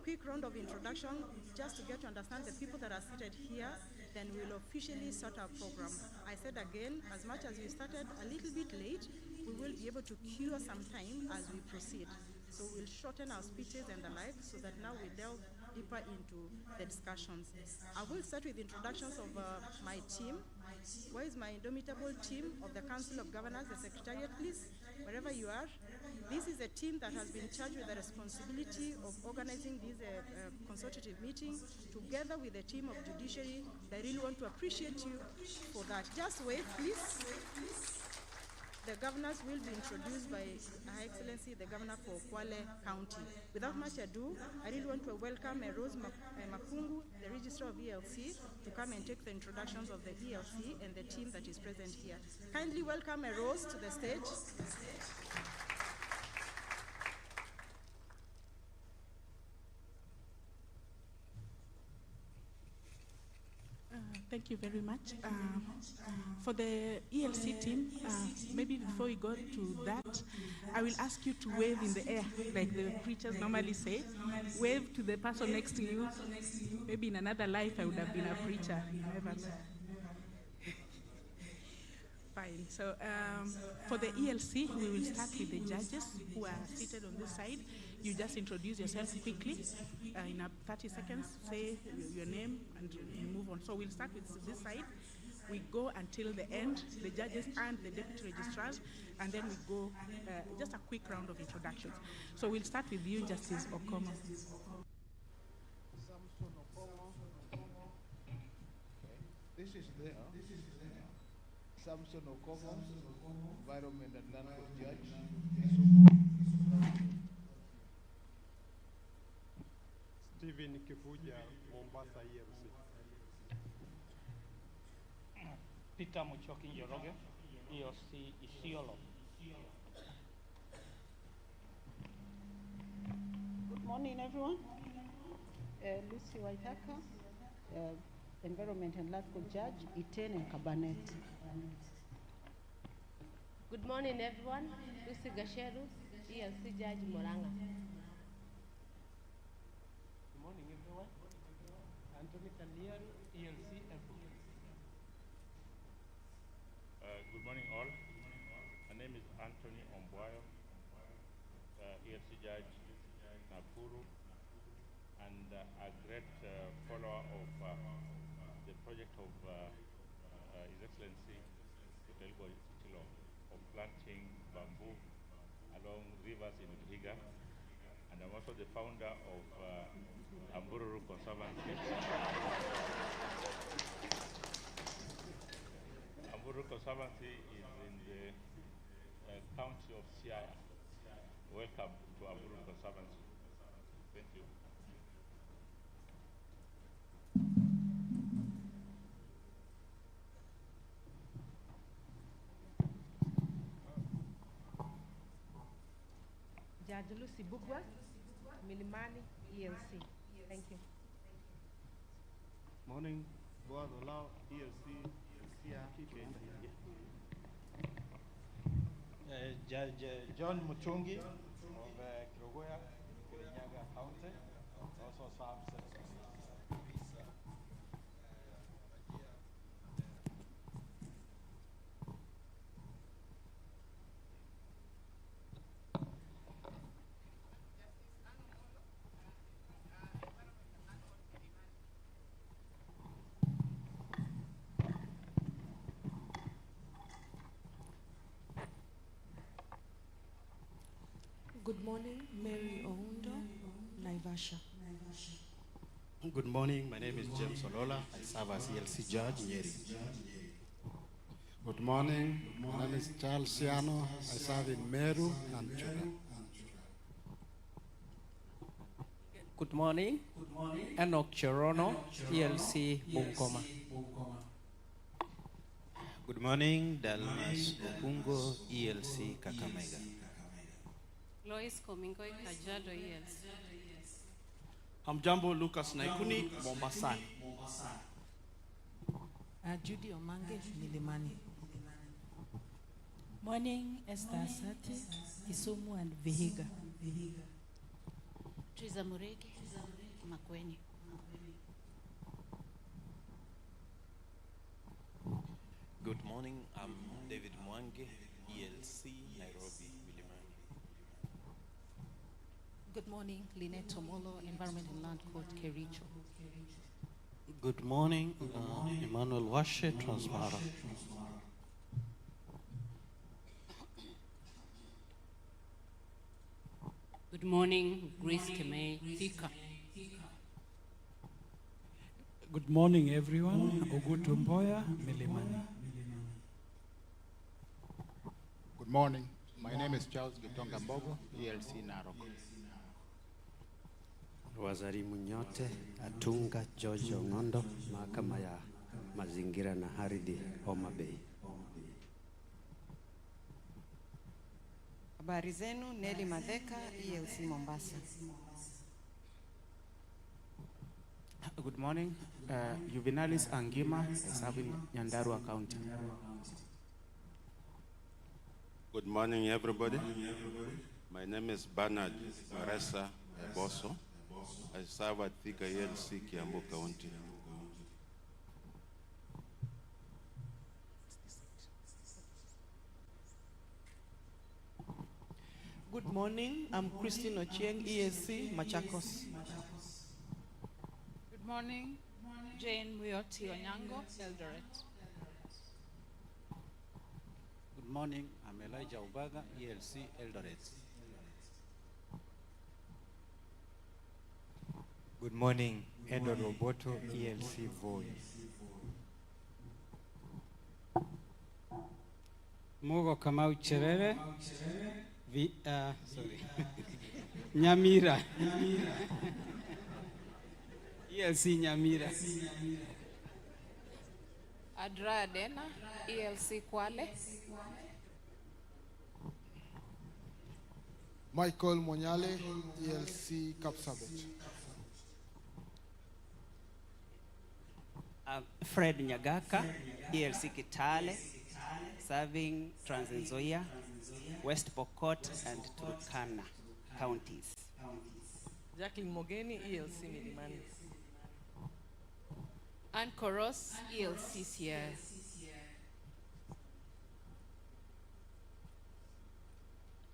quick round of introduction just to get to understand the people that are seated here, then we'll officially start our program. I said again, as much as we started a little bit late, we will be able to cure some time as we proceed. So we'll shorten our speeches and the like so that now we delve deeper into the discussions. I will start with introductions of my team. Where is my indomitable team of the Council of Governors, the Secretariat, please? Wherever you are. This is a team that has been charged with the responsibility of organizing this consultative meeting together with the team of Judiciary. I really want to appreciate you for that. Just wait, please. The governors will be introduced by Her Excellency, the Governor for Kwale County. Without much ado, I really want to welcome Rose Makungu, the Registrar of ELC, to come and take the introductions of the ELC and the team that is present here. Kindly welcome Rose to the stage. Thank you very much. For the ELC team, maybe before we go to that, I will ask you to wave in the air, like the preachers normally say. Wave to the person next to you. Maybe in another life, I would have been a preacher. You never know. Fine. So for the ELC, we will start with the judges who are seated on this side. You just introduce yourself quickly in 30 seconds, say your name, and you move on. So we'll start with this side. We go until the end, the judges and the deputy registrars, and then we go just a quick round of introductions. So we'll start with you, Justice Okomo. This is there. Samson Okomo, Environment and Land Court Judge. Stephen Kifuja, Mombasa ELC. Peter Muchoki Njoroge, ELC Isiolo. Good morning, everyone. Lucy Waitaka, Environment and Land Court Judge, Iten and Cabinet. Good morning, everyone. Lucy Gasheru, ELC Judge Moranga. Good morning, everyone. Anthony Kaliaru, ELC Embu. Good morning, all. My name is Anthony Ombwayo, ELC Judge Nakuru, and a great follower of the project of His Excellency of planting bamboo along rivers in Vihiga, and I'm also the founder of Ambururu Conservancy. Ambururu Conservancy is in the county of Siaya. Welcome to Ambururu Conservancy. Thank you. Judge Lucy Bugwa, Milimani, ELC. Thank you. Morning, Boaz Olao, ELC, Judge John Mutungi of Kirogoya, Kirinyaga County, also serves as Good morning, Mary Oundo, Naivasha. Good morning, my name is James Olola. I serve as ELC Judge, Nyeri. Good morning, my name is Charles Siano. I serve in Meru and Chura. Good morning, Enoch Cherono, ELC Bungoma. Good morning, Dalmas Opungo, ELC Kakamega. Lois Komingoi, Kajiado, ELC. I'm Jambo Lucas Naikuni, Mombasani. Judy Omange, Milimani. Morning, Esther Asati, Kisumu and Vihiga. Triza Muregi, Makueni. Good morning, I'm David Mwangi, ELC, Nairobi, Milimani. Good morning, Lynette Tomolo, Environment and Land Court, Kericho. Good morning, Emmanuel Washe, Transmara. Good morning, Grace Kemei, Thika. Good morning, everyone. Ogutu Mboya, Milimani. Good morning. My name is Charles Gitonga Mbogo, ELC Narok. Wazari Munyote, Atunga George Ong'ondo, Mahakama ya Mazingira na Ardhi, Homa Bay. Habari zenu, Nelly Madheka, ELC Mombasa. Good morning, Juvenalis Angima, I serve in Nyandarua County. Good morning, everybody. My name is Bernard Maresa Boso. I serve at Thika ELC, Kiambu County. Good morning, I'm Christine Ochieng, ELC, Machakos. Good morning, Jane Muyoti Onyango, Eldoret. Good morning, I'm Elijah Ubaga, ELC, Eldoret. Good morning, Edward Roboto, ELC, Voi. Mugo Kamau Cherere, sorry, Nyamira. ELC Nyamira. Adra Adena, ELC Kwale. Michael Monyale, ELC Kapsabet. Fred Nyagaka, ELC Kitale, serving Trans Nzoia, West Pokot, and Turkana counties. Jacqueline Mogeni, ELC Milimani. Ann Koros, ELC Sierra.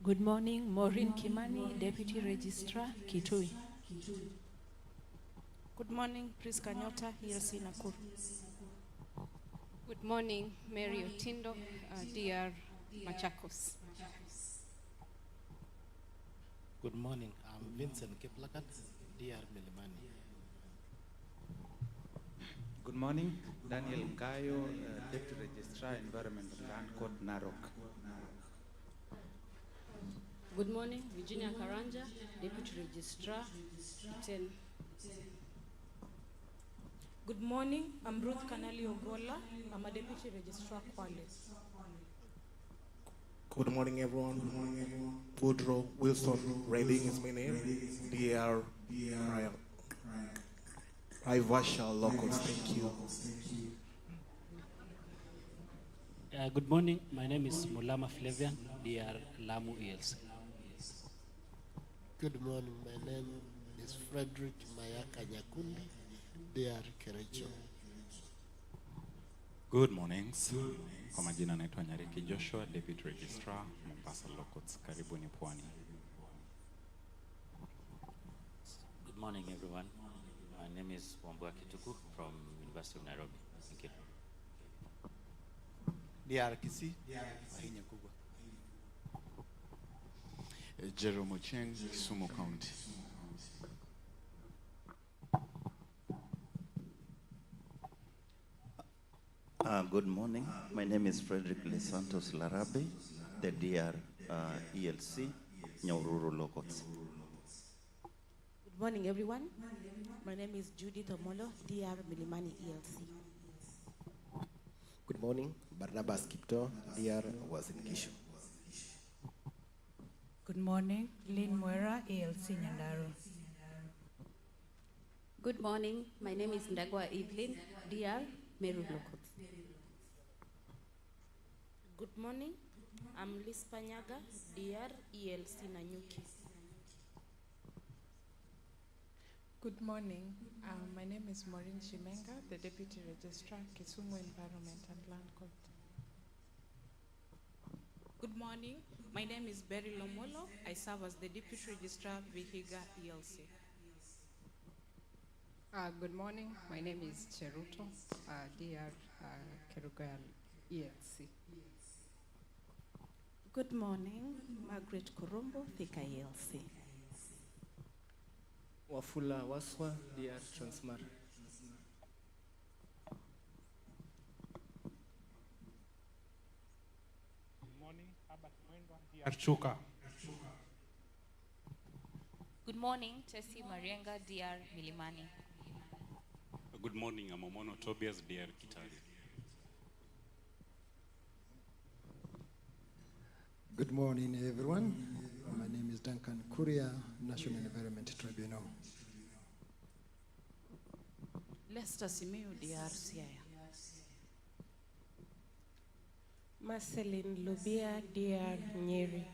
Good morning, Maureen Kimani, Deputy Registrar, Kitui. Good morning, Priska Nyota, ELC Nakuru. Good morning, Mary Otindo, DR Machakos. Good morning, I'm Vincent Kiplakat, DR Milimani. Good morning, Daniel Ngayo, Deputy Registrar, Environment and Land Court, Narok. Good morning, Virginia Karanja, Deputy Registrar, Iten. Good morning, I'm Ruth Kanali Ogola, I'm a Deputy Registrar, Kwale. Good morning, everyone. Good morning, everyone. Woodrow Wilson Redding is my name. DR Naivasha Locals. Thank you. Good morning. My name is Mulama Flavian, DR Lamu ELC. Good morning. My name is Frederick Mayaka Nyakundi, DR Kericho. Good mornings. Kwa majina naitwa Nyariki Joshua, Deputy Registrar, Mombasa Locots, karibuni Pwani. Good morning, everyone. My name is Wambua Kituku from University of Nairobi. Thank you. DR Kisi, Mahinya Kubwa. Jerome Ocheng, Kisumu County. Good morning. My name is Frederick Lesantos Larabe, the DR ELC, Nyaururu Locots. Good morning, everyone. My name is Judith Omolo, DR Milimani ELC. Good morning, Barnabas Kipto, DR Uasin Gishu. Good morning, Lynn Mwera, ELC Nyandarua. Good morning, my name is Ndagwa Evelyn, DR Meru Locots. Good morning, I'm Liz Panyaga, DR ELC Nanyuki. Good morning. My name is Maureen Shimenga, the Deputy Registrar, Kisumu Environment and Land Court. Good morning. My name is Berry Lomolo. I serve as the Deputy Registrar, Vihiga ELC. Good morning. My name is Cheruto, DR Kerugal ELC. Good morning. Margaret Korombo, Thika ELC. Wafula Waswa, DR Transmar. Good morning. Albert Mwendwa, DR Chuka. Good morning, Tessie Marienga, DR Milimani. Good morning, I'm Omono Tobias, DR Kitale. Good morning, everyone. My name is Duncan Kuria, National Environment Tribunal. Lester Simiu, DR Siaya. Marceline Lubia, DR Nyeri.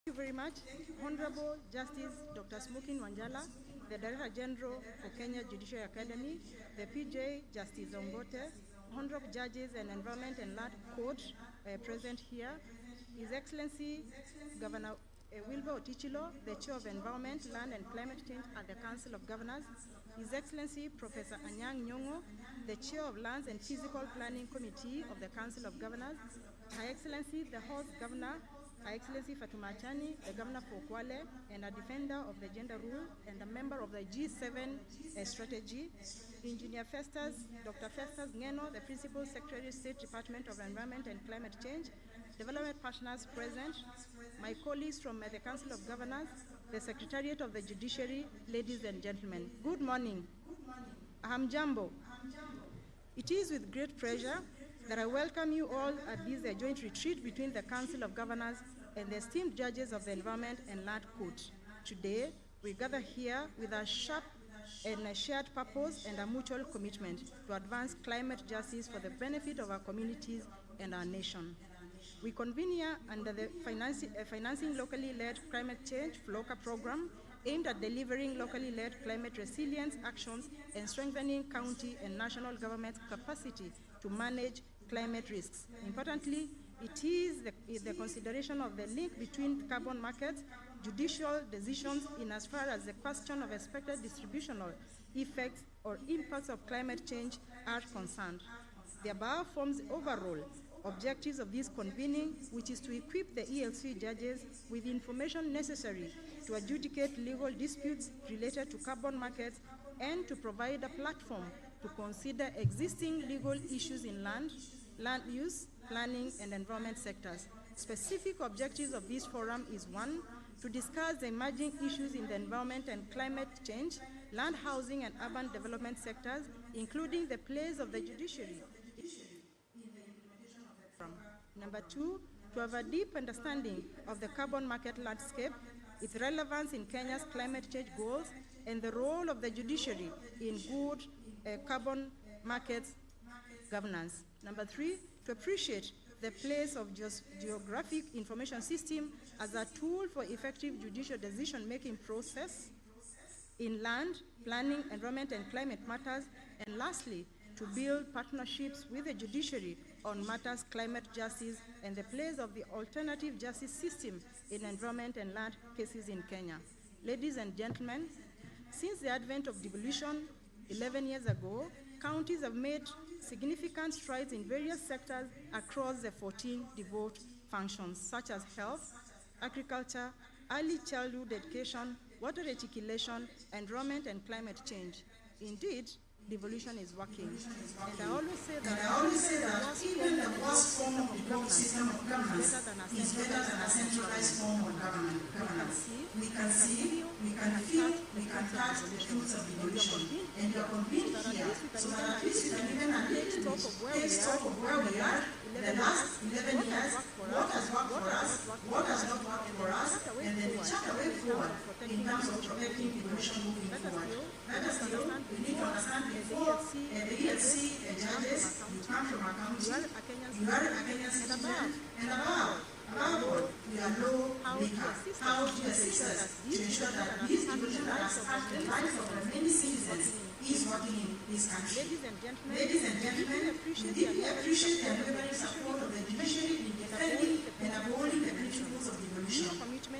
Thank you very much. Honorable Justice Dr. Smokin Wanjala, the Director General for Kenya Judiciary Academy, the PJ Justice Ongote, Honorable Judges and Environment and Land Court present here, His Excellency Governor Wilbur Otichilo, the Chair of Environment, Land and Climate Change at the Council of Governors, His Excellency Professor Anyang' Nyong'o, the Chair of Lands and Physical Planning Committee of the Council of Governors, Her Excellency the Host Governor, Her Excellency Fatuma Achani, the Governor for Kwale, and a defender of the gender rule, and a member of the G7 strategy, Engineer Festus, Dr. Festus Ngeno, the Principal Secretary, State Department of Environment and Climate Change, development partners present, my colleagues from the Council of Governors, the Secretariat of the Judiciary, ladies and gentlemen, good morning. Hamjambo. It is with great pleasure that I welcome you all at this joint retreat between the Council of Governors and the esteemed judges of the Environment and Land Court. Today, we gather here with a sharp and a shared purpose and a mutual commitment to advance climate justice for the benefit of our communities and our nation. We convene here under the Financing Locally Led Climate Change FLOCA program aimed at delivering locally led climate resilience actions and strengthening county and national government capacity to manage climate risks. Importantly, it is the consideration of the link between carbon markets, judicial decisions in as far as the question of expected distributional effects, or impacts of climate change are concerned. The above forms the overall objectives of this convening, which is to equip the ELC judges with the information necessary to adjudicate legal disputes related to carbon markets and to provide a platform to consider existing legal issues in land use, planning, and environment sectors. Specific objectives of this forum is 1, to discuss the emerging issues in the environment and climate change, land, housing, and urban development sectors, including the place of the judiciary. Number 2, to have a deep understanding of the carbon market landscape, its relevance in Kenya's climate change goals, and the role of the judiciary in good carbon markets governance. Number 3, to appreciate the place of geographic information system as a tool for effective judicial decision-making process in land, planning, environment, and climate matters. And lastly, to build partnerships with the judiciary on matters climate justice and the place of the alternative justice system in environment and land cases in Kenya. Ladies and gentlemen, since the advent of devolution 11 years ago, counties have made significant strides in various sectors across the 14 devolved functions, such as health, agriculture, early childhood education, water reticulation, environment, and climate change. Indeed, devolution is working. And I always say that even the worst form of devolved system of governance is better than a centralized form of government. We can see, we can feel, we can touch the fruits of devolution. And you are convened here so that at least we can even take stock of where we are in the last 11 years, what has worked for us, what has not worked for us, and then we chart a way forward in terms of protecting devolution moving forward. Let us still, we need to understand before the ELC, the judges, you come from a county, you are a Kenyan citizen, and above all, we are low maker. How do you assist us to ensure that this devolution that has touched the lives of the many citizens is working in this country? Ladies and gentlemen, we deeply appreciate the unwavering support of the judiciary in defending and upholding the principles of devolution.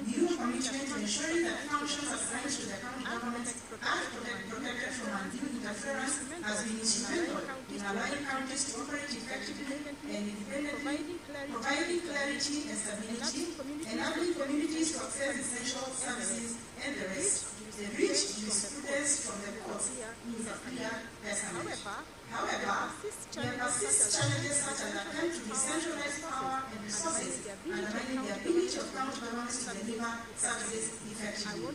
Your commitment to ensuring that functions assigned to the county governments are protected from undue interference has been instrumental in allowing counties to operate effectively and independently, providing clarity and stability, enabling communities to access essential services, and the rest. The rich jurisprudence from the courts is a clear testament. However, there persist challenges such as attempt to decentralize power and resources, undermining the ability of county governments to deliver services effectively.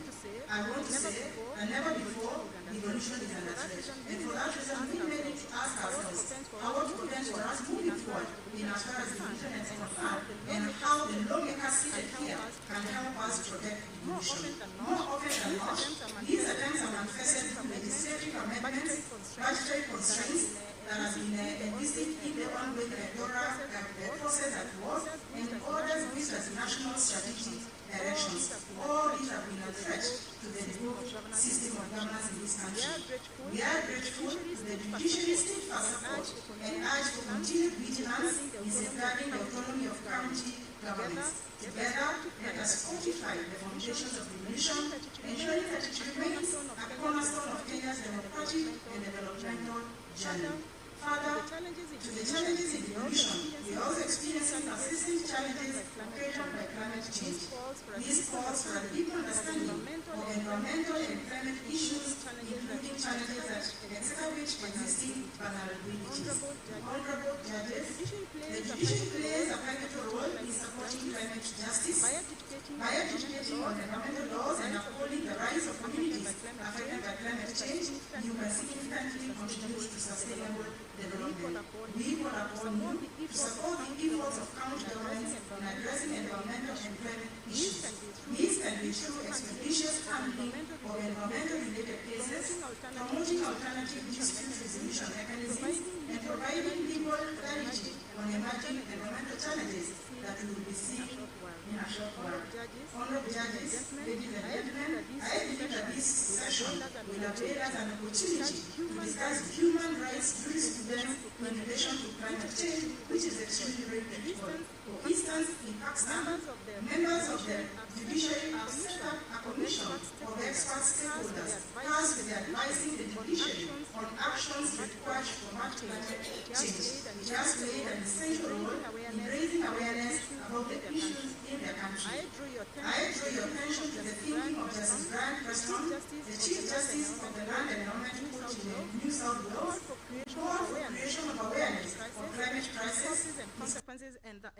I want to say that never before devolution is under threat. And for that reason, we need to ask ourselves how to prevent for us moving forward in as far as devolution is concerned, and how the lawmakers seated here can help us protect devolution. More often than not, these attempts are manifested through legislative amendments, budgetary constraints that have been existing in the ongoing electoral process at work, and orders which as national strategic directions. All these have been a threat to the devolved system of governance in this country. We are grateful to the judiciary's steadfast support and urge for continued vigilance in safeguarding the autonomy of county governments. Together, let us fortify the foundations of devolution, ensuring that it remains a cornerstone of Kenya's democratic and developmental journey. Further, to the challenges in devolution, we are also experiencing persistent challenges occasioned by climate change. This calls for a deep understanding of environmental and climate issues, including challenges that excavate existing vulnerabilities. Honorable judges, the judiciary plays a pivotal role in supporting climate justice by educating on environmental laws and upholding the rights of communities affected by climate change. You can significantly contribute to sustainable development. We call upon you to support the efforts of county governments in addressing environmental and climate issues. This can be through expeditious handling of environmental-related cases, promoting alternative dispute resolution mechanisms, and providing legal clarity on emerging environmental challenges that will be seen in a short while. Honorable judges, ladies and gentlemen, I believe that this session will avail us an opportunity to discuss human rights jurisprudence in relation to climate change, which is extremely very critical. For instance, in Pakistan, members of the judiciary have set up a commission of expert stakeholders tasked with advising the judiciary on actions required to combat climate change, which has played an essential role in raising awareness about the issues in their country. I draw your attention to the thinking of Justice Grant Preston, the Chief Justice of the Land and Environment Court in New South Wales, call for creation of awareness of climate crisis and consequences and that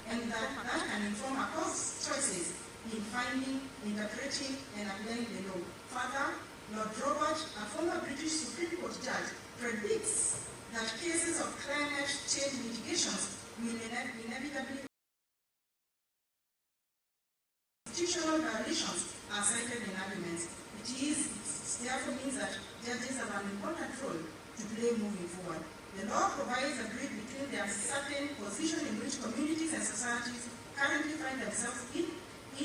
can inform our choices in finding, interpreting, and applying the law. Further, Lord Robert, a former British Supreme Court judge, predicts that cases of climate change mitigations will inevitably constitutional violations are cited in arguments. It therefore means that judges have an important role to play moving forward. The law provides a bridge between the uncertain position in which communities and societies currently find themselves in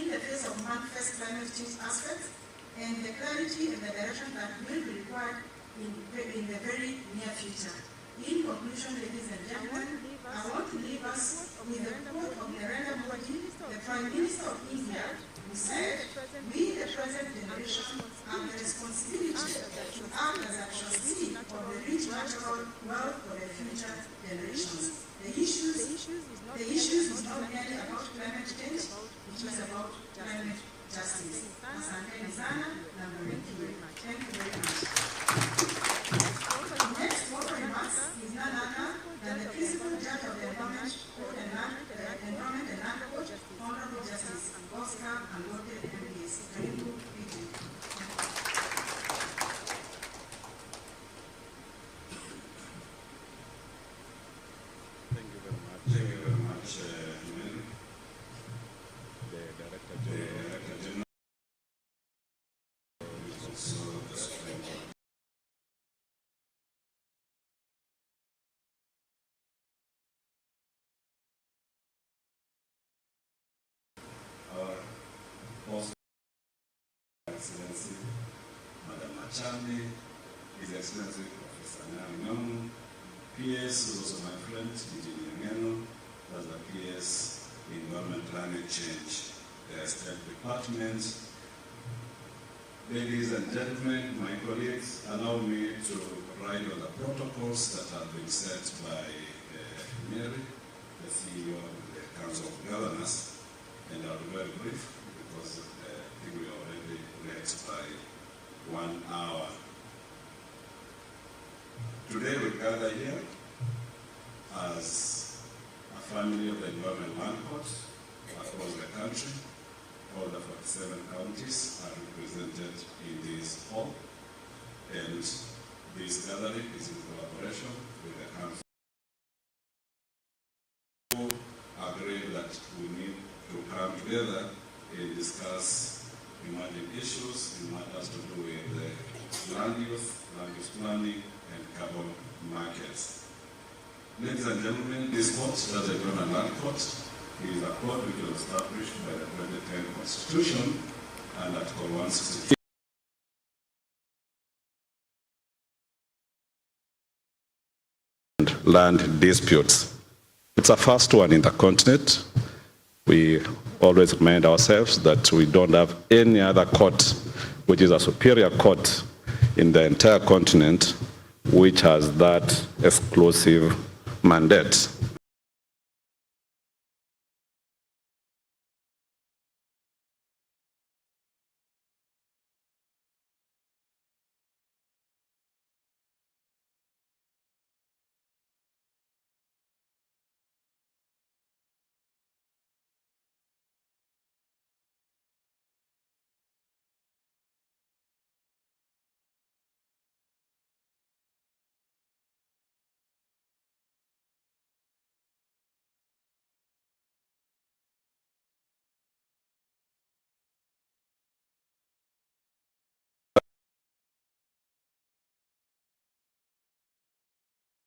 the face of manifest climate change aspects, and the clarity and the direction that will be required in the very near future. In conclusion, ladies and gentlemen, I want to leave us with the quote of Narendra Modi, the Prime Minister of India, who said, "We, the present generation, have the responsibility to act as a trustee of the rich natural wealth for the future generations." The issues is not merely about climate change, it is about climate justice. Asante sana na mbarikiwe. Thank you very much. Next for remarks is none other than the principal judge of the Environment and Land Court, Honorable Justice Oscar Angote, MPS. Karibu, PG. Thank you very much. Thank you very much, the Director General. Excellency, Madam Machambi, His Excellency Professor Nyang'amu, PS, who's also my friend, Engineer Ngeno, that's the PS in Environment Climate Change, the State Department. Ladies and gentlemen, my colleagues, allow me to write on the protocols that have been set by Mary, the CEO of the Council of Governors, and I'll be very brief because I think we already reached by 1 hour. Today we gather here as a family of the Environment Land Court across the country. All the 47 counties are represented in this hall, and this gathering is in collaboration with the council, who agreed that we need to come together and discuss emerging issues in matters to do with land use planning, and carbon markets. Ladies and gentlemen, this court, that's the Environment Land Court, is a court which was established by the 2010 Constitution and Article 163. Land disputes. It's a first one in the continent. We always remind ourselves that we don't have any other court which is a superior court in the entire continent which has that exclusive mandate.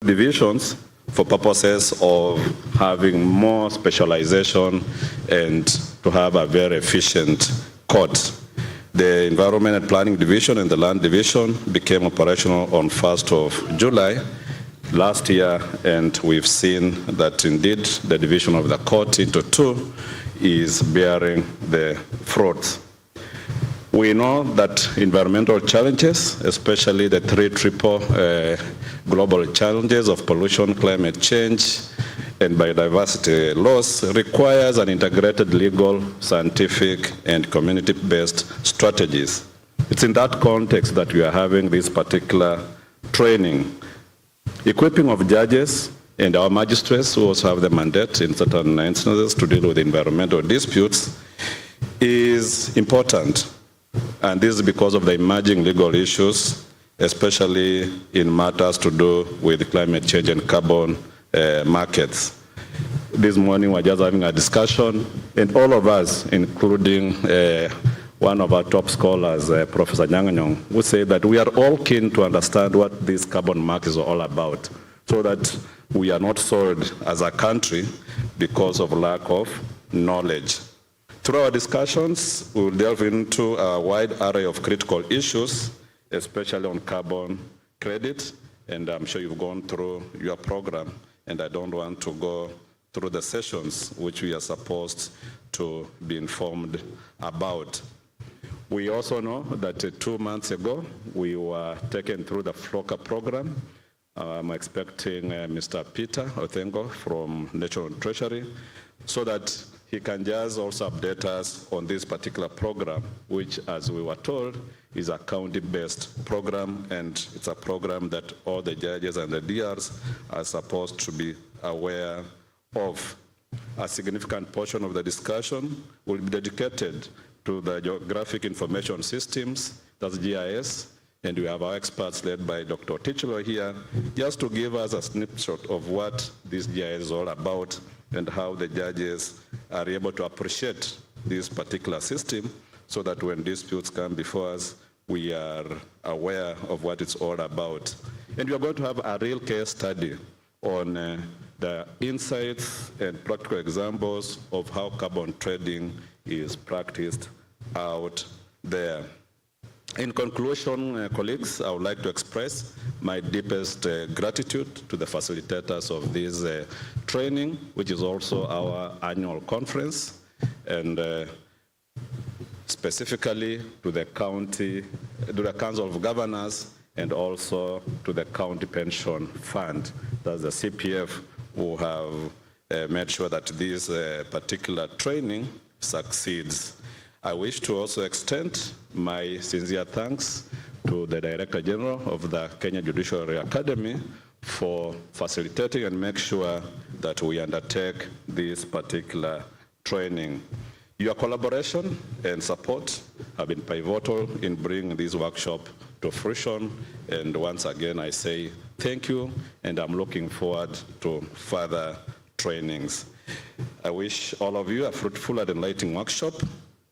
Divisions for purposes of having more specialization and to have a very efficient court. The Environment and Planning Division and the Land Division became operational on 1st of July last year, and we've seen that indeed the division of the court into two is bearing the fruits. We know that environmental challenges, especially the three triple global challenges of pollution, climate change, and biodiversity loss, requires an integrated legal, scientific, and community-based strategies. It's in that context that we are having this particular training. Equipping of judges and our magistrates who also have the mandate in certain instances to deal with environmental disputes is important. And this is because of the emerging legal issues, especially in matters to do with climate change and carbon markets. This morning we're just having a discussion, and all of us, including one of our top scholars, Professor Nyang'anyong, would say that we are all keen to understand what this carbon market is all about, so that we are not sold as a country because of lack of knowledge. Through our discussions, we'll delve into a wide array of critical issues, especially on carbon credit, and I'm sure you've gone through your program, and I don't want to go through the sessions which we are supposed to be informed about. We also know that 2 months ago, we were taken through the FLOCA program. I'm expecting Mr. Peter Othengo from National Treasury, so that he can just also update us on this particular program, which, as we were told, is a county-based program, and it's a program that all the judges and the DRs are supposed to be aware of. A significant portion of the discussion will be dedicated to the Geographic Information Systems, that's GIS, and we have our experts led by Dr. Tichelo here, just to give us a snapshot of what this GIS is all about and how the judges are able to appreciate this particular system, so that when disputes come before us, we are aware of what it's all about. And we are going to have a real case study on the insights and practical examples of how carbon trading is practiced out there. In conclusion, colleagues, I would like to express my deepest gratitude to the facilitators of this training, which is also our annual conference, and specifically to the county, to the Council of Governors, and also to the County Pension Fund, that's the CPF, who have made sure that this particular training succeeds. I wish to also extend my sincere thanks to the Director General of the Kenya Judiciary Academy for facilitating and make sure that we undertake this particular training. Your collaboration and support have been pivotal in bringing this workshop to fruition, and once again I say thank you, and I'm looking forward to further trainings. I wish all of you a fruitful and enlightening workshop.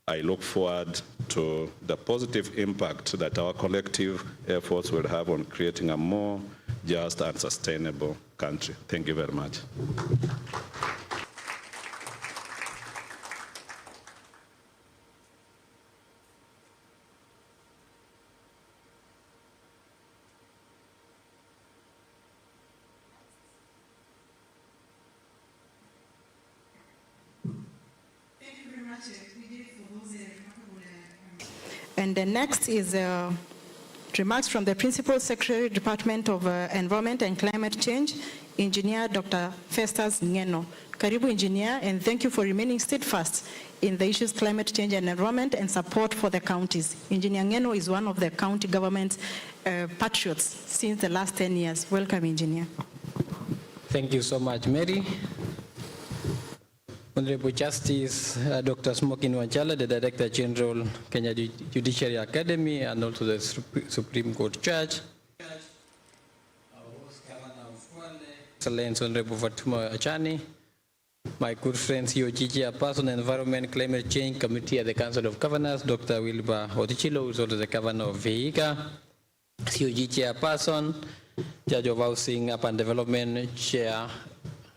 I look forward to the positive impact that our collective efforts will have on creating a more just and sustainable country. Thank you very much. And the next is remarks from the Principal Secretary, Department of Environment and Climate Change, Engineer Dr. Festus Ngeno. Karibu, Engineer, and thank you for remaining steadfast in the issues climate change and environment and support for the counties. Engineer Ngeno is one of the county government's patriots since the last 10 years. Welcome, Engineer. Thank you so much, Mary. Honorable Justice Dr. Smokin Wanjala, the Director General, Kenya Judiciary Academy, and also the Supreme Court Judge. Excellence Honorable Fatuma Achani, my good friend COG Chairperson, Environment Climate Change Committee at the Council of Governors, Dr. Wilbur Otichilo, who is also the Governor of Vihiga, COG Chairperson, Judge of Housing, Urban Development Chair,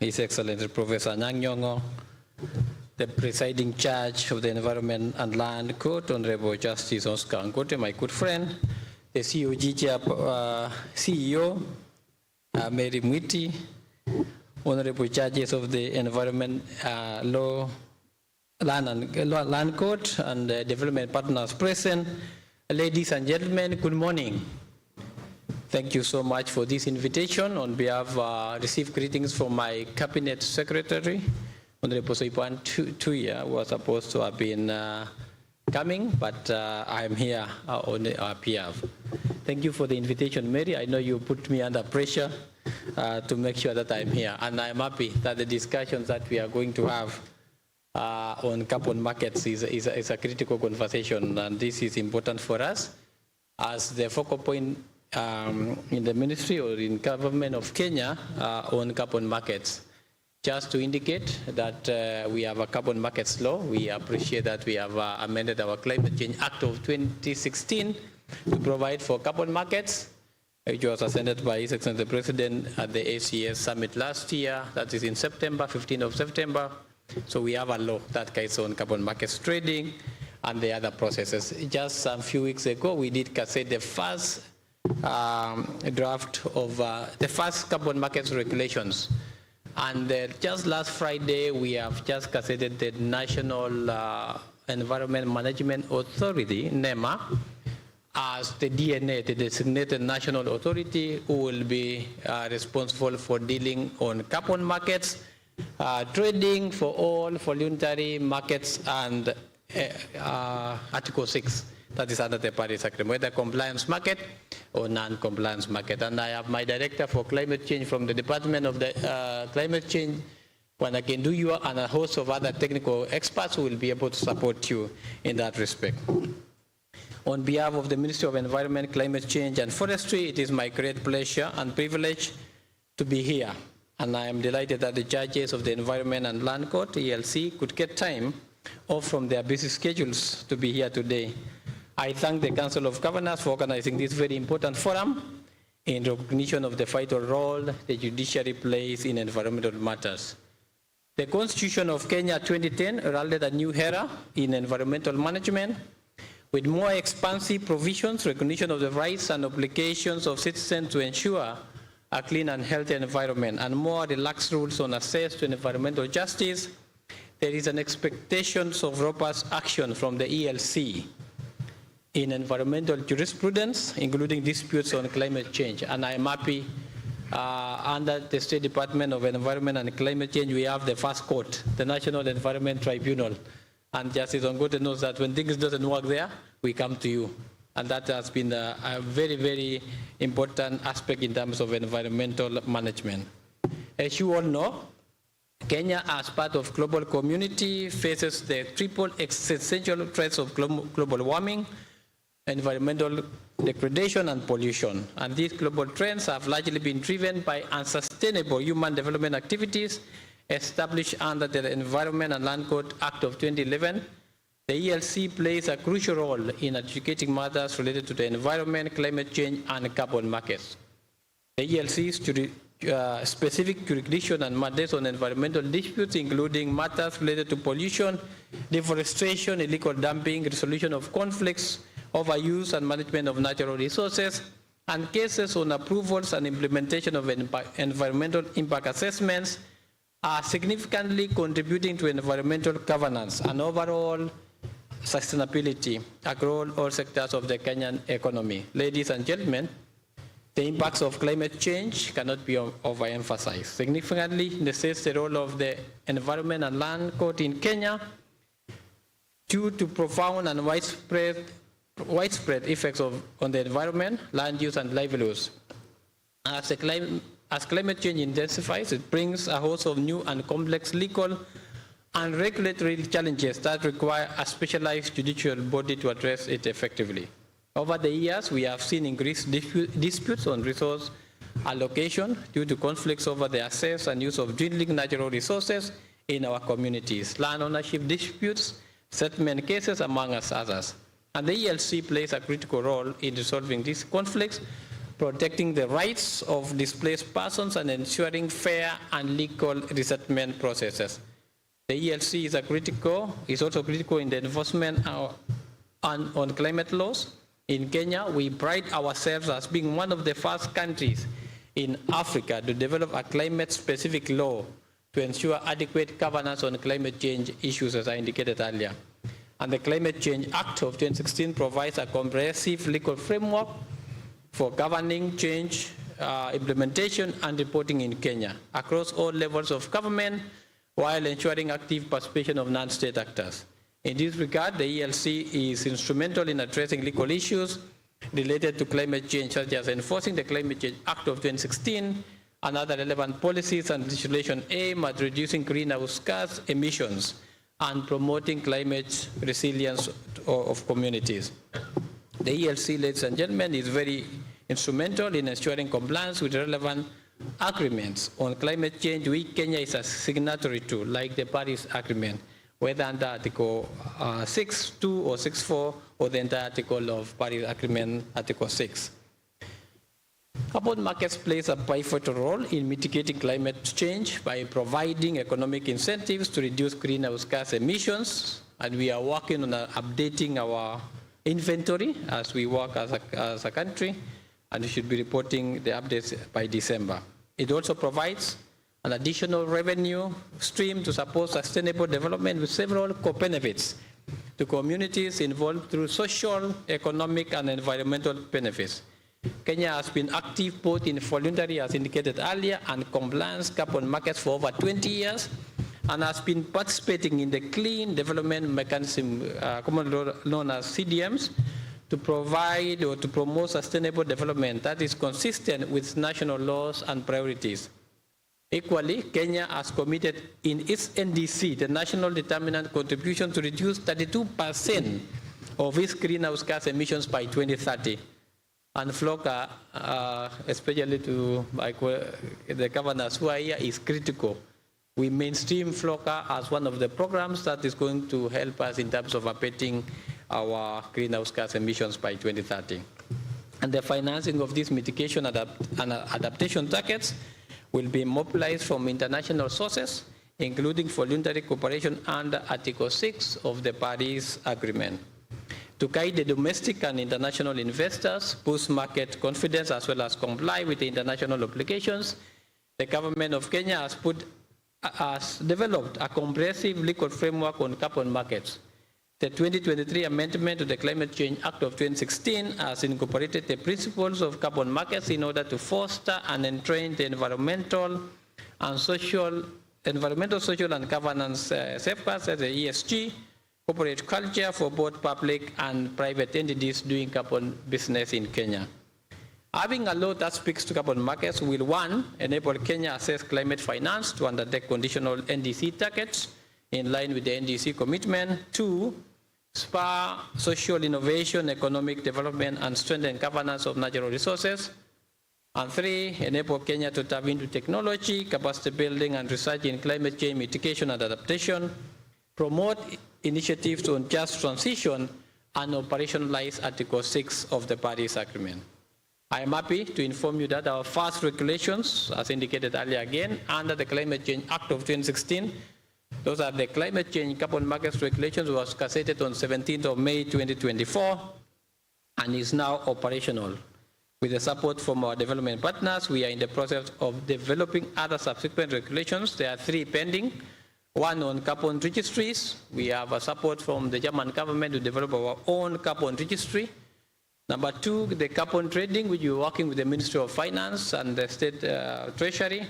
His Excellency Professor Nyang'anyong, the presiding judge of the Environment and Land Court, Honorable Justice Oscar Ngote, my good friend, the CEO, Mary Mwiti, Honorable judges of the Environment Law, Land Court, and development partners present. Ladies and gentlemen, good morning. Thank you so much for this invitation. On behalf, received greetings from my cabinet secretary, Honorable Soipan Tuya, who was supposed to have been coming, but I'm here on our behalf. Thank you for the invitation, Mary. I know you put me under pressure to make sure that I'm here, and I'm happy that the discussions that we are going to have on carbon markets is a critical conversation, and this is important for us as the focal point in the ministry or in government of Kenya on carbon markets. Just to indicate that we have a carbon markets law. We appreciate that we have amended our Climate Change Act of 2016 to provide for carbon markets, which was ascended by His Excellency the President at the ACS summit last year. That is in September, 15th of September. So we have a law that guides on carbon markets trading and the other processes. Just a few weeks ago, we did cassette the first draft of the first carbon markets regulations. And just last Friday, we have just cassetted the National Environment Management Authority, NEMA, as the DNA, the designated national authority who will be responsible for dealing on carbon markets, trading for all voluntary markets, and Article 6, that is under the Paris Agreement, whether compliance market or non-compliance market. And I have my director for climate change from the Department of the Climate Change, Wanakenduyo, and a host of other technical experts who will be able to support you in that respect. On behalf of the Ministry of Environment, Climate Change and Forestry, it is my great pleasure and privilege to be here. And I am delighted that the judges of the Environment and Land Court, ELC, could get time off from their busy schedules to be here today. I thank the Council of Governors for organizing this very important forum in recognition of the vital role the judiciary plays in environmental matters. The Constitution of Kenya 2010 heralded a new era in environmental management with more expansive provisions, recognition of the rights and obligations of citizens to ensure a clean and healthy environment, and more relaxed rules on access to environmental justice. There is an expectation of robust action from the ELC in environmental jurisprudence, including disputes on climate change. And I am happy under the State Department of Environment and Climate Change, we have the first court, the National Environment Tribunal. And Justice Ongote knows that when things doesn't work there, we come to you. And that has been a very, very important aspect in terms of environmental management. As you all know, Kenya, as part of global community, faces the triple existential threats of global warming, environmental degradation, and pollution. And these global trends have largely been driven by unsustainable human development activities established under the Environment and Land Court Act of 2011. The ELC plays a crucial role in adjudicating matters related to the environment, climate change, and carbon markets. The ELC's specific jurisdiction and mandates on environmental disputes, including matters related to pollution, deforestation, illegal dumping, resolution of conflicts, overuse and management of natural resources, and cases on approvals and implementation of environmental impact assessments, are significantly contributing to environmental governance and overall sustainability across all sectors of the Kenyan economy. Ladies and gentlemen, the impacts of climate change cannot be overemphasized. Significantly necessitates the role of the Environment and Land Court in Kenya due to profound and widespread effects on the environment, land use, and livelihoods. As climate change intensifies, it brings a host of new and complex legal and regulatory challenges that require a specialized judicial body to address it effectively. Over the years, we have seen increased disputes on resource allocation due to conflicts over the access and use of dwindling natural resources in our communities, land ownership disputes, settlement cases, among others. And the ELC plays a critical role in resolving these conflicts, protecting the rights of displaced persons and ensuring fair and legal resettlement processes. The The ELC is also critical in the enforcement on climate laws. In Kenya, we pride ourselves as being one of the first countries in Africa to develop a climate-specific law to ensure adequate governance on climate change issues, as I indicated earlier. And the Climate Change Act of 2016 provides a comprehensive legal framework for governing change, implementation, and reporting in Kenya across all levels of government, while ensuring active participation of non-state actors. In this regard, the ELC is instrumental in addressing legal issues related to climate change, such as enforcing the Climate Change Act of 2016 and other relevant policies and legislation aimed at reducing greenhouse gas emissions and promoting climate resilience of communities. The ELC, ladies and gentlemen, is very instrumental in ensuring compliance with relevant agreements on climate change, which Kenya is a signatory to, like the Paris Agreement, whether under Article 6.2 or 6.4 or the entire article of Paris Agreement, Article 6. Carbon markets plays a pivotal role in mitigating climate change by providing economic incentives to reduce greenhouse gas emissions, and we are working on updating our inventory as we work as a country, and we should be reporting the updates by December. It also provides an additional revenue stream to support sustainable development with several co-benefits to communities involved through social, economic, and environmental benefits. Kenya has been active both in voluntary, as indicated earlier, and compliance carbon markets for over 20 years, and has been participating in the Clean Development Mechanism, commonly known as CDMs, to provide or to promote sustainable development that is consistent with national laws and priorities. Equally, Kenya has committed in its NDC, the National Determinant Contribution, to reduce 32% of its greenhouse gas emissions by 2030. And FLOCA, especially to the governors who are here, is critical. We mainstream FLOCA as one of the programs that is going to help us in terms of abating our greenhouse gas emissions by 2030. And the financing of these mitigation and adaptation targets will be mobilized from international sources, including voluntary cooperation under Article 6 of the Paris Agreement. To guide the domestic and international investors, boost market confidence, as well as comply with the international obligations, the government of Kenya has developed a comprehensive legal framework on carbon markets. The 2023 amendment to the Climate Change Act of 2016 has incorporated the principles of carbon markets in order to foster and entrain the environmental, social, and governance safeguards as the ESG, corporate culture for both public and private entities doing carbon business in Kenya. Having a law that speaks to carbon markets will, one, enable Kenya assess climate finance to undertake conditional NDC targets in line with the NDC commitment. Two, spur social innovation, economic development, and strengthen governance of natural resources. And three, enable Kenya to tap into technology, capacity building, and research in climate change mitigation and adaptation, promote initiatives on just transition, and operationalize Article 6 of the Paris Agreement. I am happy to inform you that our first regulations, as indicated earlier again, under the Climate Change Act of 2016, those are the Climate Change Carbon Markets Regulations, was gazetted on 17th of May 2024 and is now operational. With the support from our development partners, we are in the process of developing other subsequent regulations. There are 3 pending. One on carbon registries. We have a support from the German government to develop our own carbon registry. Number 2, the carbon trading, which we're working with the Ministry of Finance and the State Treasury.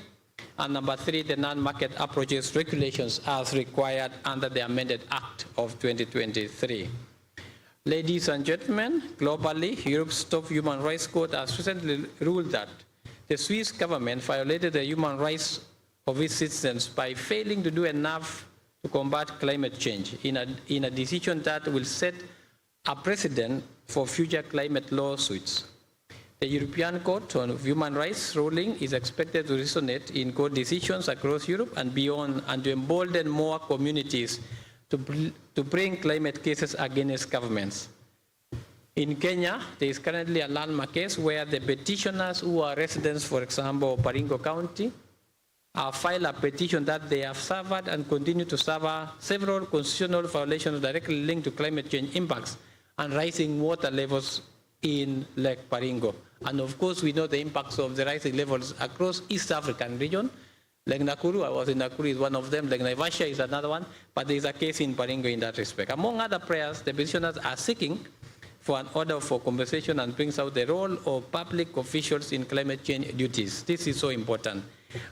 And number 3, the non-market approaches regulations as required under the amended Act of 2023. Ladies and gentlemen, globally, Europe's top human rights court has recently ruled that the Swiss government violated the human rights of its citizens by failing to do enough to combat climate change in a decision that will set a precedent for future climate lawsuits. The European Court on Human Rights ruling is expected to resonate in court decisions across Europe and beyond, and to embolden more communities to bring climate cases against governments. In Kenya, there is currently a landmark case where the petitioners, who are residents, for example, of Baringo County, filed a petition that they have suffered and continue to suffer several constitutional violations directly linked to climate change impacts and rising water levels in Lake Baringo. And of course, we know the impacts of the rising levels across East African region. Lake Nakuru, I was in Nakuru, is one of them. Lake Naivasha is another one, but there is a case in Baringo in that respect. Among other prayers, the petitioners are seeking for an order for compensation and brings out the role of public officials in climate change duties. This is so important.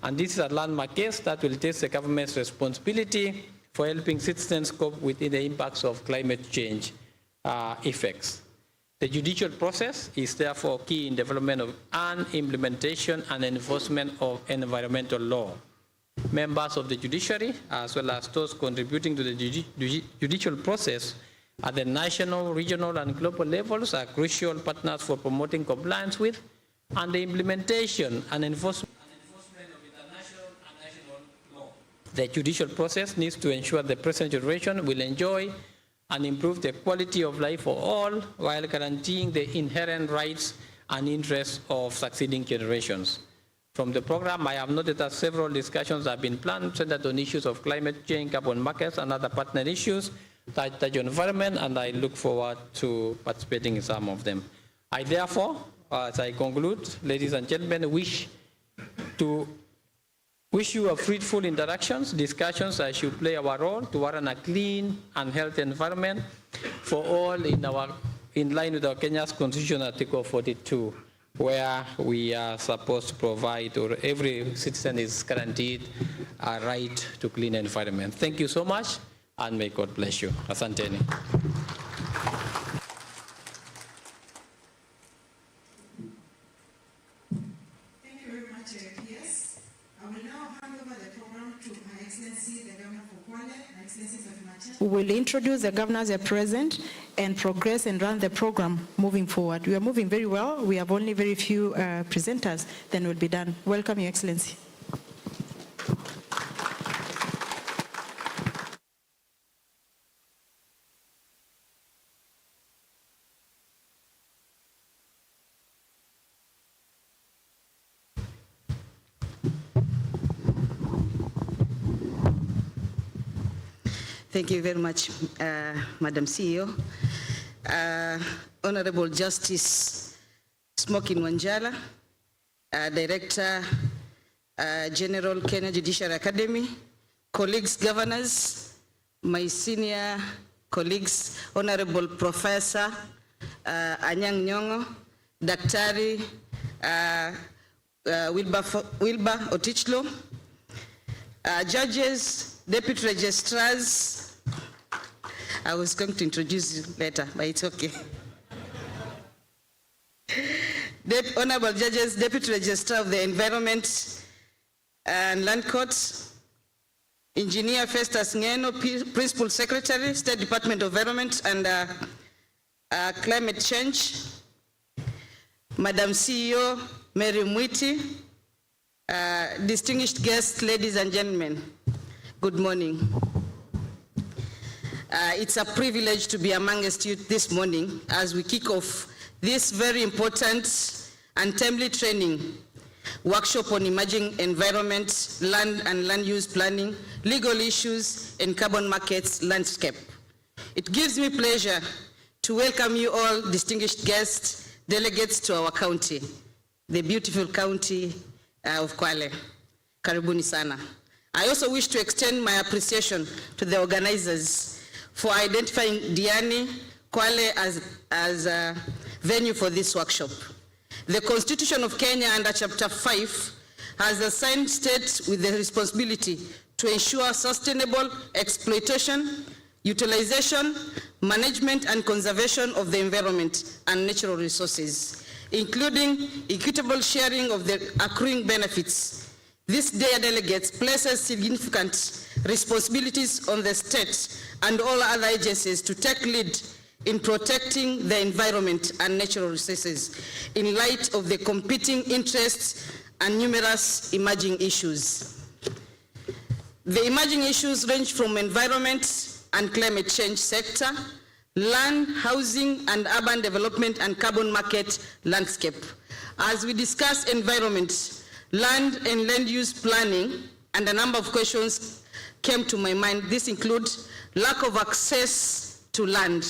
And this is a landmark case that will test the government's responsibility for helping citizens cope with the impacts of climate change effects. The judicial process is therefore key in development of and implementation and enforcement of environmental law. Members of the judiciary, as well as those contributing to the judicial process at the national, regional, and global levels, are crucial partners for promoting compliance with and the implementation and enforcement of international and national law. The judicial process needs to ensure the present generation will enjoy and improve the quality of life for all while guaranteeing the inherent rights and interests of succeeding generations. From the program, I have noted that several discussions have been planned centered on issues of climate change, carbon markets, and other partner issues that touch on environment, and I look forward to participating in some of them. I therefore, as I conclude, ladies and gentlemen, wish you a fruitful interactions, discussions as you play our role to warrant a clean and healthy environment for all in line with our Kenya's Constitution Article 42, where we are supposed to provide, or every citizen is guaranteed a right to clean environment. Thank you so much, and may God bless you. Asanteni. We will introduce the governors at present and progress and run the program moving forward. We are moving very well. We have only very few presenters, then we'll be done. Welcome, Your Excellency. Thank you very much, Madam CEO. Honorable Justice Smokin Wanjala, Director General Kenya Judiciary Academy, colleagues, governors, my senior colleagues, Honorable Professor Anyang' Nyong'o, Daktari Wilbur Otichlo, judges, deputy registrars. I was going to introduce you later, but it's okay. Honorable judges, deputy registrar of the Environment and Land Courts, Engineer Festus Ngeno, Principal Secretary, State Department of Environment and Climate Change, Madam CEO Mary Mwiti, distinguished guests, ladies and gentlemen, good morning. It's a privilege to be amongst you this morning as we kick off this very important and timely training workshop on emerging environment, land and land use planning, legal issues, and carbon markets landscape. It gives me pleasure to welcome you all, distinguished guests, delegates to our county, the beautiful county of Kwale. Karibuni sana. I also wish to extend my appreciation to the organizers for identifying Diani, Kwale as a venue for this workshop. The Constitution of Kenya under Chapter 5 has assigned states with the responsibility to ensure sustainable exploitation, utilization, management, and conservation of the environment and natural resources, including equitable sharing of the accruing benefits. This, dear delegates, places significant responsibilities on the state and all other agencies to take lead in protecting the environment and natural resources in light of the competing interests and numerous emerging issues. The emerging issues range from environment and climate change sector, land, housing, and urban development and carbon market landscape. As we discuss environment, land and land use planning, and a number of questions came to my mind. This includes lack of access to land.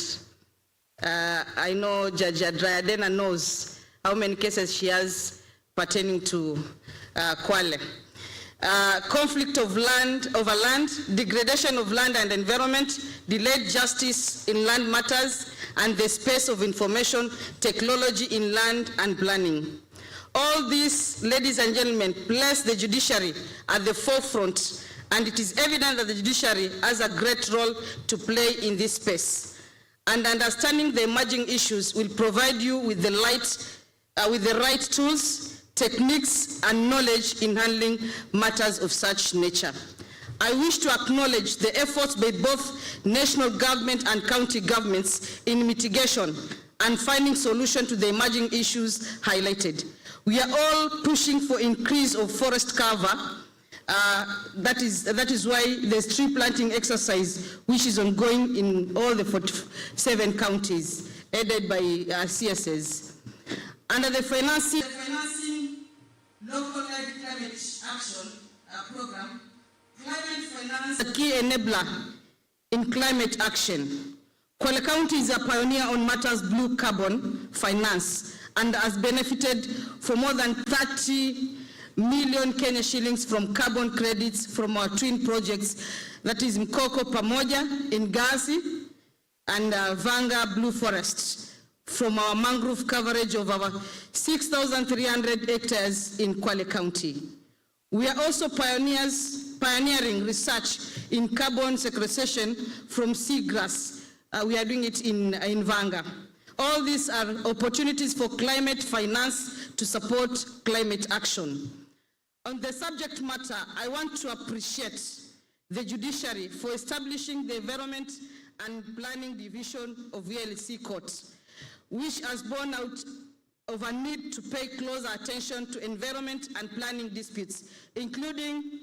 I know Judge Adriana knows how many cases she has pertaining to Kwale. Conflict of land over land, degradation of land and environment, delayed justice in land matters, and the space of information technology in land and planning. All these, ladies and gentlemen, place the judiciary at the forefront, and it is evident that the judiciary has a great role to play in this space. And understanding the emerging issues will provide you with the right tools, techniques, and knowledge in handling matters of such nature. I wish to acknowledge the efforts by both national government and county governments in mitigation and finding solution to the emerging issues highlighted. We are all pushing for increase of forest cover. That is why there's tree planting exercise, which is ongoing in all the 47 counties, aided by CSS. Under the financing local climate action program, climate finance is a key enabler in climate action. Kwale County is a pioneer on matters blue carbon finance and has benefited from more than 30 million Kenya shillings from carbon credits from our twin projects, that is Mkoko Pamoja in Gazi and Vanga Blue Forest, from our mangrove coverage of our 6,300 hectares in Kwale County. We are also pioneering research in carbon sequestration from seagrass. We are doing it in Vanga. All these are opportunities for climate finance to support climate action. On the subject matter, I want to appreciate the judiciary for establishing the Environment and Planning Division of ELC Court, which has borne out of a need to pay closer attention to environment and planning disputes, including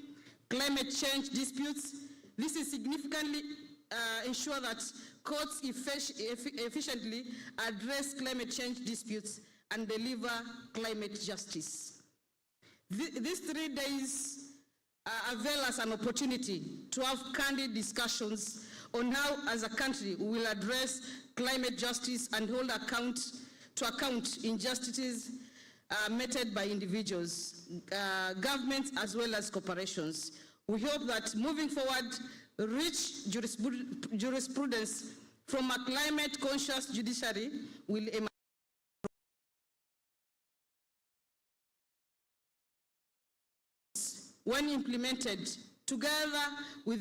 climate change disputes. This is significantly ensure that courts efficiently address climate change disputes and deliver climate justice. These 3 days avail us an opportunity to have candid discussions on how, as a country, we will address climate justice and hold to account injustices meted by individuals, governments, as well as corporations. We hope that moving forward, rich jurisprudence from a climate-conscious judiciary will emerge. When implemented, together will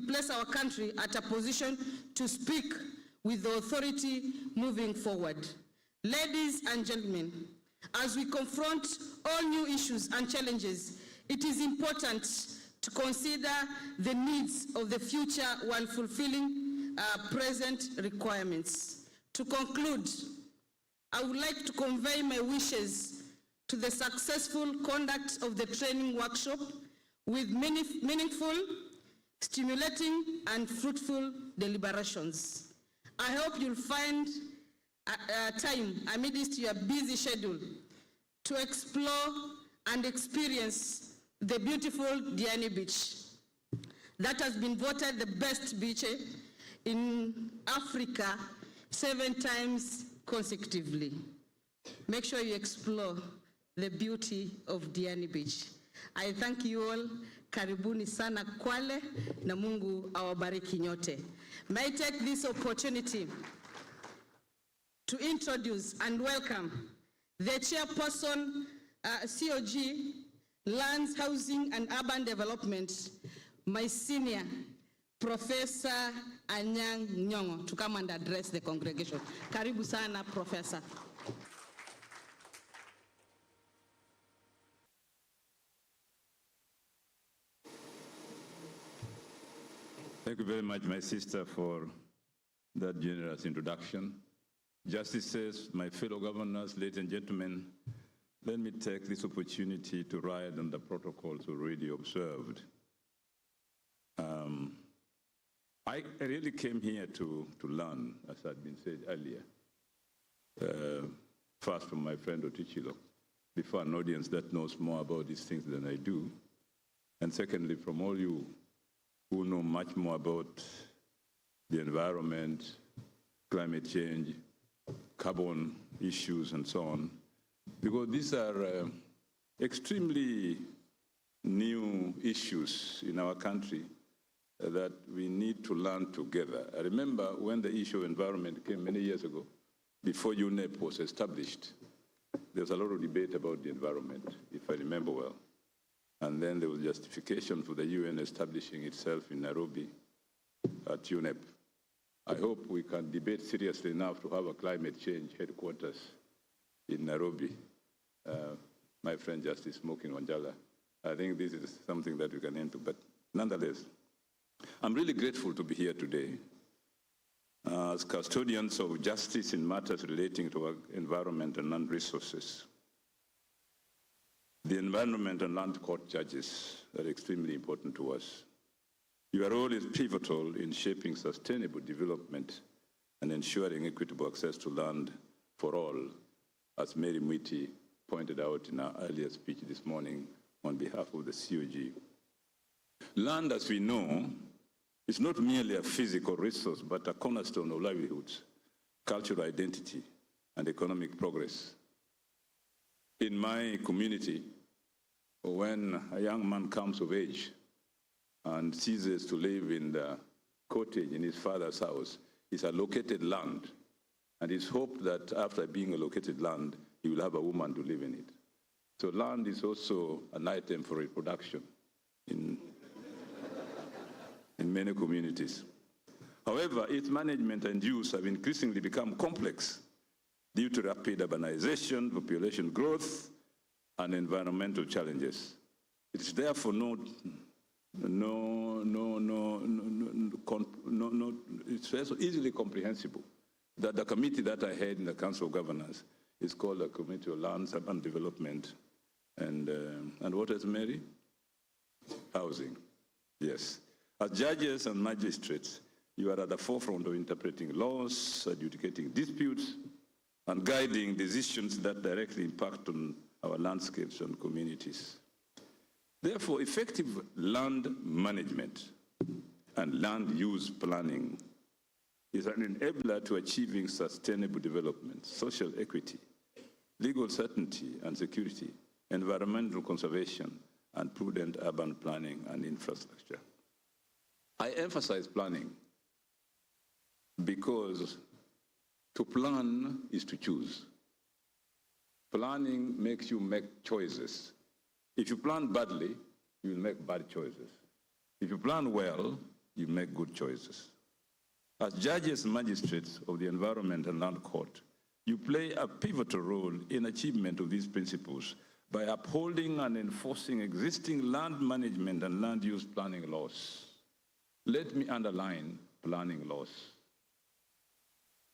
place our country at a position to speak with the authority moving forward. Ladies and gentlemen, as we confront all new issues and challenges, it is important to consider the needs of the future while fulfilling present requirements. To conclude, I would like to convey my wishes to the successful conduct of the training workshop with meaningful, stimulating, and fruitful deliberations. I hope you'll find time amidst your busy schedule to explore and experience the beautiful Diani Beach that has been voted the best beach in Africa 7 times consecutively. Make sure you explore the beauty of Diani Beach. I thank you all. Karibuni sana Kwale, na Mungu awabariki nyote. May I take this opportunity to introduce and welcome the chairperson, COG, Lands, Housing and Urban Development, my senior, Professor Anyang' Nyong'o, to come and address the congregation. Karibu sana, Professor. Thank you very much, my sister, for that generous introduction. Justices, my fellow governors, ladies and gentlemen, let me take this opportunity to ride on the protocols already observed. I really came here to learn, as had been said earlier. First, from my friend Otichilo, before an audience that knows more about these things than I do. And secondly, from all you who know much more about the environment, climate change, carbon issues, and so on, because these are extremely new issues in our country that we need to learn together. I remember when the issue of environment came many years ago, before UNEP was established, there was a lot of debate about the environment, if I remember well. And then there was justification for the UN establishing itself in Nairobi at UNEP. I hope we can debate seriously enough to have a climate change headquarters in Nairobi. My friend Justice Smoking Wanjala, I think this is something that we can enter. But nonetheless, I'm really grateful to be here today as custodians of justice in matters relating to our environment and land resources. The Environment and Land Court judges are extremely important to us. Your role is pivotal in shaping sustainable development and ensuring equitable access to land for all, as Mary Mwiti pointed out in our earlier speech this morning on behalf of the COG. Land, as we know, is not merely a physical resource, but a cornerstone of livelihoods, cultural identity, and economic progress. In my community, when a young man comes of age and ceases to live in the cottage in his father's house, is allocated land, and it's hoped that after being allocated land, he will have a woman to live in it. So land is also an item for reproduction in many communities. However, its management and use have increasingly become complex due to rapid urbanization, population growth, and environmental challenges. It is therefore it's also easily comprehensible that the committee that I head in the Council of Governors is called the Committee of Lands, Urban Development, and what is Mary? Housing, yes. As judges and magistrates, you are at the forefront of interpreting laws, adjudicating disputes, and guiding decisions that directly impact on our landscapes and communities. Therefore, effective land management and land use planning is an enabler to achieving sustainable development, social equity, legal certainty and security, environmental conservation, and prudent urban planning and infrastructure. I emphasize planning because to plan is to choose. Planning makes you make choices. If you plan badly, you will make bad choices. If you plan well, you make good choices. As judges and magistrates of the Environment and Land Court, you play a pivotal role in achievement of these principles by upholding and enforcing existing land management and land use planning laws. Let me underline planning laws.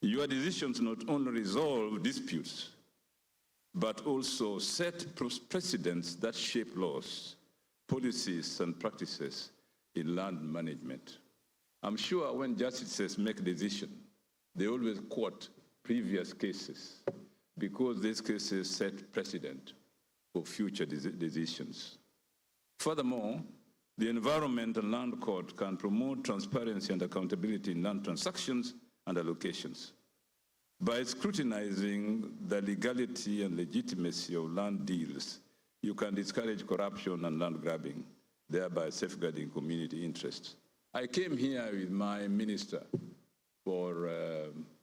Your decisions not only resolve disputes, but also set precedents that shape laws, policies, and practices in land management. I'm sure when justices make decisions, they always quote previous cases because these cases set precedent for future decisions. Furthermore, the Environment and Land Court can promote transparency and accountability in land transactions and allocations. By scrutinizing the legality and legitimacy of land deals, you can discourage corruption and land grabbing, thereby safeguarding community interests. I came here with my minister for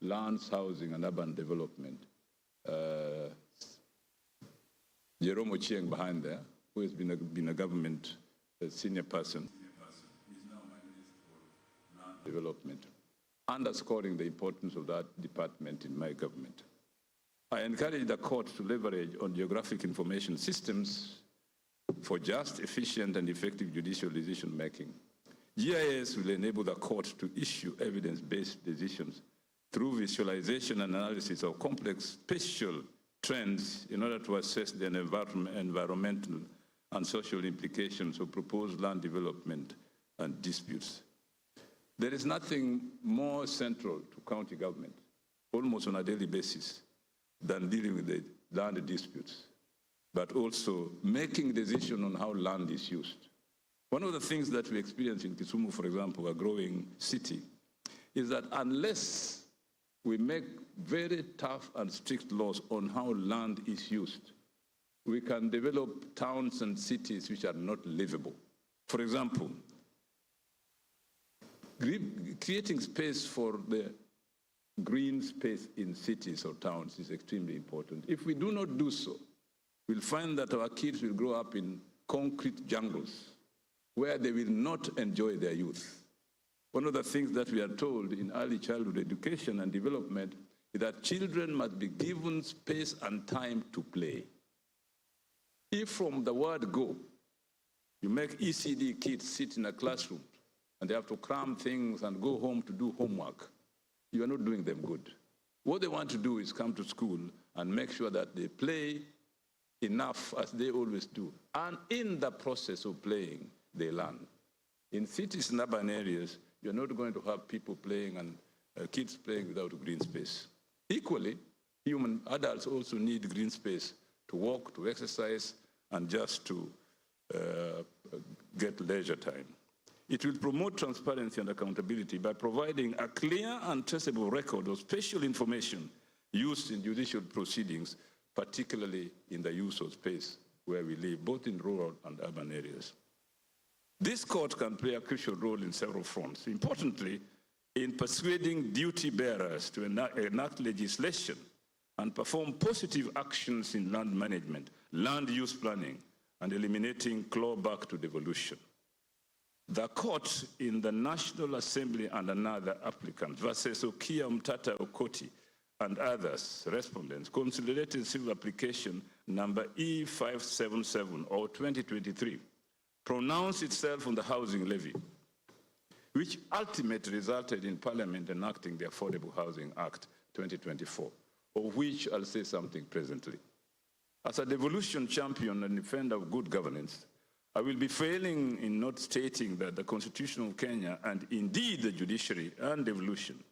lands, housing, and urban development, Jerome Ochieng behind there, who has been a government senior person. He's now my minister for land development, underscoring the importance of that department in my government. I encourage the court to leverage on geographic information systems for just, efficient, and effective judicial decision-making. GIS will enable the court to issue evidence-based decisions through visualization and analysis of complex spatial trends in order to assess the environmental and social implications of proposed land development and disputes. There is nothing more central to county government, almost on a daily basis, than dealing with the land disputes, but also making decisions on how land is used. One of the things that we experience in Kisumu, for example, a growing city, is that unless we make very tough and strict laws on how land is used, we can develop towns and cities which are not livable. For example, creating space for the green space in cities or towns is extremely important. If we do not do so, we'll find that our kids will grow up in concrete jungles where they will not enjoy their youth. One of the things that we are told in early childhood education and development is that children must be given space and time to play. If from the word go, you make ECD kids sit in a classroom and they have to cram things and go home to do homework, you are not doing them good. What they want to do is come to school and make sure that they play enough, as they always do. And in the process of playing, they learn. In cities and urban areas, you're not going to have people playing and kids playing without green space. Equally, human adults also need green space to walk, to exercise, and just to get leisure time. It will promote transparency and accountability by providing a clear and traceable record of special information used in judicial proceedings, particularly in the use of space where we live, both in rural and urban areas. This court can play a crucial role in several fronts. Importantly, in persuading duty bearers to enact legislation and perform positive actions in land management, land use planning, and eliminating clawback to devolution. The court in the National Assembly and another applicant versus Okia Mtata Okoti and others respondents consolidated civil application number E577 or 2023 pronounced itself on the housing levy, which ultimately resulted in Parliament enacting the Affordable Housing Act 2024, of which I'll say something presently. As a devolution champion and defender of good governance, I will be failing in not stating that the Constitution of Kenya, and indeed the judiciary and devolution,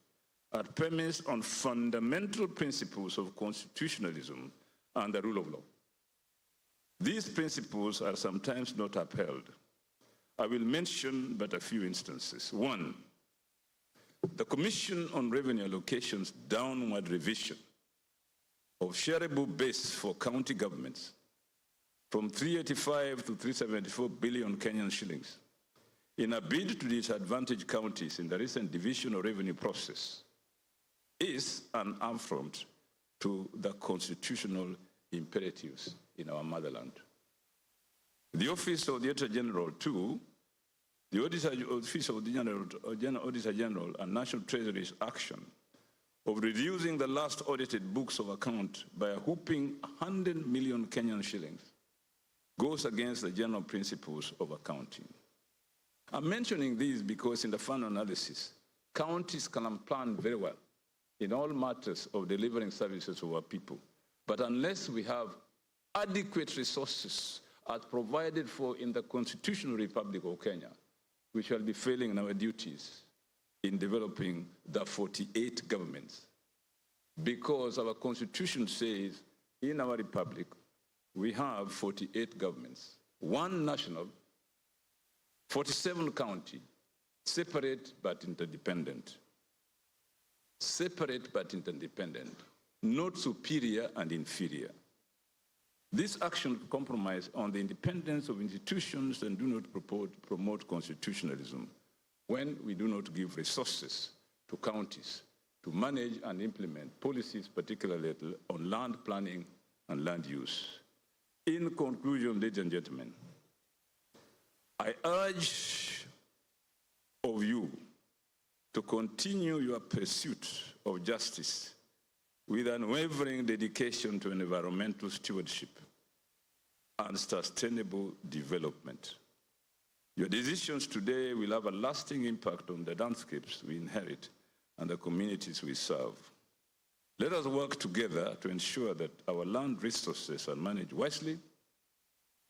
are premised on fundamental principles of constitutionalism and the rule of law. These principles are sometimes not upheld. I will mention but a few instances. One, the Commission on Revenue Allocation's downward revision of shareable base for county governments from 385 to 374 billion Kenyan shillings in a bid to disadvantage counties in the recent division of revenue process is an affront to the constitutional imperatives in our motherland. The Office of the Auditor General, too, the Office of the Auditor General and National Treasury's action of reducing the last audited books of account by a whopping 100 million Kenyan shillings goes against the general principles of accounting. I'm mentioning these because in the fund analysis, counties can plan very well in all matters of delivering services to our people. But unless we have adequate resources as provided for in the Constitutional Republic of Kenya, we shall be failing in our duties in developing the 48 governments. Because our Constitution says in our republic, we have 48 governments, 1 national, 47 county, separate but interdependent. Separate but interdependent, not superior and inferior. This action compromises on the independence of institutions and do not promote constitutionalism when we do not give resources to counties to manage and implement policies, particularly on land planning and land use. In conclusion, ladies and gentlemen, I urge of you to continue your pursuit of justice with unwavering dedication to environmental stewardship and sustainable development. Your decisions today will have a lasting impact on the landscapes we inherit and the communities we serve. Let us work together to ensure that our land resources are managed wisely,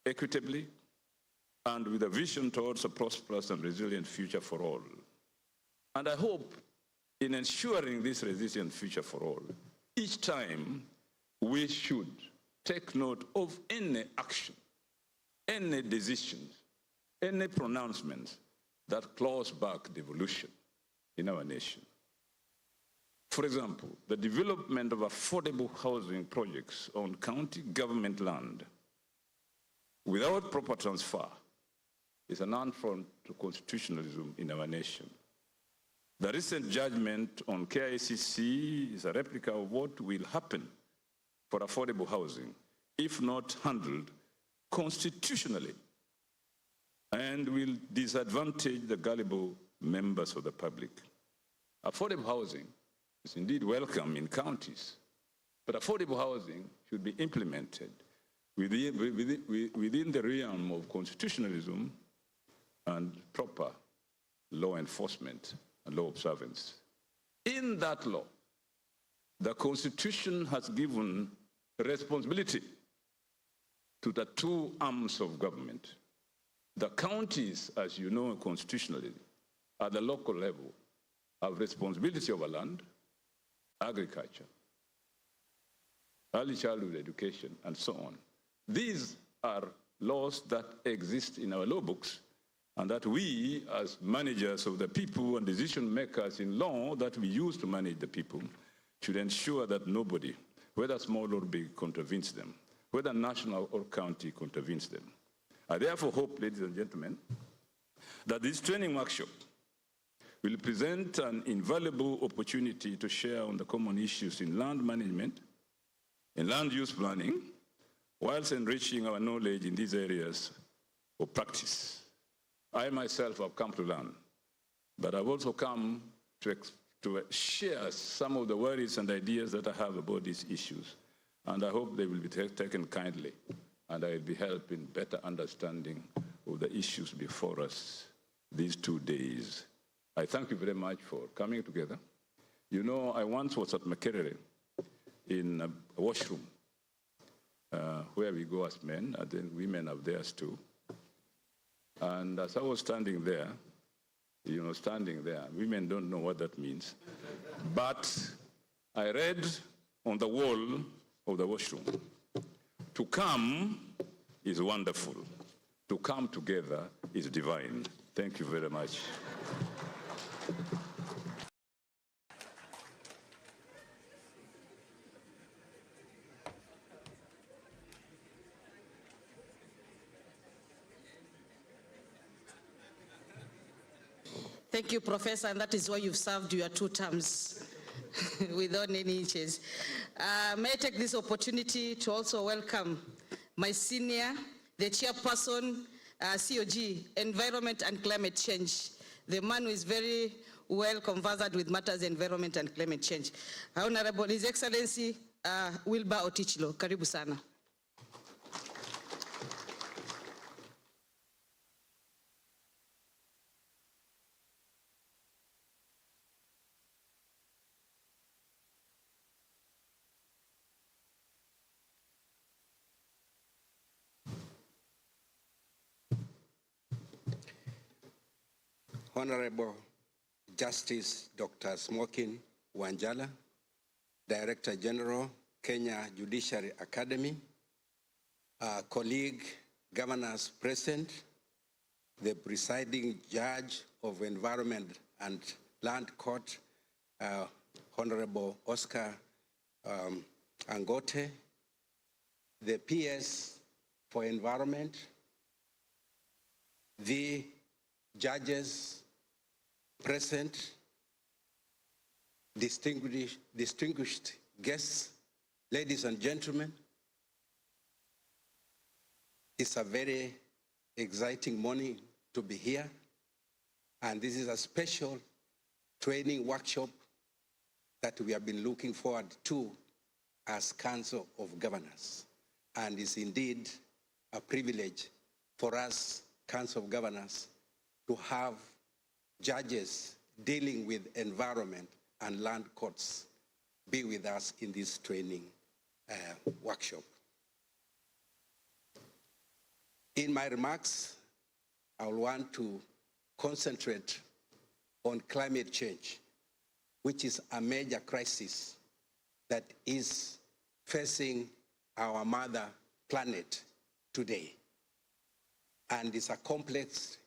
equitably, and with a vision towards a prosperous and resilient future for all. And I hope in ensuring this resilient future for all, each time we should take note of any action, any decisions, any pronouncements that claws back devolution in our nation. For example, the development of affordable housing projects on county government land without proper transfer is an affront to constitutionalism in our nation. The recent judgment on KICC is a replica of what will happen for affordable housing if not handled constitutionally, and will disadvantage the gullible members of the public. Affordable housing is indeed welcome in counties, but affordable housing should be implemented within the realm of constitutionalism and proper law enforcement and law observance. In that law, the Constitution has given responsibility to the two arms of government. The counties, as you know constitutionally, at the local level, have responsibility over land, agriculture, early childhood education, and so on. These are laws that exist in our law books, and that we, as managers of the people and decision makers in law that we use to manage the people, should ensure that nobody, whether small or big, contravenes them, whether national or county contravenes them. I therefore hope, ladies and gentlemen, that this training workshop will present an invaluable opportunity to share on the common issues in land management, in land use planning, whilst enriching our knowledge in these areas of practice. I myself have come to learn, but I've also come to share some of the worries and ideas that I have about these issues, and I hope they will be taken kindly, and I will be helping better understanding of the issues before us these 2 days. I thank you very much for coming together. You know, I once was at Makerere in a washroom where we go as men, and then women are theirs too. And as I was standing there, you know, standing there, women don't know what that means, but I read on the wall of the washroom, to come is wonderful. To come together is divine. Thank you very much. Thank you, Professor, and that is why you've served your 2 terms without any inches. May I take this opportunity to also welcome my senior, the chairperson, COG, Environment and Climate Change, the man who is very well conversant with matters environment and climate change. Honorable His Excellency Wilbur Otichilo, karibu sana. Honorable Justice Dr. Smokin Wanjala, Director General, Kenya Judiciary Academy, colleague governors present, the presiding judge of Environment and Land Court, Honorable Oscar Angote, the PS for Environment, the judges present, distinguished guests, ladies and gentlemen, it's a very exciting morning to be here, and this is a special training workshop that we have been looking forward to as Council of Governors, and it's indeed a privilege for us, Council of Governors, to have judges dealing with environment and land courts be with us in this training workshop. In my remarks, I will want to concentrate on climate change, which is a major crisis that is facing our mother planet today. And it's a complex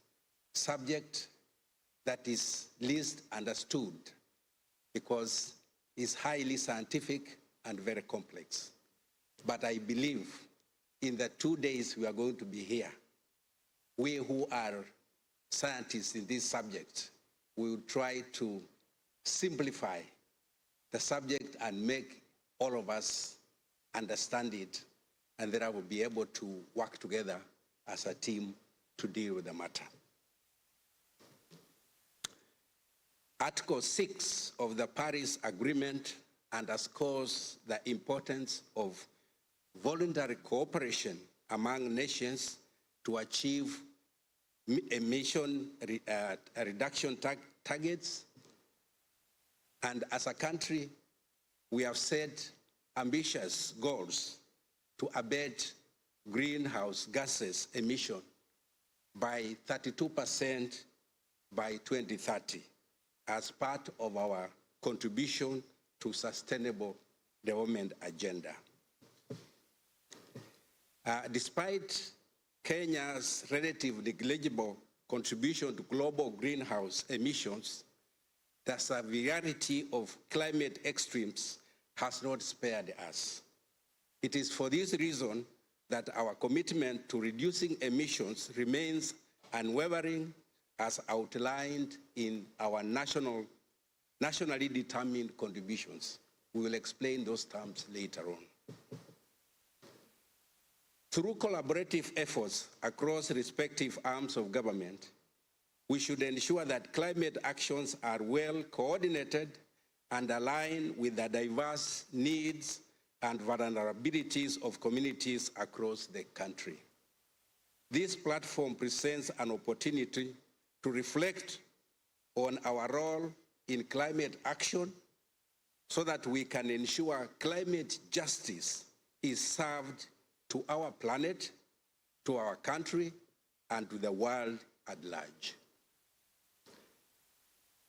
subject that is least understood because it's highly scientific and very complex. But I believe in the 2 days we are going to be here, we who are scientists in this subject will try to simplify the subject and make all of us understand it, and then I will be able to work together as a team to deal with the matter. Article 6 of the Paris Agreement underscores the importance of voluntary cooperation among nations to achieve emission reduction targets. And as a country, we have set ambitious goals to abate greenhouse gases emission by 32% by 2030 as part of our contribution to sustainable development agenda. Despite Kenya's relatively negligible contribution to global greenhouse emissions, the severity of climate extremes has not spared us. It is for this reason that our commitment to reducing emissions remains unwavering, as outlined in our nationally determined contributions. We will explain those terms later on. Through collaborative efforts across respective arms of government, we should ensure that climate actions are well coordinated and aligned with the diverse needs and vulnerabilities of communities across the country. This platform presents an opportunity to reflect on our role in climate action so that we can ensure climate justice is served to our planet, to our country, and to the world at large.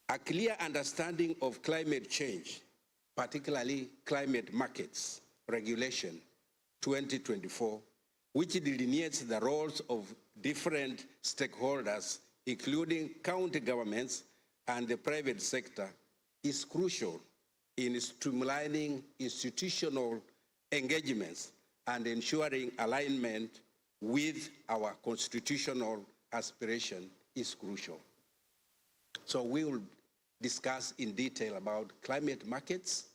A clear understanding of climate change, particularly climate markets regulation 2024, which delineates the roles of different stakeholders, including county governments and the private sector, is crucial in streamlining institutional engagements and ensuring alignment with our constitutional aspiration is crucial. So we will discuss in detail about climate markets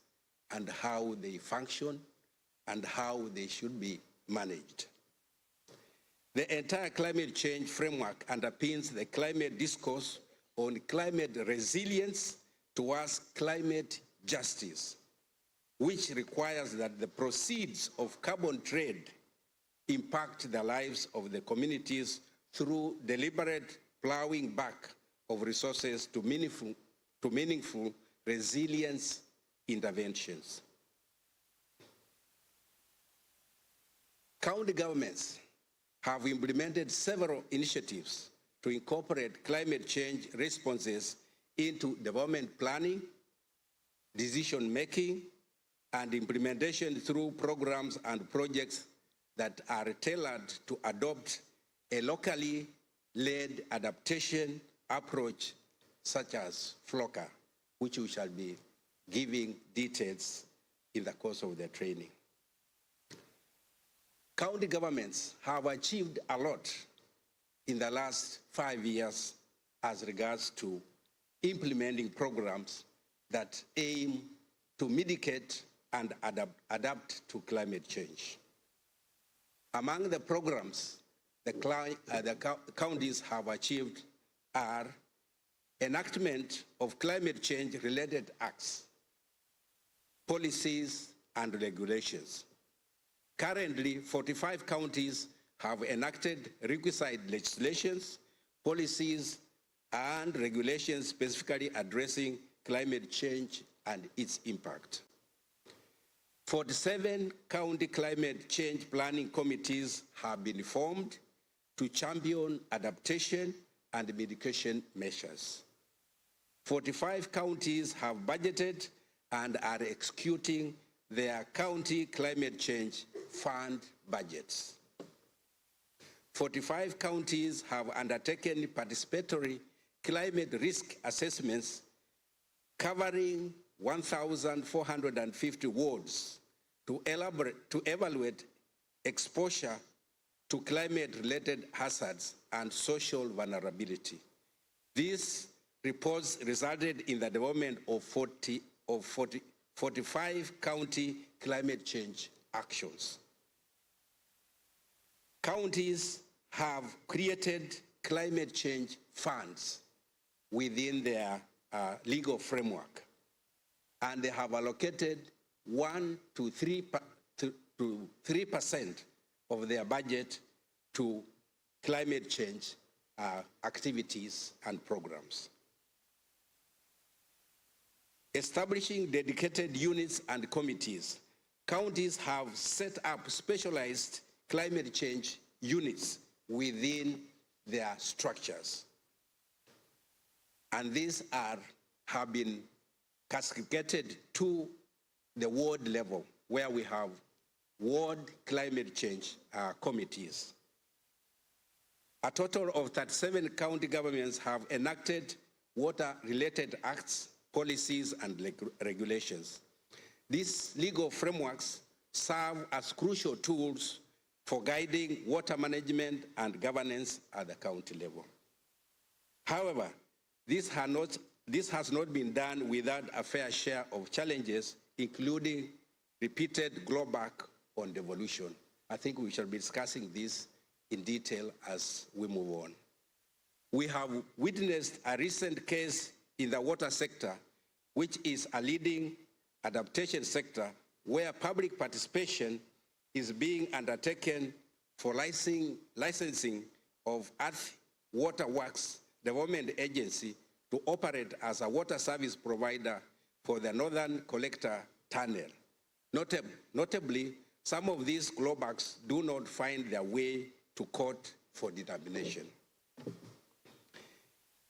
and how they function and how they should be managed. The entire climate change framework underpins the climate discourse on climate resilience towards climate justice, which requires that the proceeds of carbon trade impact the lives of the communities through deliberate plowing back of resources to meaningful resilience interventions. County governments have implemented several initiatives to incorporate climate change responses into development planning, decision-making, and implementation through programs and projects that are tailored to adopt a locally led adaptation approach such as FLOCA, which we shall be giving details in the course of the training. County governments have achieved a lot in the last 5 years as regards to implementing programs that aim to mitigate and adapt to climate change. Among the programs the counties have achieved are enactment of climate change-related acts, policies, and regulations. Currently, 45 counties have enacted requisite legislations, policies, and regulations specifically addressing climate change and its impact. 47 county climate change planning committees have been formed to champion adaptation and mitigation measures. 45 counties have budgeted and are executing their county climate change fund budgets. 45 counties have undertaken participatory climate risk assessments covering 1,450 wards to evaluate exposure to climate-related hazards and social vulnerability. These reports resulted in the development of 45 county climate change actions. Counties have created climate change funds within their legal framework, and they have allocated 1 to 3% of their budget to climate change activities and programs. Establishing dedicated units and committees, counties have set up specialized climate change units within their structures. And these have been cascaded to the ward level, where we have ward climate change committees. A total of 37 county governments have enacted water-related acts, policies, and regulations. These legal frameworks serve as crucial tools for guiding water management and governance at the county level. However, this has not been done without a fair share of challenges, including repeated blowback on devolution. I think we shall be discussing this in detail as we move on. We have witnessed a recent case in the water sector, which is a leading adaptation sector, where public participation is being undertaken for licensing of Earth Water Works Development Agency to operate as a water service provider for the Northern Collector Tunnel. Notably, some of these clawbacks do not find their way to court for determination.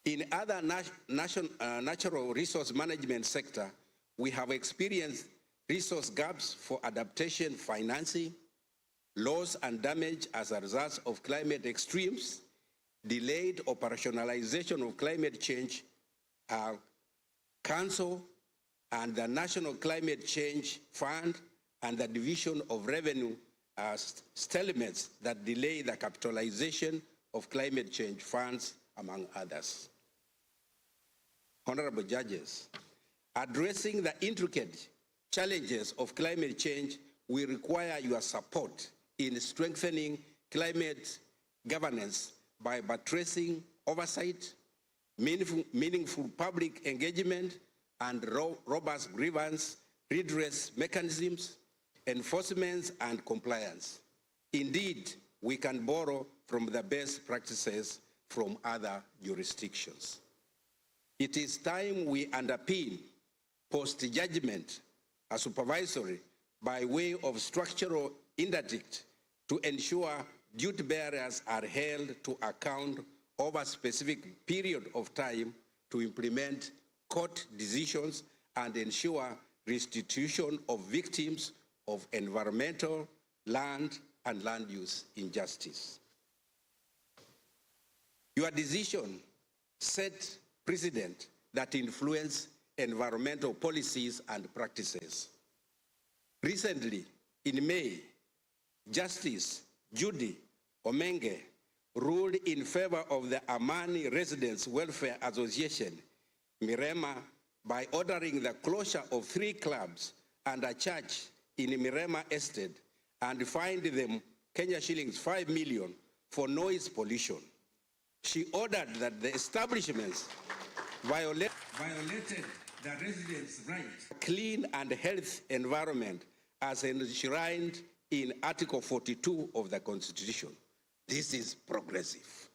In other natural resource management sector, we have experienced resource gaps for adaptation financing, loss and damage as a result of climate extremes, delayed operationalization of climate change council and the National Climate Change Fund, and the division of revenue stalements that delay the capitalization of climate change funds, among others. Honorable judges, addressing the intricate challenges of climate change will require your support in strengthening climate governance by buttressing oversight, meaningful public engagement, and robust grievance redress mechanisms, enforcement, and compliance. Indeed, we can borrow from the best practices from other jurisdictions. It is time we underpin post-judgment a supervisory by way of structural interdict to ensure duty bearers are held to account over a specific period of time to implement court decisions and ensure restitution of victims of environmental, land, and land use injustice. Your decision set precedent that influence environmental policies and practices. Recently, in May, Justice Judy Omenge ruled in favor of the Amani Residents Welfare Association, Mirema, by ordering the closure of 3 clubs and a church in Mirema Estate and fined them Kenya shillings 5 million for noise pollution. She ordered that the establishments violated the residents' right to a clean and healthy environment as enshrined in Article 42 of the Constitution. This is progressive.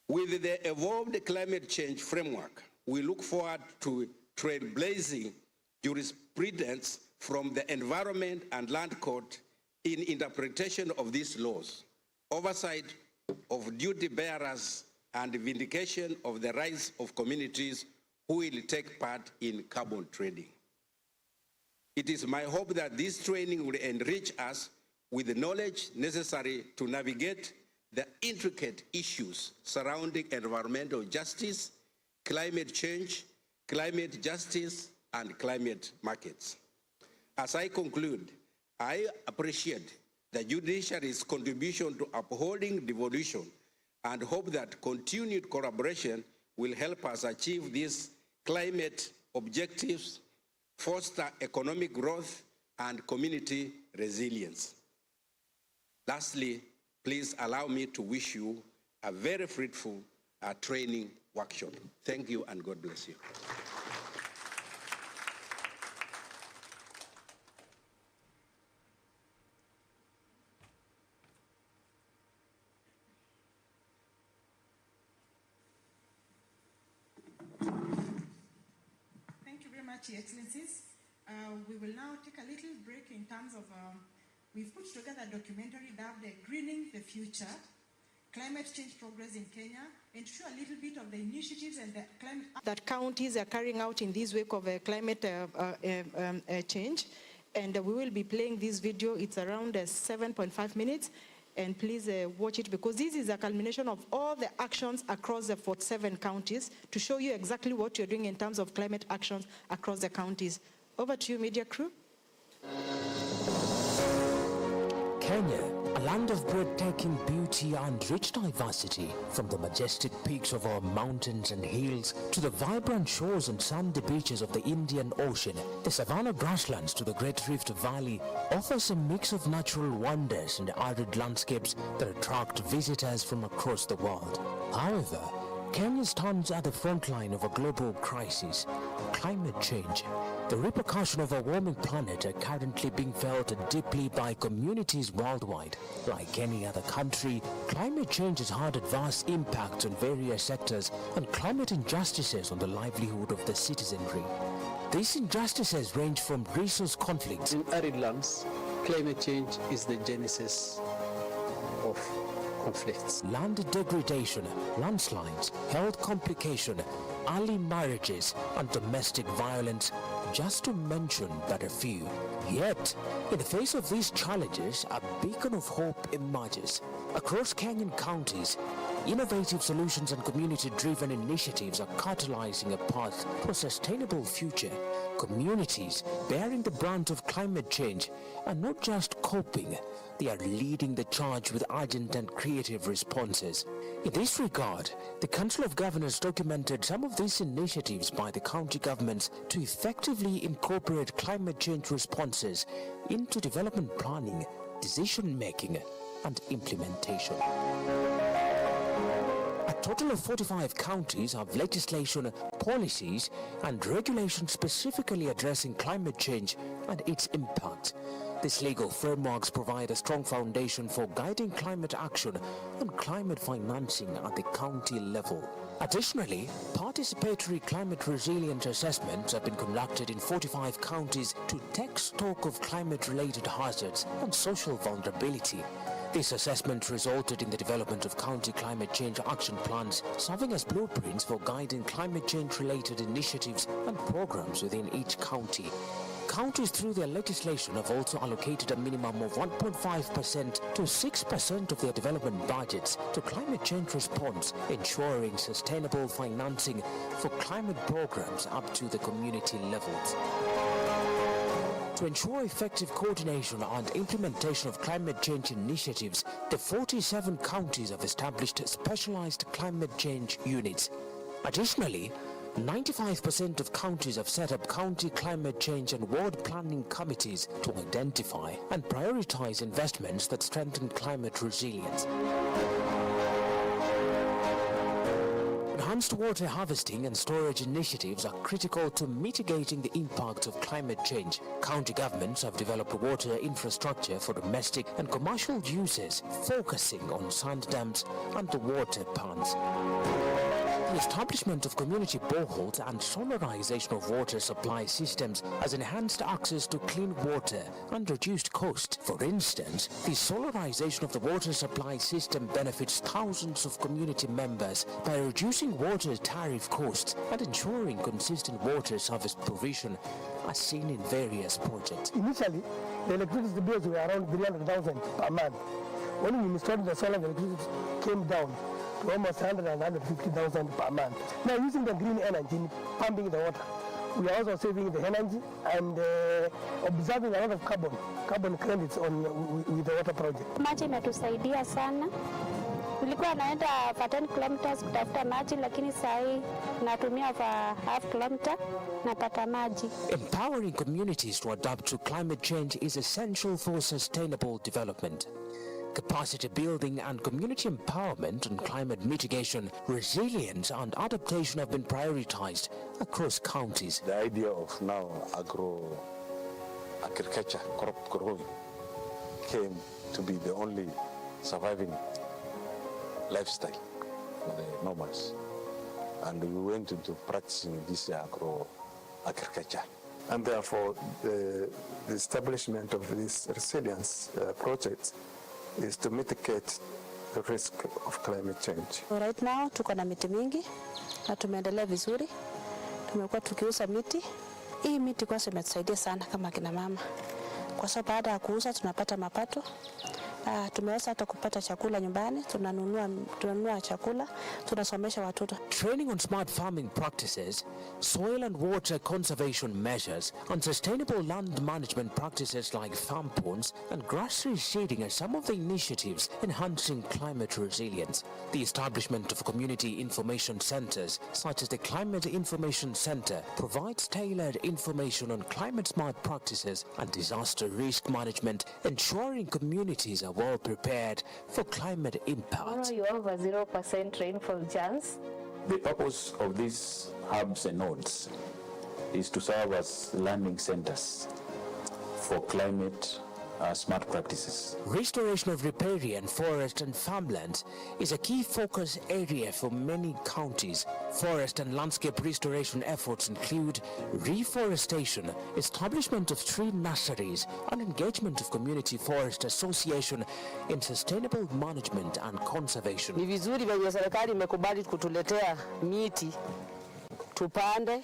With the evolved climate change framework, we look forward to trailblazing jurisprudence from the Environment and Land Court in interpretation of these laws, oversight of duty bearers, and vindication of the rights of communities who will take part in carbon trading. It is my hope that this training will enrich us with the knowledge necessary to navigate the intricate issues surrounding environmental justice, climate change, climate justice, and climate markets. As I conclude, I appreciate the judiciary's contribution to upholding devolution and hope that continued collaboration will help us achieve these climate objectives, foster economic growth, and community resilience. Lastly, please allow me to wish you a very fruitful training workshop. Thank you and God bless you. Thank you very much, Your Excellencies. We will now take a little break in terms of, we've put together a documentary dubbed Greening the Future, Climate Change Progress in Kenya, and show a little bit of the initiatives and the climate that counties are carrying out in this wake of climate change. And we will be playing this video. It's around 7.5 minutes. And please watch it, because this is a culmination of all the actions across the 47 counties to show you exactly what you're doing in terms of climate actions across the counties. Over to you, media crew. Kenya, a land of breathtaking beauty and rich diversity, from the majestic peaks of our mountains and hills to the vibrant shores and sandy beaches of the Indian Ocean, the savanna grasslands to the Great Rift Valley offers a mix of natural wonders and arid landscapes that attract visitors from across the world. However, Kenya stands at the front line of a global crisis, climate change. The repercussions of a warming planet are currently being felt deeply by communities worldwide. Like any other country, climate change has had adverse impacts on various sectors and climate injustices on the livelihood of the citizenry. These injustices range from resource conflicts. In arid lands, climate change is the genesis of conflicts. Land degradation, landslides, health complication, early marriages, and domestic violence, just to mention but a few. Yet, in the face of these challenges, a beacon of hope emerges. Across Kenyan counties, innovative solutions and community-driven initiatives are catalyzing a path to a sustainable future. Communities bearing the brunt of climate change are not just coping, they are leading the charge with urgent and creative responses. In this regard, the Council of Governors documented some of these initiatives by the county governments to effectively incorporate climate change responses into development planning, decision-making, and implementation. A total of 45 counties have legislation, policies, and regulations specifically addressing climate change and its impact. These legal frameworks provide a strong foundation for guiding climate action and climate financing at the county level. Additionally, participatory climate resilience assessments have been conducted in 45 counties to take stock of climate-related hazards and social vulnerability. This assessment resulted in the development of county climate change action plans, serving as blueprints for guiding climate change-related initiatives and programs within each county. Counties through their legislation have also allocated a minimum of 1.5% to 6% of their development budgets to climate change response, ensuring sustainable financing for climate programs up to the community levels. To ensure effective coordination and implementation of climate change initiatives, the 47 counties have established specialized climate change units. Additionally, 95% of counties have set up county climate change and ward planning committees to identify and prioritize investments that strengthen climate resilience. Enhanced water harvesting and storage initiatives are critical to mitigating the impact of climate change. County governments have developed water infrastructure for domestic and commercial uses, focusing on sand dams and the water ponds. The establishment of community boreholes and solarization of water supply systems has enhanced access to clean water and reduced cost. For instance, the solarization of the water supply system benefits thousands of community members by reducing water tariff costs and ensuring consistent water service provision, as seen in various projects. Initially, the electricity bills were around 300,000 per month. When we installed the solar, the electricity came down to almost 100 and 150,000 per month. Now, using the green energy, pumping the water, we are also saving the energy and observing a lot of carbon credits with the water project. Maji imetusaidia sana. Nilikuwa naenda for 10 kilometers kutafuta maji, lakini sasa natumia for half kilometer napata maji. Empowering communities to adapt to climate change is essential for sustainable development. Capacity building and community empowerment on climate mitigation, resilience and adaptation have been prioritized across counties. The idea of now agriculture, crop growing, came to be the only surviving lifestyle for the nomads. And we went into practicing this agriculture. And therefore, the establishment of this resilience project is to mitigate the risk of climate change. Right now, tuko na miti mingi na tumeendelea vizuri. Tumekuwa tukiuza miti. Hii miti kwanza imetusaidia sana kama kina mama. Kwa sababu baada ya kuuza tunapata mapato. Tumeweza hata kupata chakula nyumbani, tunanunua chakula, tunasomesha watoto. Training on smart farming practices, soil and water conservation measures, and sustainable land management practices like farm ponds and grass seeding are some of the initiatives enhancing climate resilience. The establishment of community information centers, such as the Climate Information Center, provides tailored information on climate-smart practices and disaster risk management, ensuring communities are well prepared for climate impact. You have a 0% rainfall chance. The purpose of these hubs and nodes is to serve as learning centers for climate smart practices. Restoration of riparian forest and farmlands is a key focus area for many counties. Forest and landscape restoration efforts include reforestation, establishment of tree nurseries, and engagement of community forest association in sustainable management and conservation. Ni vizuri venye serikali imekubali kutuletea miti tupande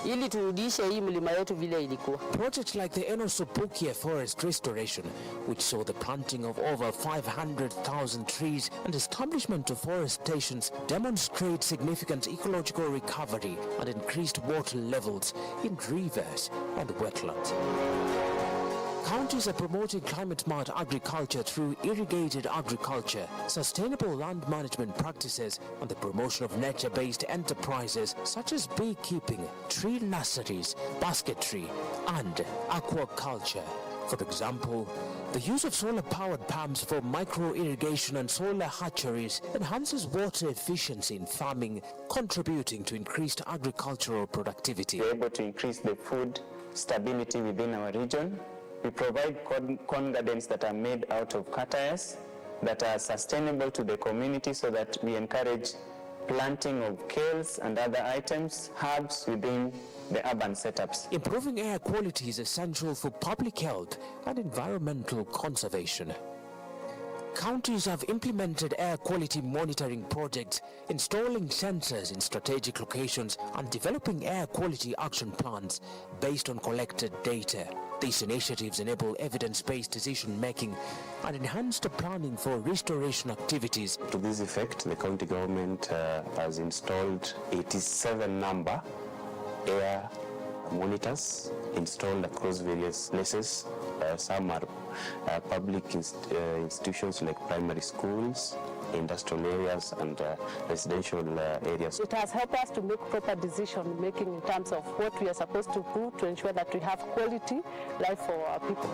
ili turudishe hii mlima yetu vile ilikuwa. Projects like the Enosupukia Forest Restoration, which saw the planting of over 500,000 trees and establishment of forest stations, demonstrate significant ecological recovery and increased water levels in rivers and wetlands. Counties are promoting climate-smart agriculture through irrigated agriculture, sustainable land management practices, and the promotion of nature-based enterprises such as beekeeping, tree nurseries, basketry, and aquaculture. For example, the use of solar-powered pumps for micro-irrigation and solar hatcheries enhances water efficiency in farming, contributing to increased agricultural productivity. We're able to increase the food stability within our region. We provide corn gardens that are made out of catayas that are sustainable to the community, so that we encourage planting of kales and other items, herbs within the urban setups. Improving air quality is essential for public health and environmental conservation. Counties have implemented air quality monitoring projects, installing sensors in strategic locations, and developing air quality action plans based on collected data. These initiatives enable evidence-based decision-making and enhance the planning for restoration activities. To this effect, the county government has installed 87 number air monitors installed across various places. Some are public institutions like primary schools, industrial areas, and residential areas. It has helped us to make proper decision making in terms of what we are supposed to do to ensure that we have quality life for our people.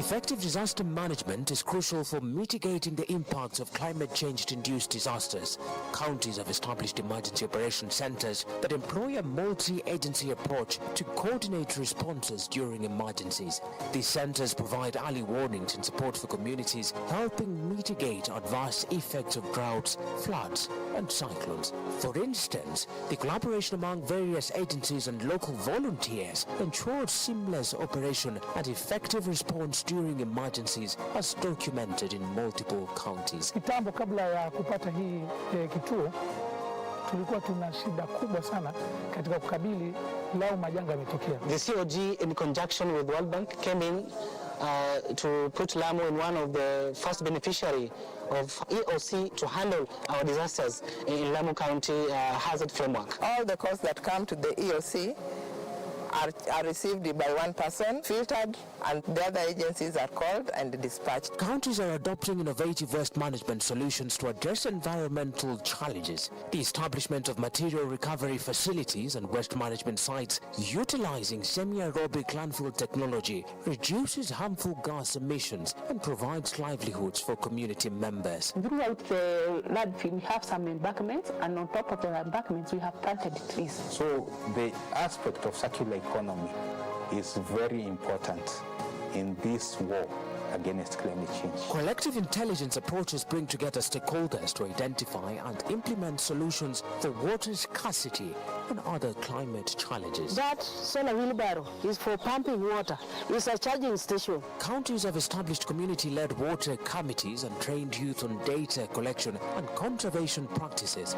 Effective disaster management is crucial for mitigating the impacts of climate change-induced disasters. Counties have established emergency operation centers that employ a multi-agency approach to coordinate responses during emergencies. These centers provide early warnings and support for communities, helping mitigate adverse effects of droughts, floods, and cyclones. For instance, the collaboration among various agencies and local volunteers ensures seamless operation and effective response during emergencies, as documented in multiple counties. Kitambo kabla ya kupata hii kituo tulikuwa tuna shida kubwa sana katika kukabili lao majanga yametokea. The COG in conjunction with World Bank came in to put Lamu in one of the first beneficiary of ELC to handle our disasters in Lamu County hazard framework. All the calls that come to the ELC are received by one person, filtered, and the other agencies are called and dispatched. Counties are adopting innovative waste management solutions to address environmental challenges. The establishment of material recovery facilities and waste management sites utilizing semi-aerobic landfill technology reduces harmful gas emissions and provides livelihoods for community members. Throughout the landfill, we have some embankments, and on top of the embankments, we have planted trees. So the aspect of circular economy is very important in this war against climate change. Collective intelligence approaches bring together stakeholders to identify and implement solutions for water scarcity and other climate challenges. That solar wheelbarrow is for pumping water. It's a charging station. Counties have established community-led water committees and trained youth on data collection and conservation practices.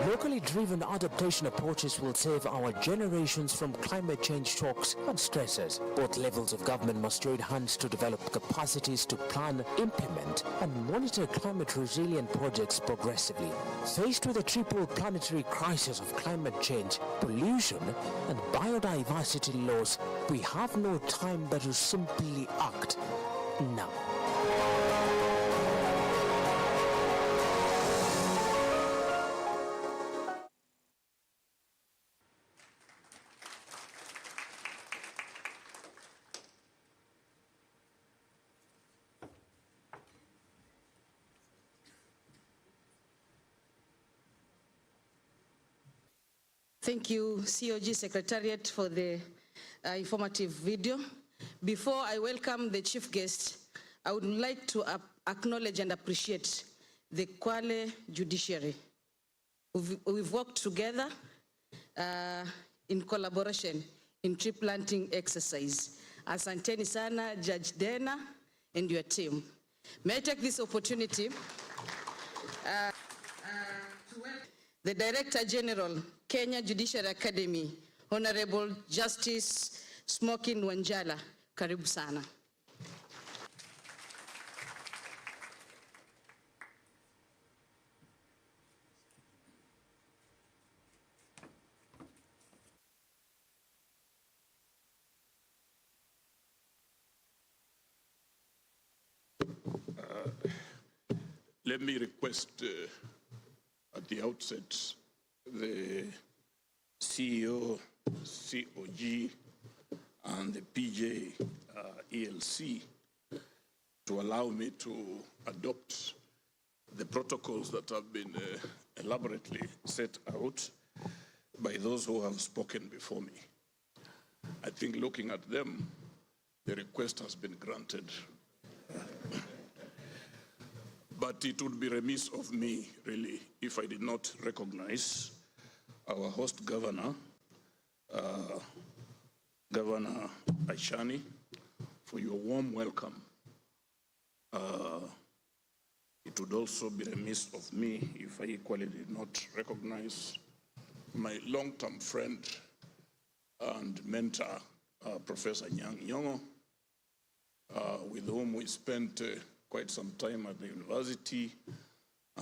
Locally driven adaptation approaches will save our generations from climate change shocks and stresses. Both levels of government must join hands to develop capacities to plan, implement, and monitor climate-resilient projects progressively. Faced with a triple planetary crisis of climate change, pollution, and biodiversity loss, we have no time but to simply act now. Thank you, COG Secretariat, for the informative video. Before I welcome the chief guest, I would like to acknowledge and appreciate the Kwale judiciary. We've worked together in collaboration in tree planting exercise. Asanteni sana, Judge Dena and your team. May I take this opportunity to welcome the Director General, Kenya Judiciary Academy, Honorable Justice Smokin Wanjala. Karibu sana. Let me request at the outset the CEO, COG, and the PJ ELC to allow me to adopt the protocols that have been elaborately set out by those who have spoken before me. I think looking at them, the request has been granted. But it would be remiss of me, really, if I did not recognize our host governor, Governor Aishani, for your warm welcome. It would also be remiss of me if I equally did not recognize my long-term friend and mentor, Professor Nyong'o, with whom we spent quite some time at the university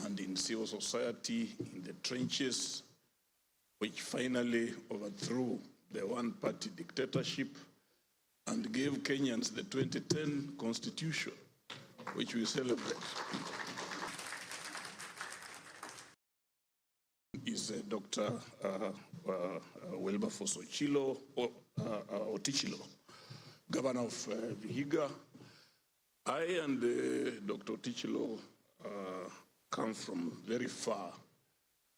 and in civil society, in the trenches, which finally overthrew the one-party dictatorship and gave Kenyans the 2010 Constitution, which we celebrate. Is Dr. Wilberforce Otichilo, Governor of Vihiga. I and Dr. Tichilo come from very far.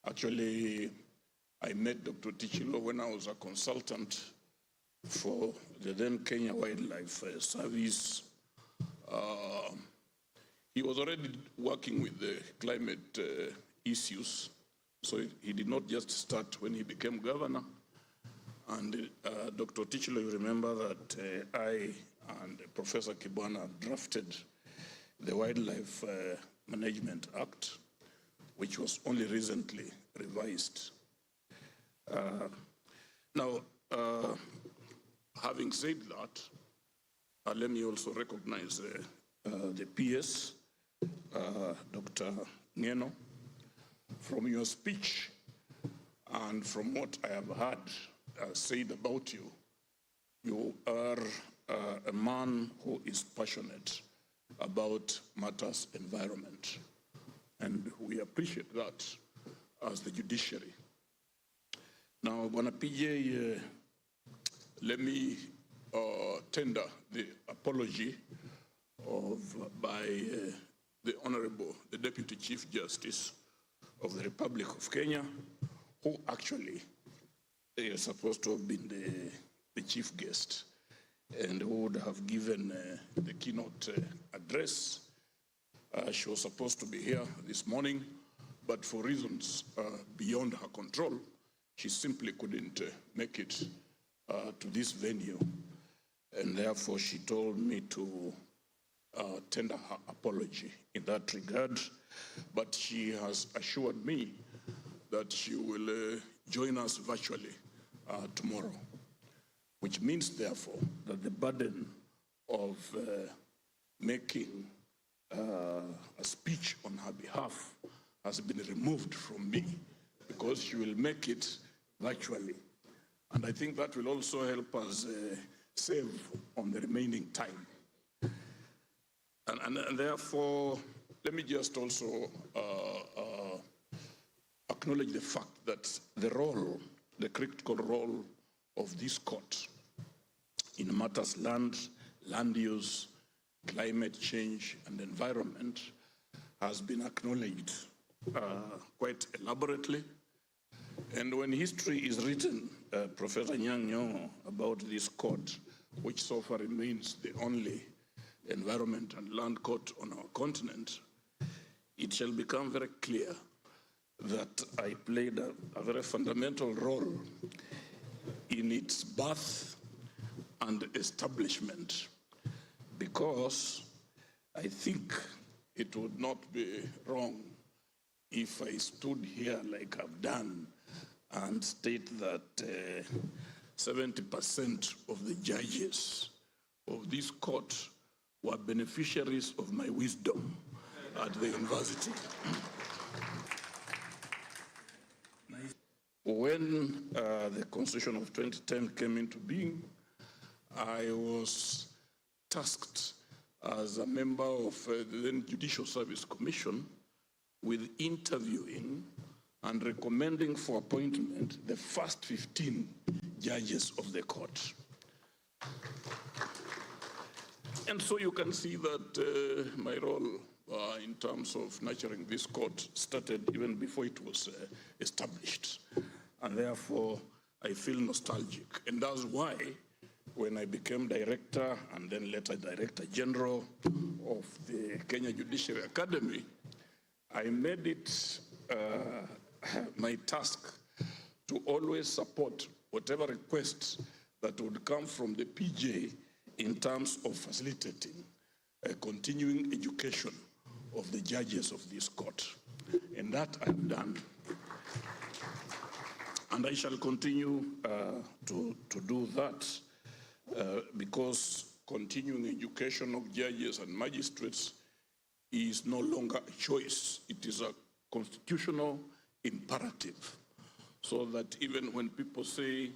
Actually, I met Dr. Tichilo when I was a consultant for the then Kenya Wildlife Service. He was already working with the climate issues, so he did not just start when he became governor. And Dr. Tichilo, you remember that I and Professor Kibwana drafted the Wildlife Management Act, which was only recently revised. Now, having said that, let me also recognize the PS, Dr. Ngeno. From your speech and from what I have heard said about you, you are a man who is passionate about matters environment. And we appreciate that as the judiciary. Now, Bwana PJ, let me tender the apology by the Honorable, the Deputy Chief Justice of the Republic of Kenya, who actually is supposed to have been the chief guest and who would have given the keynote address. She was supposed to be here this morning, but for reasons beyond her control, she simply couldn't make it to this venue. And therefore, she told me to tender her apology in that regard. But she has assured me that she will join us virtually tomorrow, which means, therefore, that the burden of making a speech on her behalf has been removed from me, because she will make it virtually. And I think that will also help us save on the remaining time. And therefore, let me just also acknowledge the fact that the critical role of this court in matters land use, climate change, and environment has been acknowledged quite elaborately. And when history is written, Professor Nyong' about this court, which so far remains the only environment and land court on our continent, it shall become very clear that I played a very fundamental role in its birth and establishment, because I think it would not be wrong if I stood here like I've done and state that 70% of the judges of this court were beneficiaries of my wisdom at the university. When the Constitution of 2010 came into being, I was tasked as a member of the then Judicial Service Commission with interviewing and recommending for appointment the first 15 judges of the court. And so you can see that my role in terms of nurturing this court started even before it was established. And therefore, I feel nostalgic. And that's why when I became director and then later Director General of the Kenya Judiciary Academy, I made it my task to always support whatever requests that would come from the PJ in terms of facilitating a continuing education of the judges of this court. And that I've done. And I shall continue to do that because continuing education of judges and magistrates is no longer a choice. It is a constitutional imperative. So that even when people say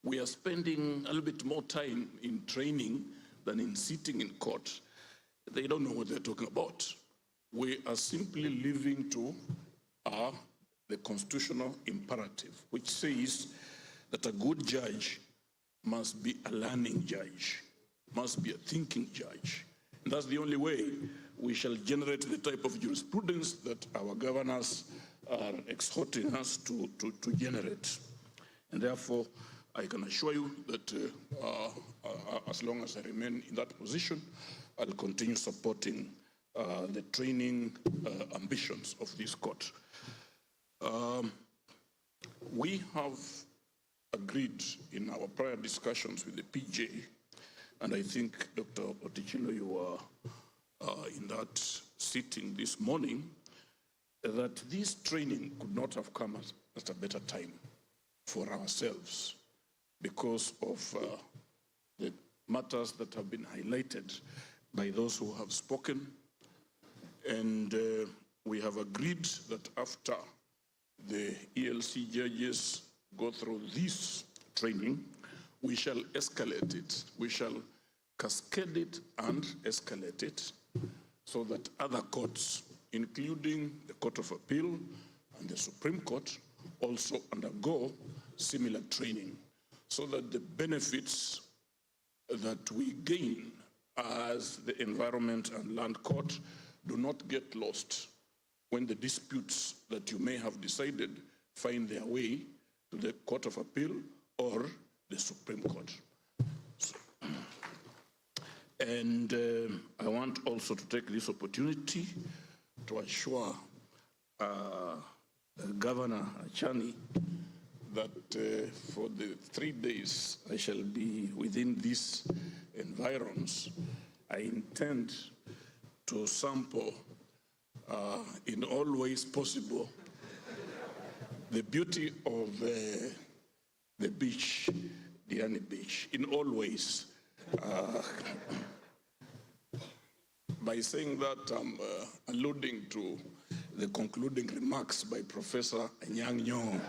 we are spending a little bit more time in training than in sitting in court, they don't know what they're talking about. We are simply living to the constitutional imperative, which says that a good judge must be a learning judge. must be a thinking judge. And that's the only way we shall generate the type of jurisprudence that our governors are exhorting us to generate. And therefore, I can assure you that as long as I remain in that position, I'll continue supporting the training ambitions of this court. We have agreed in our prior discussions with the PJ, and I think, Dr. Otichilo, you were in that sitting this morning, that this training could not have come at a better time for ourselves because of the matters that have been highlighted by those who have spoken. And we have agreed that after the ELC judges go through this training, we shall escalate it. We shall cascade it and escalate it so that other courts, including the Court of Appeal and the Supreme Court, also undergo similar training so that the benefits that we gain as the Environment and Land Court do not get lost when the disputes that you may have decided find their way to the Court of Appeal or the Supreme Court. And I want also to take this opportunity to assure Governor Achani that for the 3 days I shall be within these environs, I intend to sample in all ways possible the beauty of the beach, Diani Beach, in all ways. By saying that, I'm alluding to the concluding remarks by Professor Nyang Nyong.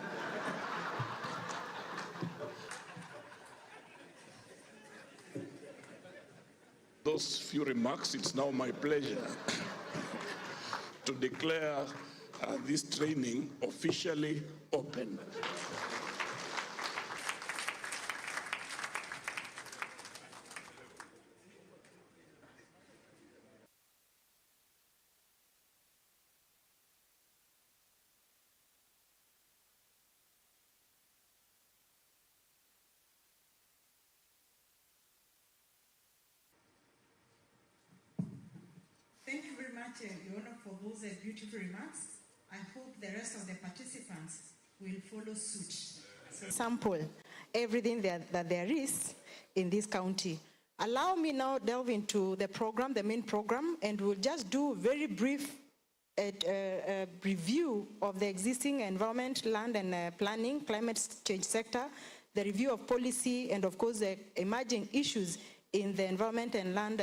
Those few remarks, it's now my pleasure to declare this training officially open. Thank you very much, Your Honor, for those beautiful remarks. I hope the rest of the participants will follow suit. So sample everything that there is in this county. Allow me now delve into the program, the main program, and we'll just do a very brief review of the existing environment, land and planning, climate change sector, the review of policy, and of course the emerging issues in the environment and land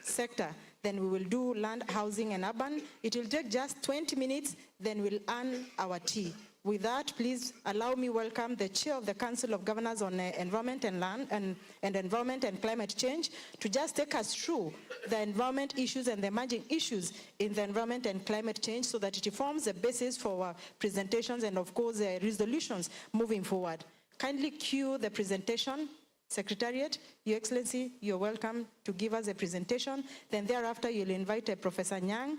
sector. Then we will do land, housing, and urban. It will take just 20 minutes, then we'll earn our tea. With that, please allow me welcome the Chair of the Council of Governors on Environment and Land and Environment and Climate Change to just take us through the environment issues and the emerging issues in the environment and climate change so that it forms the basis for our presentations and, of course, resolutions moving forward. Kindly cue the presentation. Secretariat, Your Excellency, you're welcome to give us a presentation. Then thereafter, you'll invite Professor Nyang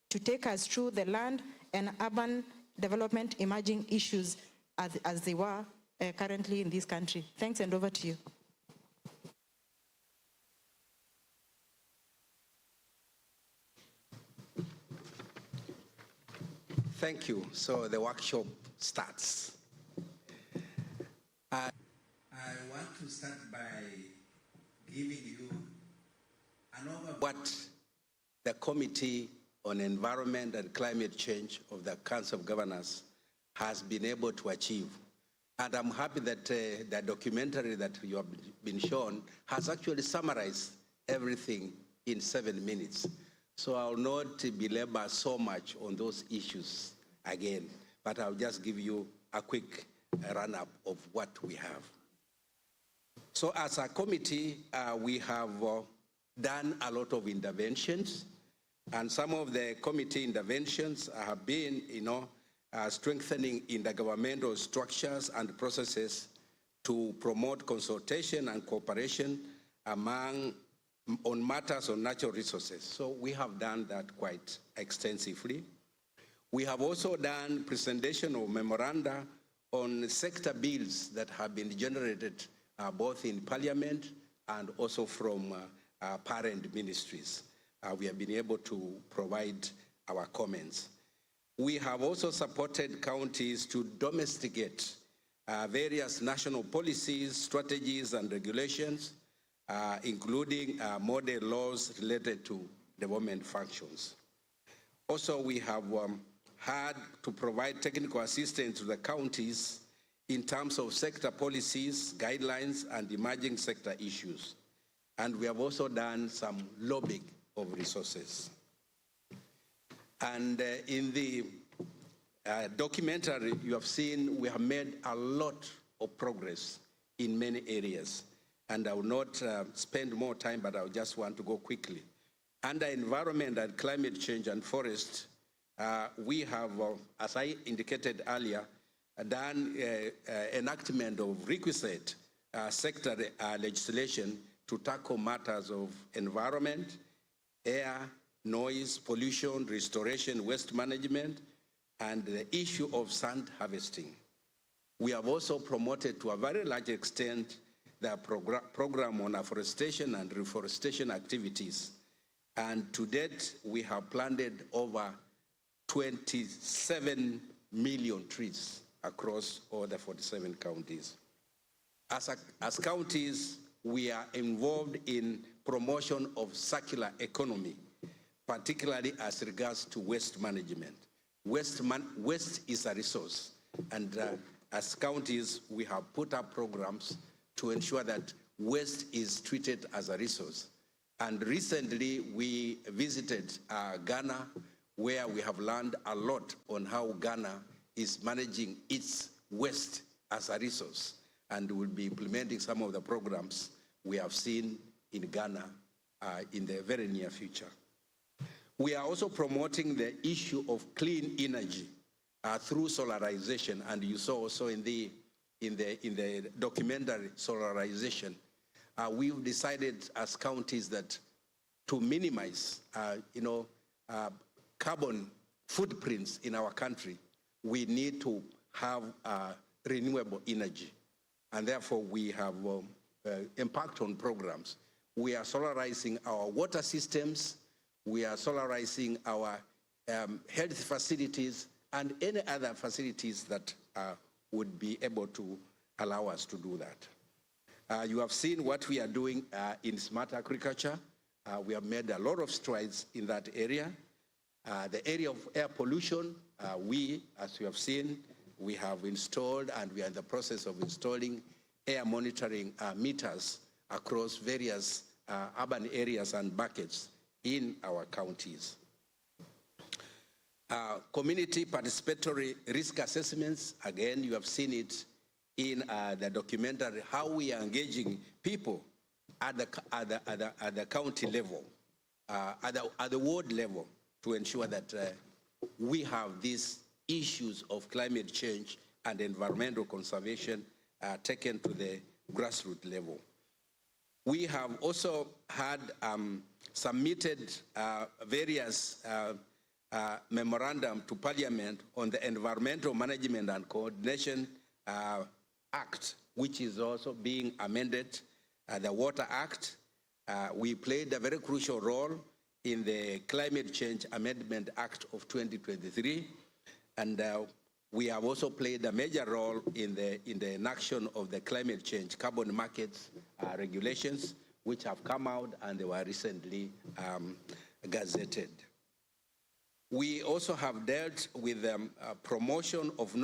to take us through the land and urban development emerging issues as they were currently in this country. Thanks, and over to you. Thank you. So the workshop starts. I want to start by giving you an overview of what the Committee on Environment and Climate Change of the Council of Governors has been able to achieve. And I'm happy that the documentary that you have been shown has actually summarized everything in 7 minutes. So I'll not belabor so much on those issues again, but I'll just give you a quick run-up of what we have. So as a committee, we have done a lot of interventions, and some of the committee interventions have been, strengthening intergovernmental structures and processes to promote consultation and cooperation on matters on natural resources. So we have done that quite extensively. We have also done presentation of memoranda on sector bills that have been generated both in Parliament and also from parent ministries. We have been able to provide our comments. We have also supported counties to domesticate various national policies, strategies, and regulations, including model laws related to development functions. Also, we have had to provide technical assistance to the counties in terms of sector policies, guidelines, and emerging sector issues. And we have also done some lobbying of resources. And in the documentary you have seen, we have made a lot of progress in many areas. And I will not spend more time, but I just want to go quickly. Under environment and climate change and forest, we have, as I indicated earlier, done enactment of requisite sector legislation to tackle matters of environment, air, noise, pollution, restoration, waste management, and the issue of sand harvesting. We have also promoted to a very large extent the program on afforestation and reforestation activities. And to date, we have planted over 27 million trees across all the 47 counties. As counties, we are involved in promotion of circular economy, particularly as regards to waste management. Waste is a resource, and as counties, we have put up programs to ensure that waste is treated as a resource. And recently, we visited Ghana, where we have learned a lot on how Ghana is managing its waste as a resource, and we'll be implementing some of the programs we have seen in Ghana in the very near future. We are also promoting the issue of clean energy through solarization, and you saw also in the documentary solarization. We've decided as counties that to minimize, carbon footprints in our country, we need to have renewable energy, and therefore we have impact on programs. We are solarizing our water systems, we are solarizing our health facilities, and any other facilities that would be able to allow us to do that. You have seen what we are doing in smart agriculture. We have made a lot of strides in that area. The area of air pollution, as you have seen, we have installed and we are in the process of installing air monitoring meters across various urban areas and buckets in our counties. Community participatory risk assessments, again, you have seen it in the documentary, how we are engaging people at the county level, at the ward level, to ensure that we have these issues of climate change and environmental conservation taken to the grassroots level. We have also had submitted various memorandum to Parliament on the Environmental Management and Coordination Act, which is also being amended, the Water Act. We played a very crucial role in the Climate Change Amendment Act of 2023, and we have also played a major role in the enaction of the climate change carbon markets regulations, which have come out and they were recently gazetted. We also have dealt with promotion of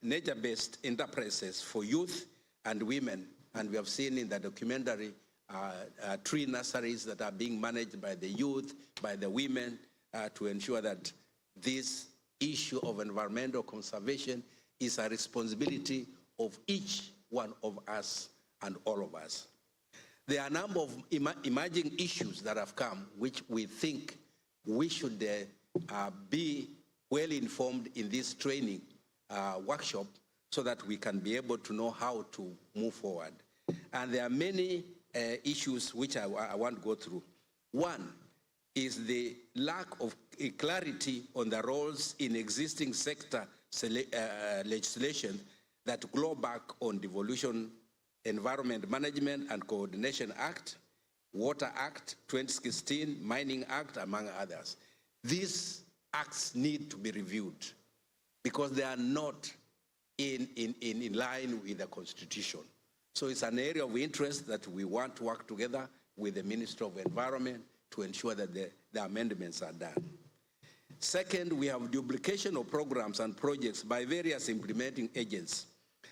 nature-based enterprises for youth and women, and we have seen in the documentary tree nurseries that are being managed by the youth, by the women, to ensure that this issue of environmental conservation is a responsibility of each one of us and all of us. There are a number of emerging issues that have come, which we think we should be well informed in this training workshop so that we can be able to know how to move forward. And there are many issues which I want to go through. One is the lack of clarity on the roles in existing sector legislation that glow back on Devolution, Environment Management and Coordination Act, Water Act 2016, Mining Act, among others. These acts need to be reviewed because they are not in line with the Constitution. So it's an area of interest that we want to work together with the Ministry of Environment to ensure that the amendments are done. Second, we have duplication of programs and projects by various implementing agents.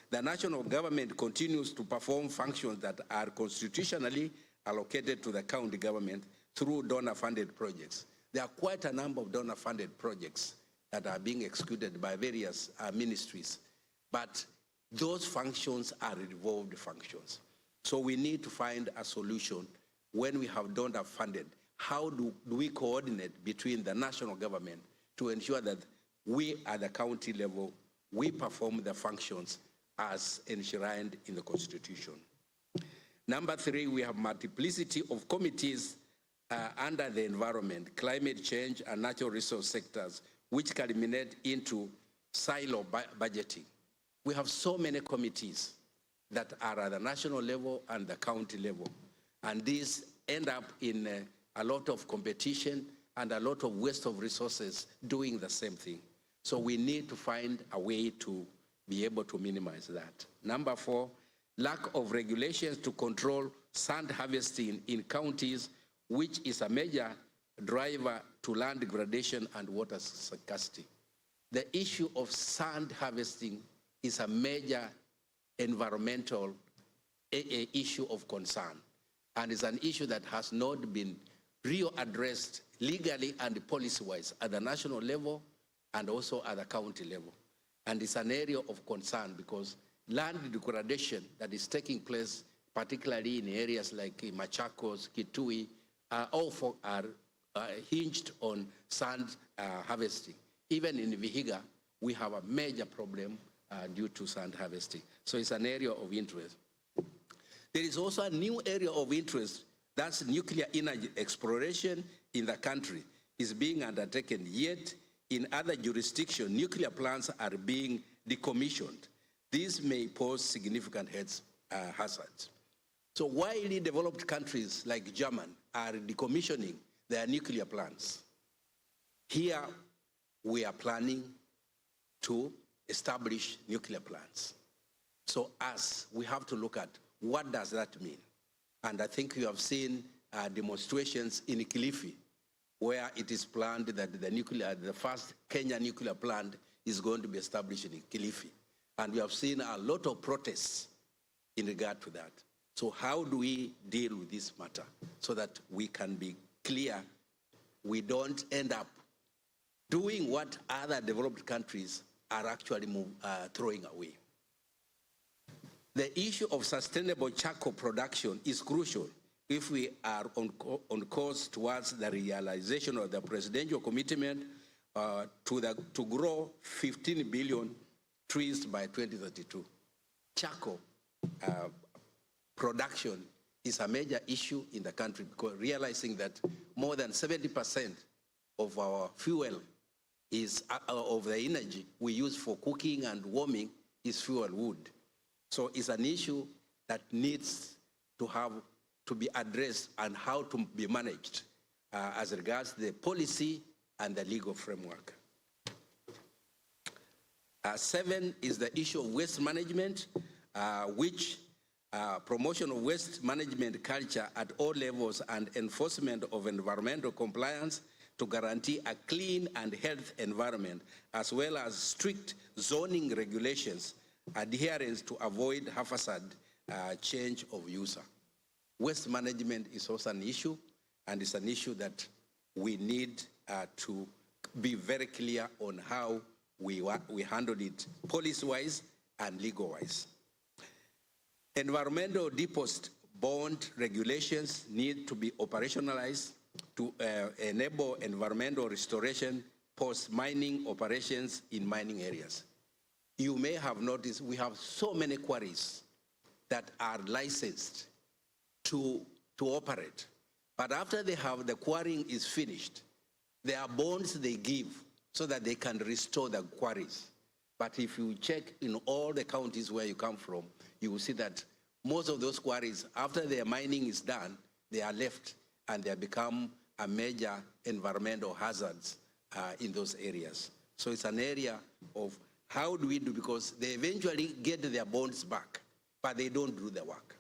The national government continues to perform functions that are constitutionally allocated to the county government through donor-funded projects. There are quite a number of donor-funded projects that are being executed by various ministries, but those functions are revolved functions. So we need to find a solution when we have donor-funded. How do we coordinate between the national government to ensure that we at the county level, we perform the functions as enshrined in the Constitution? Number three, we have multiplicity of committees under the environment, climate change, and natural resource sectors, which culminate into silo budgeting. We have so many committees that are at the national level and the county level, and these end up in a lot of competition and a lot of waste of resources doing the same thing. So we need to find a way to be able to minimize that. Number four, lack of regulations to control sand harvesting in counties, which is a major driver to land degradation and water scarcity. The issue of sand harvesting is a major environmental issue of concern, and is an issue that has not been addressed legally and policy-wise at the national level and also at the county level. And it's an area of concern because land degradation that is taking place, particularly in areas like Machakos, Kitui, are hinged on sand harvesting. Even in Vihiga, we have a major problem due to sand harvesting. So it's an area of interest. There is also a new area of interest, that's nuclear energy exploration in the country is being undertaken, yet in other jurisdictions, nuclear plants are being decommissioned. These may pose significant hazards. So widely developed countries like Germany are decommissioning their nuclear plants. Here, we are planning to establish nuclear plants. So we have to look at what does that mean? And I think you have seen demonstrations in Kilifi, where it is planned that the first Kenya nuclear plant is going to be established in Kilifi. And we have seen a lot of protests in regard to that. So how do we deal with this matter so that we can be clear, we don't end up doing what other developed countries are actually throwing away? The issue of sustainable charcoal production is crucial if we are on course towards the realization of the presidential commitment to grow 15 billion trees by 2032. Charcoal production is a major issue in the country because realizing that more than 70% of our fuel is of the energy we use for cooking and warming is fuel wood. So it's an issue that needs to be addressed and how to be managed as regards the policy and the legal framework. 7 is the issue of waste management, which promotion of waste management culture at all levels and enforcement of environmental compliance to guarantee a clean and healthy environment, as well as strict zoning regulations, adherence to avoid haphazard change of user. Waste management is also an issue, and it's an issue that we need to be very clear on how we handle it policy-wise and legal-wise. Environmental deposit bond regulations need to be operationalized to enable environmental restoration post-mining operations in mining areas. You may have noticed we have so many quarries that are licensed to operate. But after they have the quarrying is finished, there are bonds they give so that they can restore the quarries. But if you check in all the counties where you come from, you will see that most of those quarries, after their mining is done, they are left and they become a major environmental hazards in those areas. So it's an area of how do we do, because they eventually get their bonds back, but they don't do the work.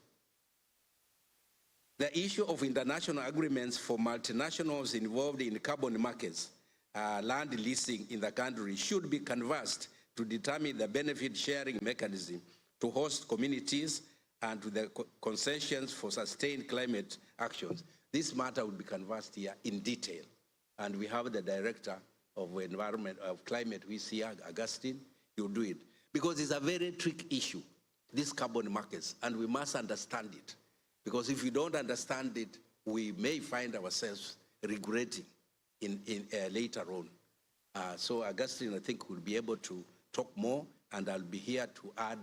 The issue of international agreements for multinationals involved in carbon markets, land leasing in the country should be canvassed to determine the benefit sharing mechanism to host communities and to the concessions for sustained climate actions. This matter will be canvassed here in detail. And we have the director of environment, of climate, we see Augustine, he'll do it. Because it's a very tricky issue, these carbon markets, and we must understand it. Because if we don't understand it, we may find ourselves regretting later on. So Augustine, I think, will be able to talk more, and I'll be here to add,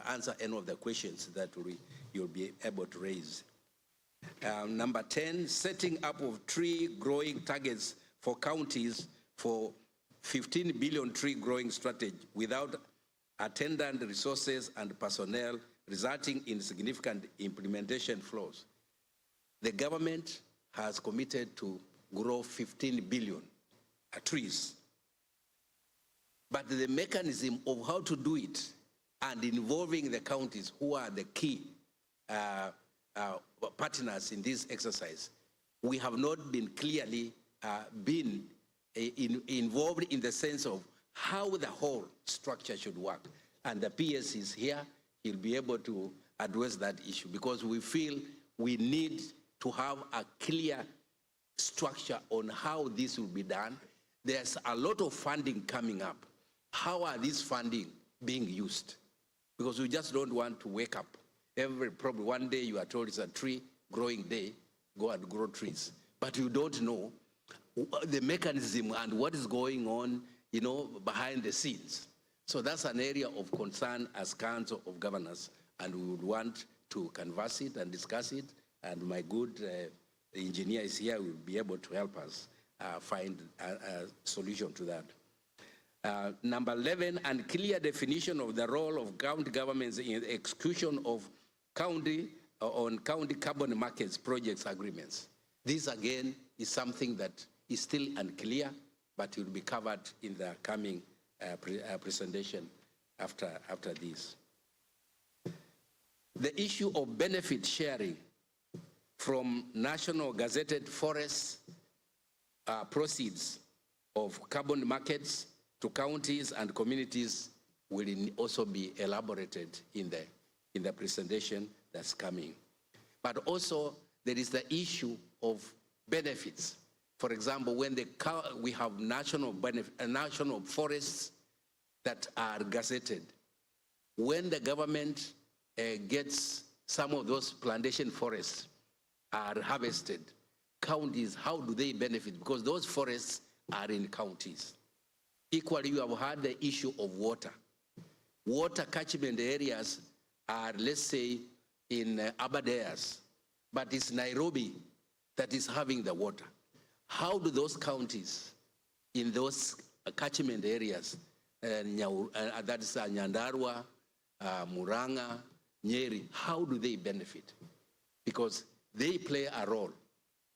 answer any of the questions that you'll be able to raise. Number 10, setting up of tree growing targets for counties for 15 billion tree growing strategy without attendant resources and personnel, resulting in significant implementation flaws. The government has committed to grow 15 billion trees. But the mechanism of how to do it and involving the counties who are the key partners in this exercise, we have not been clearly been involved in the sense of how the whole structure should work. And the PS is here, he'll be able to address that issue, because we feel we need to have a clear structure on how this will be done. There's a lot of funding coming up. How are these funding being used? Because we just don't want to wake up. Probably one day you are told it's a tree growing day, go and grow trees. But you don't know the mechanism and what is going on, behind the scenes. So that's an area of concern as Council of Governors, and we would want to canvass it and discuss it, and my good engineer is here, will be able to help us find a solution to that. Number 11, and clear definition of the role of county governments in the execution of county carbon markets projects agreements. This again is something that is still unclear, but will be covered in the coming presentation after this. The issue of benefit sharing from national gazetted forests proceeds of carbon markets to counties and communities will also be elaborated in the presentation that's coming. But also there is the issue of benefits. For example, when we have national forests that are gazetted, when the government gets some of those plantation forests are harvested, counties, how do they benefit? Because those forests are in counties. Equally, you have had the issue of water. Water catchment areas are, let's say, in Aberdares, but it's Nairobi that is having the water. How do those counties in those catchment areas, that is Nyandarua, Muranga, Nyeri, how do they benefit? Because they play a role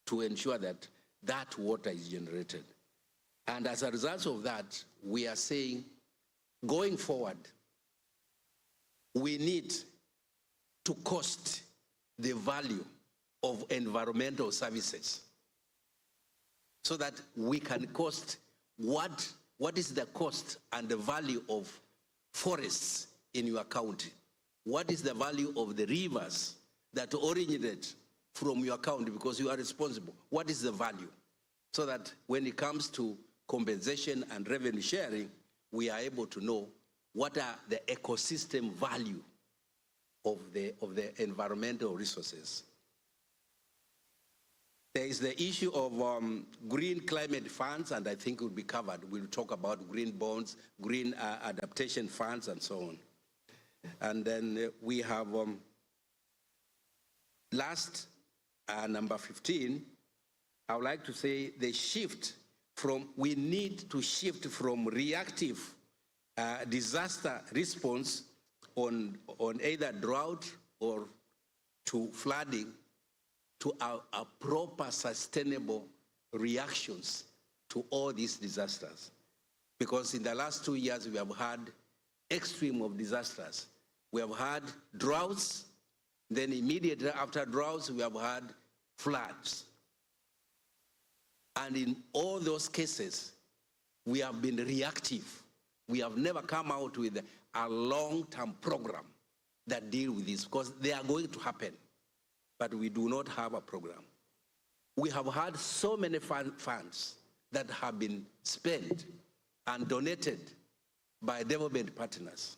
to ensure that that water is generated. And as a result of that, we are saying, going forward, we need to cost the value of environmental services so that we can cost what is the cost and the value of forests in your county? What is the value of the rivers that originate from your county because you are responsible? What is the value? So that when it comes to compensation and revenue sharing, we are able to know what are the ecosystem value of the environmental resources. There is the issue of green climate funds, and I think it will be covered. We'll talk about green bonds, green adaptation funds, and so on. And then we have Last, number 15, I would like to say the shift from, we need to shift from reactive disaster response on either drought or to flooding to a proper sustainable reactions to all these disasters. Because in the last 2 years, we have had extreme of disasters. We have had droughts, then immediately after droughts, we have had floods. And in all those cases, we have been reactive. We have never come out with a long-term program that deal with this, because they are going to happen, but we do not have a program. We have had so many funds that have been spent and donated by development partners.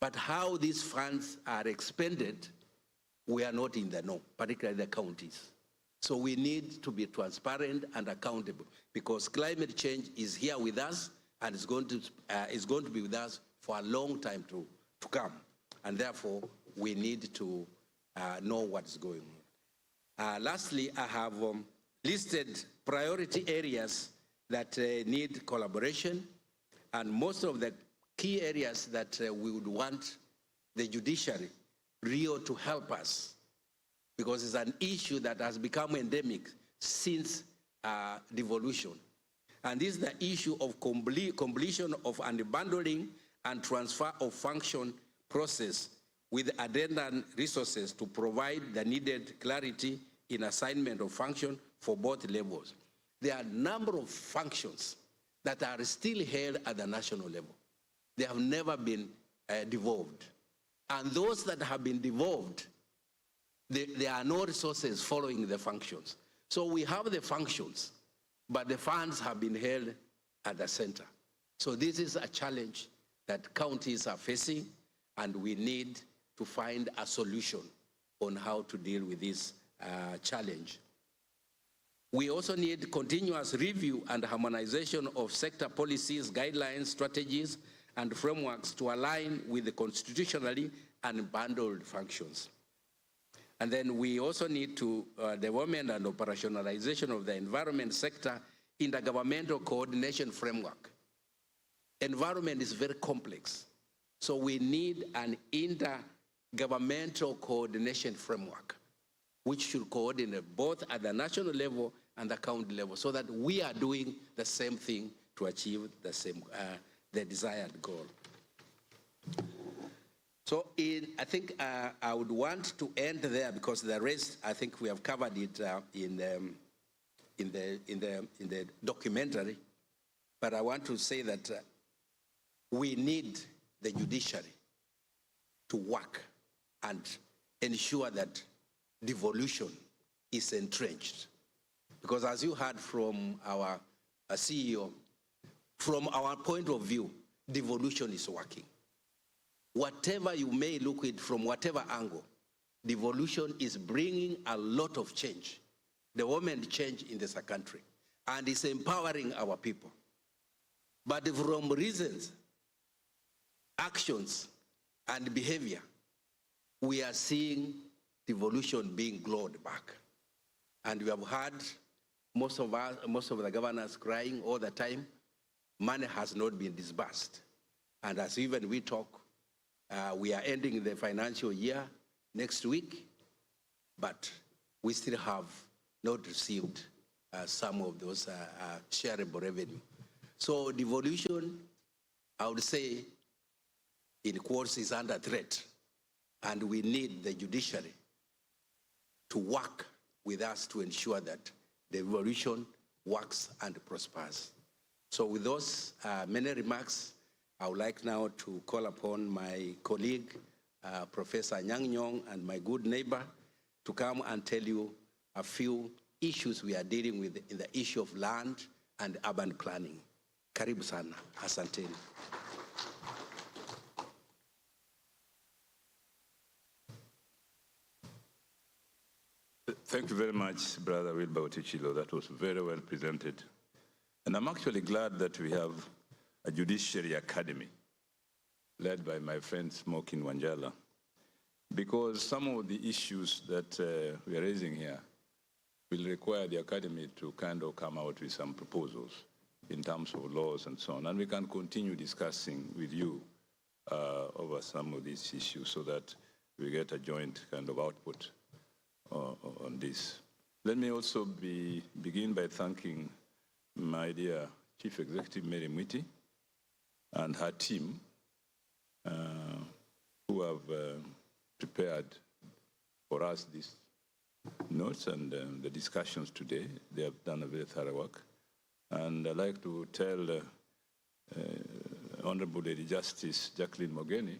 But how these funds are expended, we are not in the know, particularly the counties. So we need to be transparent and accountable, because climate change is here with us and is going to be with us for a long time to come. And therefore, we need to know what's going on. Lastly, I have listed priority areas that need collaboration, and most of the key areas that we would want the judiciary, Rio, to help us, because it's an issue that has become endemic since devolution. And this is the issue of completion of unbundling and transfer of function process with addendum resources to provide the needed clarity in assignment of function for both levels. There are a number of functions that are still held at the national level. They have never been devolved. And those that have been devolved, there are no resources following the functions. So we have the functions, but the funds have been held at the center. So this is a challenge that counties are facing, and we need to find a solution on how to deal with this challenge. We also need continuous review and harmonization of sector policies, guidelines, strategies, and frameworks to align with the constitutionally unbundled functions. And then we also need to development and operationalization of the environment sector intergovernmental coordination framework. Environment is very complex, so we need an intergovernmental coordination framework, which should coordinate both at the national level and the county level, so that we are doing the same thing to achieve the same, the desired goal. So I think I would want to end there, because the rest, I think we have covered it in the documentary. But I want to say that we need the judiciary to work and ensure that devolution is entrenched. Because as you heard from our CEO, from our point of view, devolution is working. Whatever you may look at from whatever angle, devolution is bringing a lot of change, development change in this country, and is empowering our people. But from reasons, actions, and behavior, we are seeing devolution being glowed back. And we have heard most of the governors crying all the time, money has not been disbursed. And as even we talk, we are ending the financial year next week, but we still have not received some of those shareable revenue. So devolution, I would say, in quotes, is under threat. And we need the judiciary to work with us to ensure that devolution works and prospers. So with those many remarks, I would like now to call upon my colleague, Professor Nyang' Nyong, and my good neighbor to come and tell you a few issues we are dealing with in the issue of land and urban planning. Karibu sana, asanteni. Thank you very much, Brother Wilbur Otichilo. That was very well presented. And I'm actually glad that we have a judiciary academy led by my friend Smokin Wanjala, because some of the issues that we are raising here will require the Academy to kind of come out with some proposals in terms of laws and so on. And we can continue discussing with you over some of these issues so that we get a joint kind of output on this. Let me also begin by thanking my dear Chief Executive Mary Mwiti and her team who have prepared for us these notes and the discussions today. They have done a very thorough work. And I'd like to tell Honorable Lady Justice Jacqueline Mogeni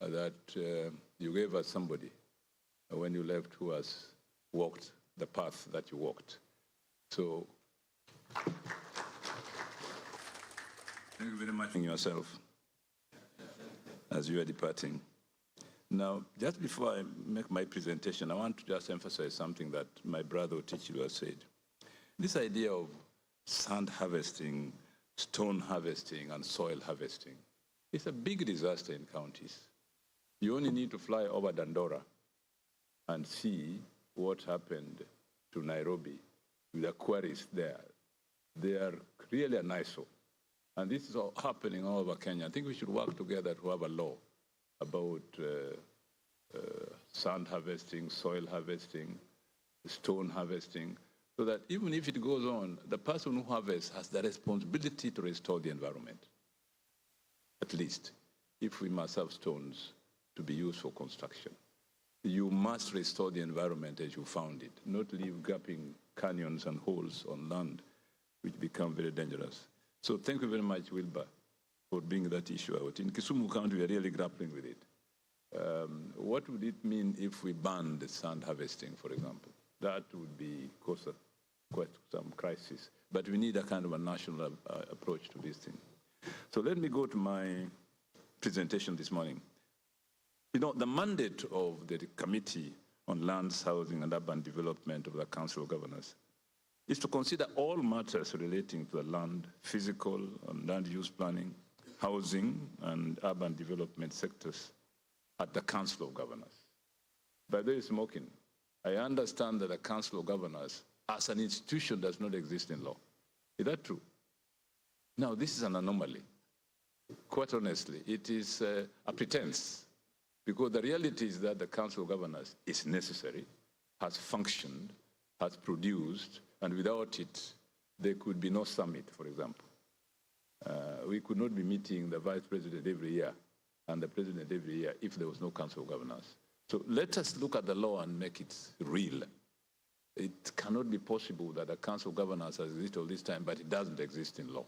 that you gave us somebody when you left who has walked the path that you walked. So thank you very much for yourself as you are departing. Now, just before I make my presentation, I want to just emphasize something that my brother Otichilo has said. This idea of sand harvesting, stone harvesting, and soil harvesting is a big disaster in counties. You only need to fly over Dandora and see what happened to Nairobi with the quarries there. They are really an eyesore. And this is all happening all over Kenya. I think we should work together to have a law about sand harvesting, soil harvesting, stone harvesting, so that even if it goes on, the person who harvests has the responsibility to restore the environment. At least, if we must have stones to be used for construction, you must restore the environment as you found it, not leave gaping canyons and holes on land, which become very dangerous. So thank you very much, Wilbur, for bringing that issue out. In Kisumu County, we are really grappling with it. What would it mean if we banned sand harvesting, for example? That would be cause quite some crisis. But we need a kind of a national approach to this thing. So let me go to my presentation this morning. You know, the mandate of the Committee on Lands, Housing and Urban Development of the Council of Governors is to consider all matters relating to the land, physical and land use planning, housing and urban development sectors at the Council of Governors. By the way, smoking, I understand that the Council of Governors as an institution does not exist in law. Is that true? Now, this is an anomaly. Quite honestly, it is a pretense, because the reality is that the Council of Governors is necessary, has functioned, has produced, and without it, there could be no summit, for example. We could not be meeting the Vice President every year and the President every year if there was no Council of Governors. So let us look at the law and make it real. It cannot be possible that a Council of Governors has existed all this time, but it doesn't exist in law.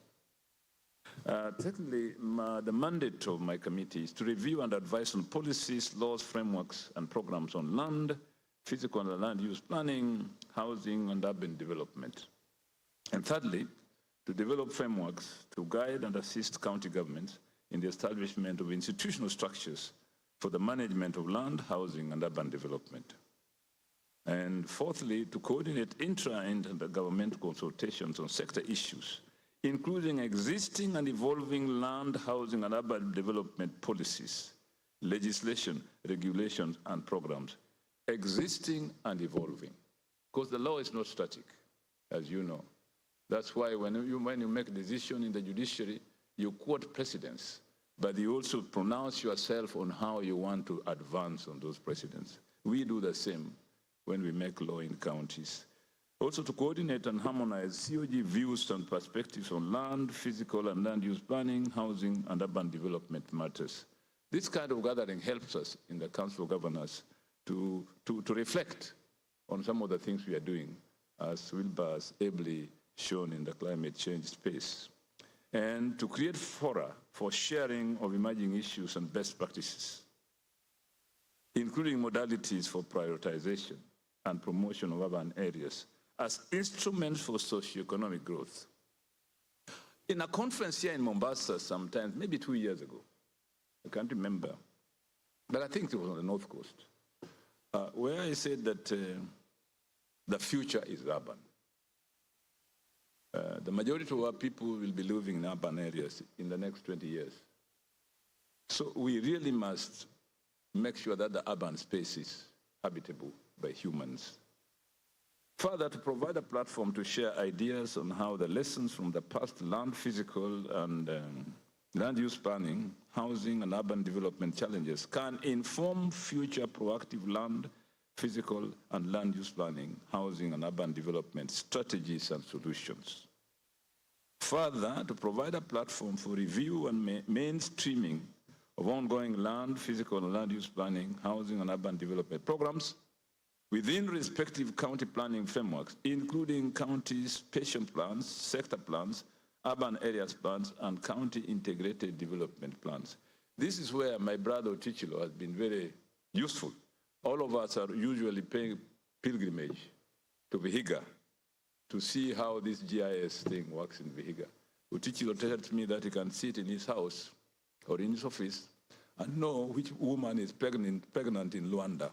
Secondly, the mandate of my committee is to review and advise on policies, laws, frameworks, and programs on land, physical and land use planning, housing, and urban development. And thirdly, to develop frameworks to guide and assist county governments in the establishment of institutional structures for the management of land, housing, and urban development. And fourthly, to coordinate intra- and intergovernmental consultations on sector issues, including existing and evolving land, housing, and urban development policies, legislation, regulations, and programs, existing and evolving. Because the law is not static, as you know. That's why when you make a decision in the judiciary, you quote precedents, but you also pronounce yourself on how you want to advance on those precedents. We do the same when we make law in counties. Also to coordinate and harmonize COG views and perspectives on land, physical and land use planning, housing, and urban development matters. This kind of gathering helps us in the Council of Governors to reflect on some of the things we are doing, as Wilbur has ably shown in the climate change space, and to create fora for sharing of emerging issues and best practices, including modalities for prioritization and promotion of urban areas as instruments for socioeconomic growth. In a conference here in Mombasa sometimes, maybe 2 years ago, I can't remember, but I think it was on the North Coast, where I said that the future is urban. The majority of our people will be living in urban areas in the next 20 years. So we really must make sure that the urban space is habitable by humans. Further, to provide a platform to share ideas on how the lessons from the past land physical and land use planning, housing and urban development challenges can inform future proactive land, physical and land use planning, housing and urban development strategies and solutions. Further, to provide a platform for review and mainstreaming of ongoing land, physical and land use planning, housing and urban development programs within respective county planning frameworks, including county patient plans, sector plans, urban areas plans, and county integrated development plans. This is where my brother Otichilo has been very useful. All of us are usually paying pilgrimage to Vihiga to see how this GIS thing works in Vihiga. Otichilo tells me that he can sit in his house or in his office and know which woman is pregnant in Luanda.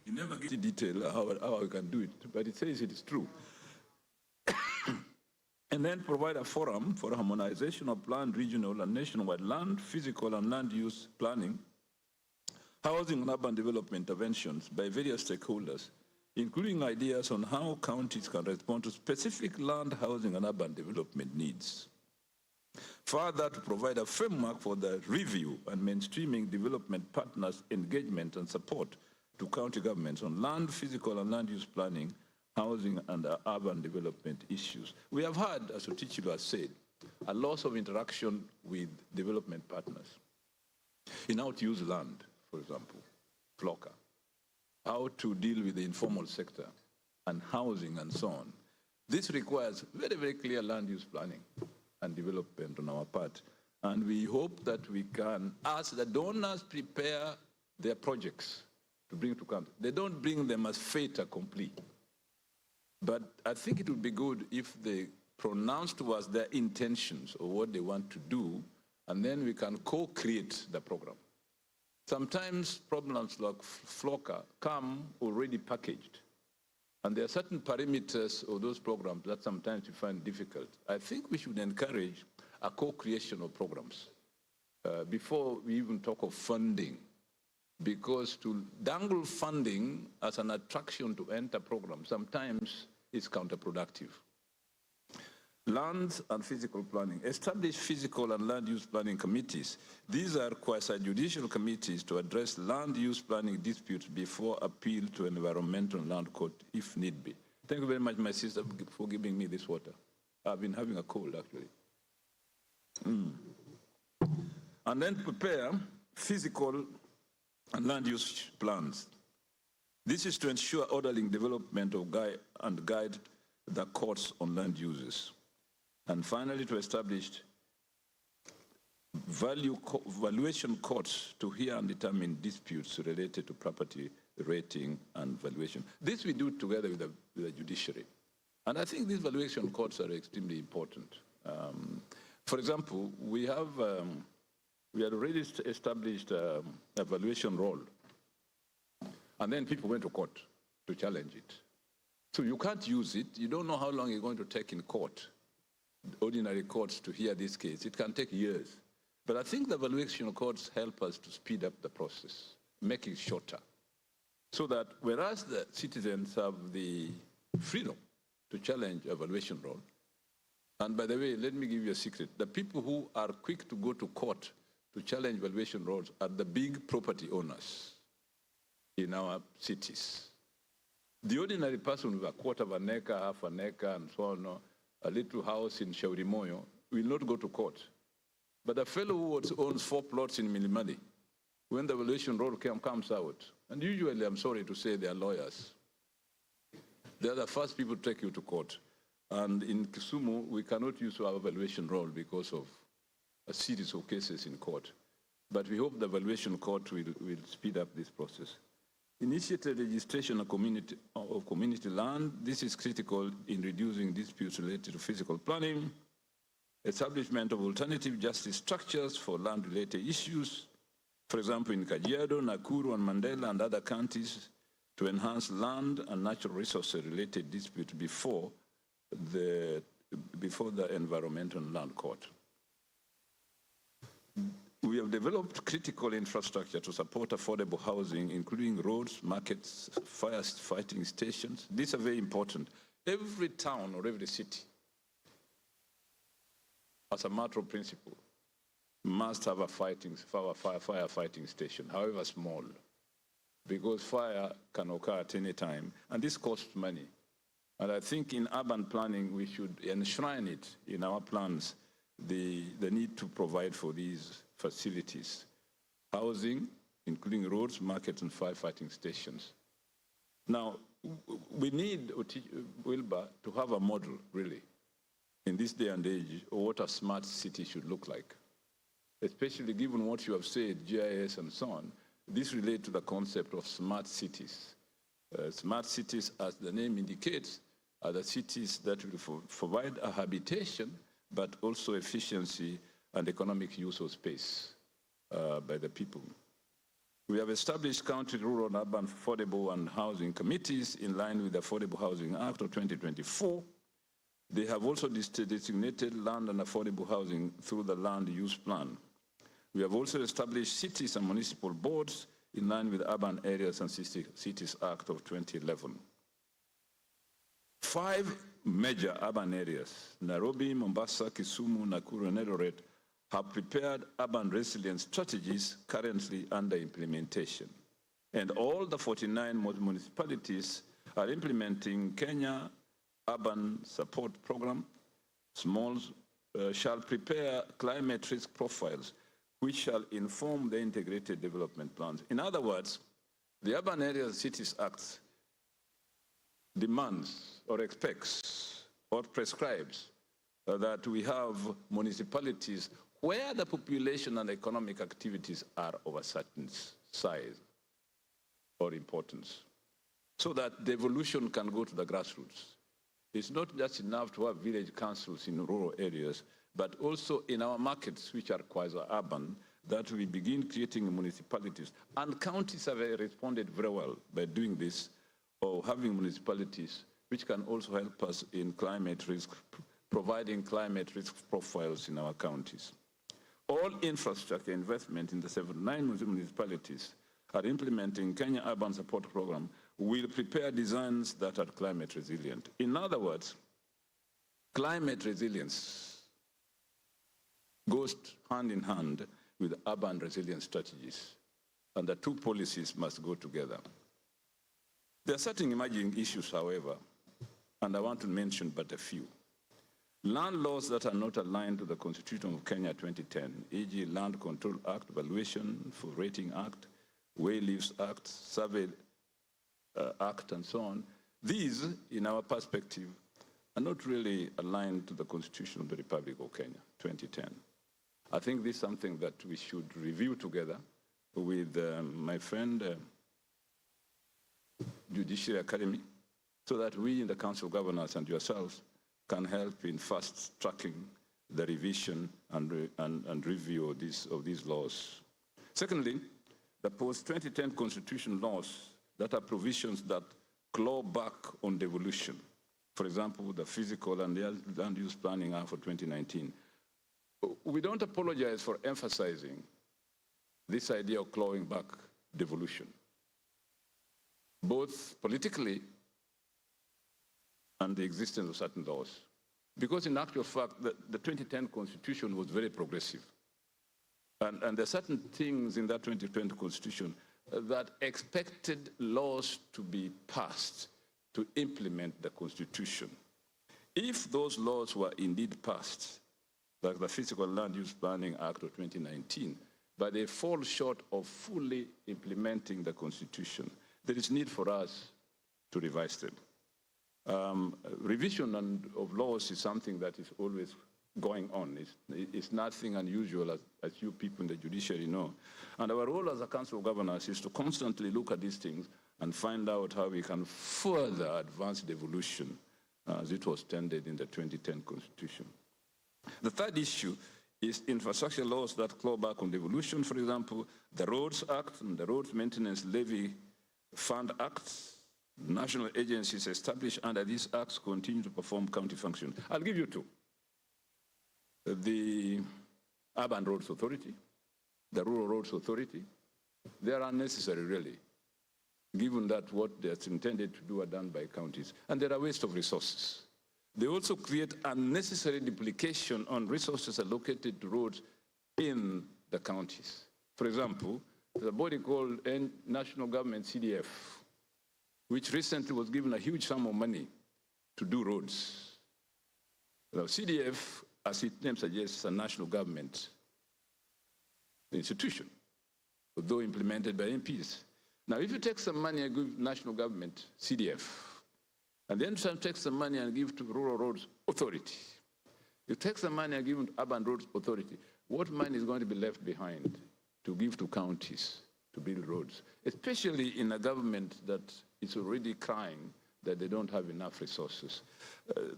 He never gives detail how I can do it, but it says it is true. And then provide a forum for harmonization of planned regional and nationwide land, physical and land use planning, housing and urban development interventions by various stakeholders, including ideas on how counties can respond to specific land, housing and urban development needs. Further, to provide a framework for the review and mainstreaming development partners' engagement and support to county governments on land, physical and land use planning, housing and urban development issues. We have had, as Otichilo has said, a loss of interaction with development partners in how to use land, for example, FLOCA, how to deal with the informal sector and housing and so on. This requires very, very clear land use planning and development on our part. And we hope that we can, as the donors prepare their projects to bring to country, they don't bring them as fait accompli. But I think it would be good if they pronounce to us their intentions or what they want to do, and then we can co-create the program. Sometimes problems like FLOCA come already packaged, and there are certain parameters of those programs that sometimes we find difficult. I think we should encourage a co-creation of programs before we even talk of funding, because to dangle funding as an attraction to enter programs sometimes is counterproductive. Land and physical planning. Establish physical and land use planning committees. These are quasi-judicial committees to address land use planning disputes before appeal to environmental land court if need be. Thank you very much, my sister, for giving me this water. I've been having a cold, actually. And then prepare physical and land use plans. This is to ensure orderly development of guide the courts on land uses. And finally, to establish valuation courts to hear and determine disputes related to property rating and valuation. This we do together with the judiciary. And I think these valuation courts are extremely important. For example, we had already established a valuation role. And then people went to court to challenge it. So you can't use it. You don't know how long you're going to take in court, ordinary courts, to hear this case. It can take years. But I think the valuation courts help us to speed up the process, make it shorter, so that whereas the citizens have the freedom to challenge a valuation role, and by the way, let me give you a secret. The people who are quick to go to court to challenge valuation roles are the big property owners in our cities. The ordinary person with a quarter of an acre, half an acre, and so on, a little house in Shaurimoyo, will not go to court. But the fellow who owns 4 plots in Milimani, when the valuation roll comes out, and usually, I'm sorry to say, they are lawyers. They are the first people to take you to court. And in Kisumu, we cannot use our valuation roll because of a series of cases in court. But we hope the valuation court will speed up this process. Initiated registration of community land. This is critical in reducing disputes related to physical planning. Establishment of alternative justice structures for land-related issues. For example, in Kajiado, Nakuru, and Mandela, and other counties, to enhance land and natural resources-related disputes before the Environmental Land Court. We have developed critical infrastructure to support affordable housing, including roads, markets, fire fighting stations. These are very important. Every town or every city, as a matter of principle, must have a firefighting station, however small, because fire can occur at any time, and this costs money. And I think in urban planning, we should enshrine it in our plans, the need to provide for these facilities, housing, including roads, markets, and firefighting stations. Now, we need, Wilbur, to have a model, really, in this day and age, of what a smart city should look like, especially given what you have said, GIS and so on. This relates to the concept of smart cities. Smart cities, as the name indicates, are the cities that will provide a habitation, but also efficiency and economic use of space by the people. We have established county, rural, and urban affordable and housing committees in line with the Affordable Housing Act of 2024. They have also designated land and affordable housing through the land use plan. We have also established cities and municipal boards in line with the Urban Areas and Cities Act of 2011. 5 major urban areas, Nairobi, Mombasa, Kisumu, Nakuru, and Eldoret, have prepared urban resilience strategies currently under implementation. And all the 49 municipalities are implementing Kenya Urban Support Program. Smalls shall prepare climate risk profiles, which shall inform the integrated development plans. In other words, the Urban Areas and Cities Act demands or expects or prescribes that we have municipalities where the population and economic activities are of a certain size or importance, so that the evolution can go to the grassroots. It's not just enough to have village councils in rural areas, but also in our markets, which are quasi-urban, that we begin creating municipalities. And counties have responded very well by doing this, or having municipalities which can also help us in climate risk, providing climate risk profiles in our counties. All infrastructure investment in the 79 municipalities are implementing Kenya Urban Support Program will prepare designs that are climate resilient. In other words, climate resilience goes hand in hand with urban resilience strategies, and the two policies must go together. There are certain emerging issues, however, and I want to mention but a few. Land laws that are not aligned to the Constitution of Kenya 2010, e.g. Land Control Act, Valuation for Rating Act, Way Leaves Act, Survey Act, and so on, these, in our perspective, are not really aligned to the Constitution of the Republic of Kenya 2010. I think this is something that we should review together with my friend, Judiciary Academy, so that we in the Council of Governors and yourselves can help in fast-tracking the revision and review of these laws. Secondly, the post-2010 constitution laws that are provisions that claw back on devolution. For example, the Physical and Land Use Planning Act for 2019. We don't apologize for emphasizing this idea of clawing back devolution, both politically and the existence of certain laws. Because in actual fact, the 2010 Constitution was very progressive. And there are certain things in that 2020 Constitution that expected laws to be passed to implement the Constitution. If those laws were indeed passed, like the Physical Land Use Planning Act of 2019, but they fall short of fully implementing the Constitution, there is need for us to revise them. Revision of laws is something that is always going on. It's nothing unusual, as you people in the judiciary know. And our role as a Council of Governors is to constantly look at these things and find out how we can further advance devolution as it was tended in the 2010 Constitution. The third issue is infrastructure laws that claw back on devolution. For example, the Roads Act and the Roads Maintenance Levy Fund Act. National agencies established under these acts continue to perform county functions. I'll give you two. The Urban Roads Authority the Rural Roads Authority. They are unnecessary, really, given that what that's intended to do are done by counties. And they're a waste of resources. They also create unnecessary duplication on resources allocated to roads in the counties. For example, there's a body called National Government CDF, which recently was given a huge sum of money to do roads. Now, CDF, as its name suggests, is a national government institution, although implemented by MPs. Now, if you take some money and give national government, CDF, and then take some money and give to Rural Roads Authority, you take some money and give to Urban Roads Authority, what money is going to be left behind to give to counties to build roads, especially in a government that is already crying that they don't have enough resources?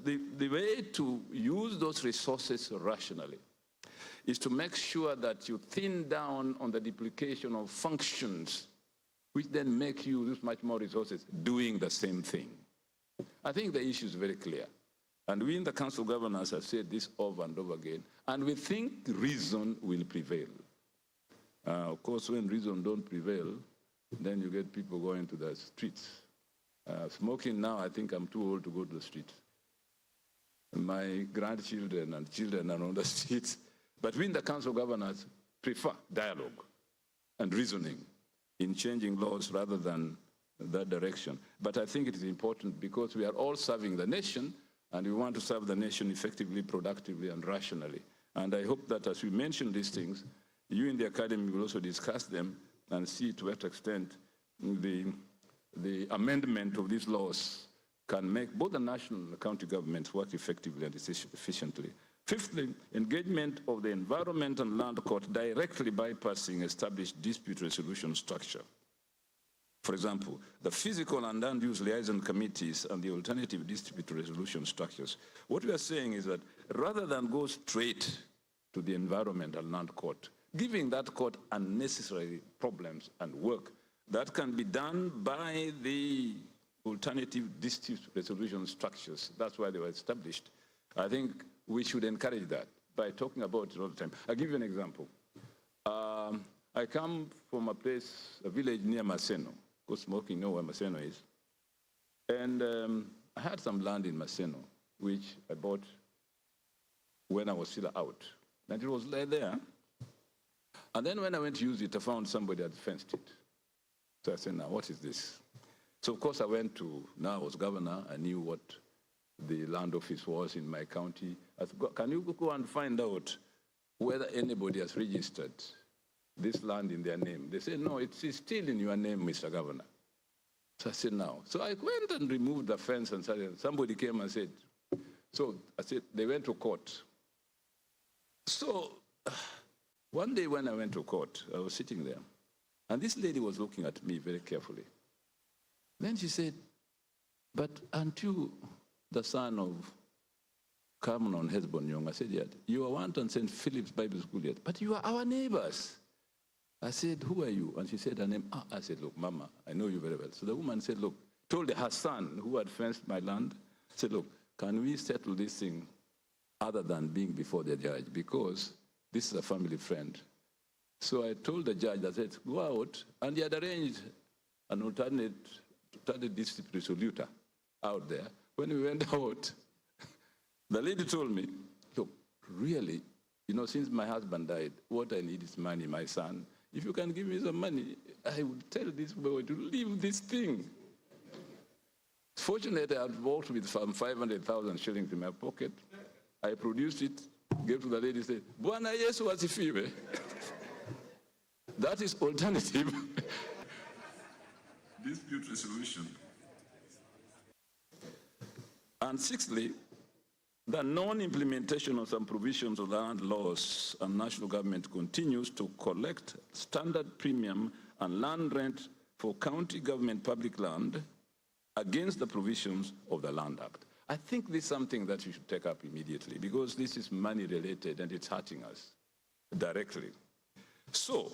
The way to use those resources rationally is to make sure that you thin down on the duplication of functions, which then make you use much more resources doing the same thing. I think the issue is very clear. And we in the Council of Governors have said this over and over again, and we think reason will prevail. Of course, when reason don't prevail, then you get people going to the streets. Smoking now, I think I'm too old to go to the street. My grandchildren and children are on the streets. But we in the Council of Governors prefer dialogue and reasoning in changing laws rather than that direction. But I think it is important because we are all serving the nation, and we want to serve the nation effectively, productively, and rationally. And I hope that as we mention these things, you in the Academy will also discuss them and see to what extent the amendment of these laws can make both the national and the county governments work effectively and efficiently. Fifthly, engagement of the Environment and Land Court directly bypassing established dispute resolution structure. For example, the physical and land use liaison committees and the alternative dispute resolution structures. What we are saying is that rather than go straight to the Environment and Land Court, giving that court unnecessary problems and work, that can be done by the alternative dispute resolution structures. That's why they were established. I think we should encourage that by talking about it all the time. I'll give you an example. I come from a village near Maseno. Go smoking, you know where Maseno is. And I had some land in Maseno, which I bought when I was still out. And it was there. And then when I went to use it, I found somebody had fenced it. So I said, now, what is this? So, of course, I went to, now I was governor, I knew what the land office was in my county. I said, can you go and find out whether anybody has registered this land in their name? They said, no, it's still in your name, Mr. Governor. So I said, no. So I went and removed the fence and somebody came and said, so I said, they went to court. So one day when I went to court, I was sitting there, and this lady was looking at me very carefully. Then she said, but aren't you the son of Cameron Hesbon Young? I said, yeah. You are one on St. Philip's Bible School yet, but you are our neighbors. I said, who are you? And she said her name. I said, look, Mama, I know you very well. So the woman said, look, told her son who had fenced my land, said, look, can we settle this thing other than being before the judge? Because this is a family friend. So I told the judge, I said, go out, and he had arranged an alternate district resolutor out there. When we went out, the lady told me, look, really, you know, since my husband died, what I need is money, my son. If you can give me some money, I will tell this boy to leave this thing. Fortunately, I had walked with some 500,000 shillings in my pocket. I produced it, gave to the lady, said, Bwana Yesu asifiwe. That is alternative dispute resolution. And sixthly, the non-implementation of some provisions of land laws and national government continues to collect standard premium and land rent for county government public land against the provisions of the Land Act. I think this is something that we should take up immediately because this is money related and it's hurting us directly. So,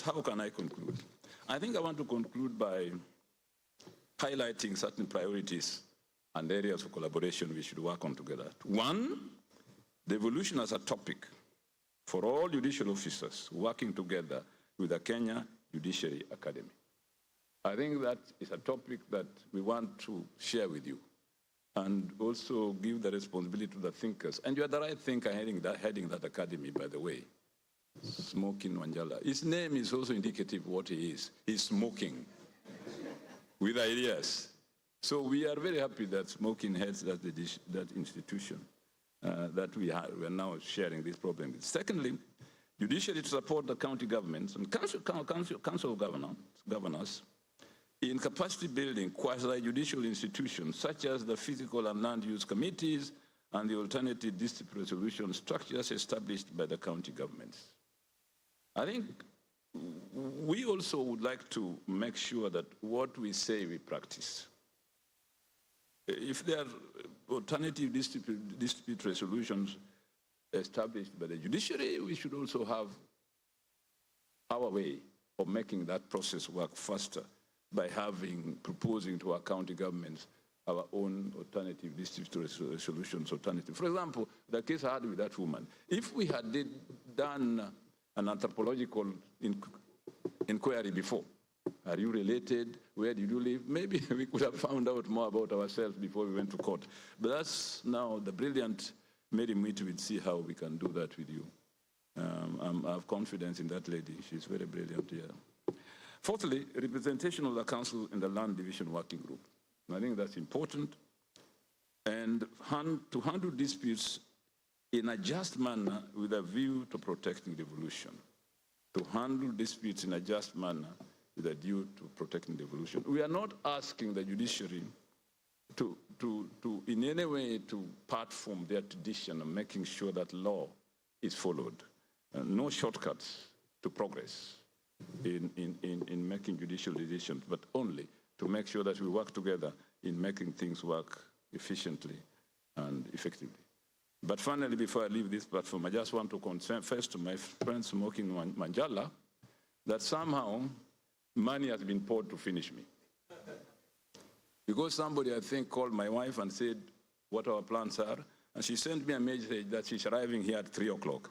how can I conclude? I think I want to conclude by highlighting certain priorities and areas of collaboration we should work on together. One, devolution as a topic for all judicial officers working together with the Kenya Judiciary Academy. I think that is a topic that we want to share with you and also give the responsibility to the thinkers. And you are the right thinker heading that academy, by the way, Smoking Wanjala. His name is also indicative of what he is. He's smoking with ideas. So we are very happy that Smoking heads that institution that we are now sharing this problem with. Secondly, judiciary to support the county governments and council of governors in capacity building quasi-judicial institutions such as the physical and land use committees and the alternative dispute resolution structures established by the county governments. I think we also would like to make sure that what we say we practice. If there are alternative dispute resolutions established by the judiciary, we should also have our way of making that process work faster by proposing to our county governments our own alternative dispute resolutions alternative. For example, the case I had with that woman, if we had done an anthropological inquiry before, are you related? Where did you live? Maybe we could have found out more about ourselves before we went to court. But that's now the brilliant Mary Mwiti will see how we can do that with you. I have confidence in that lady. She's very brilliant here. Fourthly, representation of the council in the land division working group. I think that's important. And to handle disputes in a just manner with a view to protecting devolution. To handle disputes in a just manner with a view to protecting devolution. We are not asking the judiciary to in any way to part from their tradition of making sure that law is followed. No shortcuts to progress in making judicial decisions, but only to make sure that we work together in making things work efficiently and effectively. But finally, before I leave this platform, I just want to confess to my friend Smoking Wanjala that somehow money has been poured to finish me. Because somebody, I think, called my wife and said what our plans are, and she sent me a message that she's arriving here at 3 o'clock.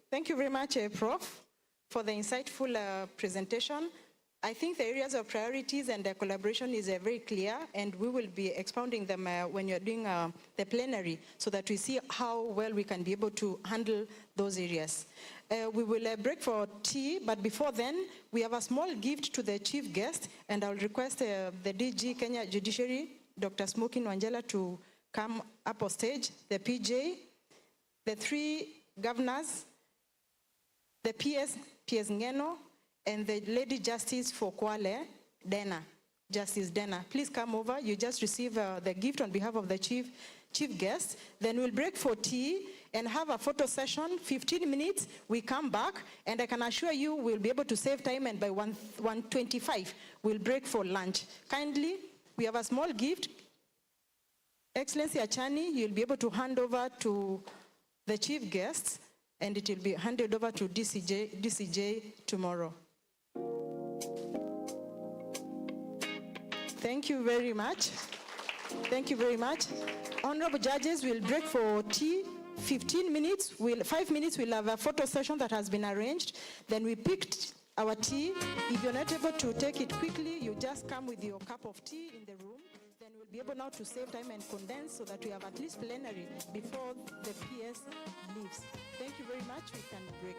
Thank you very much, Prof, for the insightful presentation. I think the areas of priorities and the collaboration is very clear, and we will be expounding them when you're doing the plenary so that we see how well we can be able to handle those areas. We will break for tea, but before then, we have a small gift to the chief guest, and I'll request the DG Kenya Judiciary, Dr. Smoking Wanjala, to come up on stage, the PJ, the 3 governors, the PS Ngeno, and the Lady Justice for Kwale, Dena, Justice Dena. Please come over. You just receive the gift on behalf of the chief guest. Then we'll break for tea and have a photo session, 15 minutes. We come back, and I can assure you we'll be able to save time, and by 1:25, we'll break for lunch. Kindly, we have a small gift. Excellency Achani, you'll be able to hand over to the chief guests, and it will be handed over to DCJ tomorrow. Thank you very much. Thank you very much. Honorable judges, will break for tea. 15 minutes, 5 minutes, we'll have a photo session that has been arranged. Then we picked our tea. If you're not able to take it quickly, you just come with your cup of tea in the room. Then we'll be able now to save time and condense so that we have at least plenary before the PS leaves. Thank you very much. We can break.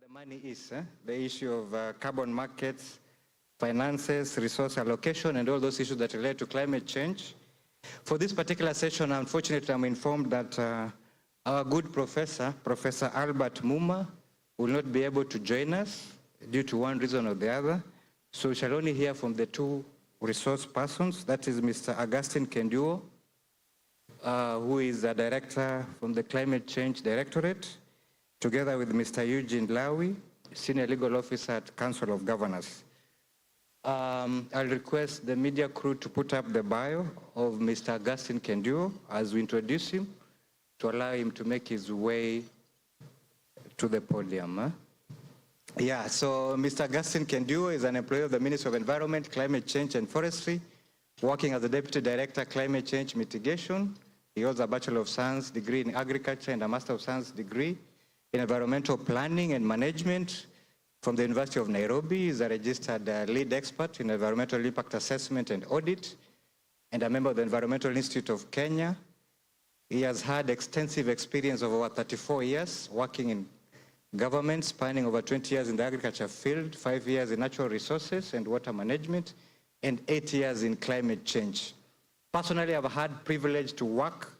The money is the issue of carbon markets, finances, resource allocation, and all those issues that relate to climate change. For this particular session, unfortunately, I'm informed that our good professor, Professor Albert Muma, will not be able to join us due to one reason or the other. So we shall only hear from the two resource persons, that is Mr. Augustine Kenduo, who is a director from the Climate Change Directorate, together with Mr. Eugene Lawi, Senior Legal Officer at Council of Governors. I'll request the media crew to put up the bio of Mr. Augustine Kenduo as we introduce him, to allow him to make his way to the podium. Yeah, so Mr. Augustine Kenduo is an employee of the Ministry of Environment, Climate Change and Forestry, working as the Deputy Director, Climate Change Mitigation. He holds a Bachelor of Science degree in Agriculture and a Master of Science degree in Environmental Planning and Management from the University of Nairobi. He is a registered lead expert in Environmental Impact Assessment and Audit, and a member of the Environmental Institute of Kenya. He has had extensive experience of over 34 years working in government, spanning over 20 years in the agriculture field, 5 years in natural resources and water management, and 8 years in climate change. Personally, I've had privilege to work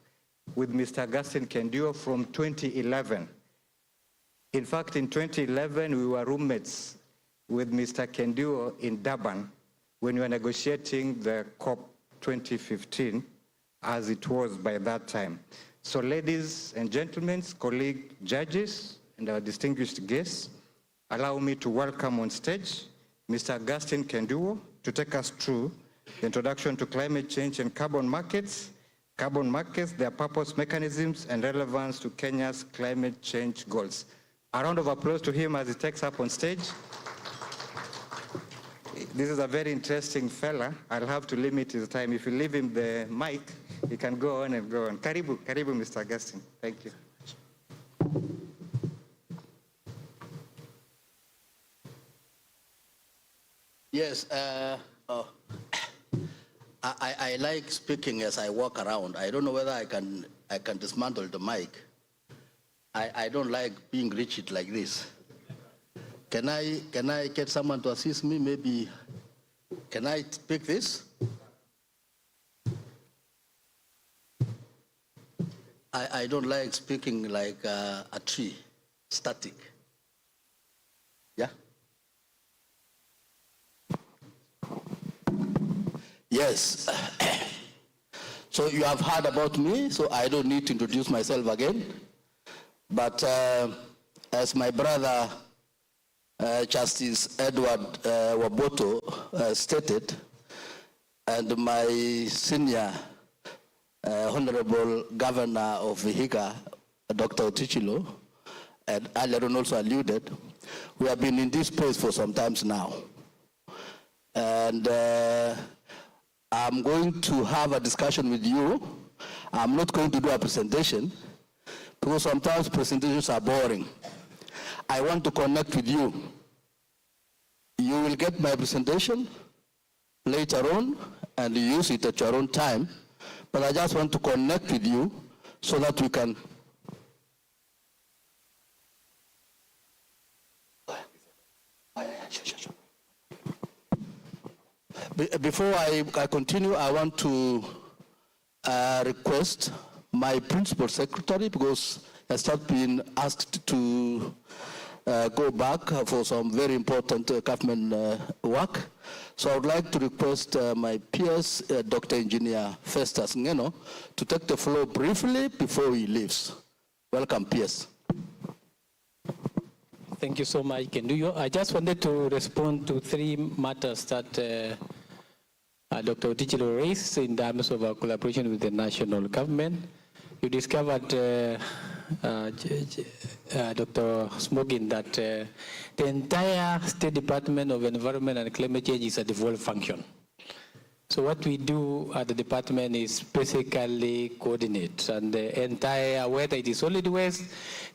with Mr. Augustine Kenduo from 2011. In fact, in 2011, we were roommates with Mr. Kenduo in Durban when we were negotiating the COP 2015, as it was by that time. So ladies and gentlemen, colleague judges, and our distinguished guests, allow me to welcome on stage Mr. Augustine Kenduo to take us through the introduction to climate change and carbon markets, their purpose, mechanisms, and relevance to Kenya's climate change goals. A round of applause to him as he takes up on stage. This is a very interesting fella. I'll have to limit his time. If you leave him the mic, he can go on and go on. Karibu, Mr. Augustine. Thank you. Yes, I like speaking as I walk around. I don't know whether I can dismantle the mic. I don't like being rigid like this. Can I get someone to assist me? Maybe, can I pick this? I don't like speaking like a tree, static. Yeah? Yes. So you have heard about me, so I don't need to introduce myself again. But as my brother, Justice Edward Waboto stated, and my senior Honorable Governor of Vihiga, Dr. Otichilo, and Aleron also alluded, we have been in this place for some time now. And I'm going to have a discussion with you. I'm not going to do a presentation, because sometimes presentations are boring. I want to connect with you. You will get my presentation later on and use it at your own time, but I just want to connect with you so that we can Before I continue, I want to request my principal secretary, because I start being asked to go back for some very important government work. So I would like to request my peers, Dr. Engineer Festus Ngeno, to take the floor briefly before he leaves. Welcome, peers. Thank you so much, Kenduo. I just wanted to respond to three matters that Dr. Otichilo raised in terms of our collaboration with the national government. You discovered, Dr. Smokin, that the entire State Department of Environment and Climate Change is a devolved function. So what we do at the department is basically coordinate, and the entire, whether it is solid waste,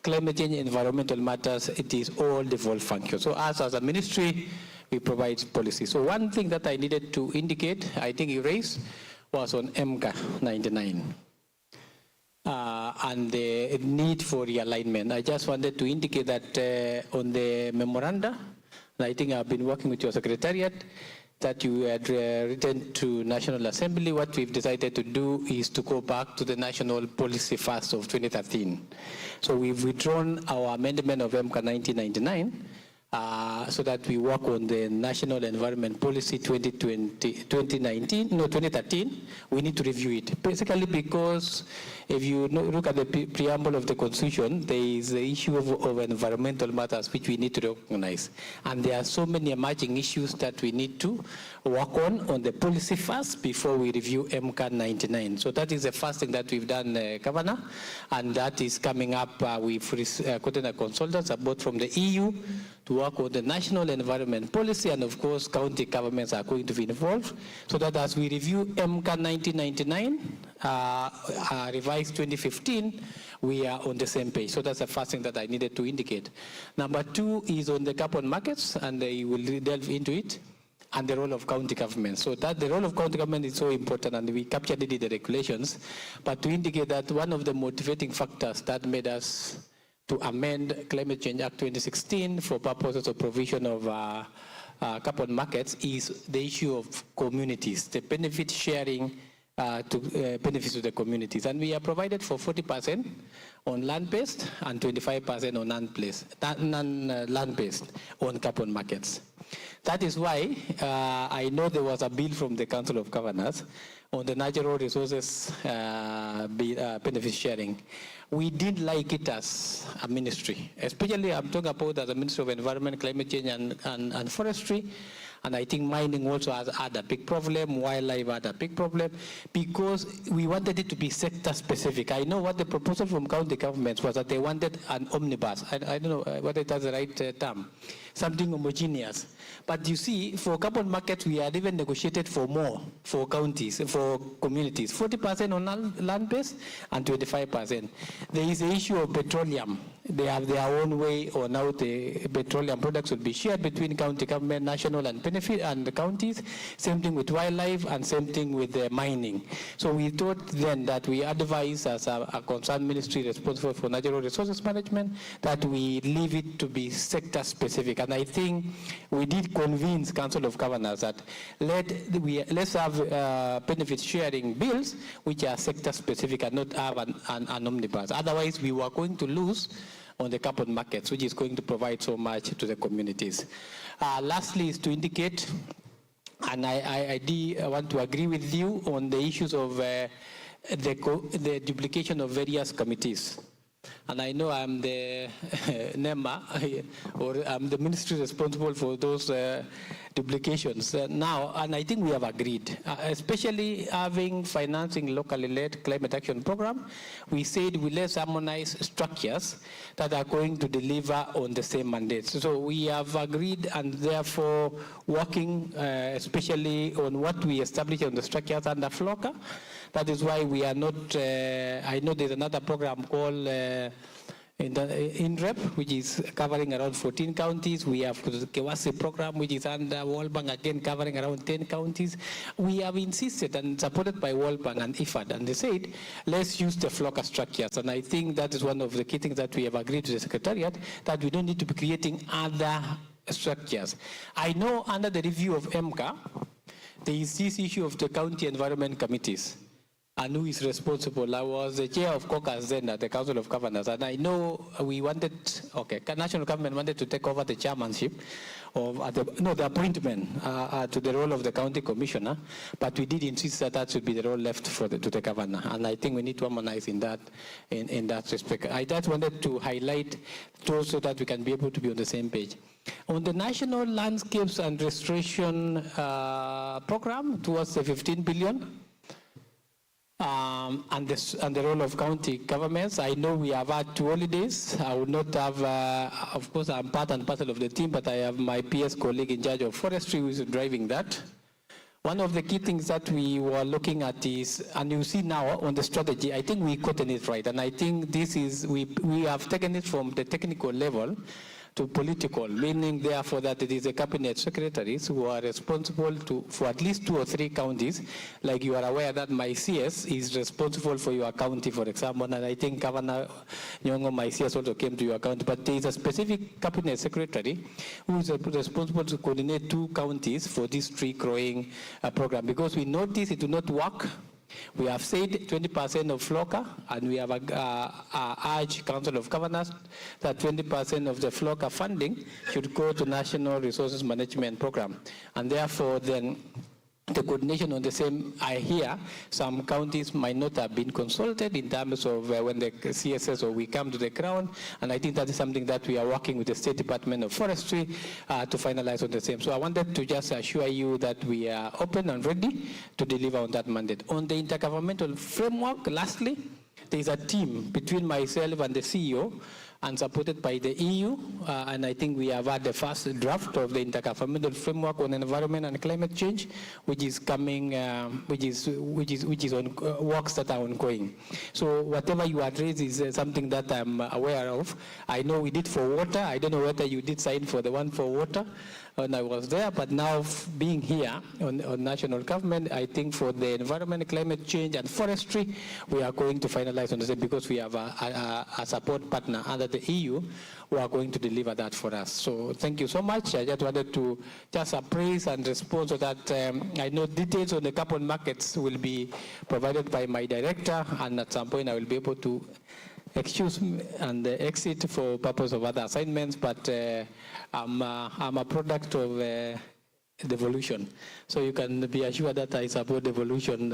climate change, environmental matters, it is all devolved function. So us as a ministry, we provide policy. So one thing that I needed to indicate, I think you raised, was on MCA 99. and the need for realignment. I just wanted to indicate that on the memoranda, and I think I've been working with your secretariat, that you had written to National Assembly. What we've decided to do is to go back to the National Policy First of 2013. So we've withdrawn our amendment of MCA 1999 so that we work on the National Environment Policy 2013. We need to review it. Basically because if you look at the preamble of the Constitution, there is the issue of environmental matters which we need to recognize. And there are so many emerging issues that we need to work on the policy first before we review MCA 99. So that is the first thing that we've done, Governor, and that is coming up. We've gotten a consultants both from the EU to work on the national environment policy, and of course county governments are going to be involved, so that as we review MCA 1999, revised 2015, we are on the same page. So that's the first thing that I needed to indicate. Number two is on the carbon markets, and I will delve into it, and the role of county government. So that the role of county government is so important, and we captured it in the regulations, but to indicate that one of the motivating factors that made us to amend Climate Change Act 2016 for purposes of provision of carbon markets is the issue of communities, the benefit sharing to benefits to the communities. And we are provided for 40% on land-based and 25% on land-based on carbon markets. That is why I know there was a bill from the Council of Governors on the natural resources benefit sharing. We didn't like it as a ministry, especially I'm talking about as a Ministry of Environment, Climate Change and Forestry. And I think mining also has had a big problem, wildlife had a big problem, because we wanted it to be sector specific. I know what the proposal from county governments was that they wanted an omnibus. I don't know whether that's the right term, something homogeneous. But you see, for carbon markets, we had even negotiated for more for counties, for communities, 40% on land-based and 25%. There is the issue of petroleum. They have their own way on how the petroleum products will be shared between county government, national and benefit and the counties. Same thing with wildlife and same thing with the mining. So we thought then that we advise as a concerned ministry responsible for natural resources management that we leave it to be sector specific. And I think we did convince Council of Governors that let's have benefit sharing bills which are sector specific and not have an omnibus. Otherwise we were going to lose on the carbon markets, which is going to provide so much to the communities. Lastly is to indicate, and I want to agree with you on the issues of the duplication of various committees. And I know I'm the NEMA, or I'm the ministry responsible for those duplications now, and I think we have agreed, especially having financing locally led climate action program. We said we let's harmonize structures that are going to deliver on the same mandates. So we have agreed, and therefore working especially on what we establish on the structures under FLOCA. That is why we are not, I know there's another program called INREP, which is covering around 14 counties. We have the Kewasi program, which is under World Bank, again covering around 10 counties. We have insisted and supported by World Bank and IFAD, and they said, let's use the FLOCA structures. And I think that is one of the key things that we have agreed to the Secretariat, that we don't need to be creating other structures. I know under the review of MCA, there is this issue of the county environment committees. And who is responsible? I was the chair of caucus then at the Council of Governors, and I know we wanted, national government wanted to take over the chairmanship of, the appointment to the role of the county commissioner, but we did insist that that should be the role left to the governor, and I think we need to harmonize in that respect. I just wanted to highlight those so that we can be able to be on the same page. On the National Landscapes and Restoration Program towards the 15 billion, and the role of county governments, I know we have had 2 holidays. I would not have, of course, I'm part and parcel of the team, but I have my PS colleague in charge of forestry who is driving that. One of the key things that we were looking at is, and you see now on the strategy, I think we gotten it right, and I think this is, we have taken it from the technical level to political, meaning therefore that it is the cabinet secretaries who are responsible for at least 2 or 3 counties. Like you are aware that my CS is responsible for your county, for example, and I think Governor Nyong'o, my CS also came to your county, but there is a specific cabinet secretary who is responsible to coordinate 2 counties for this tree growing program, because we notice it will not work. We have said 20% of FLOCA, and we have urged Council of Governors that 20% of the FLOCA funding should go to National Resources Management Program. And therefore, then, the coordination on the same, I hear some counties might not have been consulted in terms of when the CSS or we come to the ground, and I think that is something that we are working with the State Department of Forestry to finalize on the same. So I wanted to just assure you that we are open and ready to deliver on that mandate. On the intergovernmental framework, lastly, there is a team between myself and the CEO and supported by the EU, and I think we have had the first draft of the intergovernmental framework on environment and climate change, which is coming, which is on works that are ongoing. So whatever you address is something that I'm aware of. I know we did for water. I don't know whether you did sign for the one for water when I was there, but now being here on national government, I think for the environment, climate change, and forestry, we are going to finalize on the same, because we have a support partner under the EU who are going to deliver that for us. So thank you so much. I just wanted to just appraise and respond so that I know details on the carbon markets will be provided by my director, and at some point I will be able to excuse me and exit for purpose of other assignments, but I'm a product of devolution. So you can be assured that I support devolution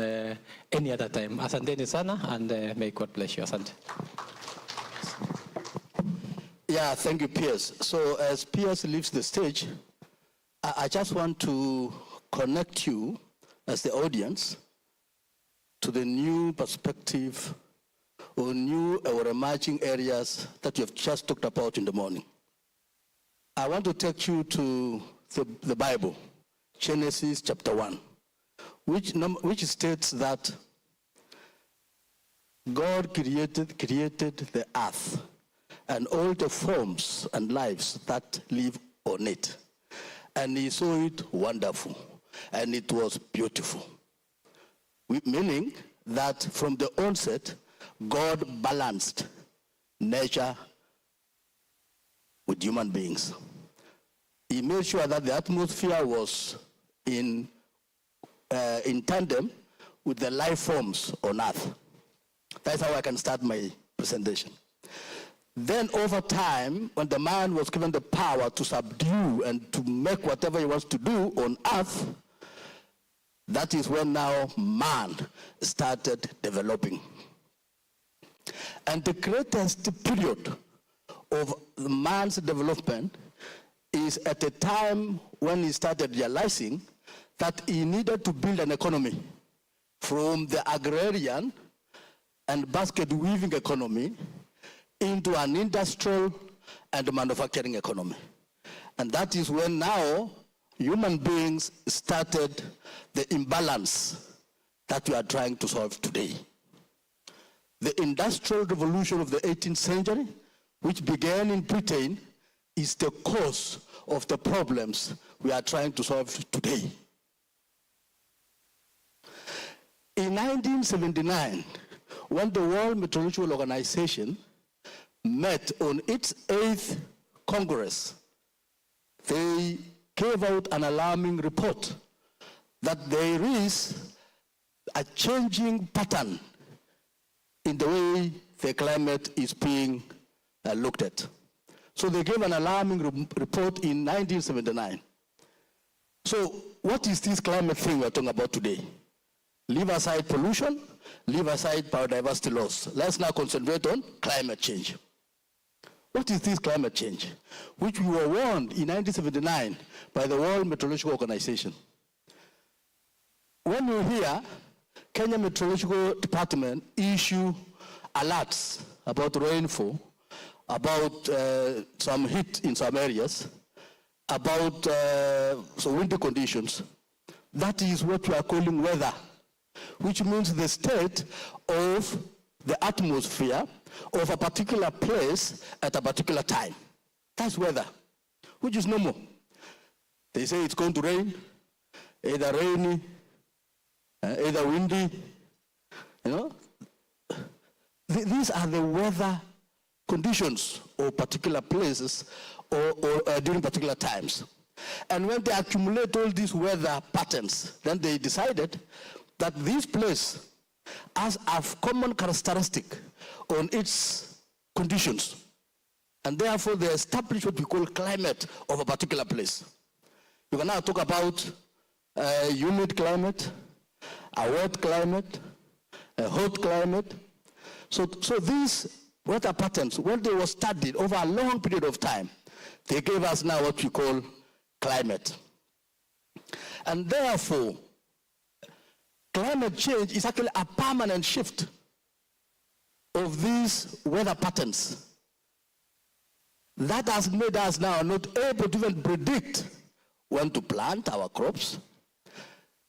any other time. Asanteni sana, and may God bless you. Asante. Yeah, thank you, Piers. So as Piers leaves the stage, I just want to connect you as the audience to the new perspective or new or emerging areas that you have just talked about in the morning. I want to take you to the Bible, Genesis chapter 1, which states that God created the earth and all the forms and lives that live on it. And he saw it wonderful, and it was beautiful. Meaning that from the onset, God balanced nature with human beings. He made sure that the atmosphere was in tandem with the life forms on earth. That's how I can start my presentation. Then over time, when the man was given the power to subdue and to make whatever he wants to do on earth, that is when now man started developing. And the greatest period of man's development is at the time when he started realizing that he needed to build an economy from the agrarian and basket weaving economy into an industrial and manufacturing economy. And that is when now human beings started the imbalance that we are trying to solve today. The Industrial Revolution of the 18th century, which began in Britain, is the cause of the problems we are trying to solve today. In 1979, when the World Meteorological Organization met on its 8th Congress, they gave out an alarming report that there is a changing pattern in the way the climate is being looked at. So they gave an alarming report in 1979. So what is this climate thing we're talking about today? Leave aside pollution, leave aside biodiversity loss. Let's now concentrate on climate change. What is this climate change? Which we were warned in 1979 by the World Meteorological Organization. When you hear Kenya Meteorological Department issue alerts about rainfall, about some heat in some areas, about some winter conditions, that is what we are calling weather, which means the state of the atmosphere of a particular place at a particular time. That's weather, which is normal. They say it's going to rain, either rainy, either windy, you know. These are the weather conditions of particular places or during particular times. And when they accumulate all these weather patterns, then they decided that this place has a common characteristic on its conditions. And therefore they establish what we call climate of a particular place. You can now talk about a humid climate, a wet climate, a hot climate. So these weather patterns, when they were studied over a long period of time, they gave us now what we call climate. And therefore, climate change is actually a permanent shift of these weather patterns that has made us now not able to even predict when to plant our crops.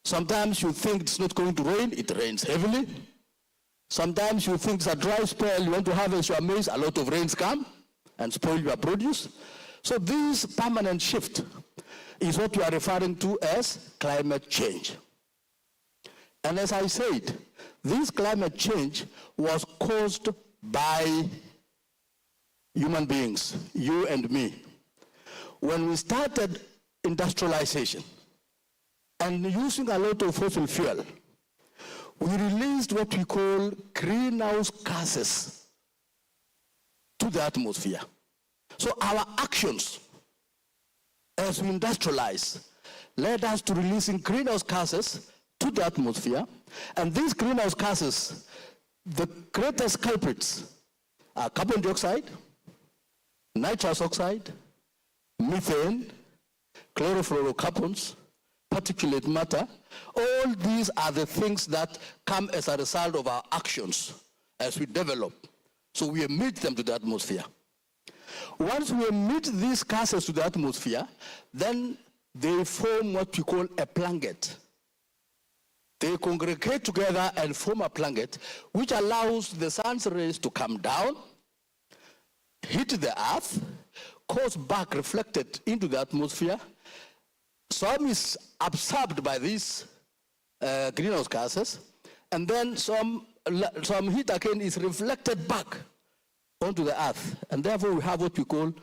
Sometimes you think it's not going to rain, it rains heavily. Sometimes you think it's a dry spell, you want to harvest your maize, a lot of rains come and spoil your produce. So this permanent shift is what we are referring to as climate change. And as I said, this climate change was caused by human beings, you and me. When we started industrialization and using a lot of fossil fuel, we released what we call greenhouse gases to the atmosphere. So our actions as we industrialize led us to releasing greenhouse gases to the atmosphere. And these greenhouse gases, the greatest culprits are carbon dioxide, nitrous oxide, methane, chlorofluorocarbons, particulate matter. All these are the things that come as a result of our actions as we develop. So we emit them to the atmosphere. Once we emit these gases to the atmosphere, then they form what we call a blanket. They congregate together and form a blanket, which allows the sun's rays to come down, hit the earth, cause back reflected into the atmosphere. Some is absorbed by these greenhouse gases, and then some heat again is reflected back onto the earth. And therefore we have what we call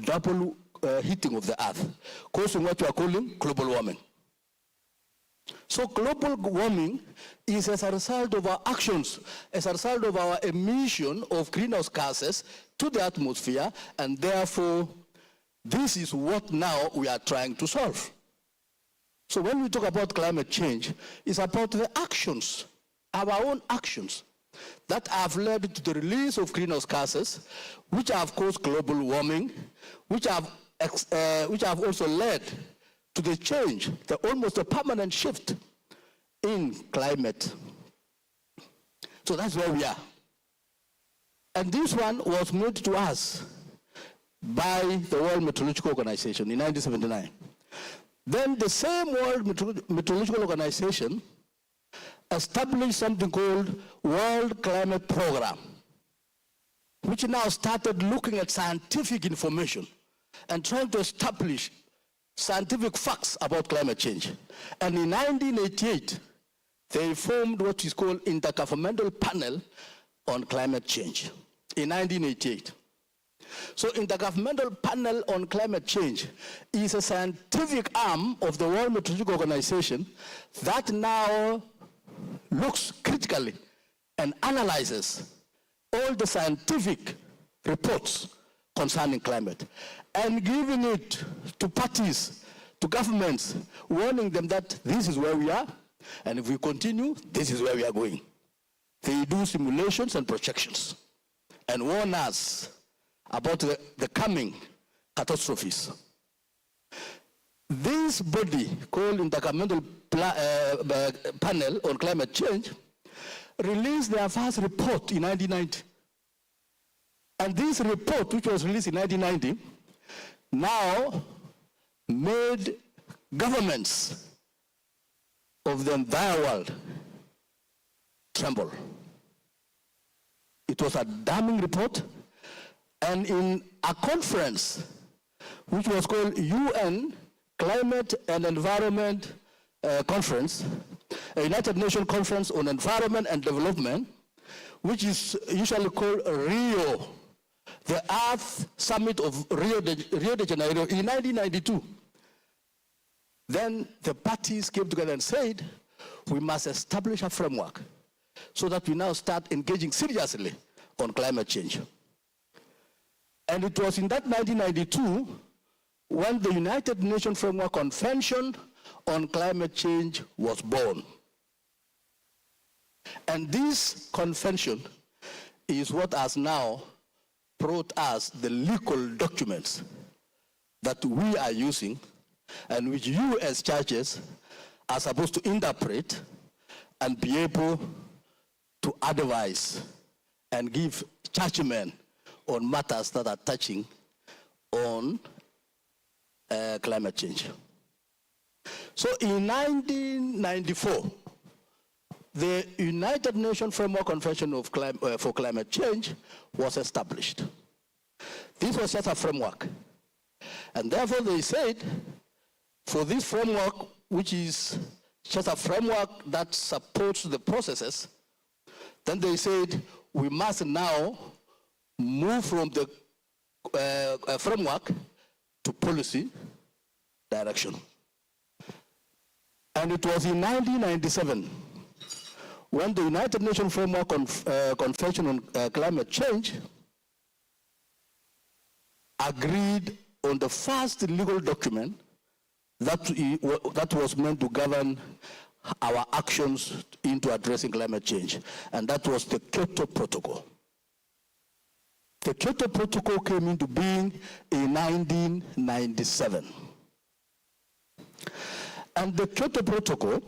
double heating of the earth, causing what we are calling global warming. So global warming is as a result of our actions, as a result of our emission of greenhouse gases to the atmosphere, and therefore this is what now we are trying to solve. So when we talk about climate change, it's about the actions, our own actions, that have led to the release of greenhouse gases, which have caused global warming, which have also led to the change, almost a permanent shift in climate. So that's where we are. And this one was made to us by the World Meteorological Organization in 1979. Then the same World Meteorological Organization established something called World Climate Program, which now started looking at scientific information and trying to establish scientific facts about climate change. And in 1988, they formed what is called Intergovernmental Panel on Climate Change in 1988. So Intergovernmental Panel on Climate Change is a scientific arm of the World Meteorological Organization that now looks critically and analyzes all the scientific reports concerning climate and giving it to parties, to governments, warning them that this is where we are, and if we continue, this is where we are going. They do simulations and projections and warn us about the coming catastrophes. This body called Intergovernmental Panel on Climate Change released their first report in 1990. And this report, which was released in 1990, now made governments of the entire world tremble. It was a damning report, and in a conference which was called UN Climate and Environment Conference, a United Nations Conference on Environment and Development, which is usually called Rio, the Earth Summit of Rio de Janeiro in 1992. Then the parties came together and said, we must establish a framework so that we now start engaging seriously on climate change. And it was in that 1992 when the United Nations Framework Convention on Climate Change was born. And this convention is what has now brought us the legal documents that we are using and which you as churches are supposed to interpret and be able to advise and give judgment on matters that are touching on climate change. So in 1994, the United Nations Framework Convention for Climate Change was established. This was just a framework. And therefore they said, for this framework, which is just a framework that supports the processes, then they said, we must now move from the framework to policy direction. And it was in 1997 when the United Nations Framework Convention on Climate Change agreed on the first legal document that was meant to govern our actions into addressing climate change, and that was the Kyoto Protocol. The Kyoto Protocol came into being in 1997. And the Kyoto Protocol,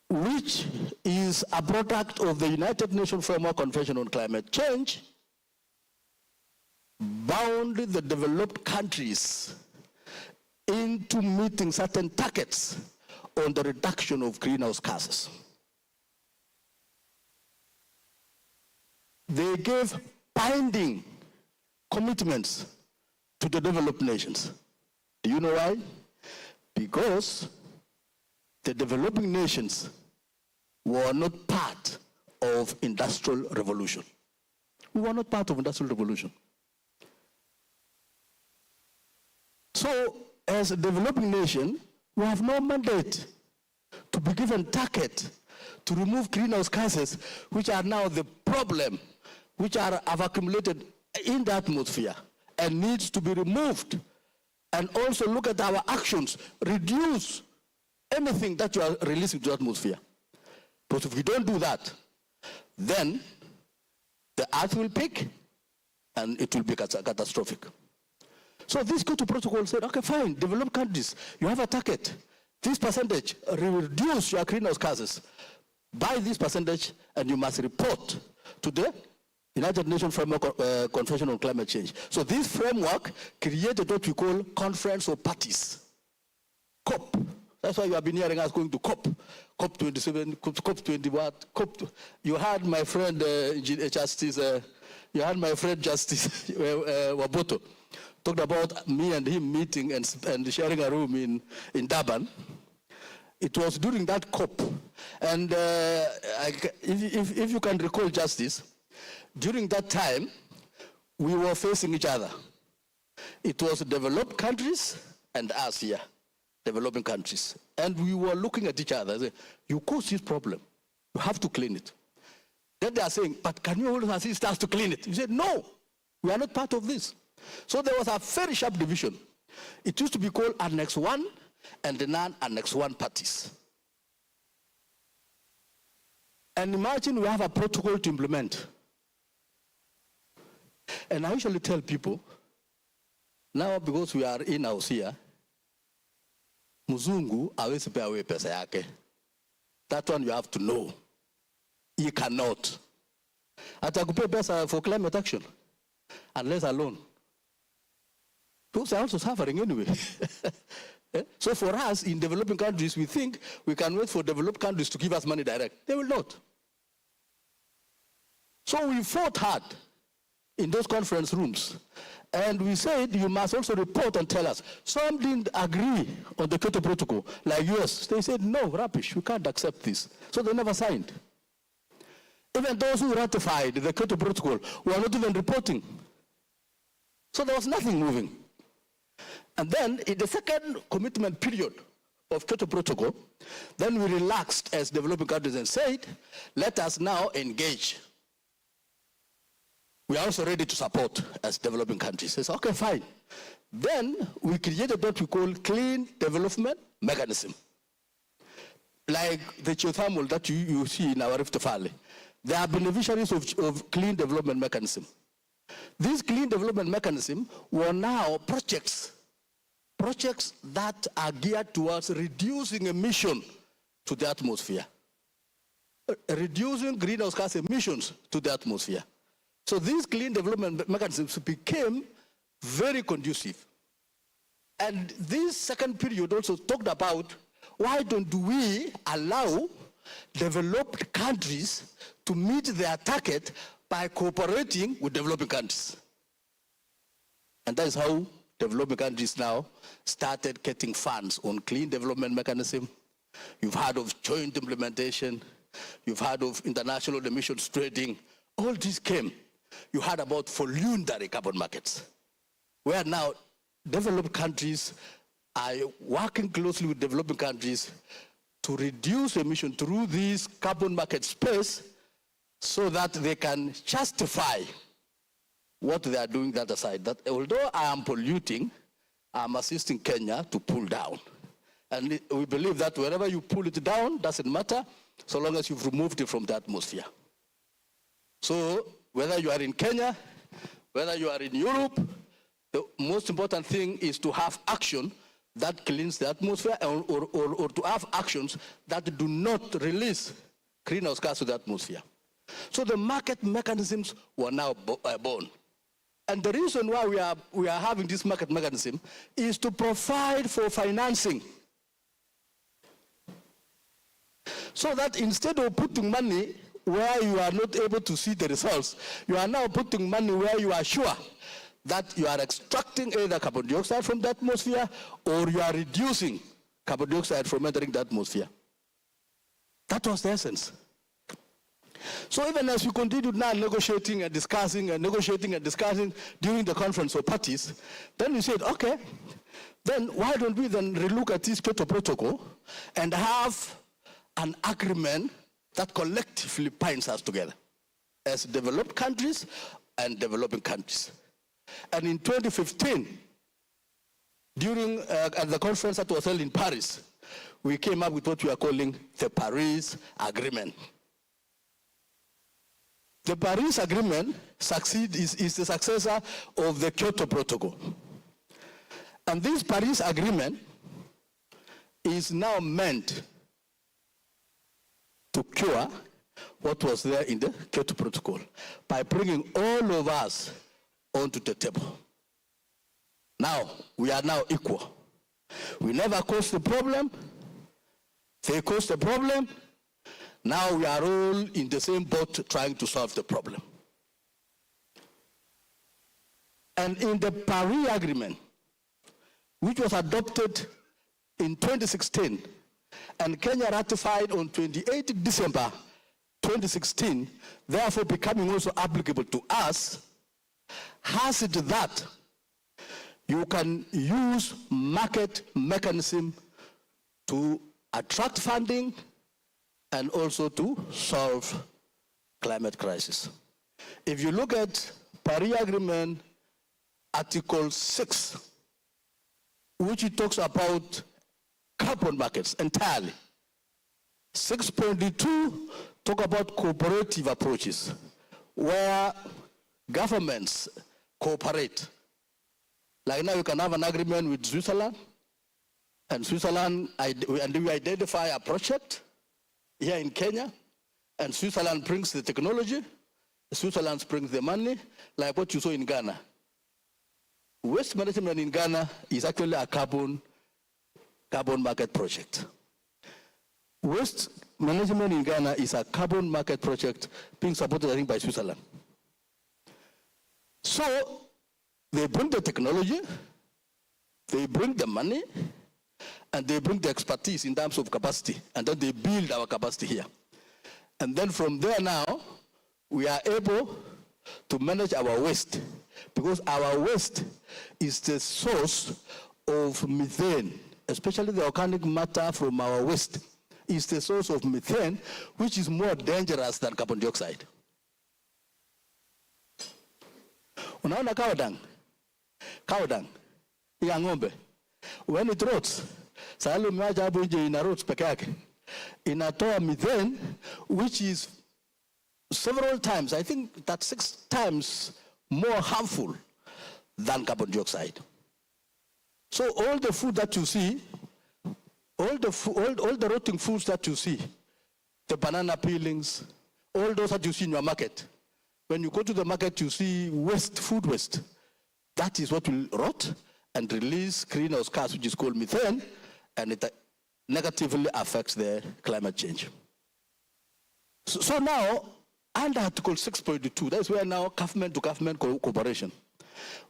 which is a product of the United Nations Framework Convention on Climate Change, bound the developed countries into meeting certain targets on the reduction of greenhouse gases. They gave binding commitments to the developed nations. Do you know why? Because the developing nations were not part of industrial revolution. We were not part of industrial revolution. So, as a developing nation, we have no mandate to be given target to remove greenhouse gases, which are now the problem, which have accumulated in the atmosphere and needs to be removed. And also look at our actions, reduce anything that you are releasing to the atmosphere. But if we don't do that, then the earth will peak and it will be catastrophic. So this Kyoto Protocol said, okay, fine, developed countries, you have a target. This percentage, reduce your greenhouse gases by this percentage, and you must report to the United Nations Framework Convention on Climate Change. So this framework created what we call Conference of Parties, COP. That's why you have been hearing us going to COP, COP 27, COP 20 what, COP. You had my friend Justice Waboto talked about me and him meeting and sharing a room in Durban. It was during that COP, and if you can recall, Justice, during that time, we were facing each other. It was developed countries and us here, developing countries. And we were looking at each other and saying, you caused this problem. You have to clean it. Then they are saying, but can you also assist us to clean it? We said, no, we are not part of this. So there was a very sharp division. It used to be called Annex 1 and the non-Annex 1 parties. And imagine we have a protocol to implement. And I usually tell people, now because we are in-house here, Muzungu hawezi pea wewe pesa yake. That one you have to know. He cannot. Atakupea pesa for climate action, unless alone. Those are also suffering anyway. So for us, in developing countries, we think we can wait for developed countries to give us money direct. They will not. So we fought hard in those conference rooms. And we said you must also report and tell us. Some didn't agree on the Kyoto Protocol, like US. They said, no, rubbish, we can't accept this. So they never signed. Even those who ratified the Kyoto Protocol were not even reporting. So there was nothing moving. And then in the second commitment period of Kyoto Protocol, then we relaxed as developing countries and said, let us now engage. We are also ready to support as developing countries. It's okay, fine. Then we created what we call clean development mechanism. Like the geothermal that you see in our Rift Valley. They are beneficiaries of clean development mechanism. These clean development mechanism were now projects that are geared towards reducing emission to the atmosphere. Reducing greenhouse gas emissions to the atmosphere. So these clean development mechanisms became very conducive. And this second period also talked about why don't we allow developed countries to meet their target by cooperating with developing countries. And that is how developing countries now started getting funds on clean development mechanism. You've heard of joint implementation. You've heard of international emissions trading. All this came. You heard about voluntary carbon markets, where now developed countries are working closely with developing countries to reduce emission through this carbon market space so that they can justify what they are doing the other side. That although I am polluting, I'm assisting Kenya to pull down. And we believe that wherever you pull it down, doesn't matter, so long as you've removed it from the atmosphere. So whether you are in Kenya, whether you are in Europe, the most important thing is to have action that cleans the atmosphere or to have actions that do not release greenhouse gas to the atmosphere. So the market mechanisms were now born. And the reason why we are having this market mechanism is to provide for financing. So that instead of putting money where you are not able to see the results, you are now putting money where you are sure that you are extracting either carbon dioxide from the atmosphere or you are reducing carbon dioxide from entering the atmosphere. That was the essence. So even as we continued now negotiating and discussing during the conference of parties, then we said, okay, then why don't we then relook at this Kyoto Protocol and have an agreement that collectively binds us together as developed countries and developing countries. And in 2015, during at the conference that was held in Paris, we came up with what we are calling the Paris Agreement. The Paris Agreement is the successor of the Kyoto Protocol. And this Paris Agreement is now meant to cure what was there in the Kyoto Protocol by bringing all of us onto the table. Now, we are now equal. We never caused the problem. They caused the problem. Now we are all in the same boat trying to solve the problem. And in the Paris Agreement, which was adopted in 2016, and Kenya ratified on 28 December 2016, therefore becoming also applicable to us, has it that you can use market mechanism to attract funding and also to solve climate crisis. If you look at Paris Agreement Article 6, which it talks about carbon markets entirely. 6.2 talk about cooperative approaches, where governments cooperate. Like now you can have an agreement with Switzerland, and we identify a project here in Kenya, and Switzerland brings the technology, Switzerland brings the money, like what you saw in Ghana. Waste management in Ghana is actually a carbon market project. Waste management in Ghana is a carbon market project being supported, I think, by Switzerland. So They bring the technology, they bring the money, and they bring the expertise in terms of capacity, and then they build our capacity here. And then from there now, we are able to manage our waste, because our waste is the source of methane, especially the organic matter from our waste is the source of methane, which is more dangerous than carbon dioxide. Unaona cow dung ya ng'ombe, when it rots, sahali umeacha hapo nje ina rots peke yake, inatoa methane which is several times, I think that 6 times more harmful than carbon dioxide. So all the food that you see, all the rotting foods that you see, the banana peelings, all those that you see in your market, when you go to the market, you see waste, food waste. That is what will rot and release greenhouse gas, which is called methane, and it negatively affects the climate change. So now, under Article 6.2, that's where now government to government cooperation.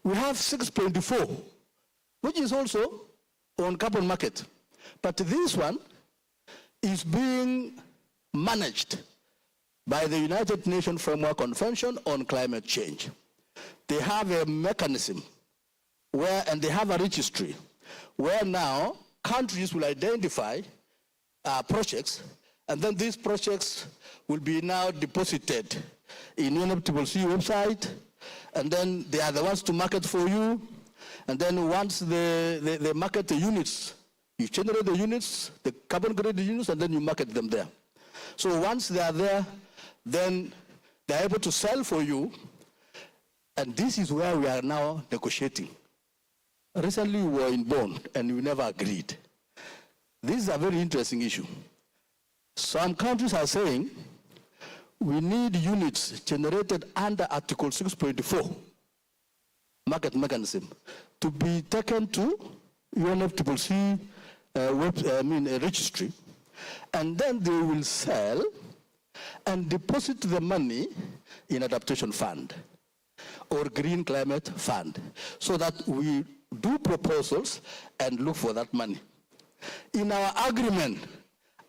We have 6.4, which is also on carbon market. But this one is being managed by the United Nations Framework Convention on Climate Change. They have a mechanism where, and they have a registry, where now countries will identify projects, and then these projects will be now deposited in UNFCCC website, and then they are the ones to market for you, and then once they market the units, you generate the units, the carbon credit units, and then you market them there. So once they are there, then they're able to sell for you, and this is where we are now negotiating. Recently we were in Bonn, and we never agreed. This is a very interesting issue. Some countries are saying we need units generated under Article 6.4 market mechanism to be taken to UNFCCC registry, and then they will sell and deposit the money in adaptation fund or green climate fund, so that we do proposals and look for that money. In our agreement,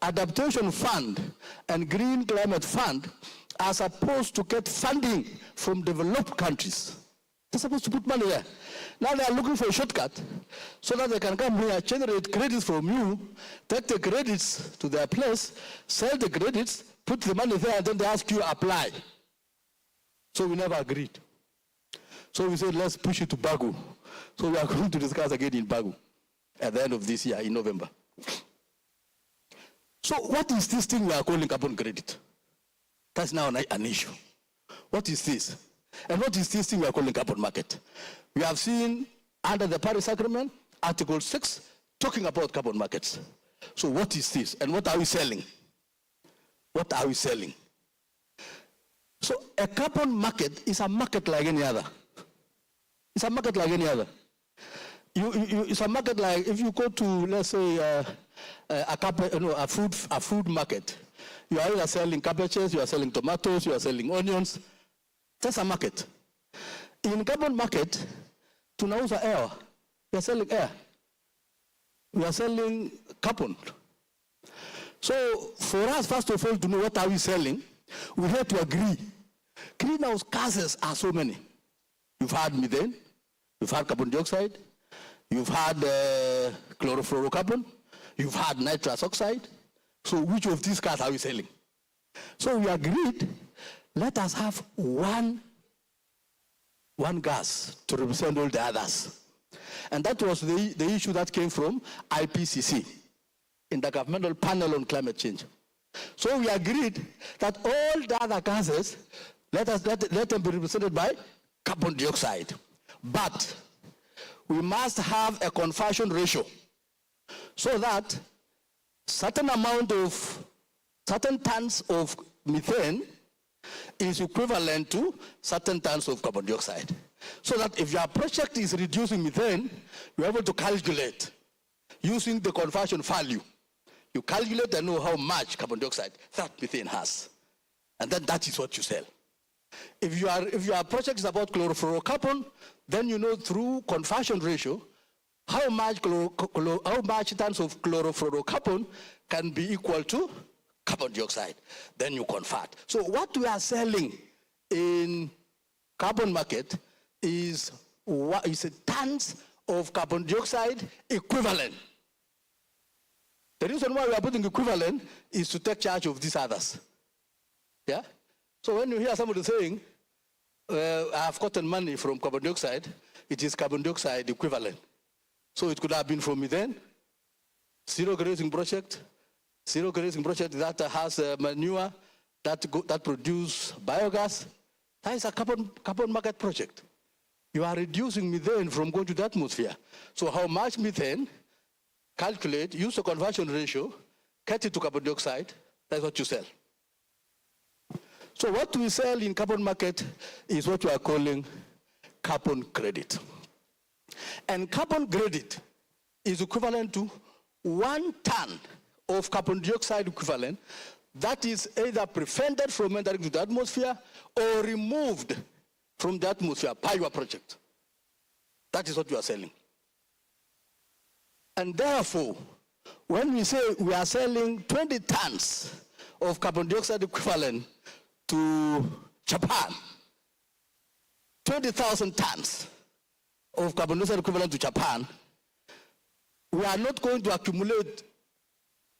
adaptation fund and green climate fund are supposed to get funding from developed countries. They're supposed to put money there. Now they are looking for a shortcut so that they can come here, generate credits from you, take the credits to their place, sell the credits, put the money there, and then they ask you apply. So we never agreed. So we said, let's push it to Bagu. So we are going to discuss again in Bagu at the end of this year, in November. So what is this thing we are calling carbon credit? That's now an issue. What is this? And what is this thing we are calling carbon market? We have seen under the Paris Agreement, Article 6, talking about carbon markets. So what is this? And what are we selling? What are we selling? So a carbon market is a market like any other. It's a market like any other. It's a market like if you go to, let's say, a food market. You are either selling cabbages, you are selling tomatoes, you are selling onions. That's a market. In carbon market, tunauza air. We are selling air. We are selling carbon. So for us, first of all, to know what are we selling, we have to agree. Greenhouse gases are so many. You've had methane, you've had carbon dioxide, you've had chlorofluorocarbon, you've had nitrous oxide. So which of these gas are we selling? So we agreed, let us have one gas to represent all the others. And that was the issue that came from IPCC, Intergovernmental Panel on Climate Change. So we agreed that all the other gases, let them be represented by carbon dioxide. But we must have a conversion ratio so that certain tons of methane is equivalent to certain tons of carbon dioxide. So that if your project is reducing methane, you're able to calculate using the conversion value. You calculate and know how much carbon dioxide that methane has. And then that is what you sell. If your project is about chlorofluorocarbon, then you know through conversion ratio how much tons of chlorofluorocarbon can be equal to carbon dioxide. Then you convert. So what we are selling in carbon market is tons of carbon dioxide equivalent. The reason why we are putting equivalent is to take charge of these others. Yeah? So when you hear somebody saying, I have gotten money from carbon dioxide, it is carbon dioxide equivalent. So it could have been from methane, zero grazing project that has manure that produce biogas. That is a carbon market project. You are reducing methane from going to the atmosphere. So how much methane, calculate, use the conversion ratio, cut it to carbon dioxide, that's what you sell. So what we sell in carbon market is what we are calling carbon credit. And carbon credit is equivalent to 1 ton of carbon dioxide equivalent that is either prevented from entering to the atmosphere or removed from the atmosphere by your project. That is what you are selling. And therefore, when we say we are selling 20 tons of carbon dioxide equivalent to Japan, 20,000 tons of carbon dioxide equivalent to Japan, we are not going to accumulate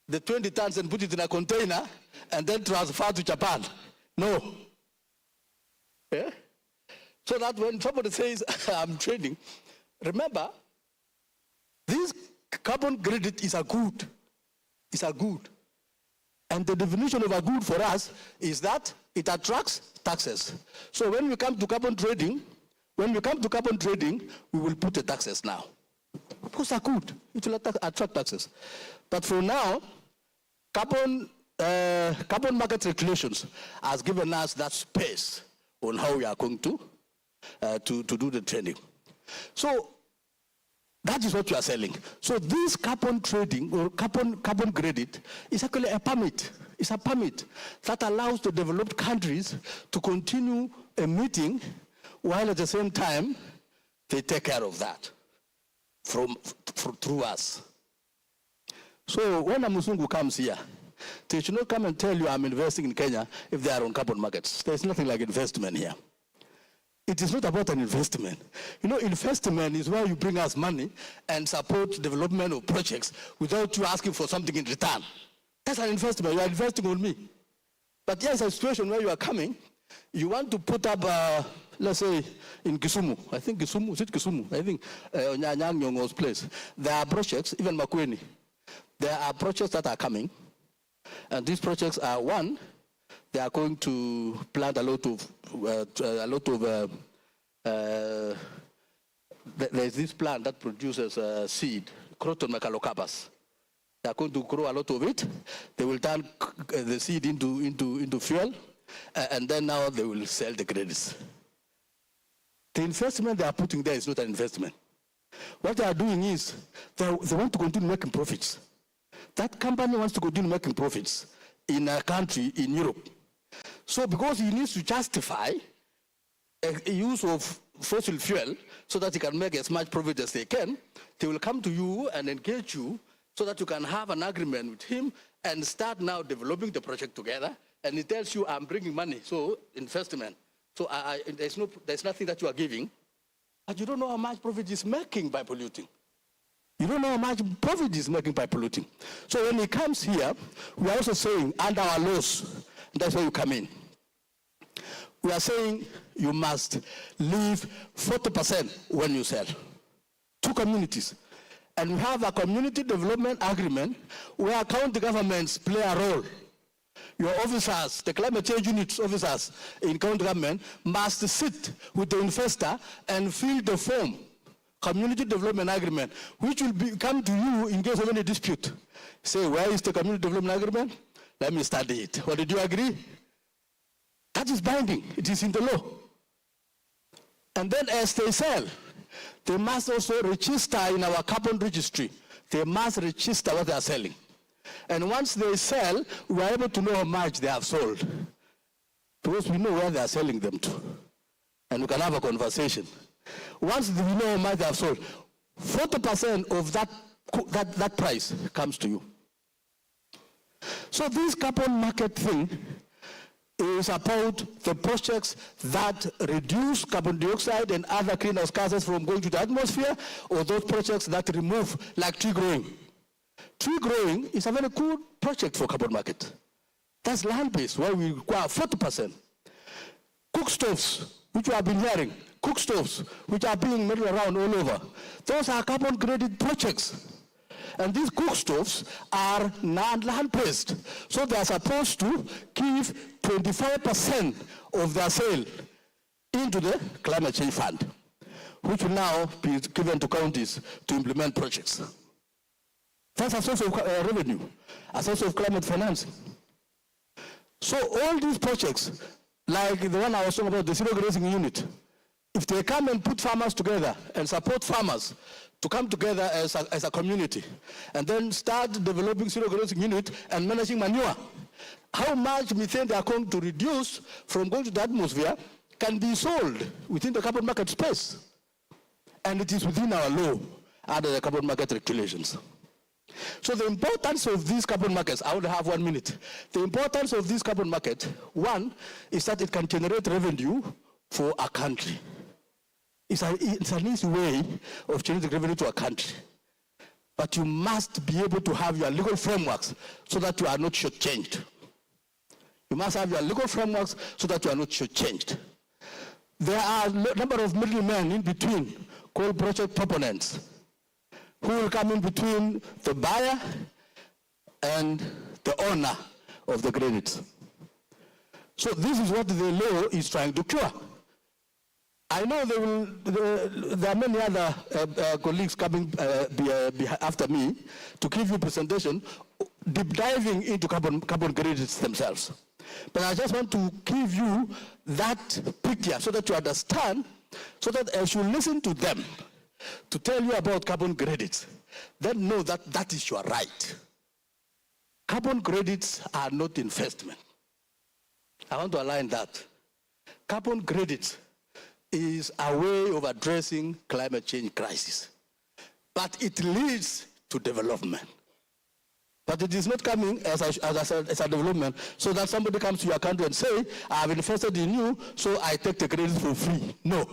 the 20 tons and put it in a container and then transfer to Japan. No. Yeah? So that when somebody says, I'm trading, remember, this carbon credit is a good. It's a good. And the definition of a good for us is that it attracts taxes. So when we come to carbon trading, we will put the taxes now. Because are good. It will attract taxes. But for now, carbon market regulations has given us that space on how we are going to do the trading. So that is what you are selling. So this carbon trading or carbon credit is actually a permit. It's a permit that allows the developed countries to continue emitting while at the same time they take care of that through us. So when a Musungu comes here, they should not come and tell you I'm investing in Kenya if they are on carbon markets. There's nothing like investment here. It is not about an investment. You know, investment is where you bring us money and support development of projects without you asking for something in return. That's an investment. You are investing on me. But here's a situation where you are coming, you want to put up, let's say, in Kisumu. I think Kisumu, is it Kisumu? I think Nyang Nyong'o's place. There are projects, even Makueni. There are projects that are coming. And these projects are, one, they are going to plant a lot of there's this plant that produces seed, Croton Macalocarpus. They are going to grow a lot of it. They will turn the seed into fuel, and then now they will sell the credits. The investment they are putting there is not an investment. What they are doing is they want to continue making profits. That company wants to continue making profits in a country in Europe. So because he needs to justify a use of fossil fuel so that he can make as much profit as they can, they will come to you and engage you so that you can have an agreement with him and start now developing the project together. And he tells you, I'm bringing money, so investment. So there's nothing that you are giving, but you don't know how much profit he's making by polluting. You don't know how much profit he's making by polluting. So when he comes here, we are also saying, under our laws, that's where you come in. We are saying you must leave 40% when you sell. 2 communities. And we have a community development agreement where county governments play a role. Your officers, the climate change unit officers in county government must sit with the investor and fill the form, community development agreement, which will come to you in case of any dispute. Say, where is the community development agreement? Let me study it. What, did you agree? That is binding. It is in the law. And then as they sell, they must also register in our carbon registry. They must register what they are selling. And once they sell, we are able to know how much they have sold. because we know where they are selling them to. And we can have a conversation. Once we know how much they have sold, 40% of that price comes to you. So this carbon market thing is about the projects that reduce carbon dioxide and other greenhouse gases from going to the atmosphere, or those projects that remove, like tree growing. Tree growing is a very good project for carbon market. That's land-based, where we require 40%. Cook stoves, which we have been hearing, cook stoves, which are being made around all over, those are carbon-credit projects. And these cook stoves are non-land-based. So they are supposed to give 25% of their sale into the climate change fund, which will now be given to counties to implement projects. That's a source of revenue, a source of climate financing. So all these projects, like the one I was talking about, the zero grazing unit, if they come and put farmers together and support farmers to come together as a community, and then start developing zero grazing unit and managing manure, how much methane they are going to reduce from going to the atmosphere can be sold within the carbon market space. And it is within our law under the carbon market regulations. So the importance of these carbon markets, I only have 1 minute. The importance of this carbon market, one, is that it can generate revenue for a country. It's an easy way of generating revenue to a country. But you must be able to have your legal frameworks so that you are not shortchanged. You must have your legal frameworks so that you are not shortchanged. There are a number of middlemen in between called project proponents who will come in between the buyer and the owner of the credits. So this is what the law is trying to cure. I know there are many other colleagues coming after me to give you a presentation deep diving into carbon credits themselves. But I just want to give you that picture so that you understand, so that as you listen to them to tell you about carbon credits, then know that that is your right. Carbon credits are not investment. I want to align that. Carbon credits is a way of addressing climate change crisis. But it leads to development. But it is not coming as a development so that somebody comes to your country and say, I have invested in you, so I take the credit for free. No.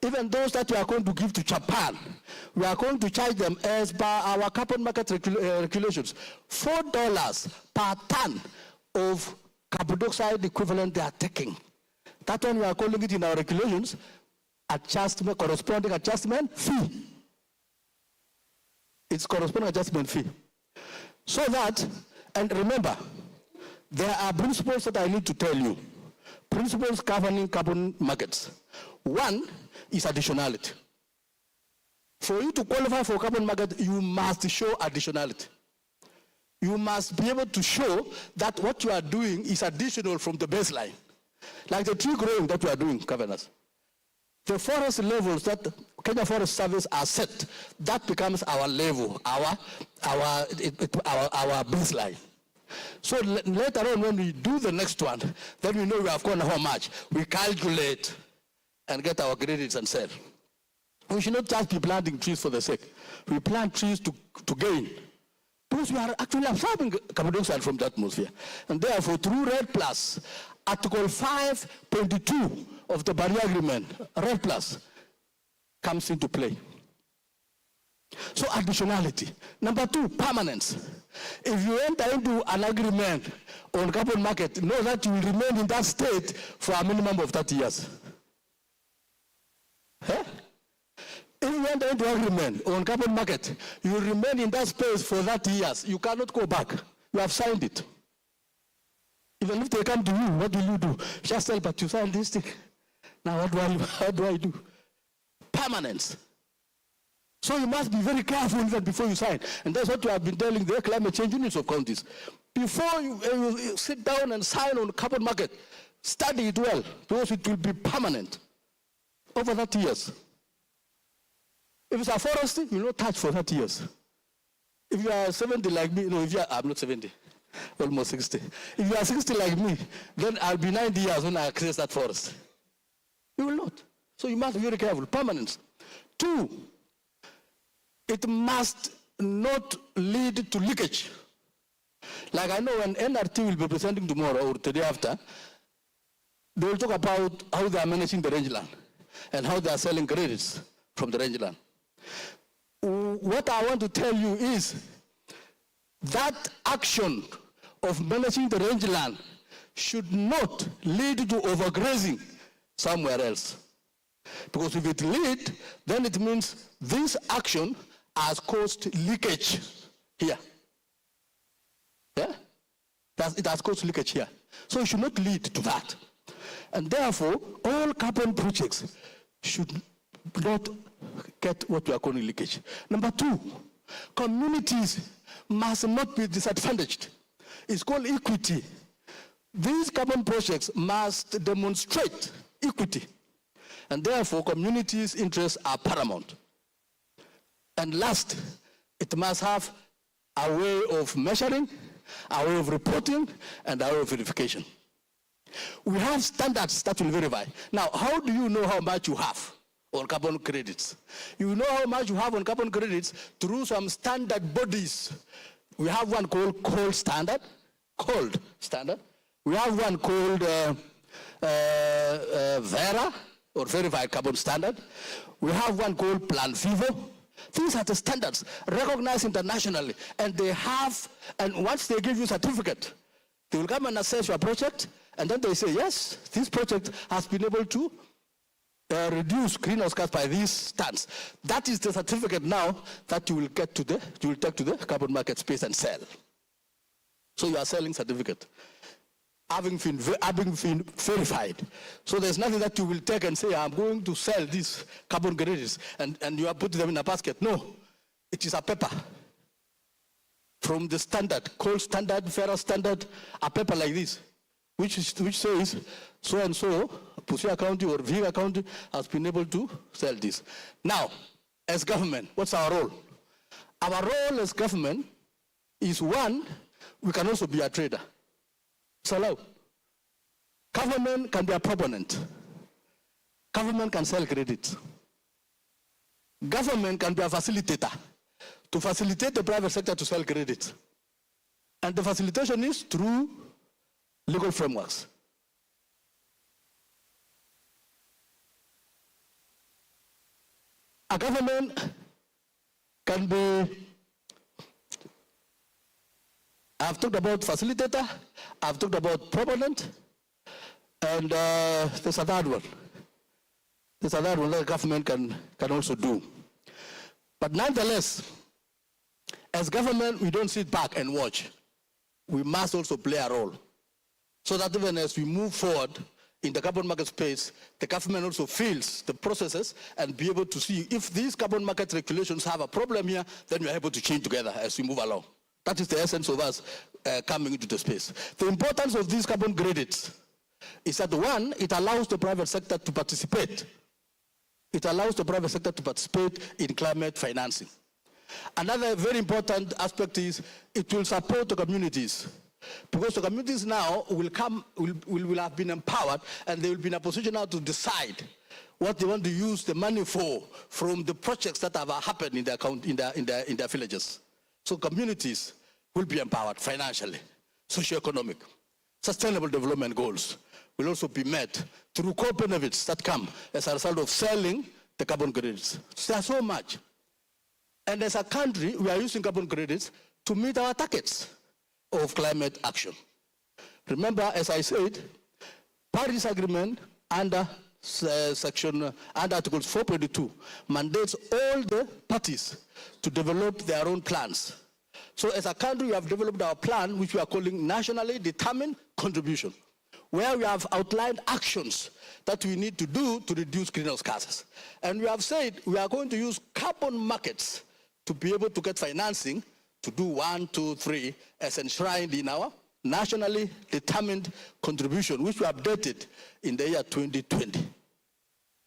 Even those that we are going to give to Japan, we are going to charge them as per our carbon market regulations, $4 per ton of carbon dioxide equivalent they are taking. That one we are calling it in our regulations, corresponding adjustment fee. It's corresponding adjustment fee. So that, and remember, there are principles that I need to tell you. Principles governing carbon markets. One is additionality. For you to qualify for carbon market, you must show additionality. You must be able to show that what you are doing is additional from the baseline. Like the tree growing that we are doing, governors. The forest levels that Kenya Forest Service are set, that becomes our level, our baseline. So later on, when we do the next one, then we know we have gone how much. We calculate and get our credits and sell. We should not just be planting trees for the sake. We plant trees to gain. Because we are actually absorbing carbon dioxide from the atmosphere. And therefore, through REDD+, Article 5.2 of the Barrier Agreement, REDD+, comes into play. So additionality. Number two, permanence. If you enter into an agreement on carbon market, know that you will remain in that state for a minimum of 30 years. Huh? If you enter into agreement on carbon market, you will remain in that space for 30 years. You cannot go back. You have signed it. Even if they come to you, what will you do? Just tell, but you signed this thing. Now what do I do? Permanence. So you must be very careful even before you sign. And that's what you have been telling the climate change units of counties. Before you sit down and sign on the carbon market, study it well, because it will be permanent over 30 years. If it's a forest, you will not touch for 30 years. If you are 70 like me, no, I'm not 70. almost 60. If you are 60 like me, then I'll be 90 years when I access that forest. You will not. So you must be very careful. Permanence. 2, it must not lead to leakage. Like I know when NRT will be presenting tomorrow or the day after, they will talk about how they are managing the rangeland and how they are selling credits from the rangeland. What I want to tell you is that action of managing the rangeland should not lead to overgrazing somewhere else. Because if it leads, then it means this action has caused leakage here. Yeah? It has caused leakage here. So it should not lead to that. And therefore, all carbon projects should not get what we are calling leakage. Number 2, communities must not be disadvantaged. It's called equity. These carbon projects must demonstrate equity. And therefore, communities' interests are paramount. And last, it must have a way of measuring, a way of reporting, and a way of verification. We have standards that will verify. Now, how do you know how much you have on carbon credits? You know how much you have on carbon credits through some standard bodies. We have one called cold standard. We have one called VERA, or Verified Carbon Standard. We have one called Plan Vivo. These are the standards recognized internationally, and they have, and once they give you a certificate, they will come and assess your project, and then they say, yes, this project has been able to reduce greenhouse gas by these tons. That is the certificate now that you will take to the carbon market space and sell. So you are selling certificate, having been verified. So there's nothing that you will take and say, I'm going to sell these carbon credits, and you are putting them in a basket. No, it is a paper from the standard, cold standard, ferrous standard, a paper like this, which says so-and-so, Busia County or Vihiga County has been able to sell this. Now, as government, what's our role? Our role as government is, one, we can also be a trader. It's allowed. Government can be a proponent. Government can sell credit. Government can be a facilitator to facilitate the private sector to sell credit. And the facilitation is through legal frameworks. A government can be, I've talked about facilitator, I've talked about proponent, and there's a third one. There's a third one that the government can also do. But nonetheless, as government, we don't sit back and watch. We must also play a role, so that even as we move forward in the carbon market space, the government also feels the processes and be able to see if these carbon market regulations have a problem here, then we are able to change together as we move along. That is the essence of us coming into the space. The importance of these carbon credits is that, one, it allows the private sector to participate. It allows the private sector to participate in climate financing. Another very important aspect is it will support the communities, because the communities now will have been empowered, and they will be in a position now to decide what they want to use the money for from the projects that have happened in their villages. So communities will be empowered financially, socio-economic. Sustainable development goals will also be met through core benefits that come as a result of selling the carbon credits. So there's so much. And as a country, we are using carbon credits to meet our targets of climate action. Remember, as I said, Paris Agreement under Articles 4.2 mandates all the parties to develop their own plans. So as a country, we have developed our plan, which we are calling Nationally Determined Contribution, where we have outlined actions that we need to do to reduce greenhouse gases. And we have said we are going to use carbon markets to be able to get financing to do 1, 2, 3 as enshrined in our Nationally Determined Contribution, which we updated in the year 2020.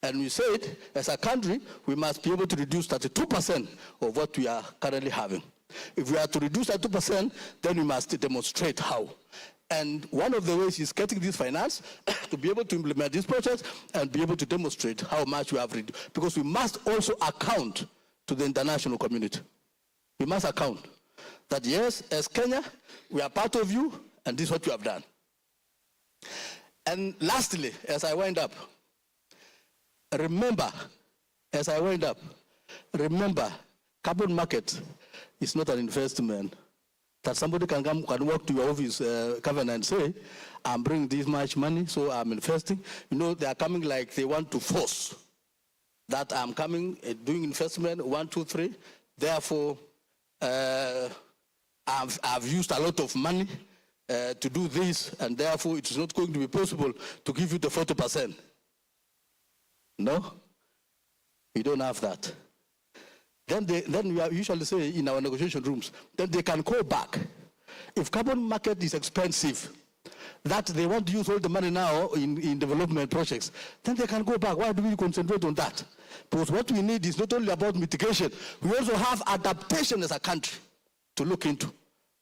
And we said, as a country, we must be able to reduce 32% of what we are currently having. If we are to reduce that 2%, then we must demonstrate how. And one of the ways is getting this finance to be able to implement these projects and be able to demonstrate how much we have reduced. Because we must also account to the international community. We must account that yes, as Kenya, we are part of you, and this is what you have done. And lastly, as I wind up, remember, carbon market is not an investment that somebody can walk to your office, governor, and say, I'm bringing this much money, so I'm investing. You know, they are coming like they want to force that I'm coming, doing investment, 1, 2, 3. Therefore, I've used a lot of money to do this, and therefore it is not going to be possible to give you the 40%. No, we don't have that. Then we usually say in our negotiation rooms, then they can go back. If carbon market is expensive, that they want to use all the money now in development projects, then they can go back. Why do we concentrate on that? Because what we need is not only about mitigation, we also have adaptation as a country to look into.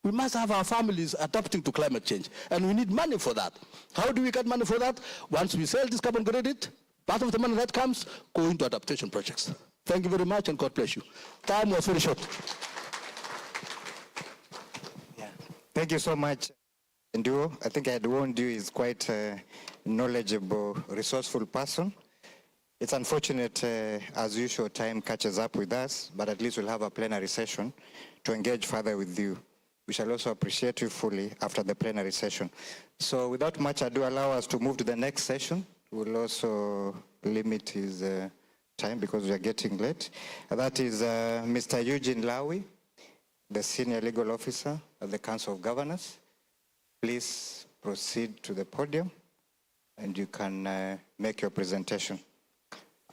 We must have our families adapting to climate change, and we need money for that. How do we get money for that? Once we sell this carbon credit, part of the money that comes go into adaptation projects. Thank you very much, and God bless you. Time was very short. Yeah. Thank you so much, Nduo. I think I had warned you, he's quite a knowledgeable, resourceful person. It's unfortunate, as usual, time catches up with us, but at least we'll have a plenary session to engage further with you. We shall also appreciate you fully after the plenary session. So without much ado, allow us to move to the next session. We'll also limit his time because we are getting late. That is Mr. Eugene Lawi, the Senior Legal Officer at the Council of Governors. Please proceed to the podium and you can make your presentation.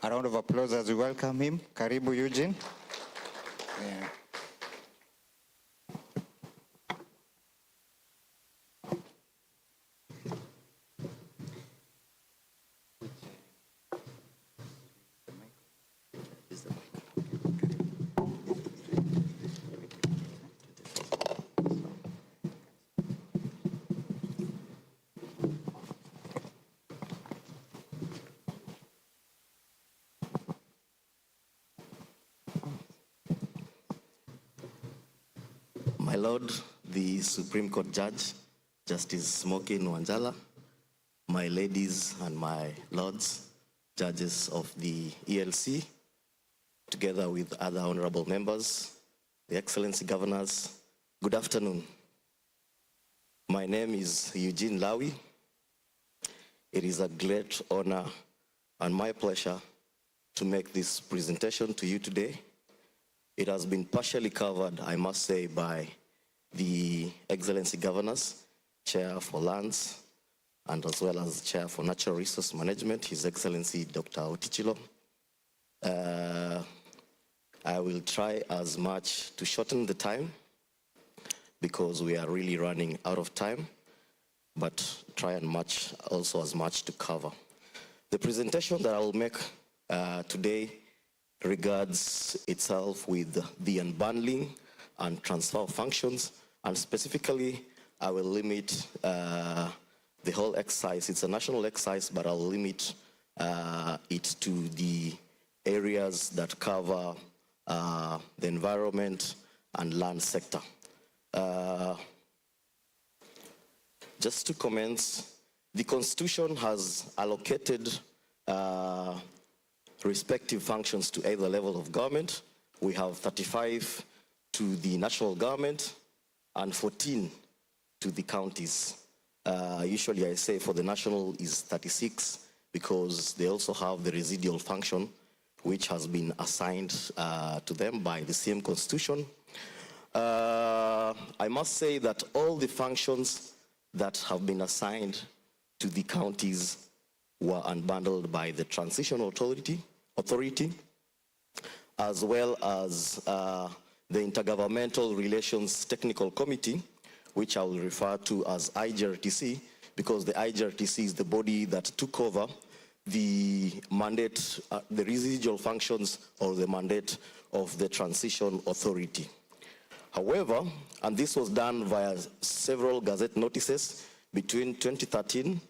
A round of applause as we welcome him. Karibu, Eugene. Yeah. My Lord, the Supreme Court Judge, Justice Smokin Wanjala, my ladies and my lords, judges of the ELC, together with other honorable members, the Excellency Governors, good afternoon. My name is Eugene Lawi. It is a great honor and my pleasure to make this presentation to you today. It has been partially covered, I must say, by the Excellency Governors, Chair for Lands, and as well as Chair for Natural Resource Management, His Excellency Dr. Otichilo. I will try as much to shorten the time because we are really running out of time, but try and much also as much to cover. The presentation that I will make today regards itself with the unbundling and transfer of functions, and specifically I will limit the whole exercise. It's a national exercise, but I'll limit it to the areas that cover the environment and land sector. Just to commence, the Constitution has allocated respective functions to either level of government. We have 35 to the national government and 14 to the counties. Usually I say for the national is 36 because they also have the residual function which has been assigned to them by the same Constitution. I must say that all the functions that have been assigned to the counties were unbundled by the Transitional Authority, as well as the Intergovernmental Relations Technical Committee, which I will refer to as IGRTC, because the IGRTC is the body that took over the mandate, the residual functions or the mandate of the Transition Authority. However, and this was done via several gazette notices between 2013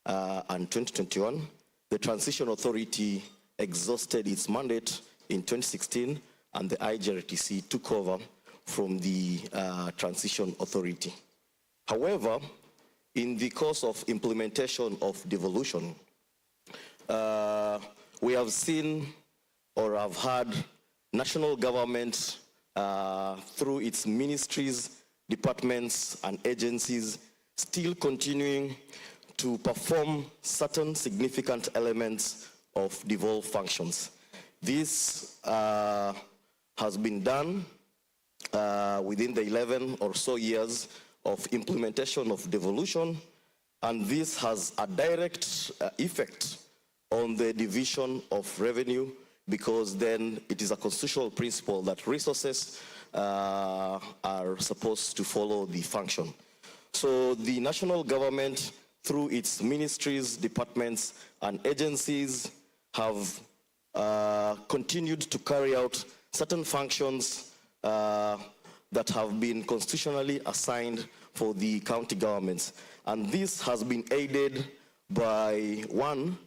and 2021, the Transition Authority exhausted its mandate in 2016, and the IGRTC took over from the Transition Authority. However, in the course of implementation of devolution, we have seen or have had national government through its ministries, departments, and agencies still continuing to perform certain significant elements of devolved functions. This has been done within the 11 or so years of implementation of devolution, and this has a direct effect on the division of revenue, because then it is a constitutional principle that resources are supposed to follow the function. So the national government, through its ministries, departments, and agencies, have continued to carry out certain functions that have been constitutionally assigned for the county governments. And this has been aided by, one,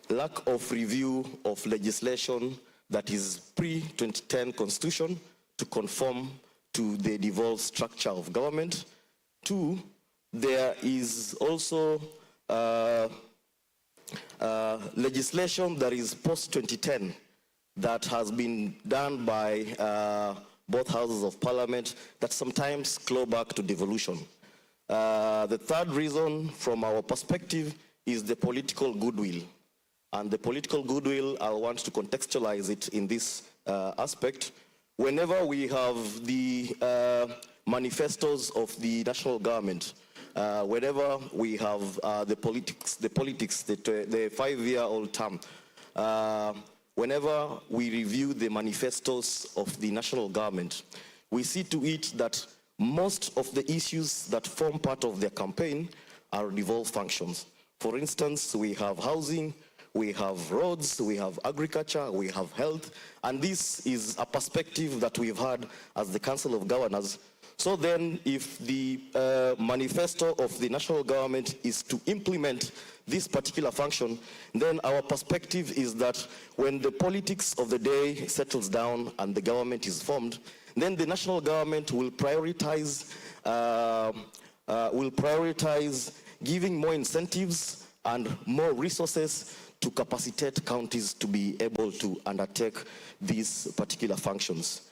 lack of review of legislation that is pre-2010 constitution to conform to the devolved structure of government. Two, there is also legislation that is post-2010 that has been done by both houses of parliament that sometimes claw back to devolution. The third reason from our perspective is the political goodwill. And the political goodwill, I want to contextualize it in this aspect. Whenever we have the manifestos of the national government, whenever we have the politics, the 5-year-old term, whenever we review the manifestos of the national government, we see to it that most of the issues that form part of their campaign are devolved functions. For instance, we have housing, we have roads, we have agriculture, we have health, and this is a perspective that we've had as the Council of Governors. So then, if the manifesto of the national government is to implement this particular function, then our perspective is that when the politics of the day settles down and the government is formed, then the national government will prioritize giving more incentives and more resources to capacitate counties to be able to undertake these particular functions.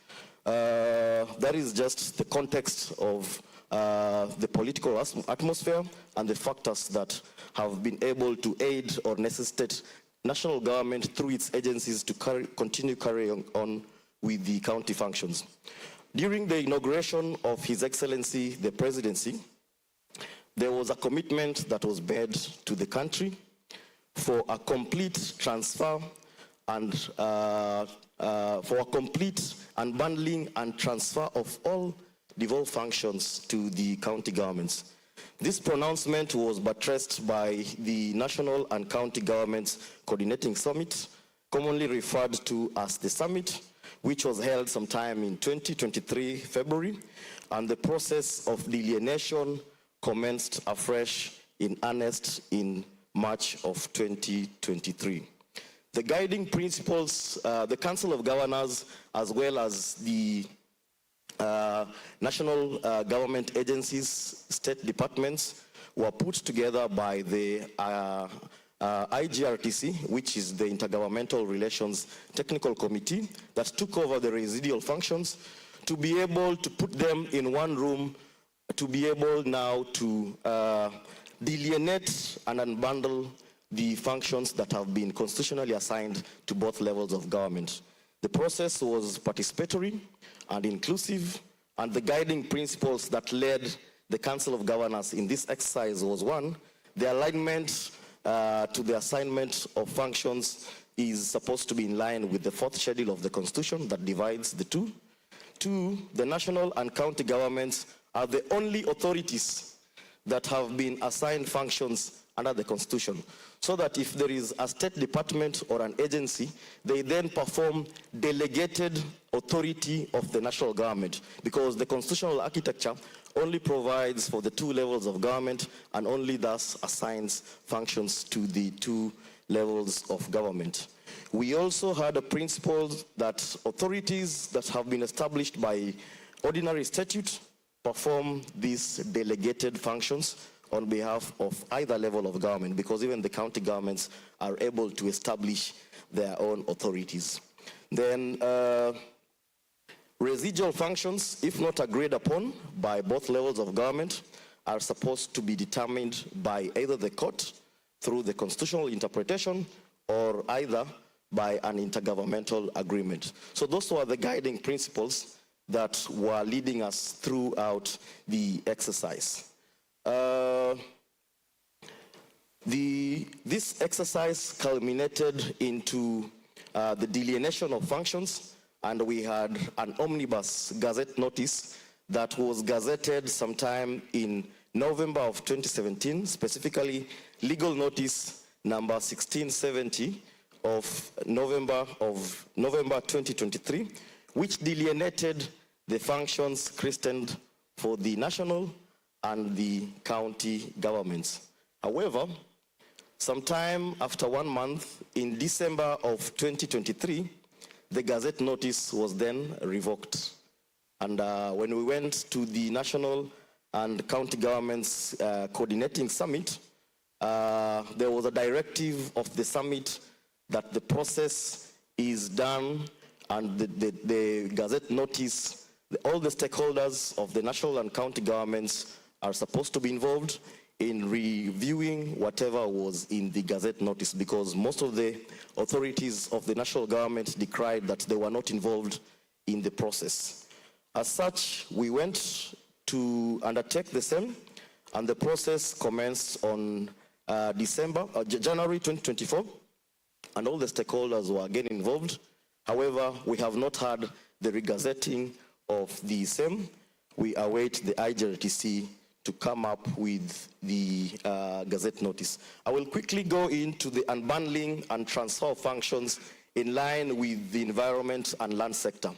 That is just the context of the political atmosphere and the factors that have been able to aid or necessitate national government through its agencies to continue carrying on with the county functions. During the inauguration of His Excellency, the Presidency, there was a commitment that was made to the country for a complete transfer and for a complete unbundling and transfer of all devolved functions to the county governments. This pronouncement was buttressed by the National and County Governments Coordinating Summit, commonly referred to as the Summit, which was held sometime in 2023 February, and the process of delineation commenced afresh in earnest in March of 2023. The guiding principles, the Council of Governors, as well as the national government agencies, state departments, were put together by the IGRTC, which is the Intergovernmental Relations Technical Committee, that took over the residual functions, to be able to put them in one room, to be able now to delineate and unbundle the functions that have been constitutionally assigned to both levels of government. The process was participatory and inclusive, and the guiding principles that led the Council of Governors in this exercise was, one, the alignment to the assignment of functions is supposed to be in line with the 4th schedule of the Constitution that divides the two. Two, the national and county governments are the only authorities that have been assigned functions under the Constitution, so that if there is a state department or an agency, they then perform delegated authority of the national government, because the constitutional architecture only provides for the 2 levels of government and only thus assigns functions to the 2 levels of government. We also had a principle that authorities that have been established by ordinary statute perform these delegated functions on behalf of either level of government, because even the county governments are able to establish their own authorities. Then residual functions, if not agreed upon by both levels of government, are supposed to be determined by either the court through the constitutional interpretation or either by an intergovernmental agreement. So those were the guiding principles that were leading us throughout the exercise. This exercise culminated into the delineation of functions, and we had an omnibus gazette notice that was gazetted sometime in November of 2017, specifically legal notice number 1670 of November 2023, which delineated the functions christened for the national and the county governments. However, sometime after 1 month, in December of 2023, the gazette notice was then revoked. And when we went to the national and county governments coordinating summit, there was a directive of the summit that the process is done and the gazette notice, all the stakeholders of the national and county governments are supposed to be involved in reviewing whatever was in the gazette notice, because most of the authorities of the national government decried that they were not involved in the process. As such, we went to undertake the same, and the process commenced on January 2024, and all the stakeholders were again involved. However, we have not had the regazetting of the same. We await the IJRTC to come up with the gazette notice. I will quickly go into the unbundling and transfer of functions in line with the environment and land sector.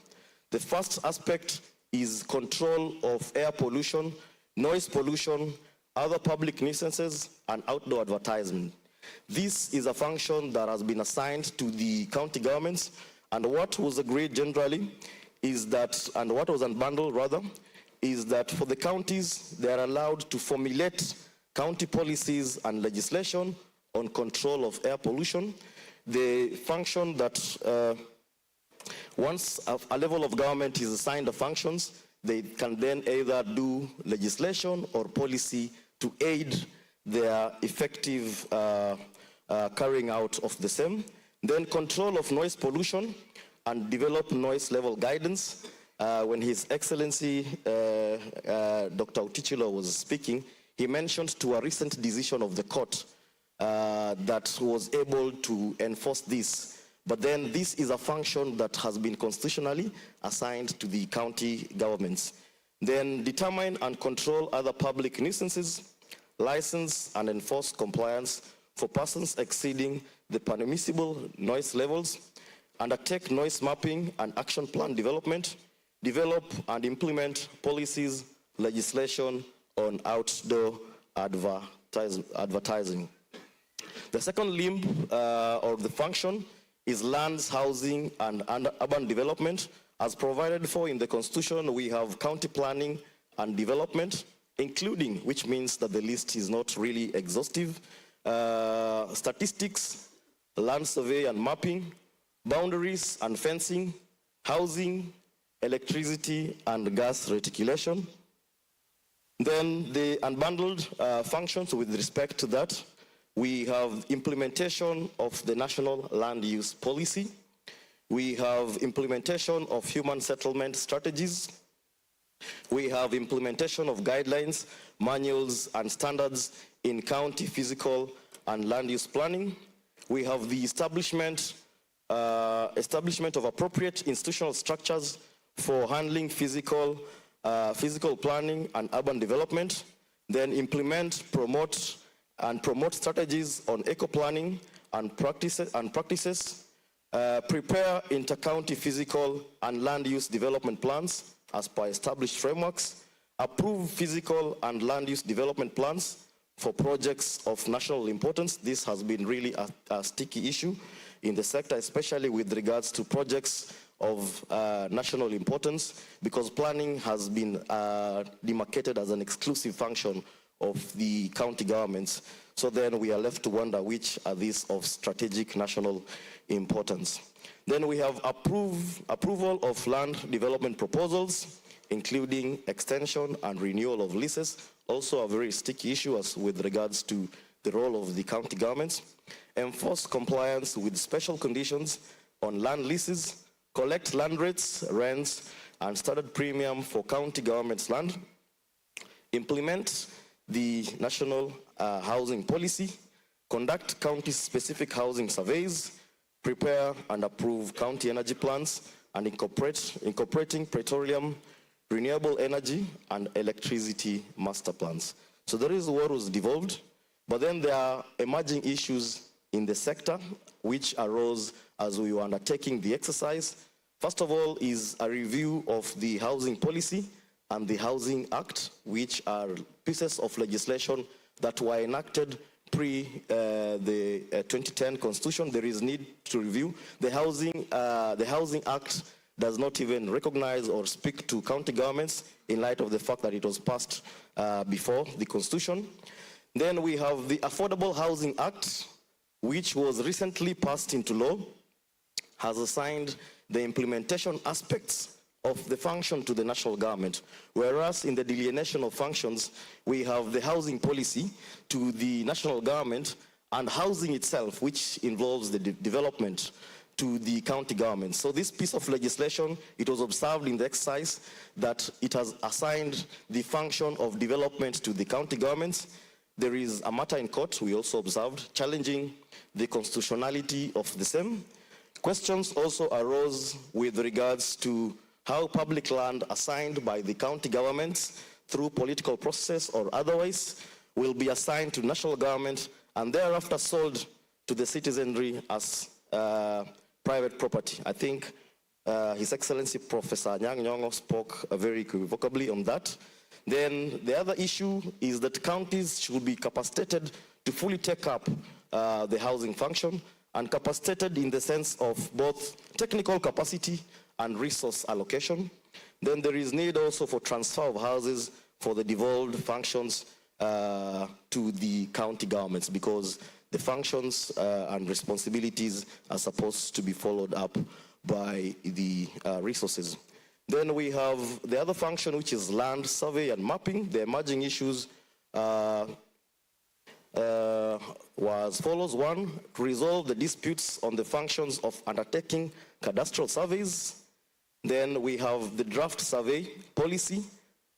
The first aspect is control of air pollution, noise pollution, other public nuisances, and outdoor advertisement. This is a function that has been assigned to the county governments, and what was agreed generally is that, and what was unbundled rather, is that for the counties, they are allowed to formulate county policies and legislation on control of air pollution. The function that once a level of government is assigned the functions, they can then either do legislation or policy to aid their effective carrying out of the same. Then control of noise pollution and develop noise level guidance. When His Excellency Dr. Otichilo was speaking, he mentioned to a recent decision of the court that was able to enforce this. But then this is a function that has been constitutionally assigned to the county governments. Then determine and control other public nuisances, license and enforce compliance for persons exceeding the permissible noise levels, undertake noise mapping and action plan development, develop and implement policies, legislation on outdoor advertising. The second limb of the function is lands, housing, and urban development. As provided for in the Constitution, we have county planning and development, including, which means that the list is not really exhaustive, statistics, land survey and mapping, boundaries and fencing, housing, electricity and gas reticulation. Then the unbundled functions with respect to that, we have implementation of the national land use policy. We have implementation of human settlement strategies. We have implementation of guidelines, manuals, and standards in county physical and land use planning. We have the establishment of appropriate institutional structures for handling physical planning and urban development. Then implement, promote, and promote strategies on eco-planning and practices, prepare inter-county physical and land use development plans as per established frameworks, approve physical and land use development plans for projects of national importance. This has been really a sticky issue in the sector, especially with regards to projects of national importance, because planning has been demarcated as an exclusive function of the county governments. So then we are left to wonder which are these of strategic national importance. Then we have approval of land development proposals, including extension and renewal of leases, also a very sticky issue as with regards to the role of the county governments. Enforce compliance with special conditions on land leases, collect land rates, rents, and standard premium for county government's land, implement the national housing policy, conduct county-specific housing surveys, prepare and approve county energy plans, and incorporating petroleum, renewable energy, and electricity master plans. So there is what was devolved, but then there are emerging issues in the sector which arose as we were undertaking the exercise. First of all is a review of the housing policy and the Housing Act, which are pieces of legislation that were enacted pre the 2010 Constitution. There is need to review. The Housing Act does not even recognize or speak to county governments in light of the fact that it was passed before the Constitution. Then we have the Affordable Housing Act, which was recently passed into law, has assigned the implementation aspects of the function to the national government, whereas in the delineation of functions, we have the housing policy to the national government and housing itself, which involves the development to the county government. So this piece of legislation, it was observed in the exercise that it has assigned the function of development to the county governments. There is a matter in court, we also observed, challenging the constitutionality of the same. Questions also arose with regards to how public land assigned by the county governments through political process or otherwise will be assigned to national government and thereafter sold to the citizenry as private property. I think His Excellency Professor Nyong'o spoke very equivocably on that. Then the other issue is that counties should be capacitated to fully take up the housing function, and capacitated in the sense of both technical capacity and resource allocation. Then there is need also for transfer of houses for the devolved functions to the county governments, because the functions and responsibilities are supposed to be followed up by the resources. Then we have the other function, which is land survey and mapping. The emerging issues was follows. One, to resolve the disputes on the functions of undertaking cadastral surveys. Then we have the draft survey policy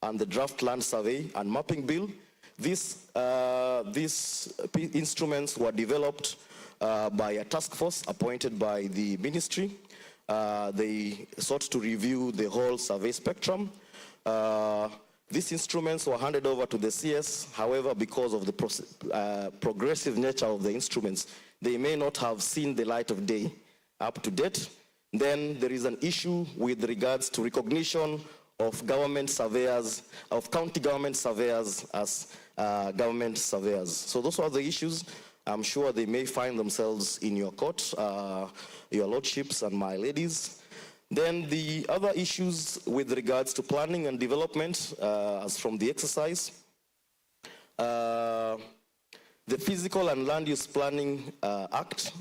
and the draft land survey and mapping bill. These instruments were developed by a task force appointed by the ministry. They sought to review the whole survey spectrum. These instruments were handed over to the CS. However, because of the progressive nature of the instruments, they may not have seen the light of day up to date. Then there is an issue with regards to recognition of government surveyors, of county government surveyors as government surveyors. So those are the issues. I'm sure they may find themselves in your court, your lordships and my ladies. Then the other issues with regards to planning and development, as from the exercise, the Physical and Land Use Planning Act,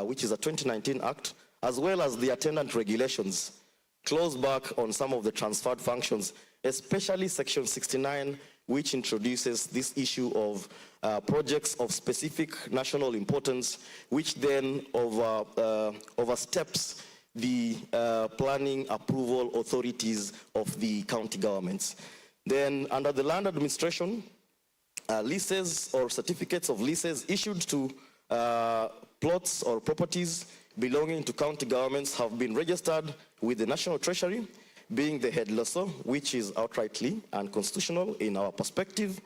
which is a 2019 act, as well as the attendant regulations, close back on some of the transferred functions, especially Section 69, which introduces this issue of projects of specific national importance, which then oversteps the planning approval authorities of the county governments. Then under the land administration, leases or certificates of leases issued to plots or properties belonging to county governments have been registered with the National Treasury, being the head lessor, which is outrightly unconstitutional in our perspective.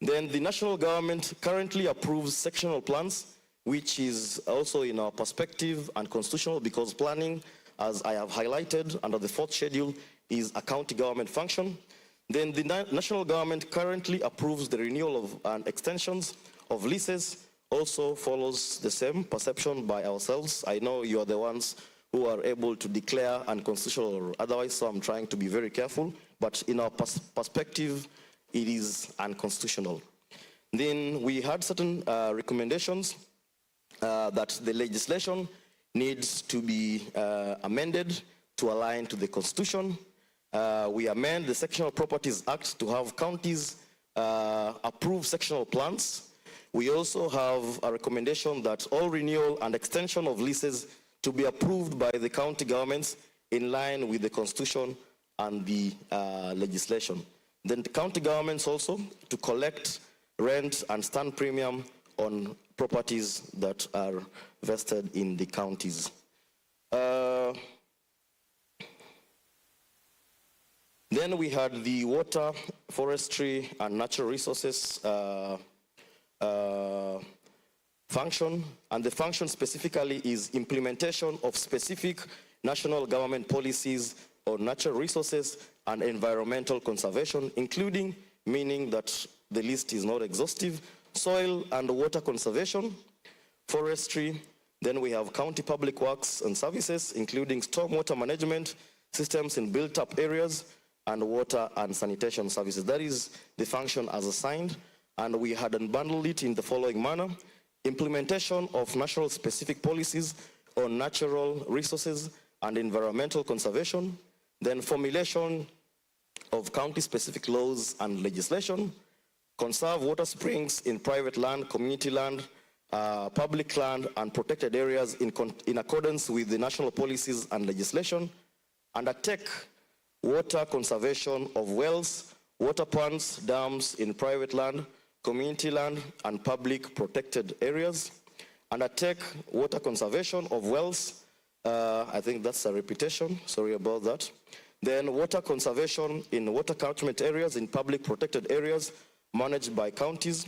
Then the national government currently approves sectional plans, which is also in our perspective unconstitutional because planning, as I have highlighted under the 4th schedule, is a county government function. Then the national government currently approves the renewal of and extensions of leases, also follows the same perception by ourselves. I know you are the ones who are able to declare unconstitutional or otherwise, so I'm trying to be very careful, but in our perspective, it is unconstitutional. Then we had certain recommendations that the legislation needs to be amended to align to the Constitution. We amend the Sectional Properties Act to have counties approve sectional plans. We also have a recommendation that all renewal and extension of leases to be approved by the county governments in line with the Constitution and the legislation. Then the county governments also to collect rent and stand premium on properties that are vested in the counties. Then we had the water, forestry, and natural resources function, and the function specifically is implementation of specific national government policies on natural resources and environmental conservation, including, meaning that the list is not exhaustive, soil and water conservation, forestry. Then we have county public works and services, including stormwater management systems in built-up areas, and water and sanitation services. That is the function as assigned, and we had unbundled it in the following manner: implementation of national specific policies on natural resources and environmental conservation, then formulation of county-specific laws and legislation, conserve water springs in private land, community land, public land, and protected areas in accordance with the national policies and legislation, undertake water conservation of wells, water ponds, dams in private land, community land, and public protected areas, undertake water conservation of wells. I think that's a repetition, sorry about that. Then water conservation in water catchment areas in public protected areas managed by counties,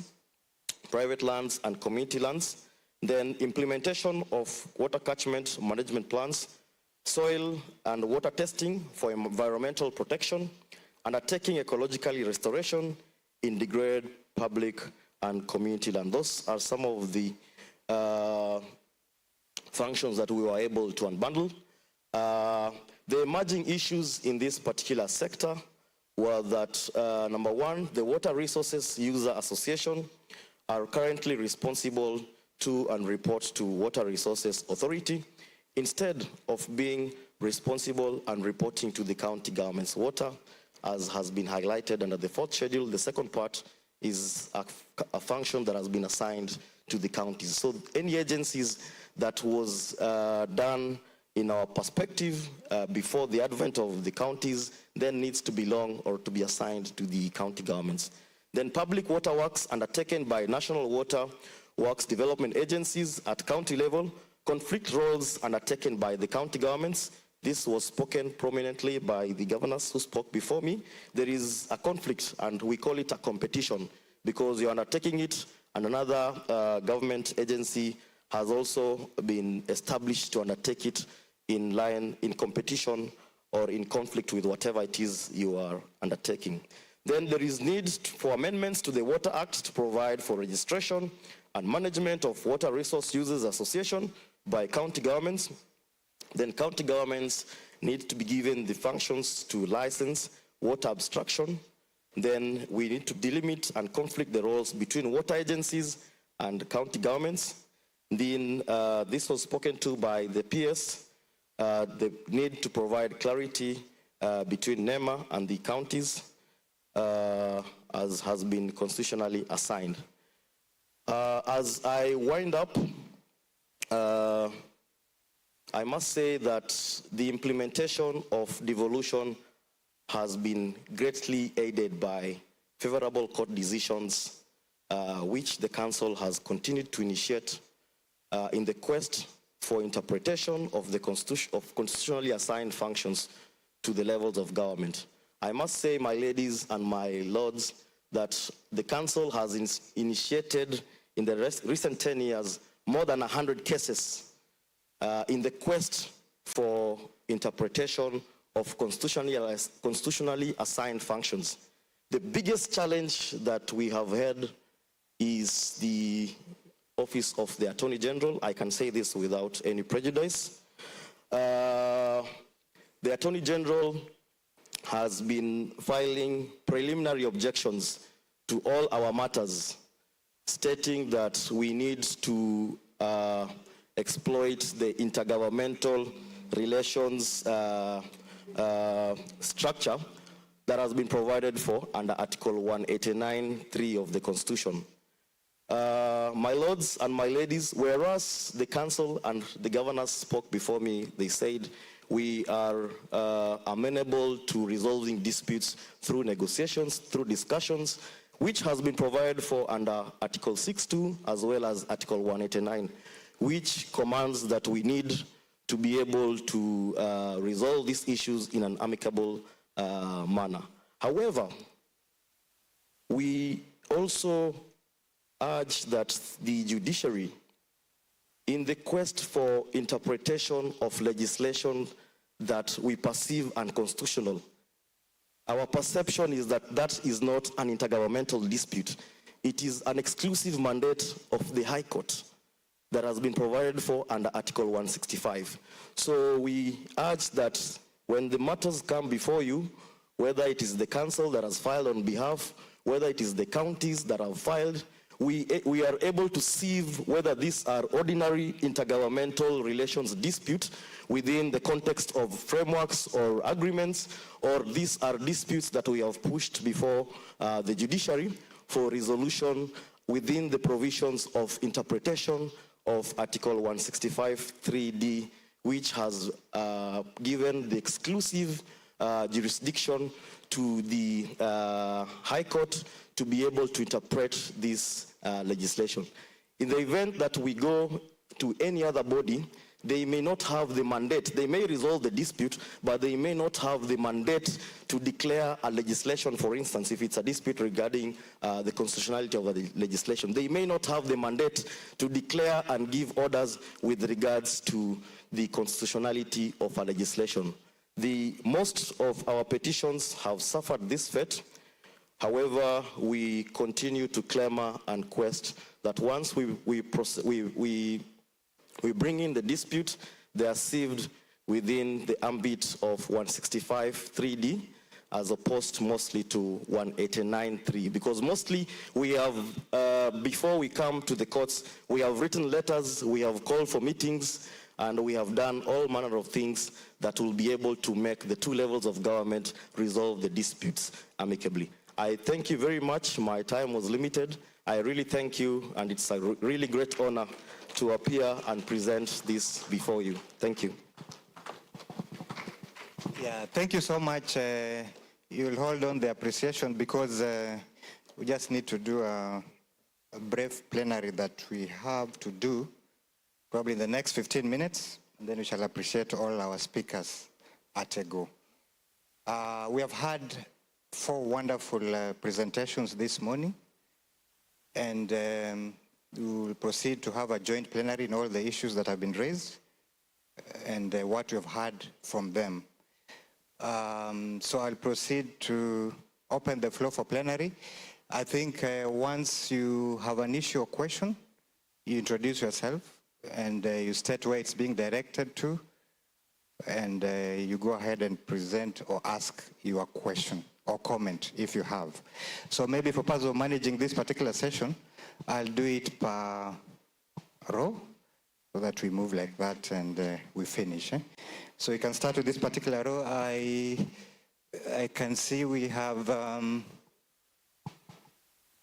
private lands, and community lands. Then implementation of water catchment management plans, soil and water testing for environmental protection, undertaking ecologically restoration in degraded public and community land. Those are some of the functions that we were able to unbundle. The emerging issues in this particular sector were that, number one, the Water Resources User Association are currently responsible to and report to Water Resources Authority, instead of being responsible and reporting to the county government's water, as has been highlighted under the 4th schedule. The second part is a function that has been assigned to the counties. So any agencies that was done in our perspective before the advent of the counties then needs to belong or to be assigned to the county governments. Then public water works undertaken by national water works development agencies at county level, conflict roles undertaken by the county governments. This was spoken prominently by the governors who spoke before me. There is a conflict, and we call it a competition, because you're undertaking it, and another government agency has also been established to undertake it in line, in competition, or in conflict with whatever it is you are undertaking. Then there is need for amendments to the Water Act to provide for registration and management of Water Resource Users Association by county governments. Then county governments need to be given the functions to license water abstraction. Then we need to delimit and conflict the roles between water agencies and county governments. Then this was spoken to by the PS, the need to provide clarity between NEMA and the counties, as has been constitutionally assigned. As I wind up, I must say that the implementation of devolution has been greatly aided by favorable court decisions, which the Council has continued to initiate in the quest for interpretation of the constitutionally assigned functions to the levels of government. I must say, my ladies and my lords, that the council has initiated in the recent 10 years more than 100 cases in the quest for interpretation of constitutionally assigned functions. The biggest challenge that we have had is the Office of the Attorney General. I can say this without any prejudice. The Attorney General has been filing preliminary objections to all our matters, stating that we need to exploit the intergovernmental relations structure that has been provided for under Article 189(3) of the Constitution. My lords and my ladies, whereas the council and the governors spoke before me, they said we are amenable to resolving disputes through negotiations, through discussions, which has been provided for under Article 6(2) as well as Article 189, which commands that we need to be able to resolve these issues in an amicable manner. However, we also urge that the judiciary, in the quest for interpretation of legislation that we perceive unconstitutional, our perception is that that is not an intergovernmental dispute. It is an exclusive mandate of the High Court that has been provided for under Article 165. So we urge that when the matters come before you, whether it is the council that has filed on behalf, whether it is the counties that have filed, we are able to sieve whether these are ordinary intergovernmental relations disputes within the context of frameworks or agreements, or these are disputes that we have pushed before the judiciary for resolution within the provisions of interpretation of Article 165(3)(d), which has given the exclusive jurisdiction to the High Court to be able to interpret this legislation. In the event that we go to any other body, they may not have the mandate. They may resolve the dispute, but they may not have the mandate to declare a legislation. For instance, if it's a dispute regarding the constitutionality of the legislation, they may not have the mandate to declare and give orders with regards to the constitutionality of a legislation. Most of our petitions have suffered this fate. However, we continue to clamor and quest that once we bring in the dispute, they are sieved within the ambit of 165(3)(d), as opposed mostly to 189(3), because mostly we have, before we come to the courts, we have written letters, we have called for meetings, and we have done all manner of things that will be able to make the two levels of government resolve the disputes amicably. I thank you very much. My time was limited. I really thank you, and it's a really great honor to appear and present this before you. Thank you. Yeah, thank you so much. You'll hold on the appreciation because we just need to do a brief plenary that we have to do probably in the next 15 minutes, and then we shall appreciate all our speakers at a go. We have had 4 wonderful presentations this morning, and we will proceed to have a joint plenary in all the issues that have been raised and what we have heard from them. So I'll proceed to open the floor for plenary. I think once you have an issue or question, you introduce yourself and you state where it's being directed to, and you go ahead and present or ask your question or comment if you have. So maybe for purpose of managing this particular session, I'll do it per row so that we move like that and we finish. So we can start with this particular row. I can see we have,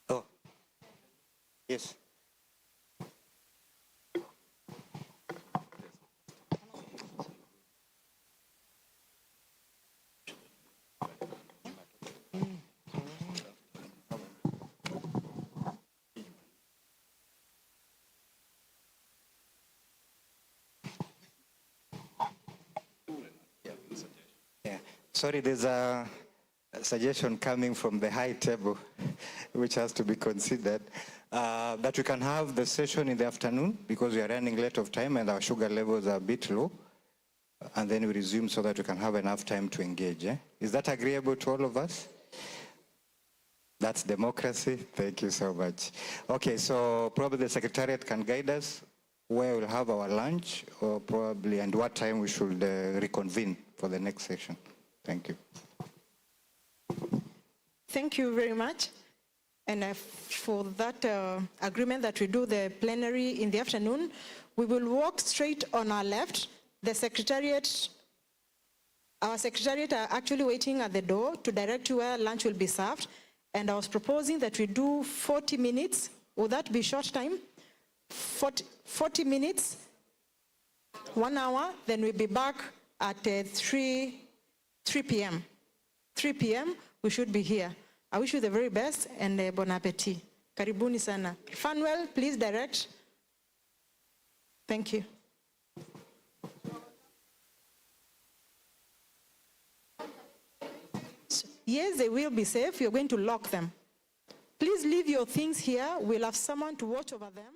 oh, yes. Sorry, there's suggestion coming from the high table, which has to be considered, that we can have the session in the afternoon because we are running late of time and our sugar levels are a bit low, and then we resume so that we can have enough time to engage. Is that agreeable to all of us? That's democracy. Thank you so much. Okay, so probably the Secretariat can guide us where we'll have our lunch, or probably, and what time we should reconvene for the next session. Thank you. Thank you very much. And for that agreement that we do the plenary in the afternoon, we will walk straight on our left. The Secretariat, our Secretariat are actually waiting at the door to direct you where lunch will be served. And I was proposing that we do 40 minutes. Would that be short time? 40 minutes, 1 hour, then we'll be back at 3 p.m. 3 p.m. we should be here. I wish you the very best and bon appetit. Karibuni sana. Fanuel, please direct. Thank you. Yes, they will be safe. You're going to lock them. Please leave your things here. We'll have someone to watch over them.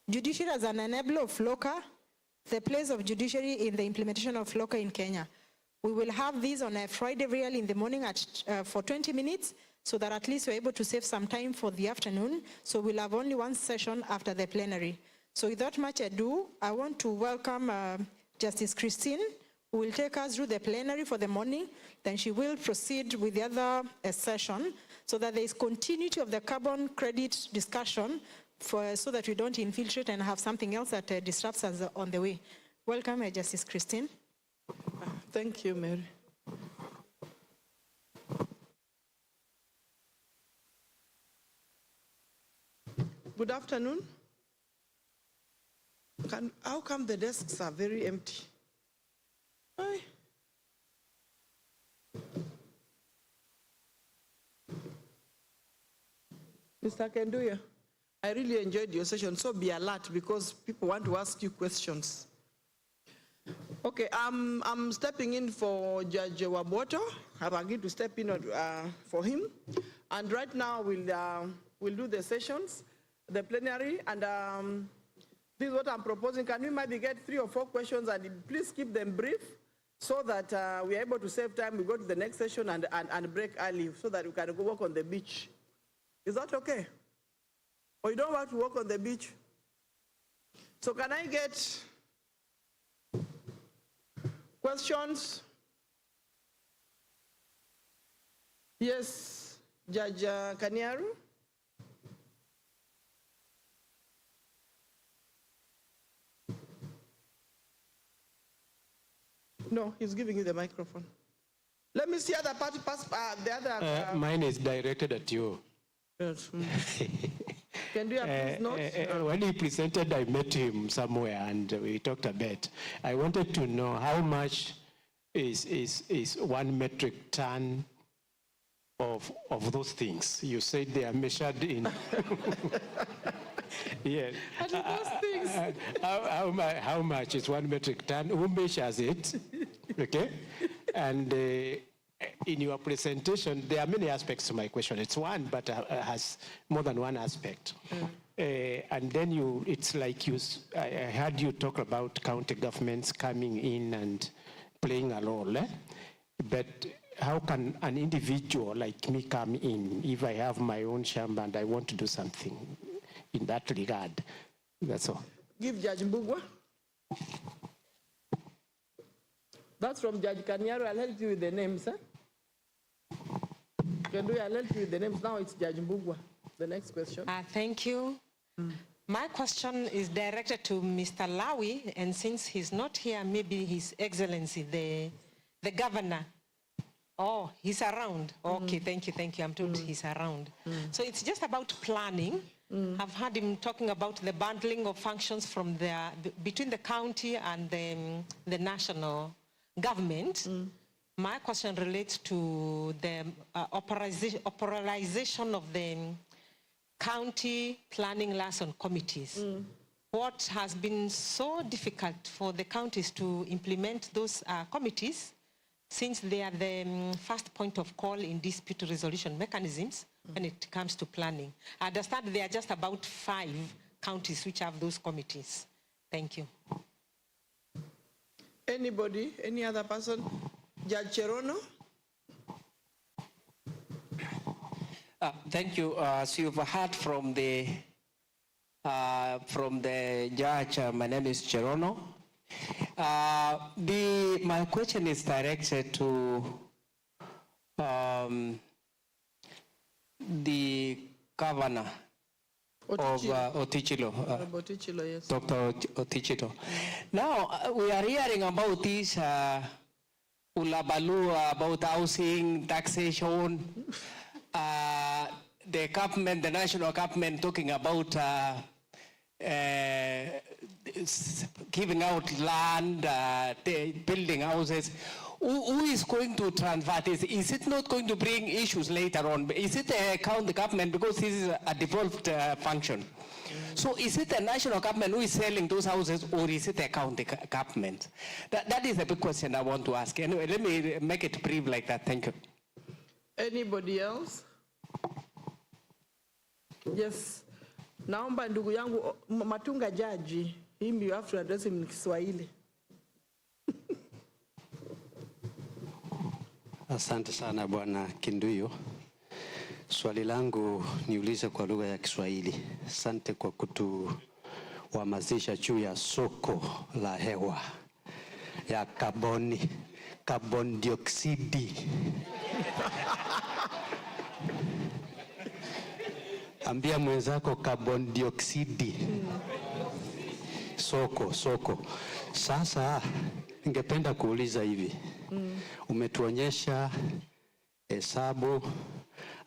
Judiciary as an enabler of LOCA, the place of judiciary in the implementation of LOCA in Kenya. We will have this on a Friday really in the morning for 20 minutes, so that at least we're able to save some time for the afternoon. So we'll have only one session after the plenary. So without much ado, I want to welcome Justice Christine, who will take us through the plenary for the morning. Then she will proceed with the other session, so that there is continuity of the carbon credit discussion, so that we don't infiltrate and have something else that disrupts us on the way. Welcome, Justice Christine. Thank you, Mary. Good afternoon. How come the desks are very empty? Hi. Mr. Kenduya, I really enjoyed your session, so be alert because people want to ask you questions. Okay, I'm stepping in for Judge Waboto. I've agreed to step in for him. And right now we'll do the sessions, the plenary, and this is what I'm proposing. Can we maybe get 3 or 4 questions and please keep them brief so that we're able to save time. We go to the next session and break early so that we can go walk on the beach. Is that okay? Or you don't want to walk on the beach? So can I get questions? Yes, Judge Kanyaru. No, he's giving you the microphone. Let me see other party pass the other. Mine is directed at you. Yes. Can you please note? When he presented, I met him somewhere and we talked a bit. I wanted to know how much is 1 metric ton of those things. You said they are measured in. Yes. How much is 1 metric ton? Who measures it? Okay. And in your presentation, there are many aspects to my question. It's one, but has more than one aspect. And then it's like I heard you talk about county governments coming in and playing a role. But how can an individual like me come in if I have my own shamba and I want to do something in that regard? That's all. Give Judge Mbugwa. That's from Judge Kanyaru. I'll help you with the names. I'll help you with the names. Now it's Judge Mbugwa. The next question. Thank you. My question is directed to Mr. Lawi, and since he's not here, maybe His Excellency, the governor. Oh, he's around. Okay, thank you. I'm told he's around. So it's just about planning. I've heard him talking about the bundling of functions from between the county and the national government. My question relates to the operationalization of the county planning liaison committees. What has been so difficult for the counties to implement those committees, since they are the first point of call in dispute resolution mechanisms when it comes to planning? I understand there are just about 5 counties which have those committees. Thank you. Anybody, any other person? Judge Cherono? Thank you. As you've heard from the judge, my name is Cherono. My question is directed to the governor of Otichilo, yes. Dr. Otichilo. Now, we are hearing about this ulabalu about housing, taxation, the government, the national government talking about giving out land, building houses. Who is going to transfer this? Is it not going to bring issues later on? Is it the county government, because this is a devolved function? So is it the national government who is selling those houses, or is it the county government? That is a big question I want to ask. Anyway, let me make it brief like that. Thank you. Anybody else? Yes. Naomba ndugu yangu Matunga Jaji, him you have to address him in Kiswahili. Asante sana Bwana Kinduyo. Swali langu niulize kwa lugha ya Kiswahili. Asante kwa kutuhamasisha juu ya soko la hewa ya carbon dioxide. Ambia mwenzako carbon dioxide. Soko. Sasa ningependa kuuliza hivi. Umetuonyesha hesabu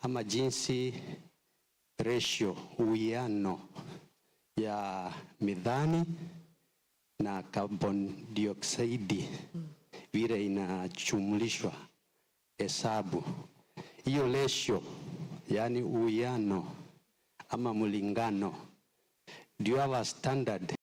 ama jinsi ratio, uwiano ya methani na carbon dioxide vile inachumlishwa hesabu. Hiyo ratio, yani uwiano ama mlingano, do you have a standard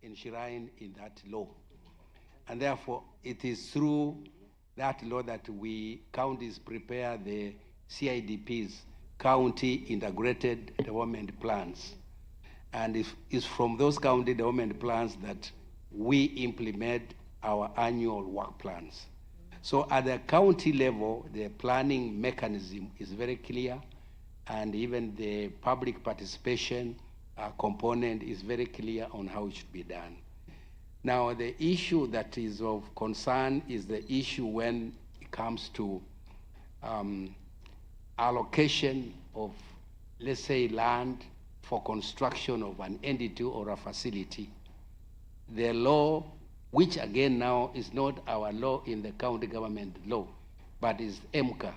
enshrined in that law. And therefore, it is through that law that we counties prepare the CIDPs, County Integrated Development Plans. And it's from those county development plans that we implement our annual work plans. So at the county level, the planning mechanism is very clear, and even the public participation component is very clear on how it should be done. Now, the issue that is of concern is the issue when it comes to allocation of, let's say, land for construction of an entity or a facility. The law, which again now is not our law in the county government law, but is EMCA,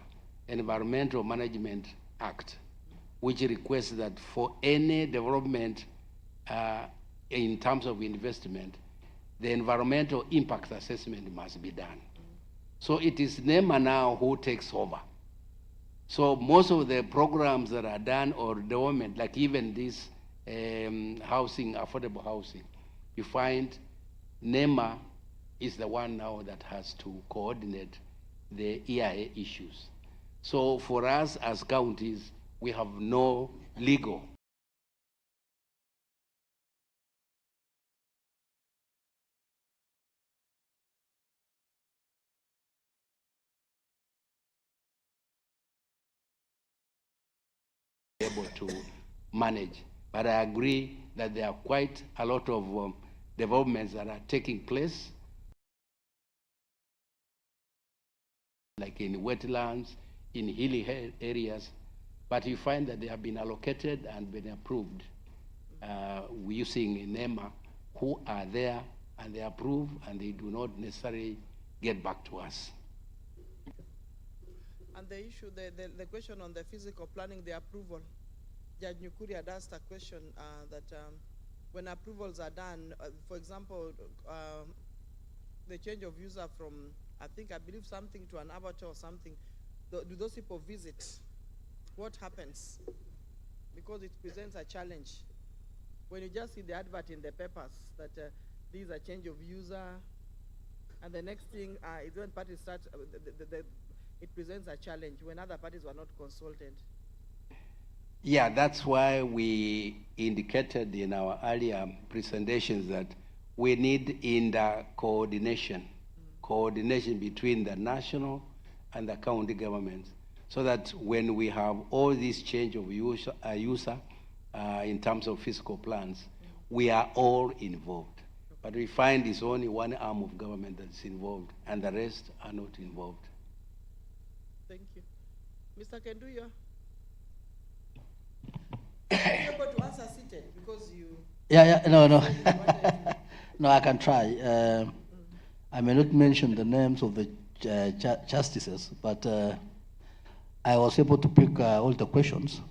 Environmental Management Act, which requests that for any development in terms of investment, the environmental impact assessment must be done. So it is NEMA now who takes over. So most of the programs that are done or development, like even this housing, affordable housing, you find NEMA is the one now that has to coordinate the EIA issues. So for us as counties, we have no legal able to manage. But I agree that there are quite a lot of developments that are taking place, like in wetlands, in hilly areas, but you find that they have been allocated and been approved using NEMA, who are there and they approve and they do not necessarily get back to us. And the issue, the question on the physical planning, the approval, Judge Nyukuri had asked a question that when approvals are done, for example, the change of user from, I believe something to an abattoir or something, do those people visit? What happens? Because it presents a challenge. When you just see the advert in the papers that this is a change of user, and the next thing is when parties start, it presents a challenge when other parties were not consulted. Yeah, that's why we indicated in our earlier presentations that we need coordination between the national and the county governments, so that when we have all this change of user in terms of fiscal plans, we are all involved. But we find it's only one arm of government that's involved, and the rest are not involved. Thank you. Mr. Kenduya, are you able to answer seated? Because you... No. No, I can try. I may not mention the names of the justices, but I was able to pick all the questions.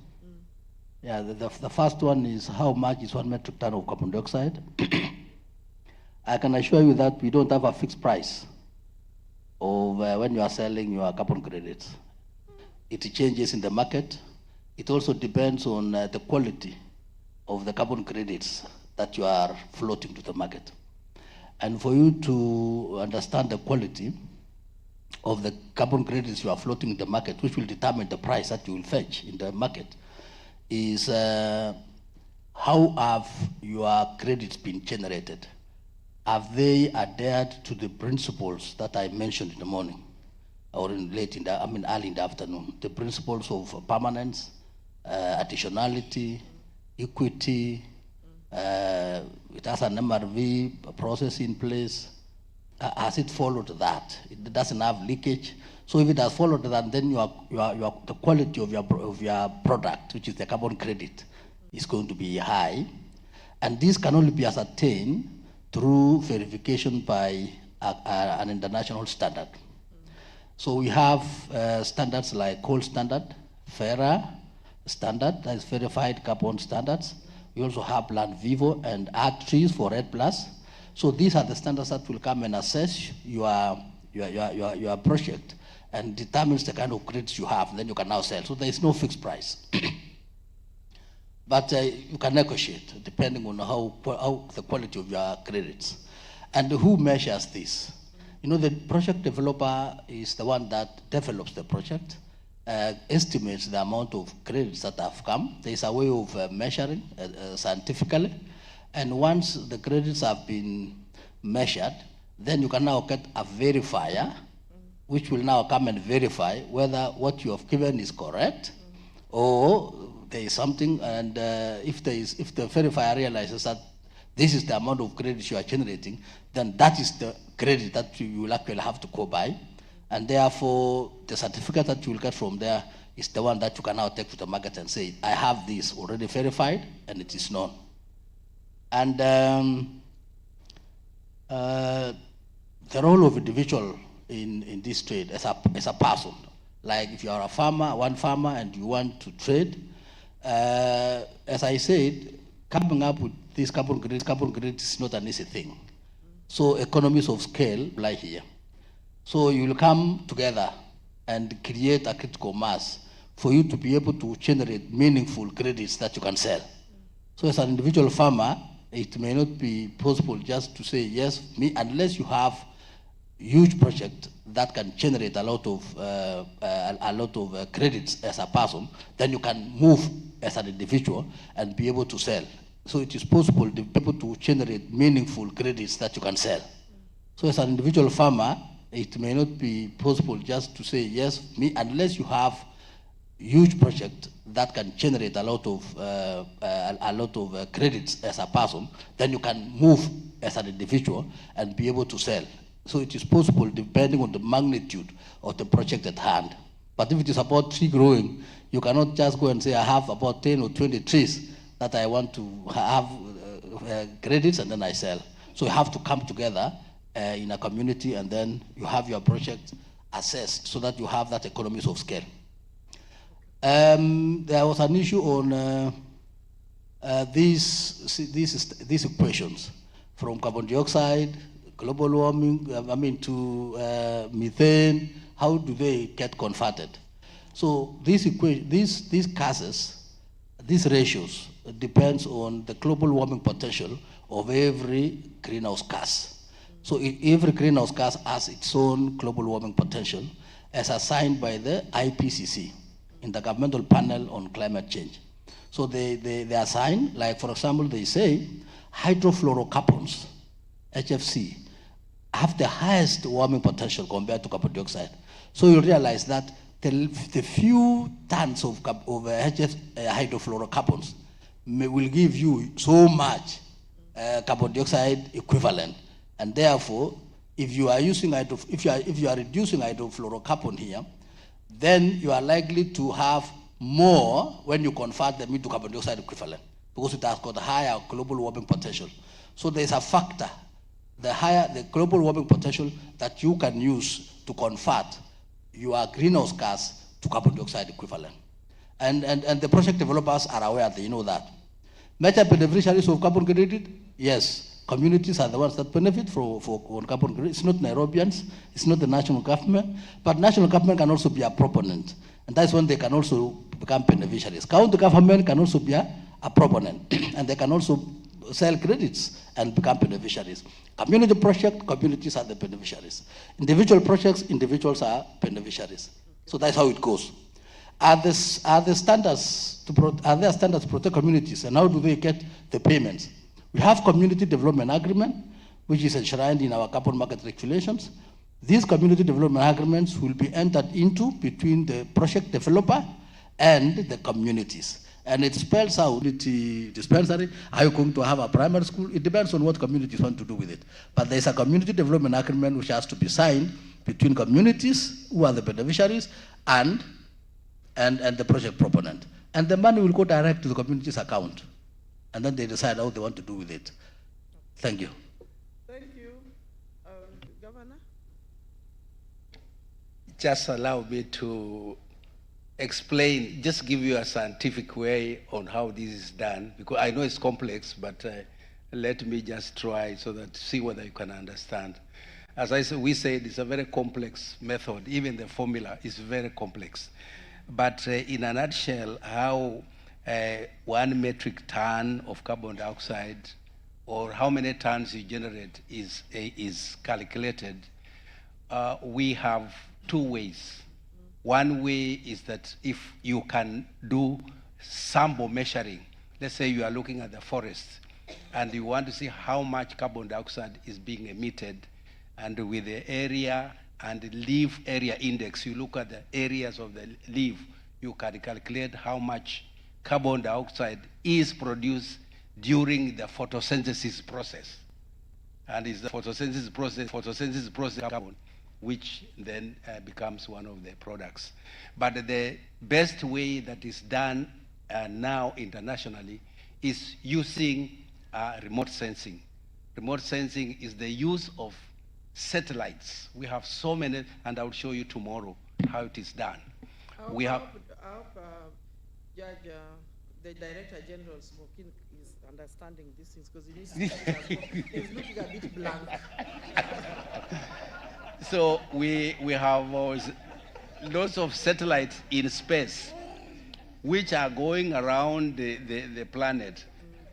Yeah, the first one is how much is 1 metric ton of carbon dioxide? I can assure you that we don't have a fixed price of when you are selling your carbon credits. It changes in the market. It also depends on the quality of the carbon credits that you are floating to the market. And for you to understand the quality of the carbon credits you are floating in the market, which will determine the price that you will fetch in the market, is how have your credits been generated? Have they adhered to the principles that I mentioned in the morning, or early in the afternoon? The principles of permanence, additionality, equity. It has an MRV process in place. Has it followed that? It doesn't have leakage. So if it has followed that, then the quality of your product, which is the carbon credit, is going to be high. And this can only be ascertained through verification by an international standard. So we have standards like coal standard, FERA standard, that is verified carbon standards. We also have Land Vivo and Art Trees for RED+. So these are the standards that will come and assess your project and determines the kind of credits you have, and then you can now sell. So there is no fixed price. But you can negotiate depending on how the quality of your credits. And who measures this? You know, the project developer is the one that develops the project, estimates the amount of credits that have come. There is a way of measuring scientifically. And once the credits have been measured, then you can now get a verifier, which will now come and verify whether what you have given is correct, or there is something, and if the verifier realizes that this is the amount of credits you are generating, then that is the credit that you will actually have to go by. And therefore, the certificate that you will get from there is the one that you can now take to the market and say, I have this already verified, and it is known. And the role of individual in this trade as a person, like if you are a farmer, one farmer, and you want to trade, as I said, coming up with this carbon credit is not an easy thing. So economies of scale lie here. So you will come together and create a critical mass for you to be able to generate meaningful credits that you can sell. So as an individual farmer, it may not be possible just to say yes, me, unless you have huge project that can generate a lot of credits as a person, then you can move as an individual and be able to sell. So it is possible to be able to generate meaningful credits that you can sell. So as an individual farmer, it may not be possible just to say yes, me, unless you have huge project that can generate a lot of credits as a person, then you can move as an individual and be able to sell. So it is possible depending on the magnitude of the project at hand. But if it is about tree growing, you cannot just go and say, I have about 10 or 20 trees that I want to have credits, and then I sell. So you have to come together in a community, and then you have your project assessed so that you have that economies of scale. There was an issue on these equations, from carbon dioxide, global warming, to methane. How do they get converted? So these gases, these ratios, depends on the global warming potential of every greenhouse gas. So every greenhouse gas has its own global warming potential as assigned by the IPCC, Intergovernmental Panel on Climate Change. So they assign, like for example, they say hydrofluorocarbons, HFC, have the highest warming potential compared to carbon dioxide. So you realize that the few tons of hydrofluorocarbons will give you so much carbon dioxide equivalent, and therefore, if you are reducing hydrofluorocarbon here, then you are likely to have more when you convert them into carbon dioxide equivalent, because it has got a higher global warming potential. So there is a factor, the global warming potential that you can use to convert your greenhouse gas to carbon dioxide equivalent. And the project developers are aware, they know that. Major beneficiaries of carbon credit, yes, communities are the ones that benefit from carbon credit. It's not Nairobians, it's not the national government, but national government can also be a proponent, and that's when they can also become beneficiaries. County government can also be a proponent, and they can also sell credits and become beneficiaries. Community project, communities are the beneficiaries. Individual projects, individuals are beneficiaries. So that's how it goes. Are there standards to protect communities, and how do they get the payments? We have community development agreement, which is enshrined in our carbon market regulations. These community development agreements will be entered into between the project developer and the communities. And it spells out the dispensary. Are you going to have a primary school? It depends on what communities want to do with it. But there's a community development agreement which has to be signed between communities who are the beneficiaries and the project proponent. And the money will go direct to the community's account. And then they decide how they want to do with it. Thank you. Thank you. Governor? just allow me to explain, just give you a scientific way on how this is done, because I know it's complex, but let me just try so that see whether you can understand. As we said, it's a very complex method. Even the formula is very complex. But in a nutshell, how 1 metric ton of carbon dioxide or how many tons you generate is calculated. We have 2 ways. One way is that if you can do sample measuring, let's say you are looking at the forest and you want to see how much carbon dioxide is being emitted, and with the area and the leaf area index, you look at the areas of the leaf, you can calculate how much carbon dioxide is produced during the photosynthesis process. And it's the photosynthesis process carbon, which then becomes one of the products. But the best way that is done now internationally is using remote sensing. Remote sensing is the use of satellites. We have so many, and I'll show you tomorrow how it is done. We have. Judge, the Director General Smokin is understanding these things because he's looking a bit blank. So we have lots of satellites in space which are going around the planet,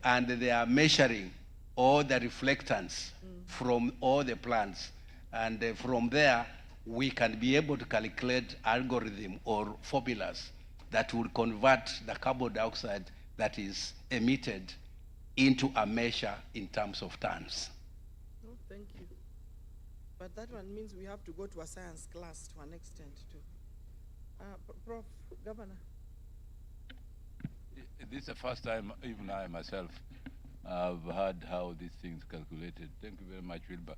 and they are measuring all the reflectance from all the plants. And from there, we can be able to calculate algorithm or formulas that will convert the carbon dioxide that is emitted into a measure in terms of tons. Oh, thank you. But that one means we have to go to a science class to an extent too. Prof, Governor. This is the first time even I myself have heard how these things calculated. Thank you very much, Wilbur.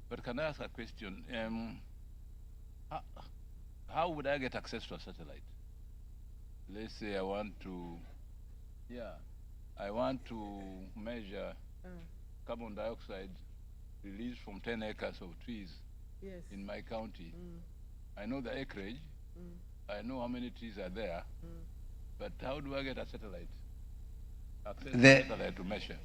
But can I ask a question? How would I get access to a satellite? Let's say I want to measure carbon dioxide released from 10 acres of trees in my county. I know the acreage, I know how many trees are there, but how do I get a satellite? Access to a satellite to measure?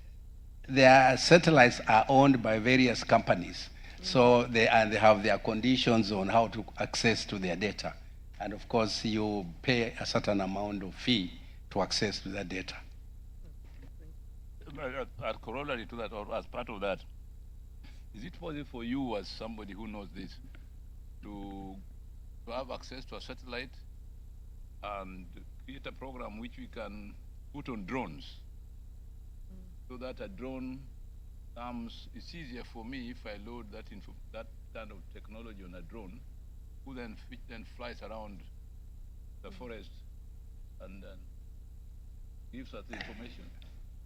Their satellites are owned by various companies. So they have their conditions on how to access to their data. And of course, you pay a certain amount of fee to access to that data. As corollary to that, or as part of that, is it possible for you as somebody who knows this to have access to a satellite and create a program which we can put on drones so that a drone comes, it's easier for me if I load that kind of technology on a drone, who then flies around the forest and gives us the information.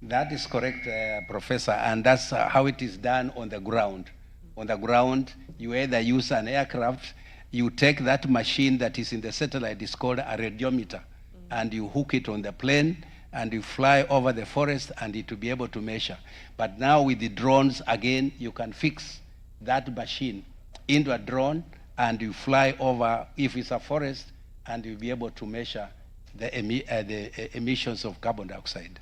That is correct, Professor, and that's how it is done on the ground. On the ground, you either use an aircraft, you take that machine that is in the satellite, it's called a radiometer, and you hook it on the plane, and you fly over the forest, and it will be able to measure. But now with the drones, again, you can fix that machine into a drone, and you fly over, if it's a forest, and you'll be able to measure the emissions of carbon dioxide.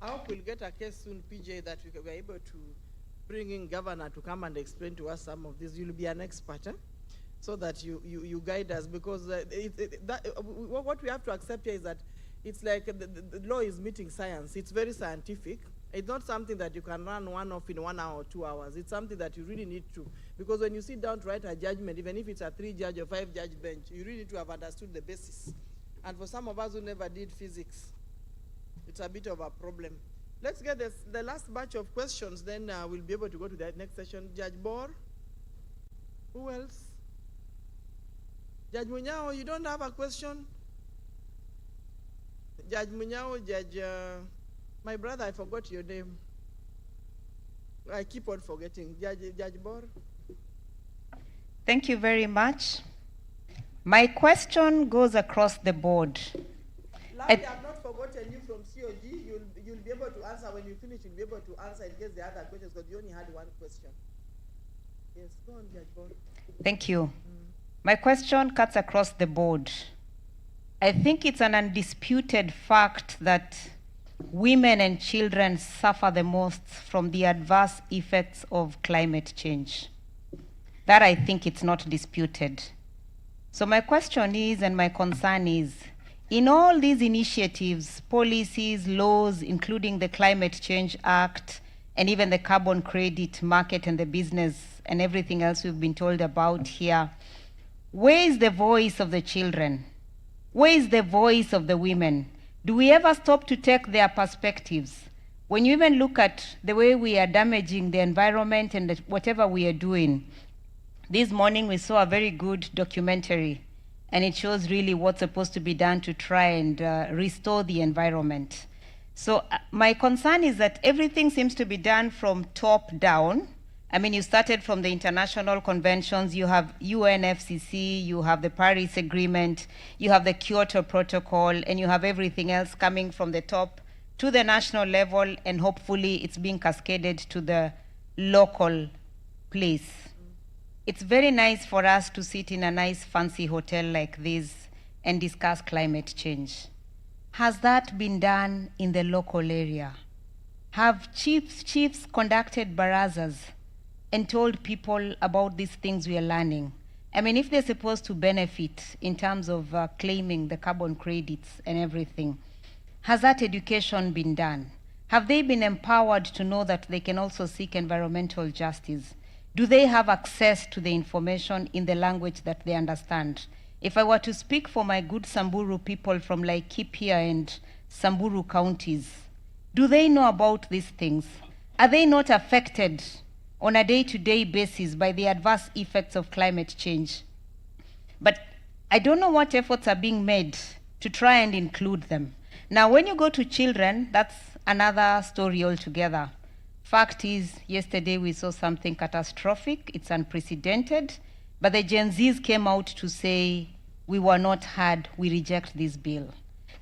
I hope we'll get a case soon, PJ, that we were able to bring in Governor to come and explain to us some of this. You'll be an expert, so that you guide us, because what we have to accept here is that it's like the law is meeting science. It's very scientific. It's not something that you can run one off in 1 hour or 2 hours. It's something that you really need to, because when you sit down to write a judgment, even if it's a 3-judge or 5-judge bench, you really need to have understood the basis. And for some of us who never did physics, it's a bit of a problem. Let's get the last batch of questions, then we'll be able to go to the next session. Judge Bor? Who else? Judge Munyao, you don't have a question? Judge Munyao, Judge, my brother, I forgot your name. I keep on forgetting. Judge Bor? Thank you very much. My question goes across the board. Larry, I've not forgotten you from COG. You'll be able to answer when you finish. You'll be able to answer in case there are other questions, because you only had one question. Yes, go on, Judge Bor. Thank you. My question cuts across the board. I think it's an undisputed fact that women and children suffer the most from the adverse effects of climate change. That I think it's not disputed. So my question is, and my concern is, in all these initiatives, policies, laws, including the Climate Change Act, and even the carbon credit market and the business and everything else we've been told about here, where is the voice of the children? Where is the voice of the women? Do we ever stop to take their perspectives? When you even look at the way we are damaging the environment and whatever we are doing, this morning we saw a very good documentary, and it shows really what's supposed to be done to try and restore the environment. So my concern is that everything seems to be done from top down. I mean, you started from the international conventions, you have UNFCCC, you have the Paris Agreement, you have the Kyoto Protocol, and you have everything else coming from the top to the national level, and hopefully it's being cascaded to the local place. It's very nice for us to sit in a nice fancy hotel like this and discuss climate change. Has that been done in the local area? Have chiefs conducted barazas and told people about these things we are learning? I mean, if they're supposed to benefit in terms of claiming the carbon credits and everything, has that education been done? Have they been empowered to know that they can also seek environmental justice? Do they have access to the information in the language that they understand? If I were to speak for my good Samburu people from Laikipia and Samburu counties, do they know about these things? Are they not affected on a day-to-day basis by the adverse effects of climate change? But I don't know what efforts are being made to try and include them. Now, when you go to children, that's another story altogether. Fact is, yesterday we saw something catastrophic, it's unprecedented, but the Gen Zs came out to say, we were not heard, we reject this bill.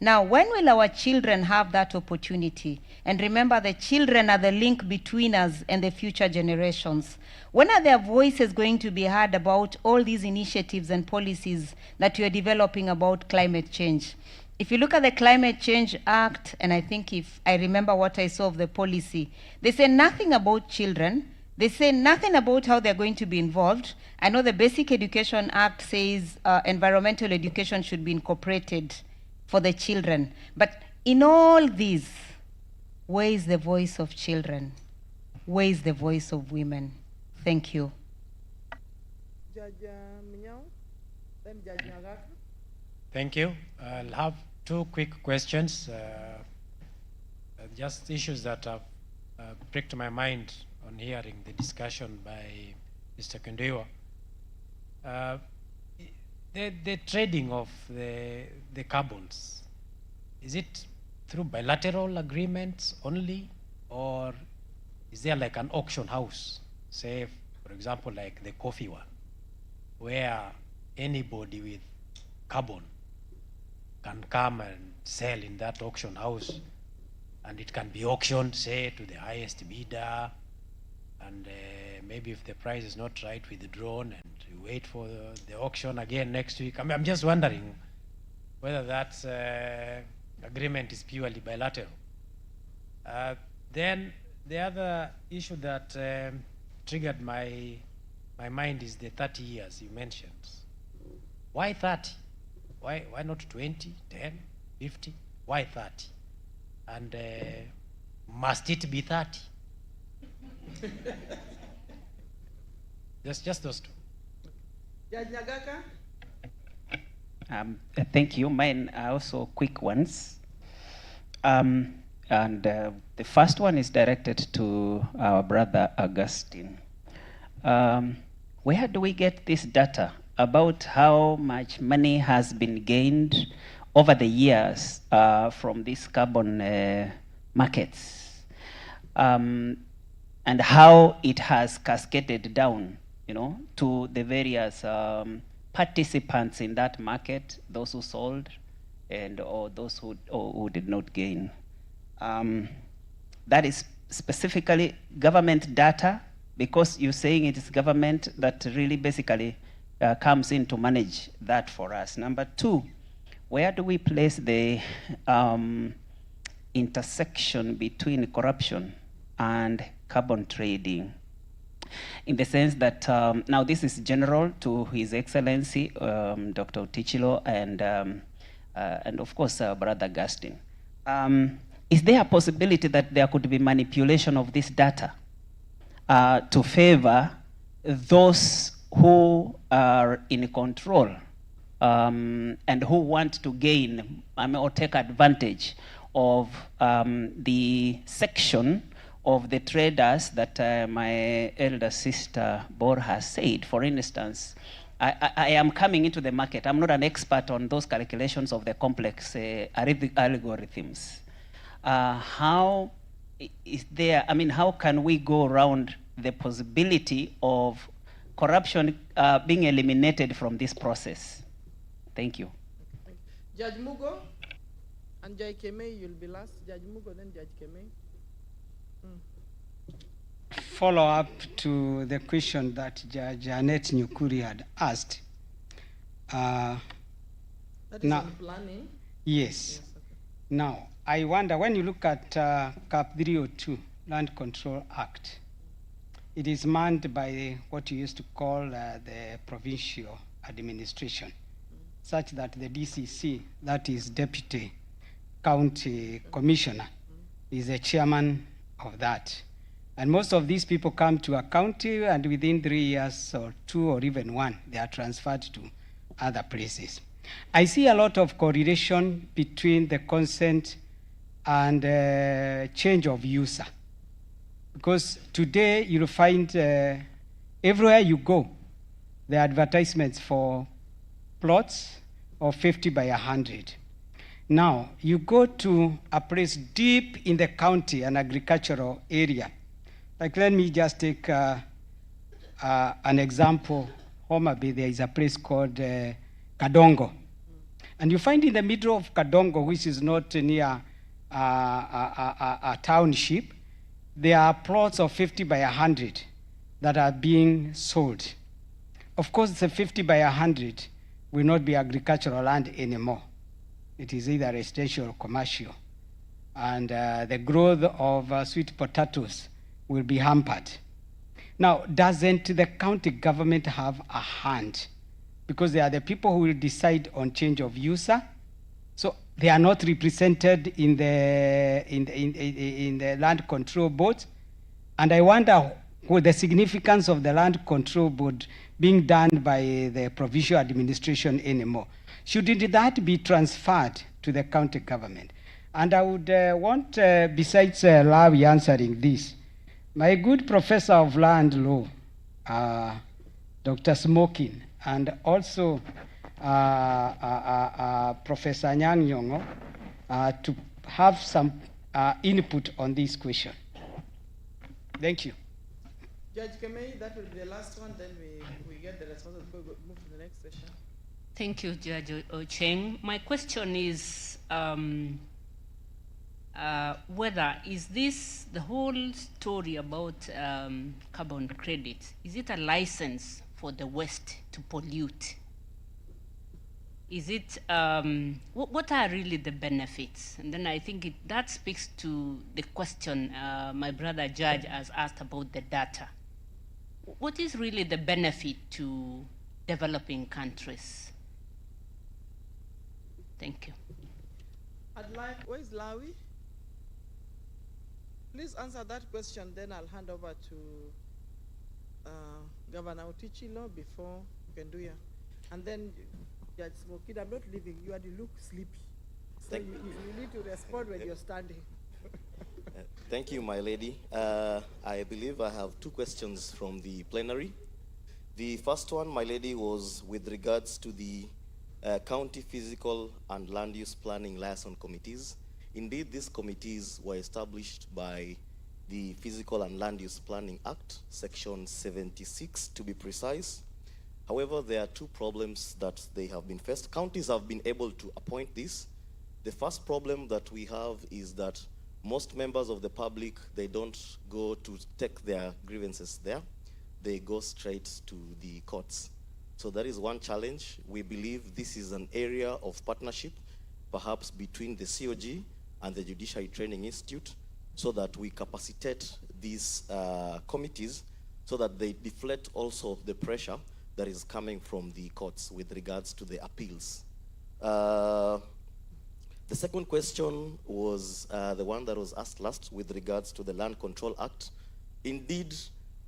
Now, when will our children have that opportunity? And remember, the children are the link between us and the future generations. When are their voices going to be heard about all these initiatives and policies that we are developing about climate change? If you look at the Climate Change Act, and I think if I remember what I saw of the policy, they say nothing about children. They say nothing about how they're going to be involved. I know the Basic Education Act says environmental education should be incorporated for the children. But in all these, where is the voice of children? Where is the voice of women? Thank you. Judge Minyao, then Judge Nyagaka. Thank you. I'll have two quick questions. Just issues that have pricked my mind on hearing the discussion by Mr. Kendiwa. The trading of the carbons, is it through bilateral agreements only, or is there like an auction house, say, for example, like the coffee one, where anybody with carbon can come and sell in that auction house, and it can be auctioned, say, to the highest bidder, and maybe if the price is not right, withdrawn, and you wait for the auction again next week. I'm just wondering whether that agreement is purely bilateral. Then the other issue that triggered my mind is the 30 years you mentioned. Why 30? Why not 20, 10, 50? Why 30? And must it be 30? Just those two. Judge Nyagaka. Thank you. Mine are also quick ones. The first one is directed to our brother Augustine. Where do we get this data about how much money has been gained over the years from these carbon markets, and how it has cascaded down, to the various participants in that market, those who sold or those who did not gain? That is specifically government data, because you're saying it is government that really basically comes in to manage that for us? Number two, where do we place the intersection between corruption and carbon trading? In the sense that, now this is general to His Excellency, Dr. Otichilo, and of course, Brother Gastin. Is there a possibility that there could be manipulation of this data to favor those who are in control and who want to gain or take advantage of the section of the traders that my elder sister Bor has said? For instance, I am coming into the market. I'm not an expert on those calculations of the complex algorithms. How is there, how can we go around the possibility of corruption being eliminated from this process? Thank you. Judge Mugo and Judge Kemei, you'll be last. Judge Mugo, then Judge Kemei. Follow up to the question that Judge Annette Nyukuri had asked. That is now, on planning? Yes. Now, I wonder, when you look at CAP 302, Land Control Act, it is manned by what you used to call the provincial administration, such that the DCC, that is Deputy County Commissioner, is the chairman of that. And most of these people come to a county, and within 3 years or 2 or even 1, they are transferred to other places. I see a lot of correlation between the consent and change of user. Because today you'll find everywhere you go, the advertisements for plots of 50 by 100. Now, you go to a place deep in the county, an agricultural area. Like, let me just take an example. Homa Bay, there is a place called Kadongo. And you find in the middle of Kadongo, which is not near a township, there are plots of 50 by 100 that are being sold. Of course, the 50 by 100 will not be agricultural land anymore. It is either residential or commercial. And the growth of sweet potatoes will be hampered. Now, doesn't the county government have a hand? Because they are the people who will decide on change of user. So they are not represented in the land control board. And I wonder what the significance of the land control board being done by the provincial administration anymore. Shouldn't that be transferred to the county government? And I would want, besides Lawi answering this, my good professor of land law, Dr. Smokin, and also Professor Nyang Nyongo, to have some input on this question. Thank you. Judge Kemei, that will be the last one, then we get the response before we move to the next session. Thank you, Judge Ocheng. My question is whether is this the whole story about carbon credits? Is it a license for the West to pollute? Is it, what are really the benefits? And then I think that speaks to the question my brother Judge has asked about the data. What is really the benefit to developing countries? Thank you. I'd like, where is Lawi? Please answer that question, then I'll hand over to Governor Otichilo before Kenduya. And then Judge Smokin, I'm not leaving you, and you look sleepy. So you need to respond when you're standing. Thank you, my lady. I believe I have 2 questions from the plenary. The first one, my lady, was with regards to the county physical and land use planning liaison committees. Indeed, these committees were established by the Physical and Land Use Planning Act, Section 76 to be precise. However, there are 2 problems that they have been faced. Counties have been able to appoint this. The first problem that we have is that most members of the public, they don't go to take their grievances there. They go straight to the courts. So that is one challenge. We believe this is an area of partnership, perhaps between the COG and the Judiciary Training Institute, so that we capacitate these committees so that they deflect also the pressure that is coming from the courts with regards to the appeals. The second question was the one that was asked last with regards to the Land Control Act. Indeed,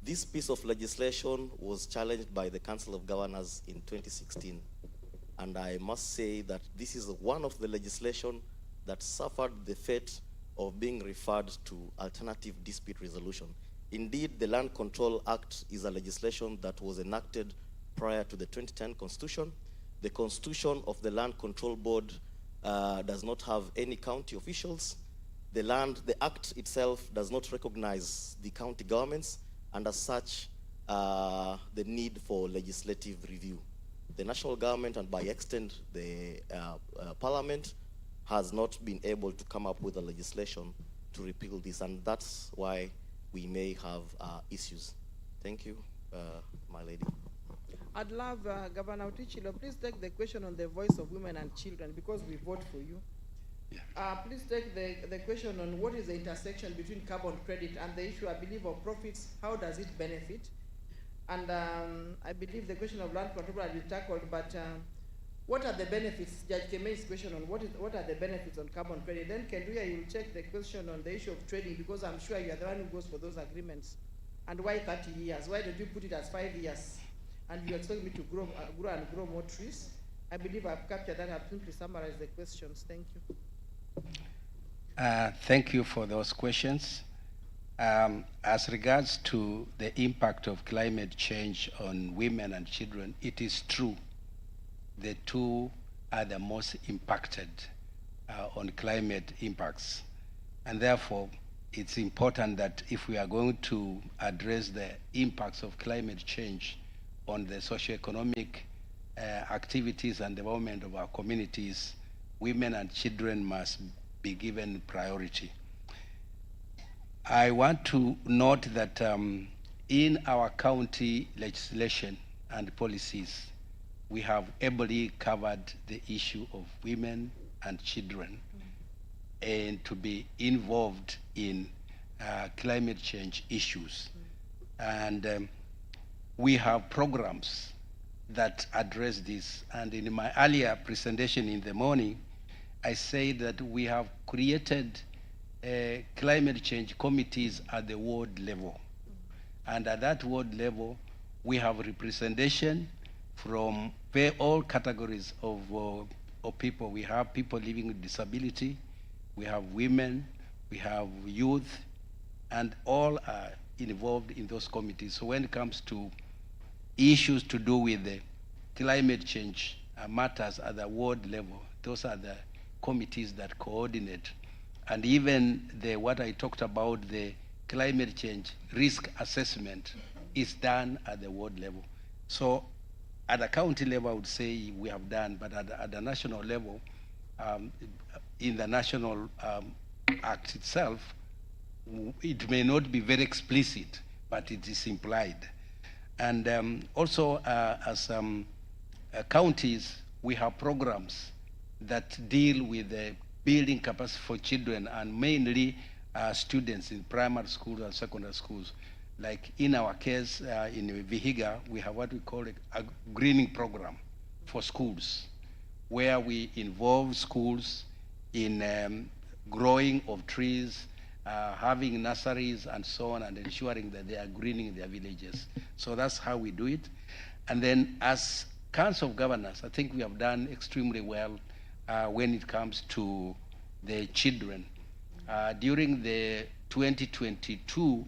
this piece of legislation was challenged by the Council of Governors in 2016. And I must say that this is one of the legislation that suffered the fate of being referred to alternative dispute resolution. Indeed, the Land Control Act is a legislation that was enacted prior to the 2010 Constitution. The Constitution of the Land Control Board does not have any county officials. The Act itself does not recognize the county governments, and as such, the need for legislative review. The national government, and by extent the parliament, has not been able to come up with a legislation to repeal this, and that's why we may have issues. Thank you, my lady. I'd love Governor Otichilo, please take the question on the voice of women and children, because we vote for you. Yeah. Please take the question on what is the intersection between carbon credit and the issue, I believe, of profits. How does it benefit? And I believe the question of land control has been tackled, but what are the benefits? Judge Kemei's question on what are the benefits on carbon credit. Then Kenduya, you'll check the question on the issue of trading, because I'm sure you're the one who goes for those agreements. And why 30 years? Why don't you put it as 5 years? And you expect me to grow more trees? I believe I've captured that. I've simply summarized the questions. Thank you. Thank you for those questions. As regards to the impact of climate change on women and children, it is true the two are the most impacted on climate impacts. And therefore, it's important that if we are going to address the impacts of climate change on the socioeconomic activities and development of our communities, women and children must be given priority. I want to note that in our county legislation and policies, we have ably covered the issue of women and children and to be involved in climate change issues. And we have programs that address this. And in my earlier presentation in the morning, I said that we have created climate change committees at the ward level. And at that ward level, we have representation from all categories of people. We have people living with disability, we have women, we have youth, and all are involved in those committees. So when it comes to issues to do with the climate change matters at the ward level, those are the committees that coordinate. And even what I talked about, the climate change risk assessment is done at the ward level. So at the county level, I would say we have done, but at the national level, in the national act itself, it may not be very explicit, but it is implied. And also, as counties, we have programs that deal with the building capacity for children, and mainly students in primary schools and secondary schools. Like in our case, in Vihiga, we have what we call a greening program for schools, where we involve schools in growing of trees, having nurseries and so on, and ensuring that they are greening their villages. So that's how we do it. And then as Council of Governors, I think we have done extremely well when it comes to the children. During the 2022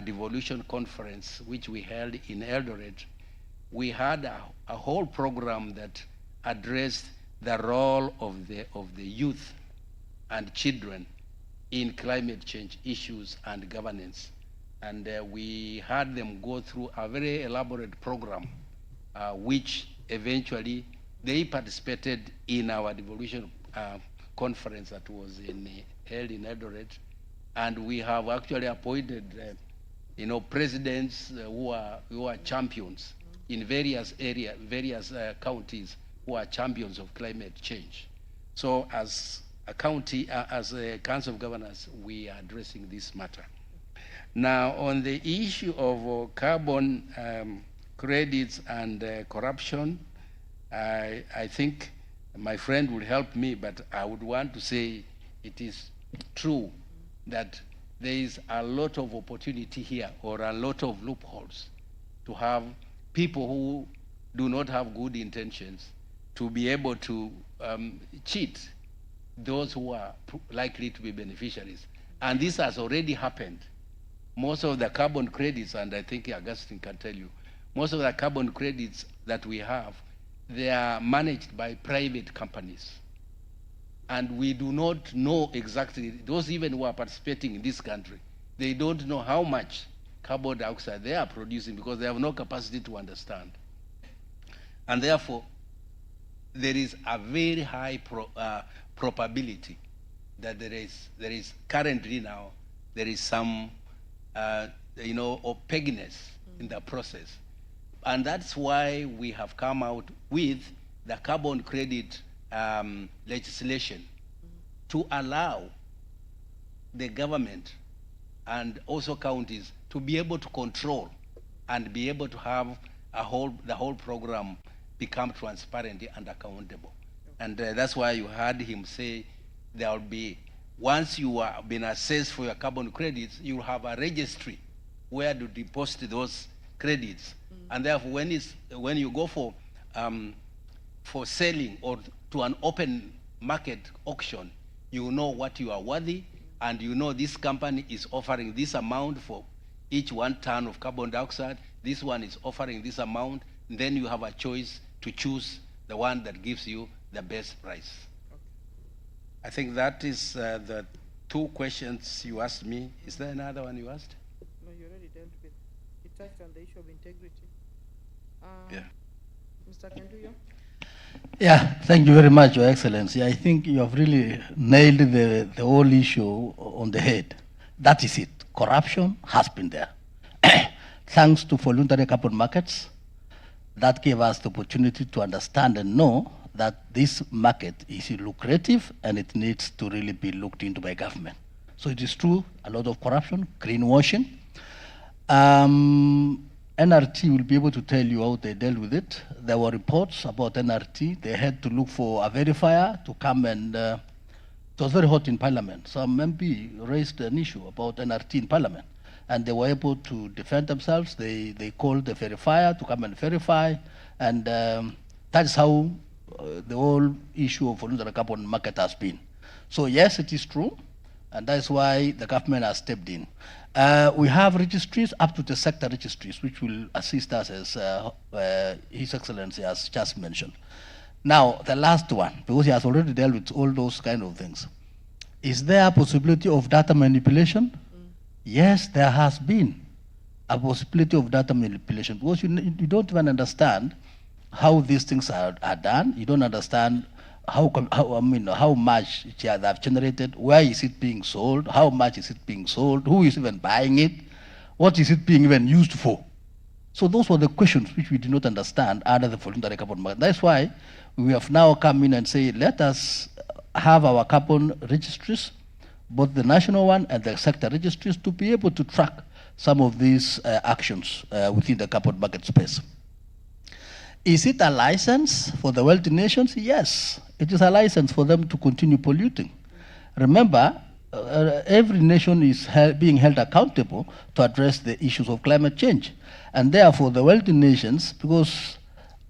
Devolution Conference, which we held in Eldoret, we had a whole program that addressed the role of the youth and children in climate change issues and governance. And we had them go through a very elaborate program, which eventually they participated in our devolution conference that was held in Eldoret. And we have actually appointed presidents who are champions in various counties who are champions of climate change. So as a county, as a Council of Governors, we are addressing this matter. Now, on the issue of carbon credits and corruption, I think my friend will help me, but I would want to say it is true that there is a lot of opportunity here, or a lot of loopholes, to have people who do not have good intentions to be able to cheat those who are likely to be beneficiaries. And this has already happened. Most of the carbon credits, and I think Augustine can tell you, most of the carbon credits that we have, they are managed by private companies. And we do not know exactly, those even who are participating in this country, they don't know how much carbon dioxide they are producing because they have no capacity to understand. And therefore, there is a very high probability that there is currently now, there is some opaqueness in the process. And that's why we have come out with the carbon credit legislation to allow the government and also counties to be able to control and be able to have the whole program become transparent and accountable. And that's why you heard him say there will be, once you have been assessed for your carbon credits, you will have a registry where to deposit those credits. And therefore, when you go for selling or to an open market auction, you know what you are worthy, and you know this company is offering this amount for each 1 ton of carbon dioxide, this one is offering this amount, and then you have a choice to choose the one that gives you the best price. Okay. I think that is the 2 questions you asked me. Is there another one you asked? No, you already dealt with. You touched on the issue of integrity. Yeah. Mr. Kanduyo? Yeah, thank you very much, Your Excellency. I think you have really nailed the whole issue on the head. That is it. Corruption has been there. Thanks to voluntary carbon markets, that gave us the opportunity to understand and know that this market is lucrative and it needs to really be looked into by government. So it is true, a lot of corruption, greenwashing. NRT will be able to tell you how they dealt with it. There were reports about NRT. They had to look for a verifier to come and, it was very hot in Parliament. Some MP raised an issue about NRT in Parliament, and they were able to defend themselves. They called the verifier to come and verify, and that's how the whole issue of voluntary carbon market has been. So yes, it is true, and that's why the government has stepped in. We have registries up to the sector registries, which will assist us as His Excellency has just mentioned. Now, the last one, because he has already dealt with all those kind of things. Is there a possibility of data manipulation? Yes, there has been a possibility of data manipulation, because you don't even understand how these things are done. You don't understand how much they have generated, where is it being sold, how much is it being sold, who is even buying it, what is it being even used for. So those were the questions which we did not understand under the voluntary carbon market. That's why we have now come in and say, let us have our carbon registries, both the national one and the sector registries, to be able to track some of these actions within the carbon market space. Is it a license for the wealthy nations? Yes, it is a license for them to continue polluting. Remember, every nation is being held accountable to address the issues of climate change. And therefore, the wealthy nations, because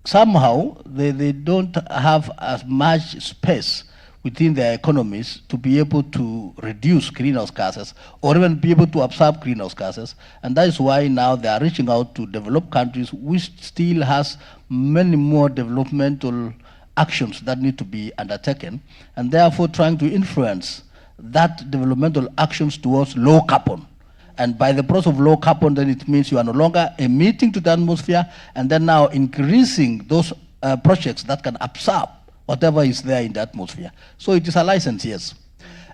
somehow they don't have as much space within their economies to be able to reduce greenhouse gases or even be able to absorb greenhouse gases. And that is why now they are reaching out to developed countries, which still has many more developmental actions that need to be undertaken, and therefore trying to influence that developmental actions towards low carbon. And by the process of low carbon, then it means you are no longer emitting to the atmosphere, and then now increasing those projects that can absorb whatever is there in the atmosphere. So it is a license, yes.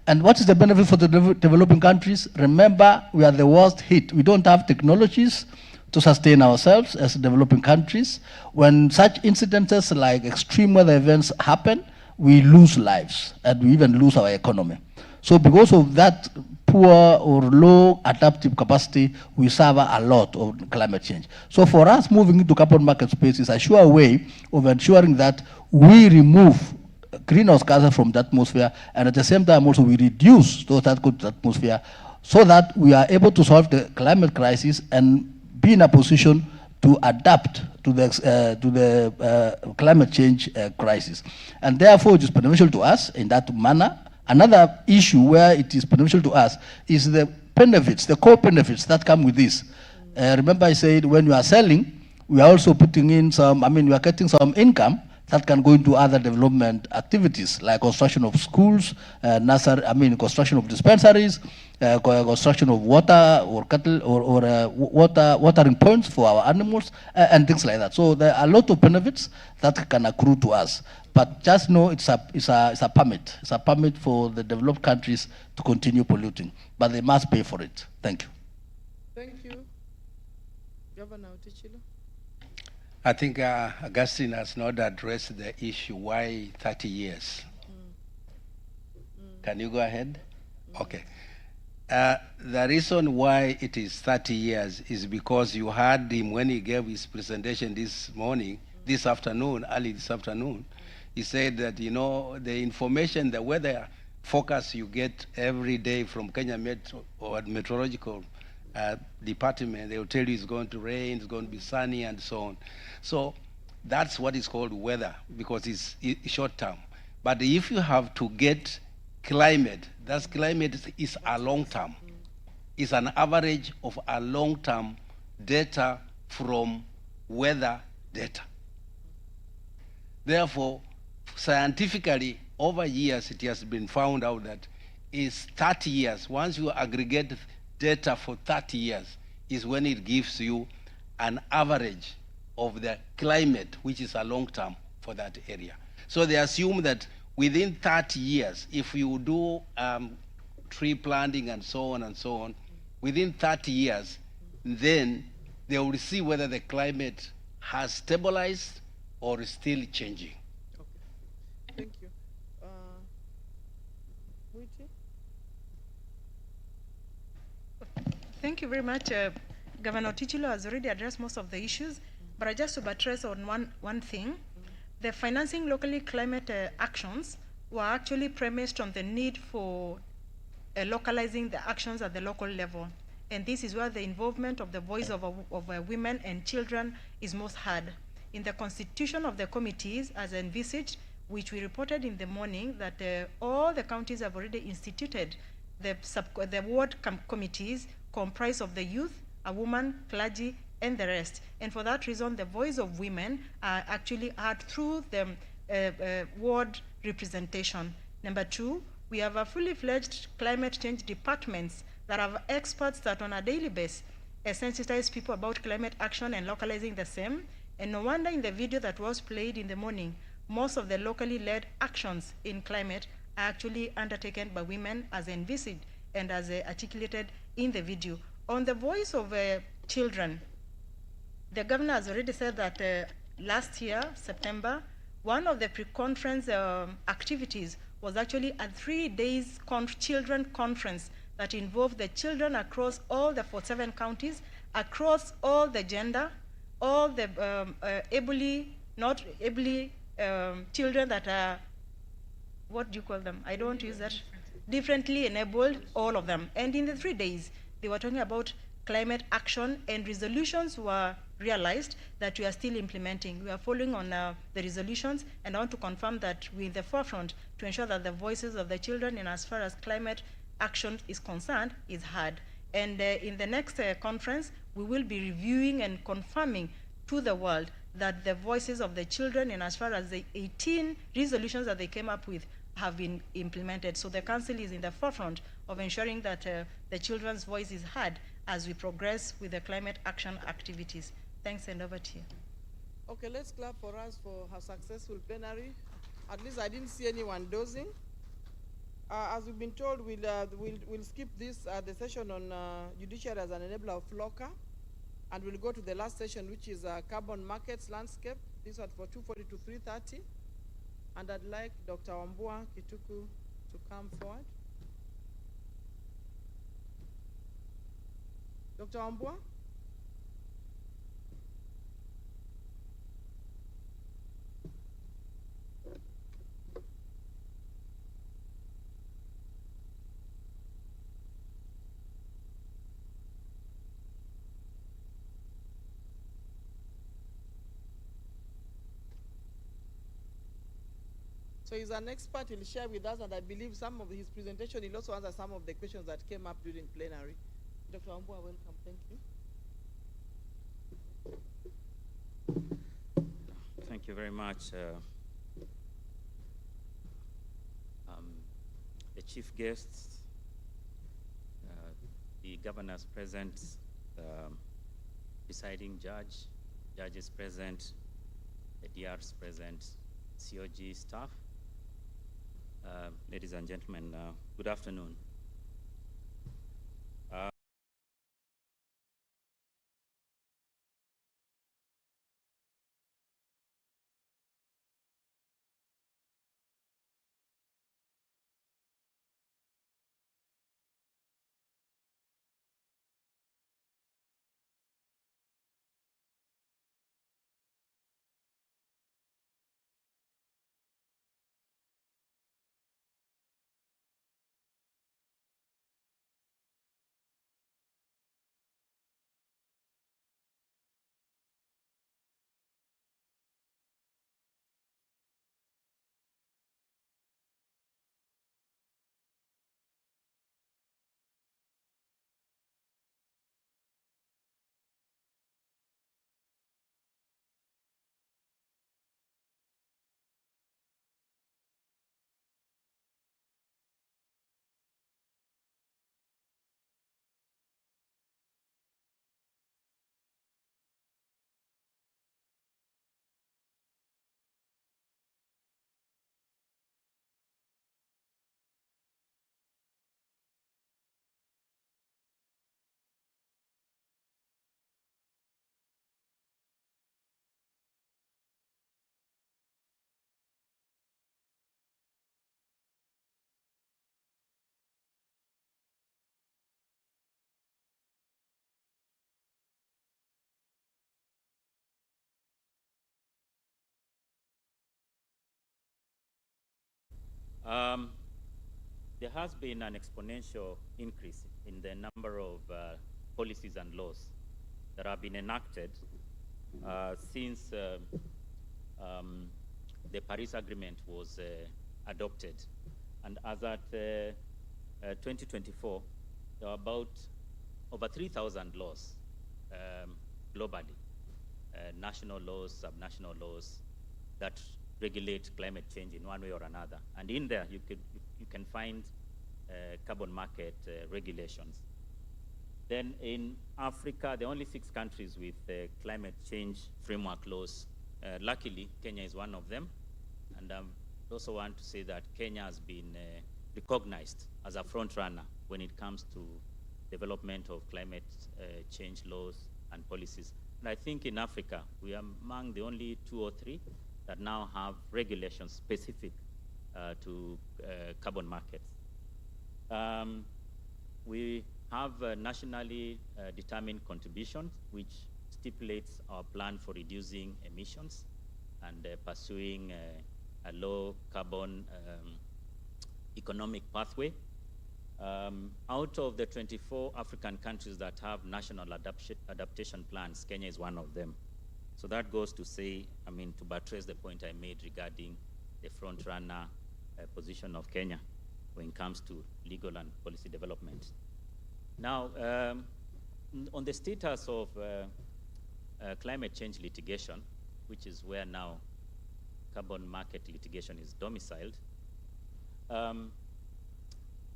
And what is the benefit for the developing countries? Remember, we are the worst hit. We don't have technologies to sustain ourselves as developing countries. When such incidences like extreme weather events happen, we lose lives and we even lose our economy. So because of that poor or low adaptive capacity, we suffer a lot of climate change. So for us, moving into carbon market space is a sure way of ensuring that we remove greenhouse gases from the atmosphere, and at the same time also we reduce those that go to the atmosphere, so that we are able to solve the climate crisis and be in a position to adapt to the climate change crisis. And therefore it is beneficial to us in that manner. Another issue where it is beneficial to us is the benefits, the core benefits that come with this. Remember I said when you are selling, we are also putting in some, we are getting some income that can go into other development activities like construction of schools, construction of dispensaries, construction of water or cattle or watering points for our animals and things like that. So there are a lot of benefits that can accrue to us. But just know it's a permit. It's a permit for the developed countries to continue polluting, but they must pay for it. Thank you. Thank you. Governor Otichilo. I think Augustine has not addressed the issue, why 30 years? Can you go ahead? Okay. The reason why it is 30 years is because you heard him when he gave his presentation this morning, this afternoon, early this afternoon. He said that, you know, the information, the weather forecast you get every day from Kenya Meteorological Department, they will tell you it's going to rain, it's going to be sunny, and so on. So that's what is called weather, because it's short term. But if you have to get climate, that climate is a long term. It's an average of a long term data from weather data. Therefore, scientifically, over years, it has been found out that is 30 years. Once you aggregate data for 30 years, is when it gives you an average of the climate, which is a long term for that area. So they assume that within 30 years, if you do tree planting and so on, within 30 years, then they will see whether the climate has stabilized or is still changing. Thank you. Thank you very much. Governor Otichilo has already addressed most of the issues, but I just to buttress on one thing. The financing locally climate actions were actually premised on the need for localizing the actions at the local level. And this is where the involvement of the voice of women and children is most heard. In the constitution of the committees as envisaged, which we reported in the morning, that all the counties have already instituted the ward committees comprised of the youth, a woman, clergy, and the rest. And for that reason, the voice of women are actually heard through the ward representation. Number two, we have a fully fledged climate change departments that have experts that on a daily basis sensitize people about climate action and localizing the same. And no wonder in the video that was played in the morning, most of the locally led actions in climate are actually undertaken by women as envisaged and as articulated in the video. On the voice of children, the governor has already said that last year, September, one of the pre-conference activities was actually a 3-day children conference that involved the children across all the 47 counties, across all the gender, all the not ably children that are, what do you call them? I don't use that. Differently enabled, all of them. And in the 3 days, they were talking about climate action, and resolutions were realized that we are still implementing. We are following on the resolutions, and I want to confirm that we're in the forefront to ensure that the voices of the children, in as far as climate action is concerned, is heard. And in the next conference, we will be reviewing and confirming to the world that the voices of the children, in as far as the 18 resolutions that they came up with, have been implemented. So the council is in the forefront of ensuring that the children's voice is heard as we progress with the climate action activities. Thanks, and over to you. Okay, let's clap for us for her successful plenary. At least I didn't see anyone dozing. As we've been told, we'll skip this the session on judiciary as an enabler of FLOCA. And we'll go to the last session, which is carbon markets landscape. This one for 2:40 to 3:30. And I'd like Dr. Wambua Kituku to come forward. Dr. Wambua? So he's an expert, he'll share with us, and I believe some of his presentation, he'll also answer some of the questions that came up during plenary. Dr. Wambua, welcome, thank you. Thank you very much. The chief guests, the governors present, presiding judge, judges present, the DRs present, COG staff, ladies and gentlemen, good afternoon. There has been an exponential increase in the number of policies and laws that have been enacted since the Paris Agreement was adopted. And as at 2024, there are about over 3,000 laws globally, national laws, subnational laws that regulate climate change in one way or another. And in there, you can find carbon market regulations. Then in Africa, there are only 6 countries with climate change framework laws. Luckily, Kenya is one of them. And I also want to say that Kenya has been recognized as a front runner when it comes to development of climate change laws and policies. And I think in Africa, we are among the only 2 or 3 that now have regulations specific to carbon markets. We have nationally determined contributions, which stipulates our plan for reducing emissions and pursuing a low carbon economic pathway. Out of the 24 African countries that have national adaptation plans, Kenya is one of them. So that goes to say, to buttress the point I made regarding the front runner position of Kenya when it comes to legal and policy development. Now, on the status of climate change litigation, which is where now carbon market litigation is domiciled,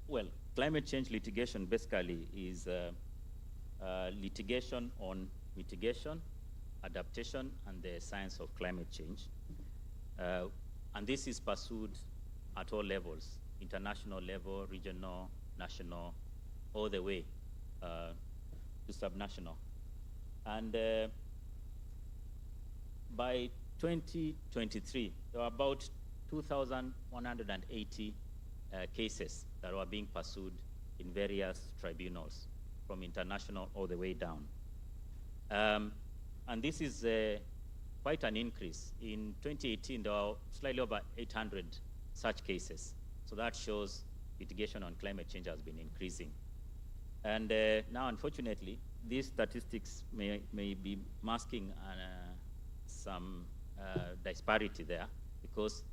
well, climate change litigation basically is litigation on mitigation, adaptation, and the science of climate change. And this is pursued at all levels, international level, regional, national, all the way to subnational. And by 2023, there were about 2,180 cases that were being pursued in various tribunals, from international all the way down. And this is quite an increase. In 2018, there were slightly over 800 such cases. So that shows litigation on climate change has been increasing. And now, unfortunately, these statistics may be masking some disparity there, because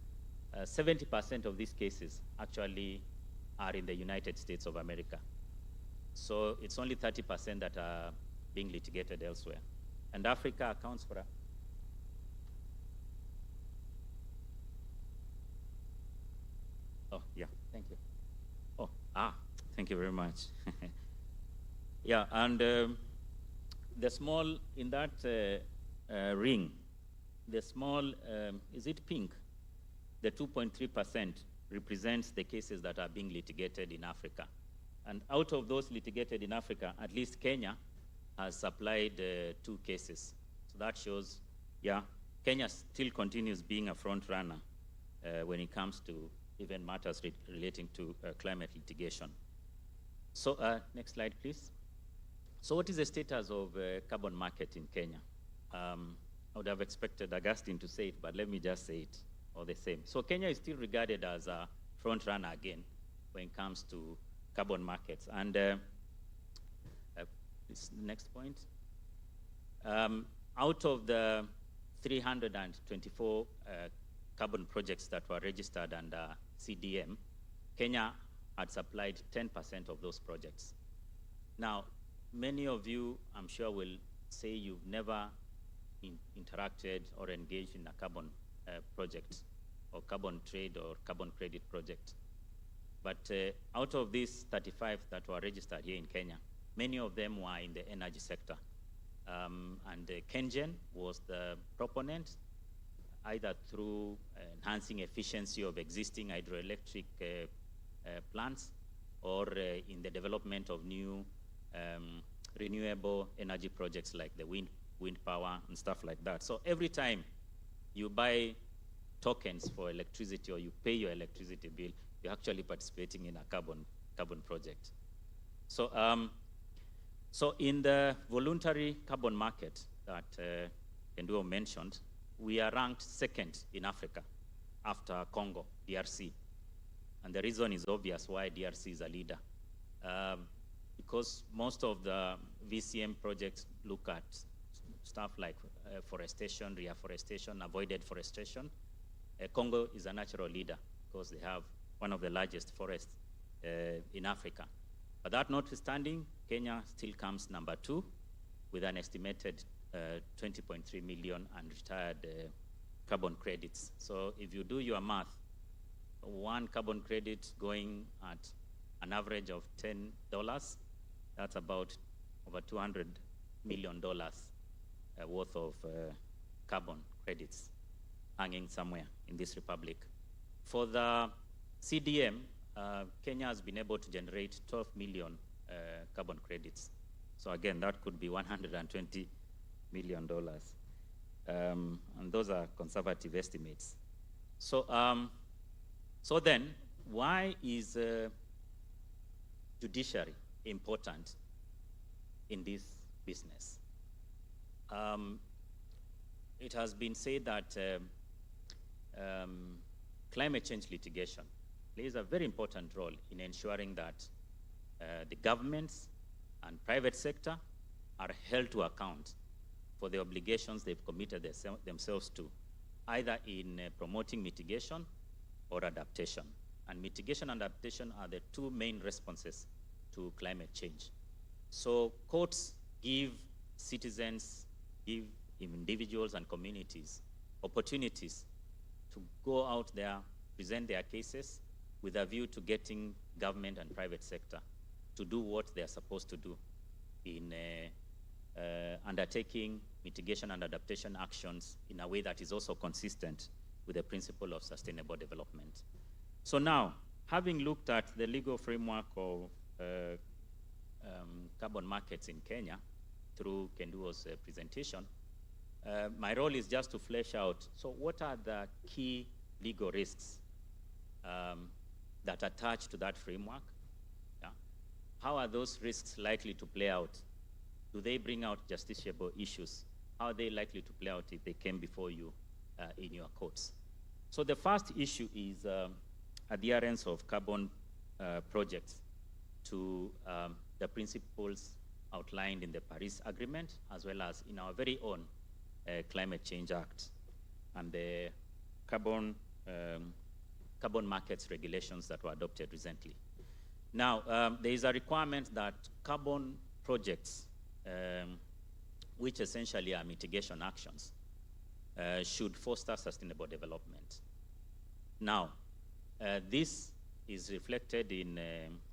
70% of these cases actually are in the United States of America. So it's only 30% that are being litigated elsewhere. And Africa accounts for Oh, yeah, thank you. Oh, thank you very much. Yeah, and the small, in that ring, the small, is it pink? The 2.3% represents the cases that are being litigated in Africa. And out of those litigated in Africa, at least Kenya has supplied 2 cases. So that shows, yeah, Kenya still continues being a front runner when it comes to even matters relating to climate litigation. So next slide, please. So what is the status of carbon market in Kenya? I would have expected Augustine to say it, but let me just say it all the same. So Kenya is still regarded as a front runner again when it comes to carbon markets. And this next point. Out of the 324 carbon projects that were registered under CDM, Kenya had supplied 10% of those projects. Now, many of you, I'm sure, will say you've never interacted or engaged in a carbon project, or carbon trade or carbon credit project. But out of these 35 that were registered here in Kenya, many of them were in the energy sector. And KenGen was the proponent, either through enhancing efficiency of existing hydroelectric plants, or in the development of new renewable energy projects like the wind power and stuff like that. So every time you buy tokens for electricity, or you pay your electricity bill, you're actually participating in a carbon project. So, so in the voluntary carbon market that Kenduo mentioned, we are ranked 2nd in Africa after Congo, DRC. And the reason is obvious why DRC is a leader. Because most of the VCM projects look at stuff like forestation, reforestation, avoided forestation. Congo is a natural leader because they have one of the largest forests in Africa. But that notwithstanding, Kenya still comes number 2 with an estimated 20.3 million unretired carbon credits. So if you do your math, 1 carbon credit going at an average of $10, that's about over $200 million worth of carbon credits hanging somewhere in this republic. For the CDM, Kenya has been able to generate 12 million carbon credits. So again, that could be $120 million. And those are conservative estimates. So, so then, why is judiciary important in this business? It has been said that climate change litigation plays a very important role in ensuring that the governments and private sector are held to account for the obligations they've committed themselves to, either in promoting mitigation or adaptation. And mitigation and adaptation are the 2 main responses to climate change. So courts give citizens, give individuals and communities opportunities to go out there, present their cases with a view to getting government and private sector to do what they're supposed to do in undertaking mitigation and adaptation actions in a way that is also consistent with the principle of sustainable development. So now, having looked at the legal framework of carbon markets in Kenya, through Kenduo's presentation. My role is just to flesh out, so what are the key legal risks that attach to that framework? Yeah? How are those risks likely to play out? Do they bring out justiciable issues? How are they likely to play out if they came before you in your courts? So the first issue is adherence of carbon projects to the principles outlined in the Paris Agreement, as well as in our very own Climate Change Act and the carbon markets regulations that were adopted recently. Now, there is a requirement that carbon projects, which essentially are mitigation actions, should foster sustainable development. Now, this is reflected in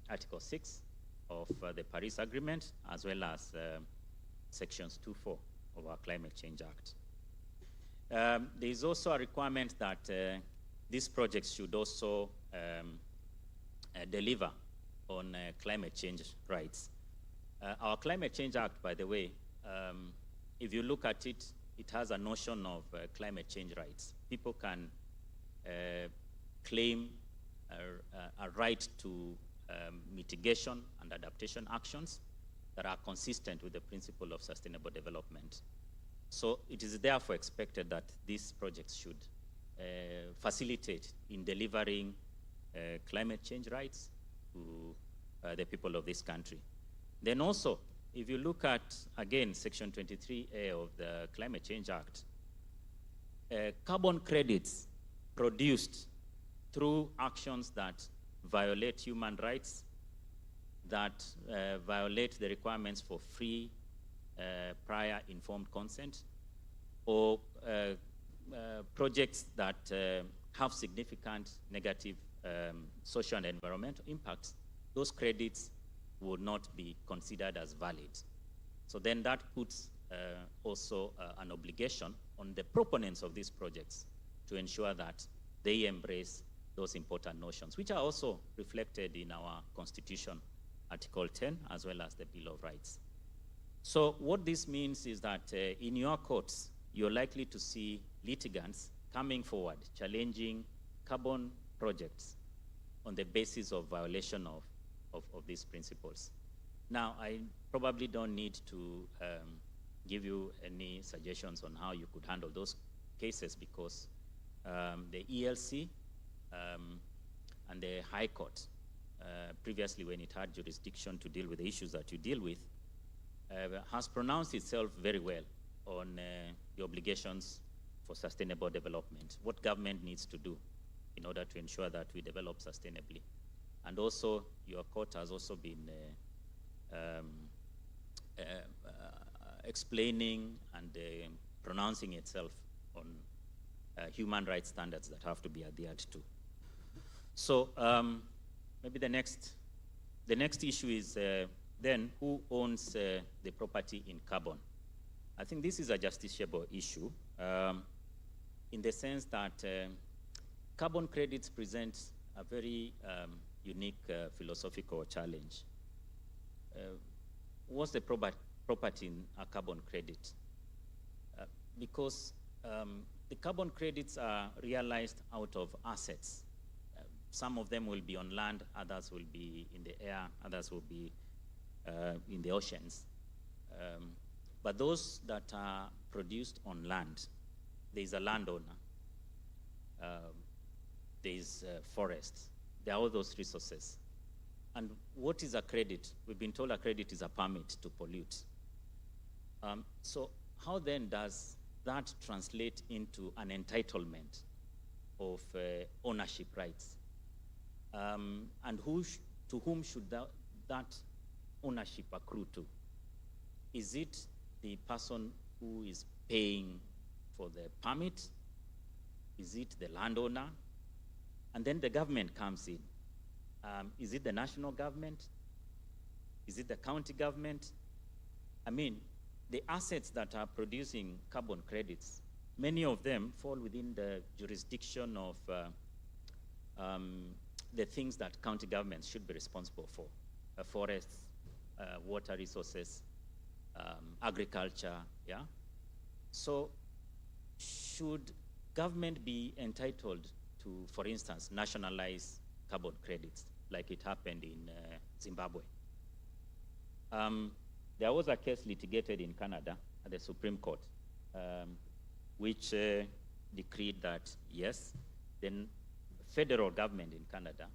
Article 6 of the Paris Agreement, as well as Sections 2.4 of our Climate Change Act. There is also a requirement that these projects should also deliver on climate change rights. Our Climate Change Act, by the way, if you look at it, it has a notion of climate change rights. People can claim a right to mitigation and adaptation actions that are consistent with the principle of sustainable development. So it is therefore expected that these projects should facilitate in delivering climate change rights to the people of this country. Then also, if you look at, again, Section 23A of the Climate Change Act, carbon credits produced through actions that violate human rights, that violate the requirements for free, prior informed consent, or projects that have significant negative social and environmental impacts, those credits would not be considered as valid. So then that puts also an obligation on the proponents of these projects to ensure that they embrace those important notions, which are also reflected in our Constitution, Article 10, as well as the Bill of Rights. So what this means is that in your courts, you're likely to see litigants coming forward, challenging carbon projects on the basis of violation of these principles. Now, I probably don't need to give you any suggestions on how you could handle those cases, because the ELC and the High Court, previously when it had jurisdiction to deal with the issues that you deal with, has pronounced itself very well on the obligations for sustainable development, what government needs to do in order to ensure that we develop sustainably. And also, your court has also been explaining and pronouncing itself on human rights standards that have to be adhered to. So maybe the next issue is then who owns the property in carbon? I think this is a justiciable issue in the sense that carbon credits present a very unique philosophical challenge. What's the property in a carbon credit? Because the carbon credits are realized out of assets. Some of them will be on land, others will be in the air, others will be in the oceans. But those that are produced on land, there is a landowner, there is forests, there are all those resources. And what is a credit? We've been told a credit is a permit to pollute. So how then does that translate into an entitlement of ownership rights? And to whom should that ownership accrue to? Is it the person who is paying for the permit? Is it the landowner? And then the government comes in. Is it the national government? Is it the county government? I mean, the assets that are producing carbon credits, many of them fall within the jurisdiction of the things that county governments should be responsible for: forests, water resources, agriculture, yeah? So should government be entitled to, for instance, nationalize carbon credits like it happened in Zimbabwe? There was a case litigated in Canada at the Supreme Court, which decreed that, yes, the federal government in Canada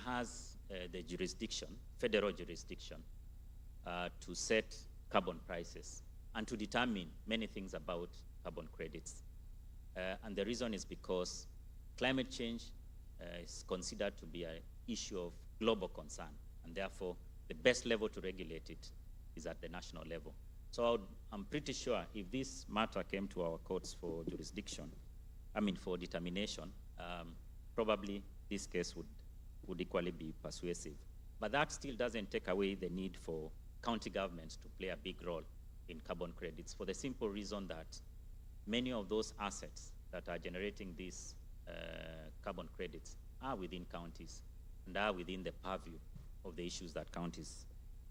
has the jurisdiction, federal jurisdiction, to set carbon prices and to determine many things about carbon credits. And the reason is because climate change is considered to be an issue of global concern, and therefore the best level to regulate it is at the national level. So I'm pretty sure if this matter came to our courts for jurisdiction, for determination, probably this case would equally be persuasive. But that still doesn't take away the need for county governments to play a big role in carbon credits, for the simple reason that many of those assets that are generating these carbon credits are within counties and are within the purview of the issues that counties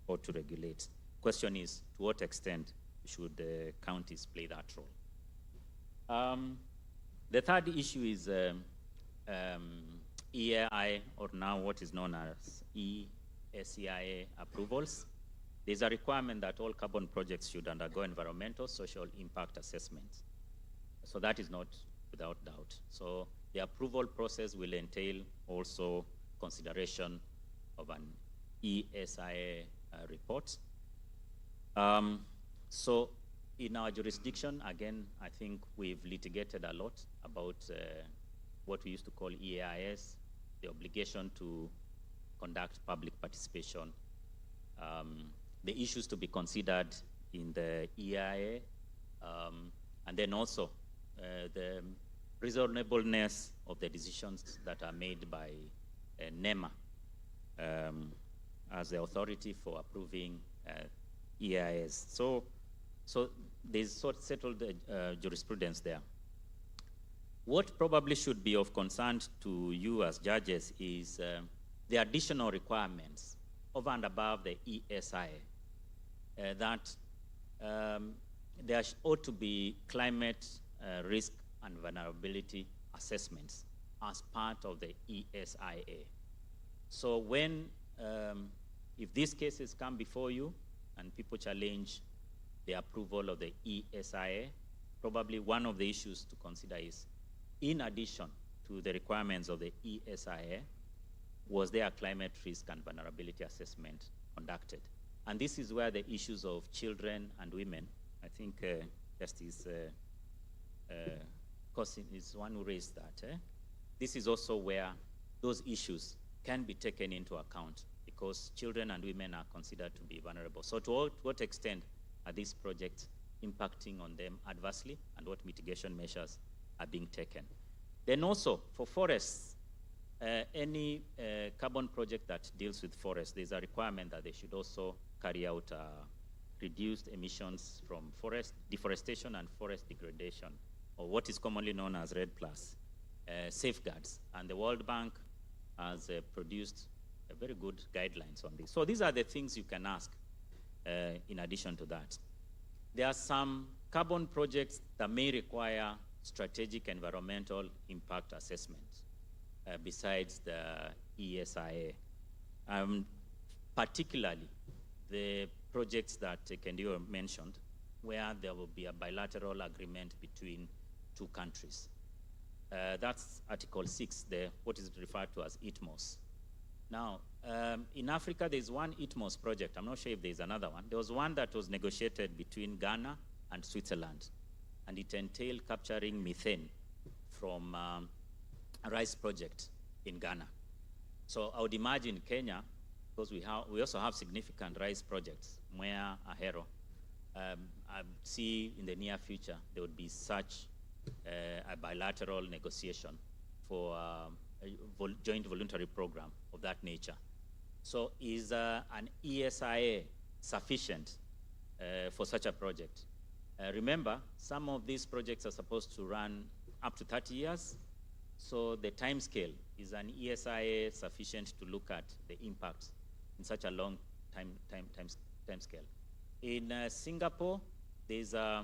ought to regulate. Question is, to what extent should the counties play that role? The third issue is EAI, or now what is known as ESCIA approvals. There's a requirement that all carbon projects should undergo environmental social impact assessments. So that is not without doubt. So the approval process will entail also consideration of an ESIA report. So in our jurisdiction, again, I think we've litigated a lot about what we used to call EAIS, the obligation to conduct public participation, the issues to be considered in the EIA, and then also the reasonableness of the decisions that are made by NEMA as the authority for approving EIS. So there's sort of settled jurisprudence there. What probably should be of concern to you as judges is the additional requirements over and above the ESIA, that there ought to be climate risk and vulnerability assessments as part of the ESIA. So when, if these cases come before you and people challenge the approval of the ESIA, probably one of the issues to consider is, in addition to the requirements of the ESIA, was there a climate risk and vulnerability assessment conducted? And this is where the issues of children and women, I think Justice Cosin is one who raised that. This is also where those issues can be taken into account, because children and women are considered to be vulnerable. So to what extent are these projects impacting on them adversely, and what mitigation measures are being taken? Then also for forests, any carbon project that deals with forests, there's a requirement that they should also carry out reduced emissions from forest deforestation and forest degradation, or what is commonly known as REDD+ safeguards. And the World Bank has produced very good guidelines on this. So these are the things you can ask in addition to that. There are some carbon projects that may require strategic environmental impact assessment besides the ESIA. Particularly the projects that Kendio mentioned, where there will be a bilateral agreement between two countries. That's Article 6, what is referred to as ITMOS. Now, in Africa, there's one ITMOS project. I'm not sure if there's another one. There was one that was negotiated between Ghana and Switzerland, and it entailed capturing methane from a rice project in Ghana. So I would imagine Kenya, because we also have significant rice projects, Mwea, Ahero. I see in the near future there would be such a bilateral negotiation for a joint voluntary program of that nature. So is an ESIA sufficient for such a project? Remember, some of these projects are supposed to run up to 30 years. So the time scale, is an ESIA sufficient to look at the impacts in such a long time scale? In Singapore, there's a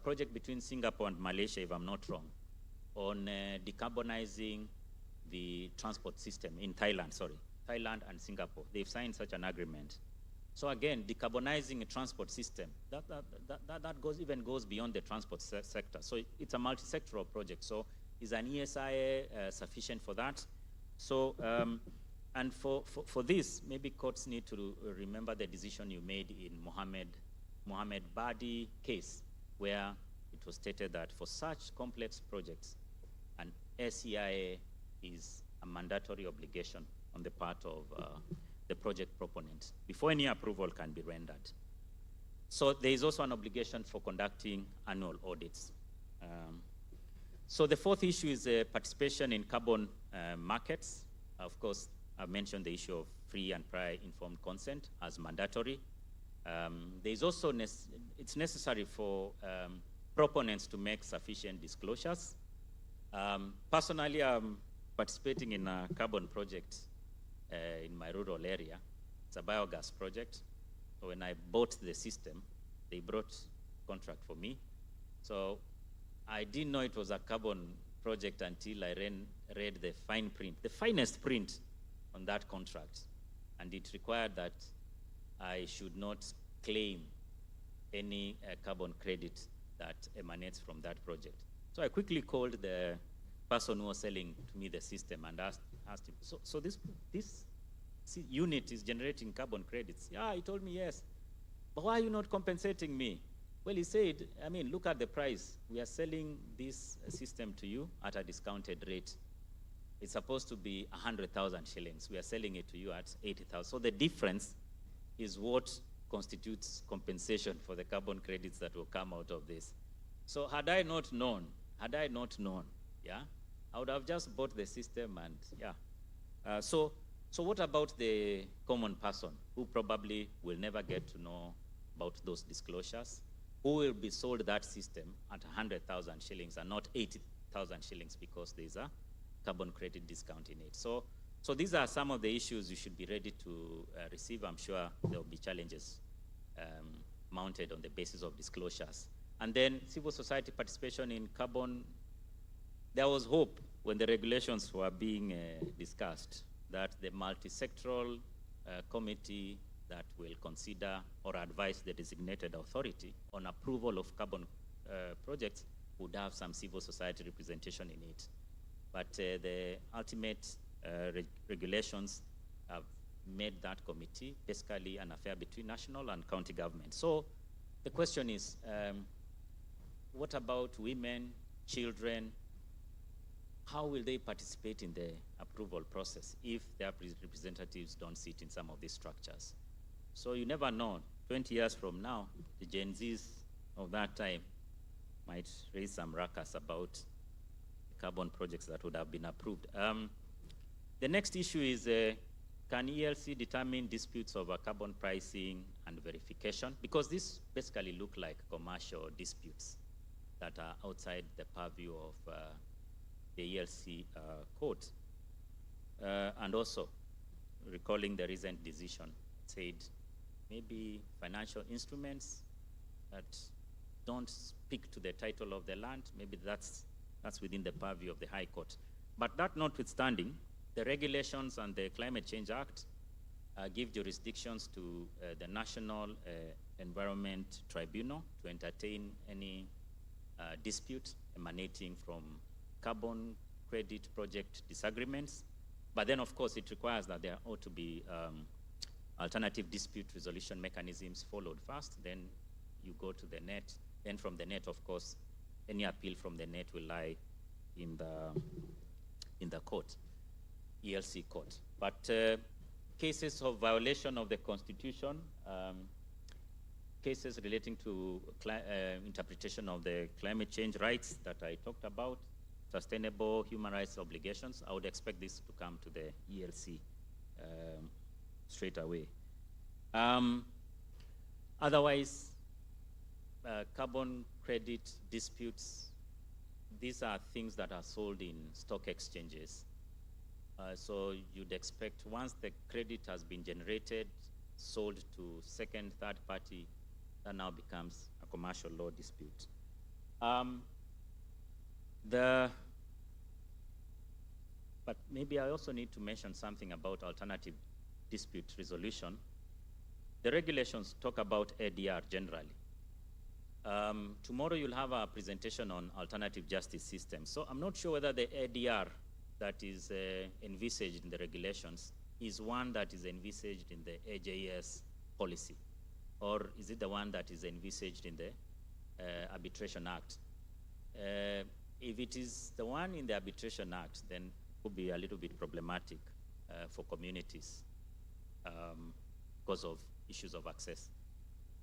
project between Singapore and Malaysia, if I'm not wrong, on decarbonizing the transport system in Thailand, Thailand and Singapore. They've signed such an agreement. So again, decarbonizing a transport system, that goes beyond the transport sector. So it's a multi-sectoral project. So is an ESIA sufficient for that? So, and for this, maybe courts need to remember the decision you made in Mohammed Badi case, where it was stated that for such complex projects, an SEIA is a mandatory obligation on the part of the project proponent before any approval can be rendered. So there is also an obligation for conducting annual audits. So the fourth issue is participation in carbon markets. Of course, I've mentioned the issue of free and prior informed consent as mandatory. There's also, it's necessary for proponents to make sufficient disclosures. Personally, I'm participating in a carbon project in my rural area. It's a biogas project. So when I bought the system, they brought contract for me. So I didn't know it was a carbon project until I read the fine print, the finest print on that contract. And it required that I should not claim any carbon credit that emanates from that project. So I quickly called the person who was selling to me the system and asked him, so this unit is generating carbon credits? Yeah, he told me yes. But why are you not compensating me? Well, he said, I mean, look at the price. We are selling this system to you at a discounted rate. It's supposed to be 100,000 shillings. We are selling it to you at 80,000. So the difference is what constitutes compensation for the carbon credits that will come out of this. So had I not known, yeah, I would have just bought the system and, yeah. So what about the common person who probably will never get to know about those disclosures, who will be sold that system at 100,000 shillings and not 80,000 shillings because there's a carbon credit discount in it? So these are some of the issues you should be ready to receive. I'm sure there will be challenges mounted on the basis of disclosures. And then civil society participation in carbon. There was hope when the regulations were being discussed that the multi-sectoral committee that will consider or advise the designated authority on approval of carbon projects would have some civil society representation in it. But the ultimate regulations have made that committee basically an affair between national and county government. So the question is, what about women, children? How will they participate in the approval process if their representatives don't sit in some of these structures? So you never know. 20 years from now, the Gen Zs of that time might raise some ruckus about carbon projects that would have been approved. The next issue is, can ELC determine disputes over carbon pricing and verification? Because this basically look like commercial disputes that are outside the purview of the ELC court. And also, recalling the recent decision, said maybe financial instruments that don't speak to the title of the land, maybe that's within the purview of the High Court. But that notwithstanding, the regulations and the Climate Change Act give jurisdictions to the National Environment Tribunal to entertain any dispute emanating from carbon credit project disagreements. But then, of course, it requires that there ought to be alternative dispute resolution mechanisms followed first, then you go to the net. Then from the net, of course, any appeal from the net will lie in the court, ELC court. But cases of violation of the Constitution, cases relating to interpretation of the climate change rights that I talked about, sustainable human rights obligations, I would expect this to come to the ELC straight away. Otherwise, carbon credit disputes, these are things that are sold in stock exchanges. So you'd expect once the credit has been generated, sold to second, third party that now becomes a commercial law dispute. But maybe I also need to mention something about alternative dispute resolution. The regulations talk about ADR generally. Tomorrow you'll have a presentation on alternative justice systems. So I'm not sure whether the ADR that is envisaged in the regulations is one that is envisaged in the AJS policy, or is it the one that is envisaged in the Arbitration Act? If it is the one in the Arbitration Act, then it could be a little bit problematic for communities because of issues of access.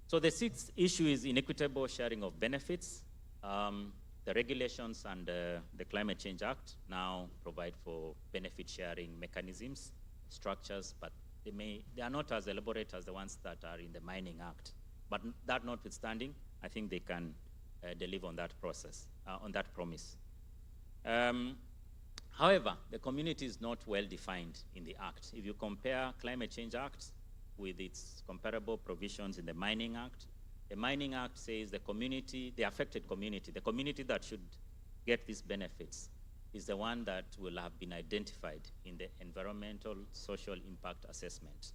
So the sixth issue is inequitable sharing of benefits. The regulations and the Climate Change Act now provide for benefit sharing mechanisms, structures, but they are not as elaborate as the ones that are in the Mining Act. But that notwithstanding, I think they can deliver on that process, on that promise. However, the community is not well defined in the Act. If you compare Climate Change Act with its comparable provisions in the Mining Act, the Mining Act says the community, the affected community, the community that should get these benefits is the one that will have been identified in the environmental social impact assessment.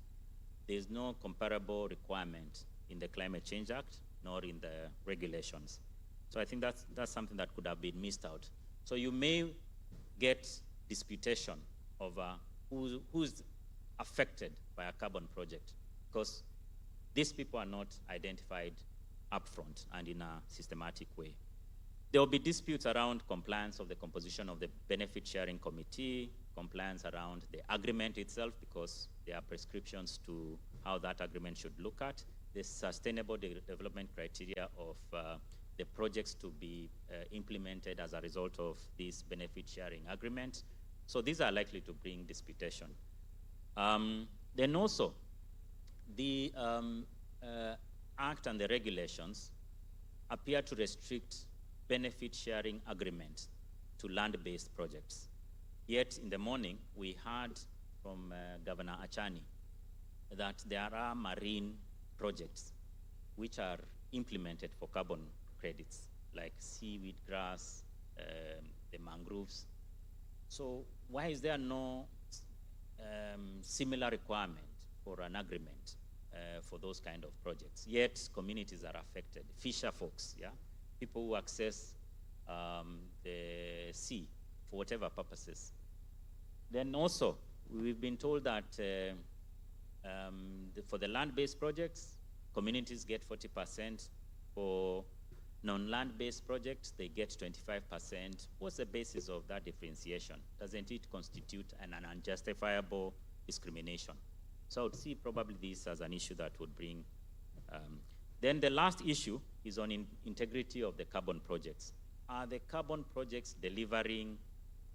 There is no comparable requirement in the Climate Change Act nor in the regulations. So I think that's something that could have been missed out. So you may get disputation over who's affected by a carbon project, because these people are not identified upfront and in a systematic way. There will be disputes around compliance of the composition of the benefit sharing committee, compliance around the agreement itself, because there are prescriptions to how that agreement should look at, the sustainable development criteria of the projects to be implemented as a result of this benefit sharing agreement. So these are likely to bring disputation. Then also, the Act and the regulations appear to restrict benefit sharing agreements to land-based projects. Yet in the morning, we heard from Governor Achani that there are marine projects which are implemented for carbon credits, like seaweed grass, the mangroves. So why is there no similar requirement for an agreement for those kind of projects? Yet communities are affected. Fisher folks, yeah, people who access the sea for whatever purposes. Then also, we've been told that for the land-based projects, communities get 40%. For non-land-based projects, they get 25%. What's the basis of that differentiation? Doesn't it constitute an unjustifiable discrimination? So I would see probably this as an issue that would bring. Then the last issue is on integrity of the carbon projects. Are the carbon projects delivering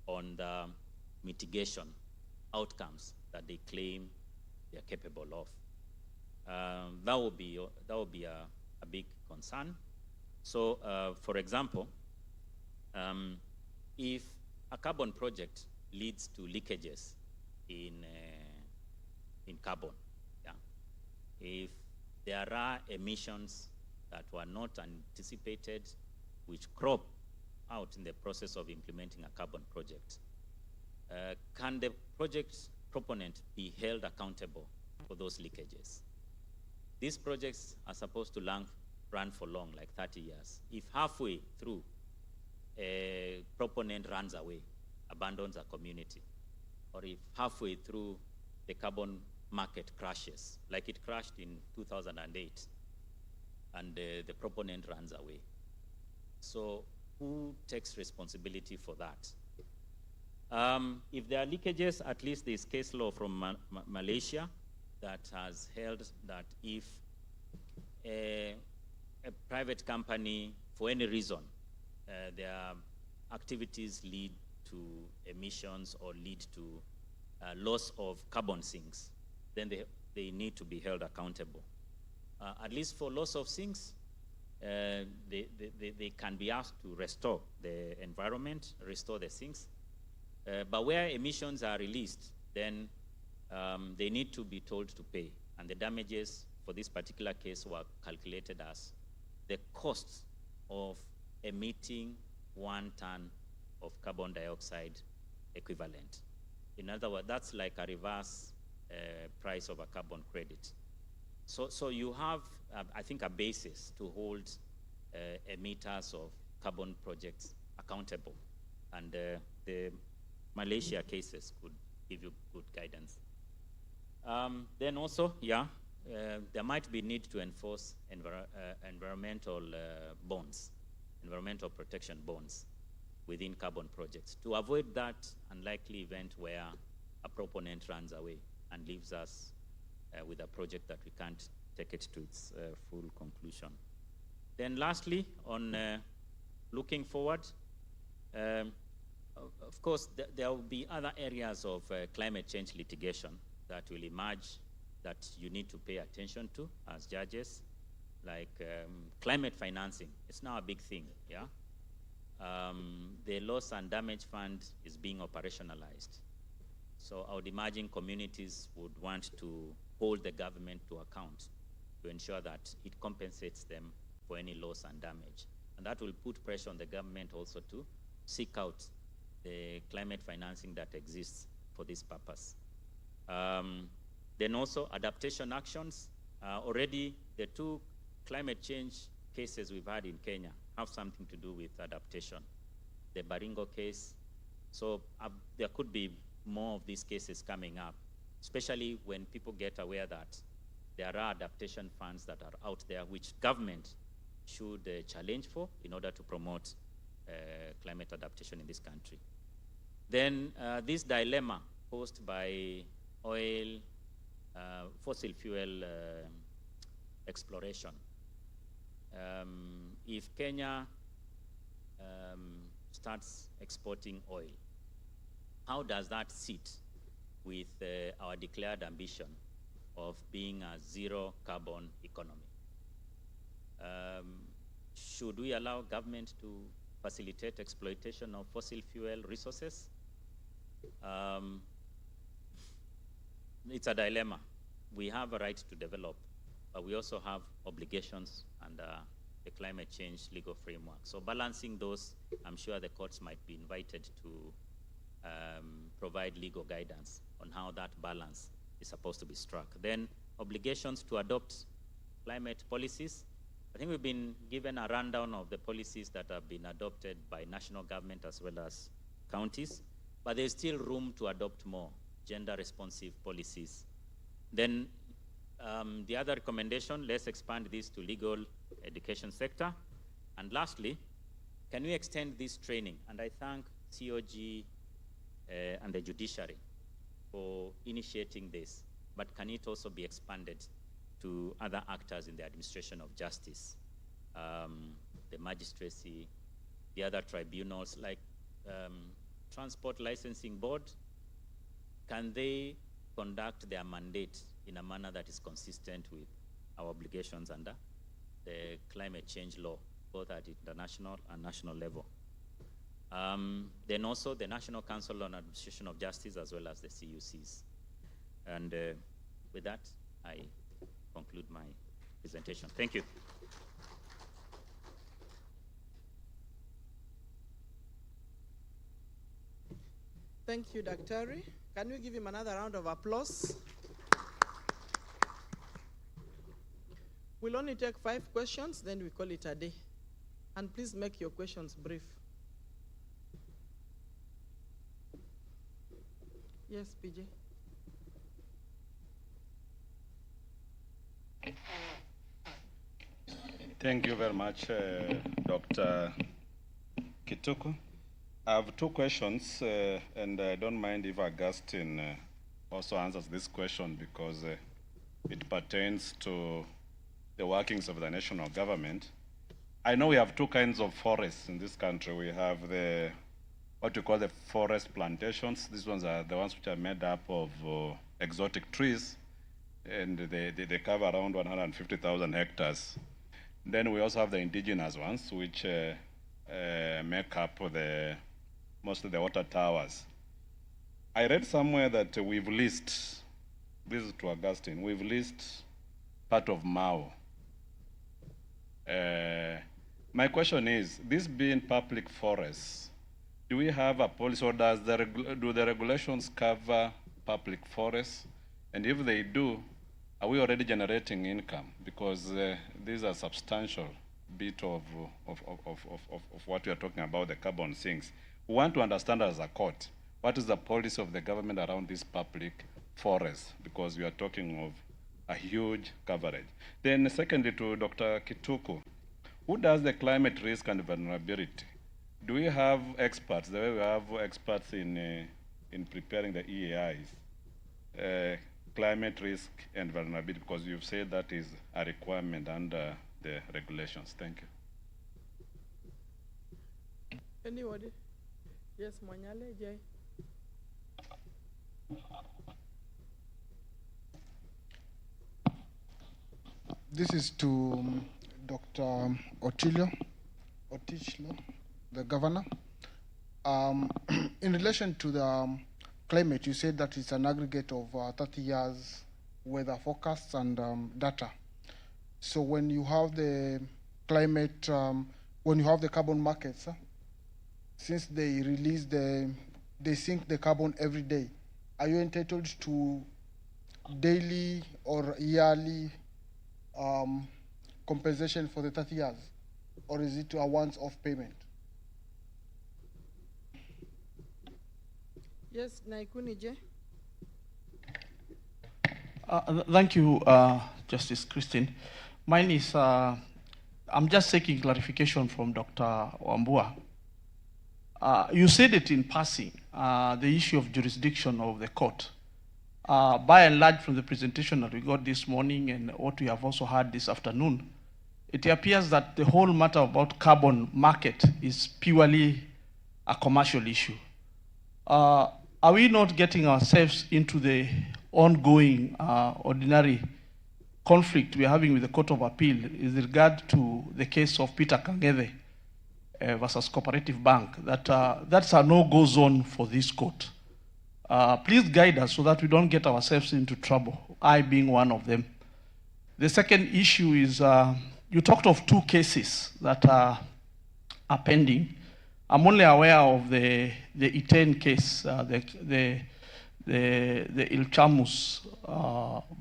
on the mitigation outcomes that they claim they're capable of? That would be a big concern. So, for example, if a carbon project leads to leakages in carbon, yeah, if there are emissions that were not anticipated, which crop out in the process of implementing a carbon project, can the project proponent be held accountable for those leakages? These projects are supposed to run for long, like 30 years. If halfway through a proponent runs away, abandons a community, or if halfway through the carbon market crashes, like it crashed in 2008, and the proponent runs away. So who takes responsibility for that? If there are leakages, at least there's case law from Malaysia that has held that if a private company, for any reason, their activities lead to emissions or lead to loss of carbon sinks, then they need to be held accountable. At least for loss of sinks, they can be asked to restore the environment, restore the sinks. But where emissions are released, then they need to be told to pay. And the damages for this particular case were calculated as the cost of emitting 1 ton of carbon dioxide equivalent. In other words, that's like a reverse price of a carbon credit. So you have, I think, a basis to hold emitters of carbon projects accountable. And the Malaysia cases could give you good guidance. Then also, there might be need to enforce environmental bonds, environmental protection bonds within carbon projects to avoid that unlikely event where a proponent runs away and leaves us with a project that we can't take it to its full conclusion. Then lastly, on looking forward, of course, there will be other areas of climate change litigation that will emerge that you need to pay attention to as judges, like climate financing. It's now a big thing, yeah? The loss and damage fund is being operationalized. So I would imagine communities would want to hold the government to account to ensure that it compensates them for any loss and damage. And that will put pressure on the government also to seek out the climate financing that exists for this purpose. Then also adaptation actions. Already the 2 climate change cases we've had in Kenya have something to do with adaptation. The Baringo case. So there could be more of these cases coming up, especially when people get aware that there are adaptation funds that are out there which government should challenge for in order to promote climate adaptation in this country. Then this dilemma posed by oil, fossil fuel exploration. If Kenya starts exporting oil, how does that sit with our declared ambition of being a zero carbon economy? Should we allow government to facilitate exploitation of fossil fuel resources? It's a dilemma. We have a right to develop, but we also have obligations under the climate change legal framework. So balancing those, I'm sure the courts might be invited to provide legal guidance on how that balance is supposed to be struck. Then obligations to adopt climate policies. I think we've been given a rundown of the policies that have been adopted by national government as well as counties, but there's still room to adopt more gender-responsive policies. Then the other recommendation, let's expand this to legal education sector. And lastly, can we extend this training? And I thank COG and the judiciary for initiating this, but can it also be expanded to other actors in the administration of justice, the magistracy, the other tribunals like Transport Licensing Board? Can they conduct their mandate in a manner that is consistent with our obligations under the climate change law, both at international and national level? Then also the National Council on Administration of Justice as well as the CUCs. And with that, I conclude my presentation. Thank you. Thank you, Daktari. Can we give him another round of applause? We'll only take 5 questions, then we call it a day. And please make your questions brief. Yes, PJ. Thank you very much, Dr. Kituku. I have 2 questions, and I don't mind if Augustine also answers this question because it pertains to the workings of the national government. I know we have 2 kinds of forests in this country. We have what we call the forest plantations. These ones are the ones which are made up of exotic trees, and they cover around 150,000 hectares. Then we also have the indigenous ones, which make up mostly the water towers. I read somewhere that we've leased, this is to Augustine, we've leased part of Mao. My question is, this being public forests, do we have a policy, or do the regulations cover public forests? And if they do, are we already generating income? Because these are substantial bit of what we are talking about, the carbon sinks. We want to understand as a court, what is the policy of the government around these public forests? Because we are talking of a huge coverage. Then secondly, to Dr. Kituku, who does the climate risk and vulnerability? Do we have experts, the way we have experts in preparing the EAIs, climate risk and vulnerability, because you've said that is a requirement under the regulations. Thank you. Anybody? Yes, Mwanyale, Jay. This is to Dr. Otilio, the governor. In relation to the climate, you said that it's an aggregate of 30 years weather forecasts and data. So when you have the climate, when you have the carbon markets, since they release they sink the carbon every day, are you entitled to daily or yearly compensation for the 30 years? Or is it a once-off payment? Yes, Naikuni J. Thank you, Justice Christine. Mine is, I'm just seeking clarification from Dr. Wambua. You said it in passing, the issue of jurisdiction of the court. By and large, from the presentation that we got this morning and what we have also heard this afternoon, it appears that the whole matter about carbon market is purely a commercial issue. Are we not getting ourselves into the ongoing ordinary conflict we're having with the Court of Appeal with regard to the case of Peter Kangede versus Cooperative Bank, that's a no-go zone for this court? Please guide us so that we don't get ourselves into trouble, I being one of them. The second issue is, you talked of two cases that are pending. I'm only aware of the E10 case, the Ilchamus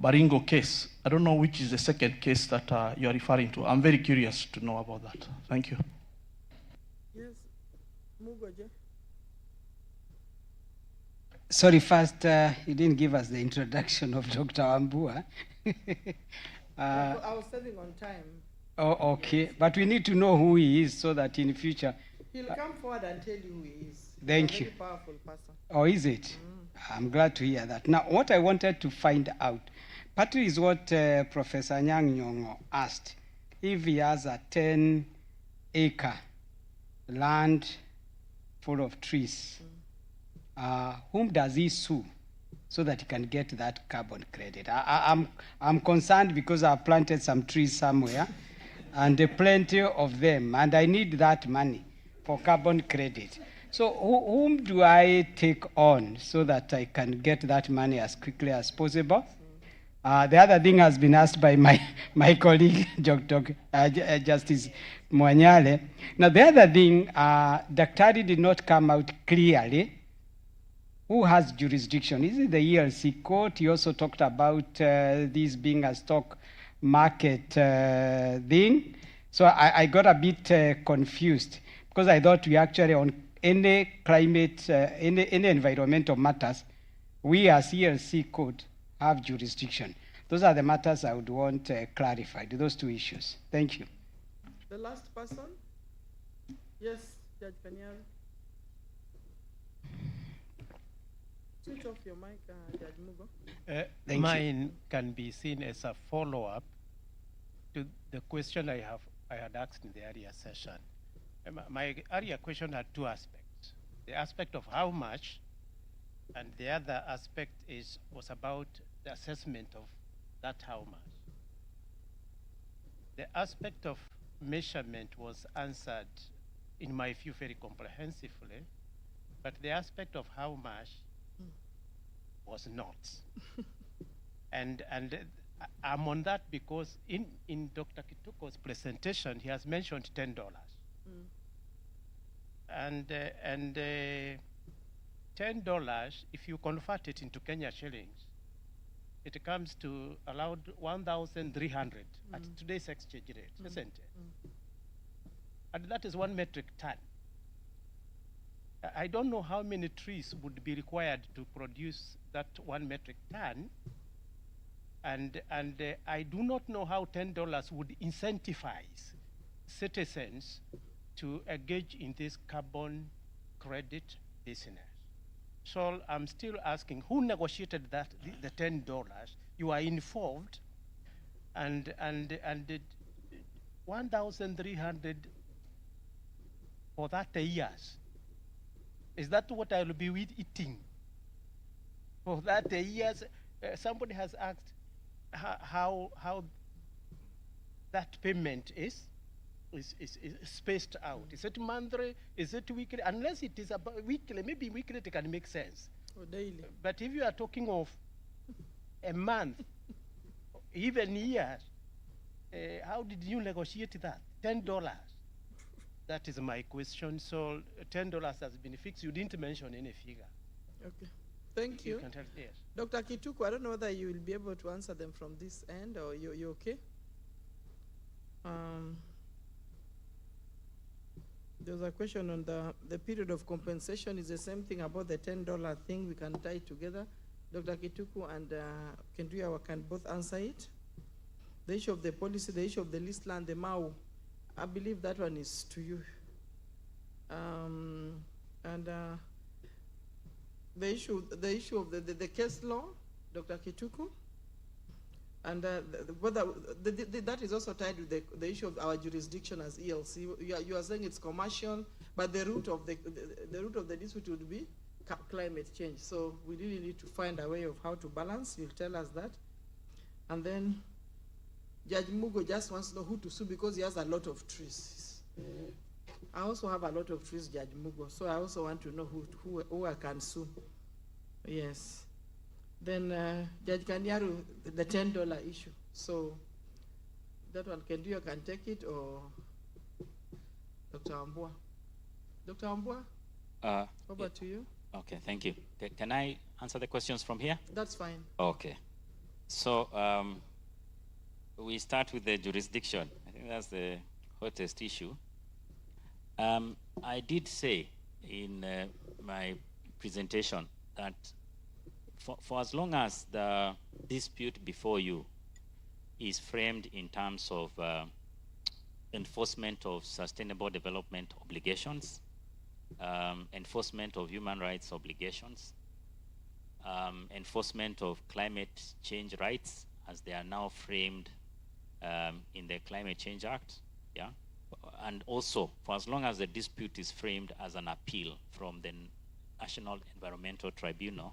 Baringo case. I don't know which is the second case that you are referring to. I'm very curious to know about that. Thank you. Yes, Mugoje. Sorry, first, you didn't give us the introduction of Dr. Wambua. I was saving on time. Oh, okay. But we need to know who he is so that in the future. He'll come forward and tell you who he is. Thank you. He's a very powerful person. Oh, is it? I'm glad to hear that. Now, what I wanted to find out, partly is what Professor Nyang' Nyong'o asked. If he has a 10-acre land full of trees, whom does he sue so that he can get that carbon credit? I'm concerned because I've planted some trees somewhere, and plenty of them, and I need that money for carbon credit. So whom do I take on so that I can get that money as quickly as possible? The other thing has been asked by my colleague, Justice Mwanyale. Now, the other thing, Daktari did not come out clearly. Who has jurisdiction? Is it the ELC court? He also talked about this being a stock market thing. So I got a bit confused because I thought we actually, on any climate, any environmental matters, we as ELC could have jurisdiction. Those are the matters I would want clarified, those two issues. Thank you. The last person? Yes, Judge Kanyal. Switch off your mic, Judge Mugo. Mine can be seen as a follow-up to the question I had asked in the earlier session. My earlier question had two aspects. The aspect of how much, and the other aspect was about the assessment of that how much. The aspect of measurement was answered, in my view, very comprehensively, but the aspect of how much was not. and I'm on that because in Dr. Kituko's presentation, he has mentioned $10. And $10, if you convert it into Kenya shillings, it comes to around 1,300 at today's exchange rate, isn't it? And that is 1 metric ton. I don't know how many trees would be required to produce that 1 metric ton. And I do not know how $10 would incentivize citizens to engage in this carbon credit business. So I'm still asking, who negotiated that, the $10? You are involved, and 1,300 for 30 years. Is that what I will be eating for 30 years? Somebody has asked how that payment is spaced out. Is it monthly? Is it weekly? Unless it is about weekly, maybe weekly it can make sense. Or daily. But if you are talking of a month, even years, how did you negotiate that? $10. That is my question. So $10 has been fixed. You didn't mention any figure. Okay. Thank you. You can tell, yes. Dr. Kituku, I don't know whether you will be able to answer them from this end, or you okay? There's a question on the period of compensation. Is the same thing about the $10 thing. We can tie it together. Dr. Kituku and Kenduya can both answer it. The issue of the policy, the issue of the list land, the MAU, I believe that one is to you. The issue of the case law, Dr. Kituku, and whether that is also tied with the issue of our jurisdiction as ELC. You are saying it's commercial, but the root of the root of the dispute would be climate change. So we really need to find a way of how to balance. You'll tell us that, and then Judge Mugo just wants to know who to sue because he has a lot of trees. I also have a lot of trees, Judge Mugo, so I also want to know who I can sue. Yes. Then Judge Kanyaru, the $10 issue. So that one, you can take it, or Dr. Ambua. Dr. Ambua, over to you. Okay, thank you. Can I answer the questions from here? That's fine. Okay. So we start with the jurisdiction. I think that's the hottest issue. I did say in my presentation that for as long as the dispute before you is framed in terms of enforcement of sustainable development obligations, enforcement of human rights obligations, enforcement of climate change rights as they are now framed in the Climate Change Act, yeah? And also, for as long as the dispute is framed as an appeal from the National Environmental Tribunal,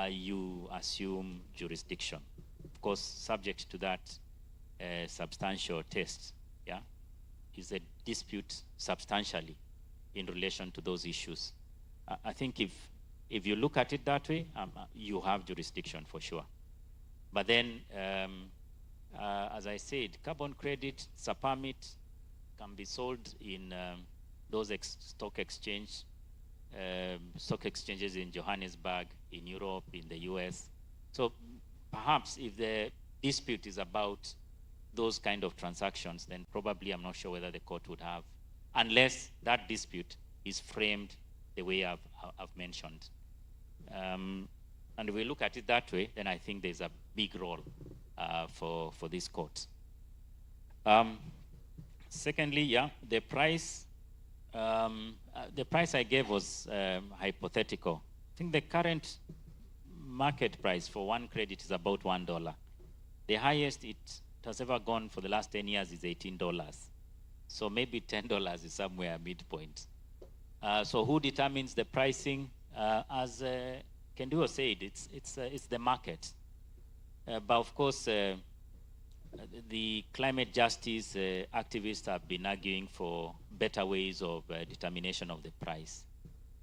you assume jurisdiction. Of course, subject to that substantial test, yeah? Is the dispute substantially in relation to those issues? I think if you look at it that way, you have jurisdiction for sure. But then, as I said, carbon credit, it's a permit, can be sold in those stock exchanges in Johannesburg, in Europe, in the US. So perhaps if the dispute is about those kind of transactions, then probably I'm not sure whether the court would have, unless that dispute is framed the way I've mentioned. And if we look at it that way, then I think there's a big role for this court. Secondly, yeah, the price I gave was hypothetical. I think the current market price for one credit is about $1. The highest it has ever gone for the last 10 years is $18. So maybe $10 is somewhere midpoint. So who determines the pricing? As Kenduo said, it's the market. But of course, the climate justice activists have been arguing for better ways of determination of the price.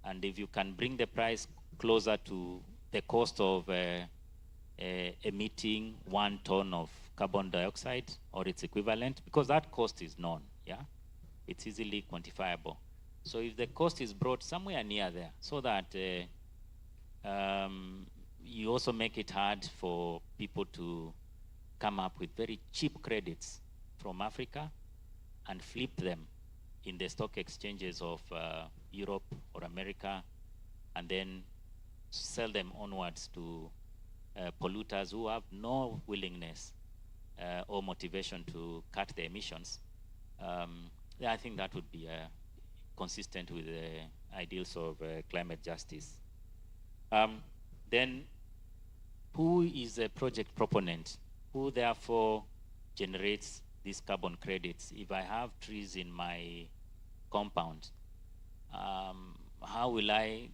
And if you can bring the price closer to the cost of emitting 1 ton of carbon dioxide or its equivalent, because that cost is known, yeah? It's easily quantifiable. So if the cost is brought somewhere near there, so that you also make it hard for people to come up with very cheap credits from Africa and flip them in the stock exchanges of Europe or America, and then sell them onwards to polluters who have no willingness or motivation to cut their emissions. Yeah, I think that would be consistent with the ideals of climate justice. Then, who is a project proponent? Who therefore generates these carbon credits? If I have trees in my compound, how will I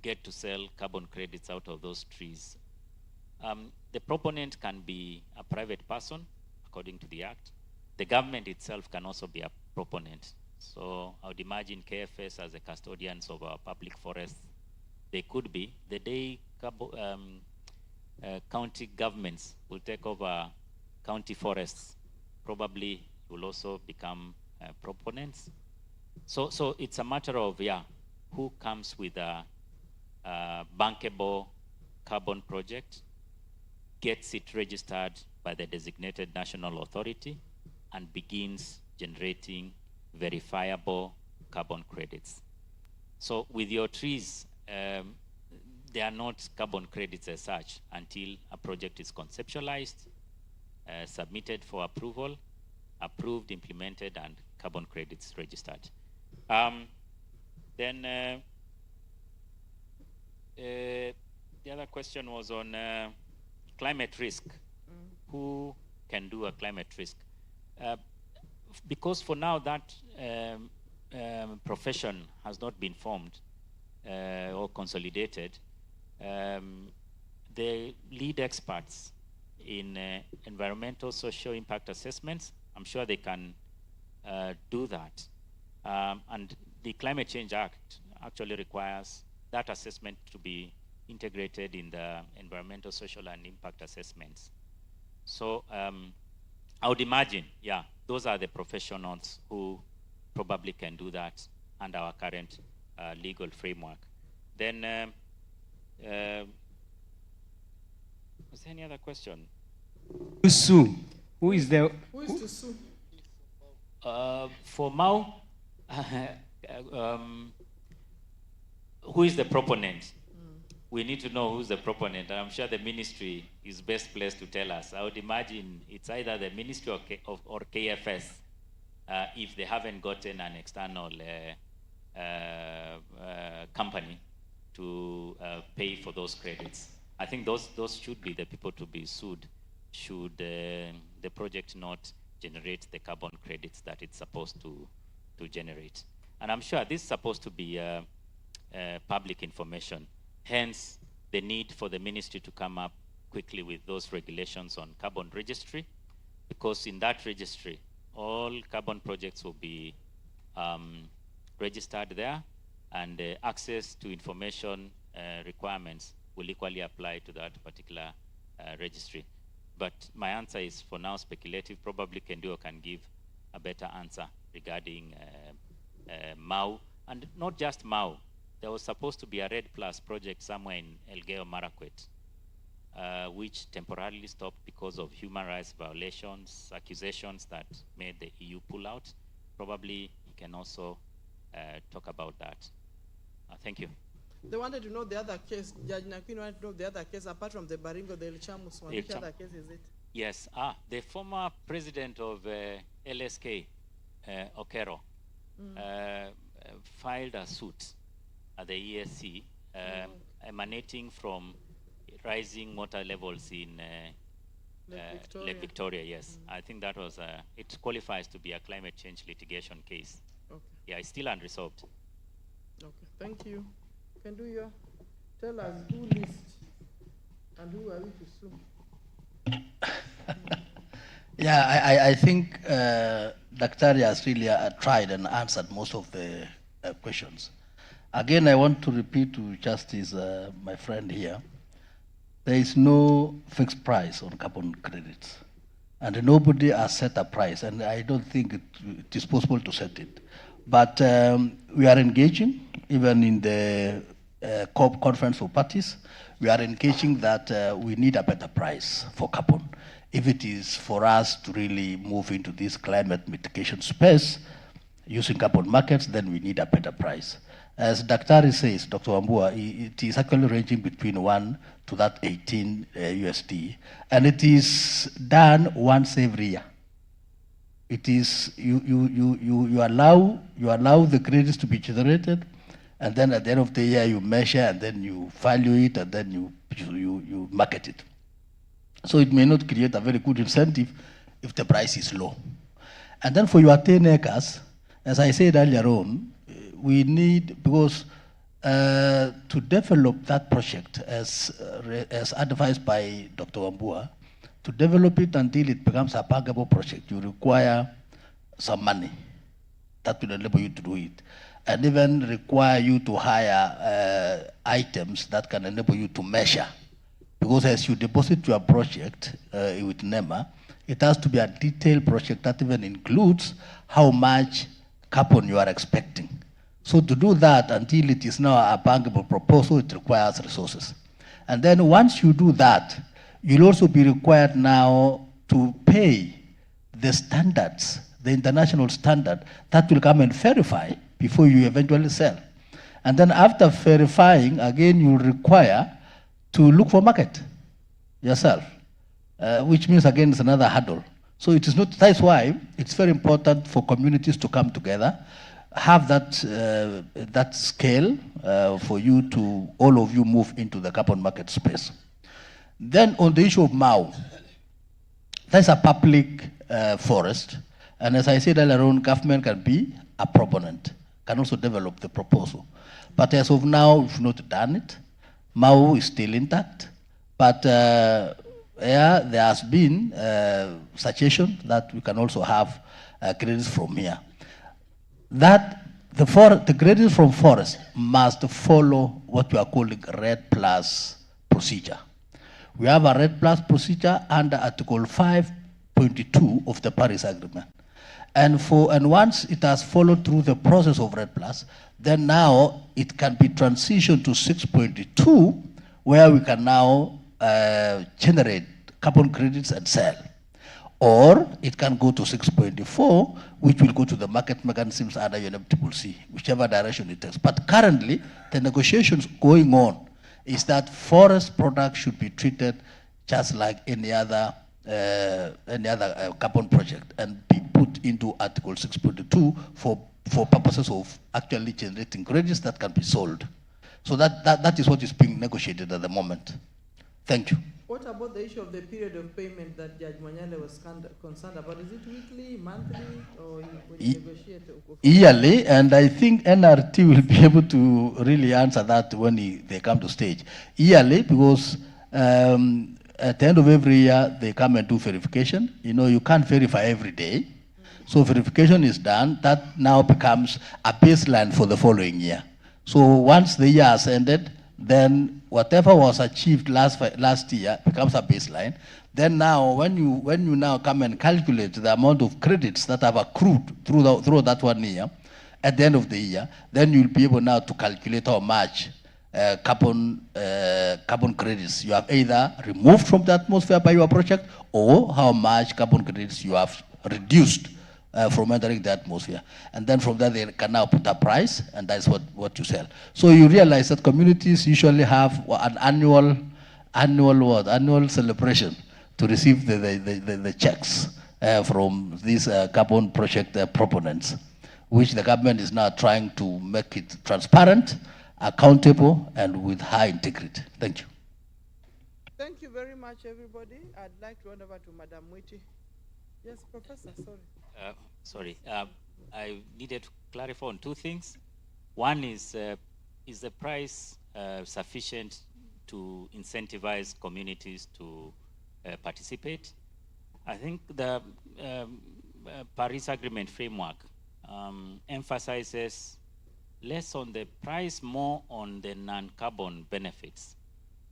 get to sell carbon credits out of those trees? The proponent can be a private person, according to the Act. The government itself can also be a proponent. So I would imagine KFS as the custodians of our public forests, they could be. The day county governments will take over county forests, probably will also become proponents. So it's a matter of, yeah, who comes with a bankable carbon project, gets it registered by the designated national authority, and begins generating verifiable carbon credits. So with your trees, they are not carbon credits as such until a project is conceptualized, submitted for approval, approved, implemented, and carbon credits registered. Then the other question was on climate risk. Who can do a climate risk? Because for now that profession has not been formed or consolidated, the lead experts in environmental social impact assessments, I'm sure they can do that. And the Climate Change Act actually requires that assessment to be integrated in the environmental, social, and impact assessments. So I would imagine, yeah, those are the professionals who probably can do that under our current legal framework. Then, was there any other question? Who sue? Who is the... Who is to sue? For Mau, who is the proponent? We need to know who's the proponent. I'm sure the ministry is best placed to tell us. I would imagine it's either the ministry or KFS if they haven't gotten an external company to pay for those credits. I think those should be the people to be sued should the project not generate the carbon credits that it's supposed to generate. And I'm sure this is supposed to be public information. Hence, the need for the ministry to come up quickly with those regulations on carbon registry, because in that registry, all carbon projects will be registered there, and access to information requirements will equally apply to that particular registry. But my answer is for now speculative. Probably Kendio can give a better answer regarding Mau, and not just Mau. There was supposed to be a Red Plus project somewhere in Elgeyo Marakwet, which temporarily stopped because of human rights violations, accusations that made the EU pull out. Probably you can also talk about that. Thank you. They wanted to know the other case. Judge Nakwin wanted to know the other case apart from the Baringo, the El Chamus one. Which other case is it? Yes, the former president of LSK, Okero, filed a suit at the ELC emanating from rising water levels in Lake Victoria, yes. I think that was, it qualifies to be a climate change litigation case. Okay. Yeah, it's still unresolved. Okay, thank you. Can do your, tell us who lists and who are we to sue? Yeah, I think Daktari has really tried and answered most of the questions. Again, I want to repeat to Justice, my friend here, there is no fixed price on carbon credits. And nobody has set a price, and I don't think it is possible to set it. But we are engaging, even in the COP conference of parties, we are engaging that we need a better price for carbon. If it is for us to really move into this climate mitigation space, using carbon markets, then we need a better price. As Dr. says, Dr. Wambua, it is actually ranging between 1 to that 18 USD, and it is done once every year. It is, you allow the credits to be generated, and then at the end of the year you measure, and then you value it, and then you market it. So it may not create a very good incentive if the price is low. And then for your 10 acres, as I said earlier on, we need, because to develop that project as advised by Dr. Wambua, to develop it until it becomes a bankable project, you require some money that will enable you to do it. And even require you to hire items that can enable you to measure. Because as you deposit your project with NEMA, it has to be a detailed project that even includes how much carbon you are expecting. So to do that, until it is now a bankable proposal, it requires resources. And then once you do that, you'll also be required now to pay the standards, the international standard, that will come and verify before you eventually sell. And then after verifying, again, you require to look for market yourself, which means, again, it's another hurdle. So it is not, that's why it's very important for communities to come together, have that scale for you to, all of you move into the carbon market space. Then on the issue of Mau, that's a public forest. And as I said earlier on, government can be a proponent, can also develop the proposal. But as of now, we've not done it. Mau is still intact. But yeah, there has been suggestion that we can also have credits from here. That the credits from forest must follow what we are calling REDD+ procedure. We have a REDD+ procedure under Article 5.2 of the Paris Agreement. And once it has followed through the process of REDD+, then now it can be transitioned to 6.2, where we can now generate carbon credits and sell. Or it can go to 6.4, which will go to the market mechanisms under UNFCCC, whichever direction it takes. But currently, the negotiations going on is that forest products should be treated just like any other carbon project and be put into Article 6.2 for purposes of actually generating credits that can be sold. So that is what is being negotiated at the moment. Thank you. What about the issue of the period of payment that Judge Manyale was concerned about? Is it weekly, monthly, or when you negotiate? Yearly, and I think NRT will be able to really answer that when they come to stage. Yearly, because at the end of every year, they come and do verification. You know, you can't verify every day. So verification is done. That now becomes a baseline for the following year. So once the year has ended, then whatever was achieved last year becomes a baseline. Then now, when you now come and calculate the amount of credits that have accrued through that 1 year, at the end of the year, then you'll be able now to calculate how much carbon credits you have either removed from the atmosphere by your project, or how much carbon credits you have reduced from entering the atmosphere. And then from there, they can now put a price, and that's what you sell. So you realize that communities usually have an annual celebration to receive the checks from these carbon project proponents, which the government is now trying to make it transparent, accountable, and with high integrity. Thank you. Thank you very much, everybody. I'd like to hand over to Madam Mwiti. Yes, Professor, sorry. I needed to clarify on two things. One is the price sufficient to incentivize communities to participate? I think the Paris Agreement framework emphasizes less on the price, more on the non-carbon benefits.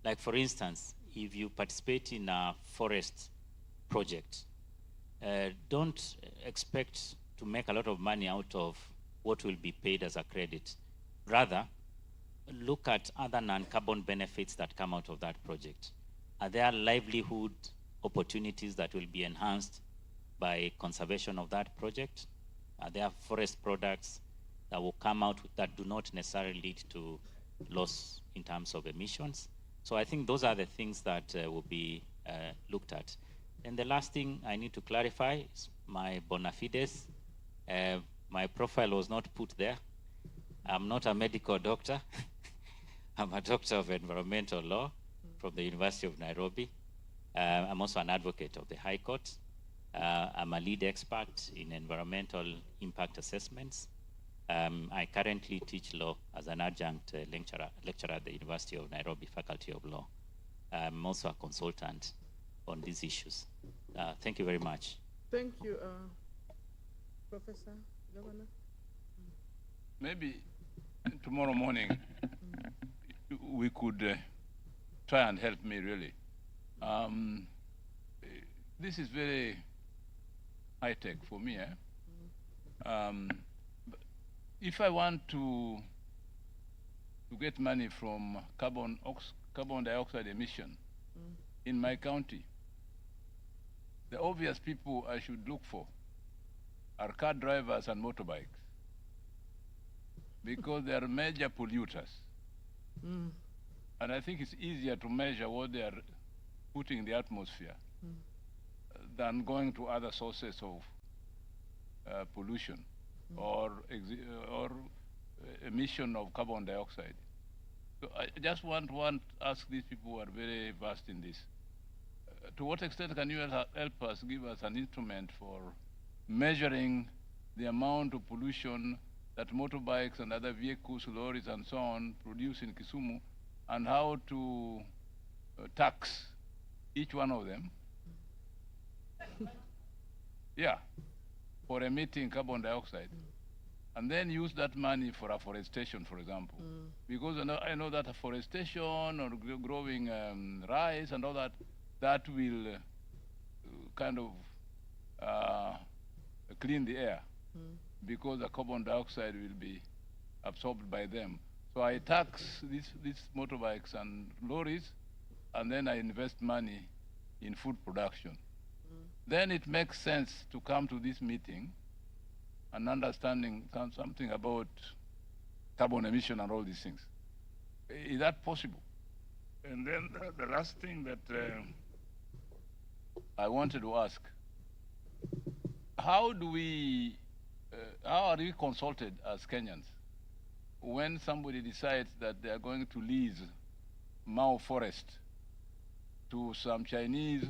Like, for instance, if you participate in a forest project, don't expect to make a lot of money out of what will be paid as a credit. Rather, look at other non-carbon benefits that come out of that project. Are there livelihood opportunities that will be enhanced by conservation of that project? Are there forest products that will come out that do not necessarily lead to loss in terms of emissions? So I think those are the things that will be looked at. And the last thing I need to clarify is my bona fides. My profile was not put there. I'm not a medical doctor. I'm a doctor of environmental law from the University of Nairobi. I'm also an advocate of the High Court. I'm a lead expert in environmental impact assessments. I currently teach law as an adjunct lecturer at the University of Nairobi Faculty of Law. I'm also a consultant on these issues. Thank you very much. Thank you, Professor Governor. Maybe tomorrow morning we could try and help me really. This is very high tech for me. If I want to get money from carbon dioxide emission in my county, the obvious people I should look for are car drivers and motorbikes, because they are major polluters. And I think it's easier to measure what they are putting in the atmosphere than going to other sources of pollution or emission of carbon dioxide. So I just want to ask these people who are very versed in this, to what extent can you help us, give us an instrument for measuring the amount of pollution that motorbikes and other vehicles, lorries and so on, produce in Kisumu, and how to tax each one of them for emitting carbon dioxide, and then use that money for afforestation, for example. Because I know that afforestation or growing rice and all that, that will kind of clean the air, because the carbon dioxide will be absorbed by them. So I tax these motorbikes and lorries, and then I invest money in food production. Then it makes sense to come to this meeting and understanding something about carbon emission and all these things. Is that possible? And then the last thing that I wanted to ask, how are we consulted as Kenyans when somebody decides that they are going to lease Mao Forest to some Chinese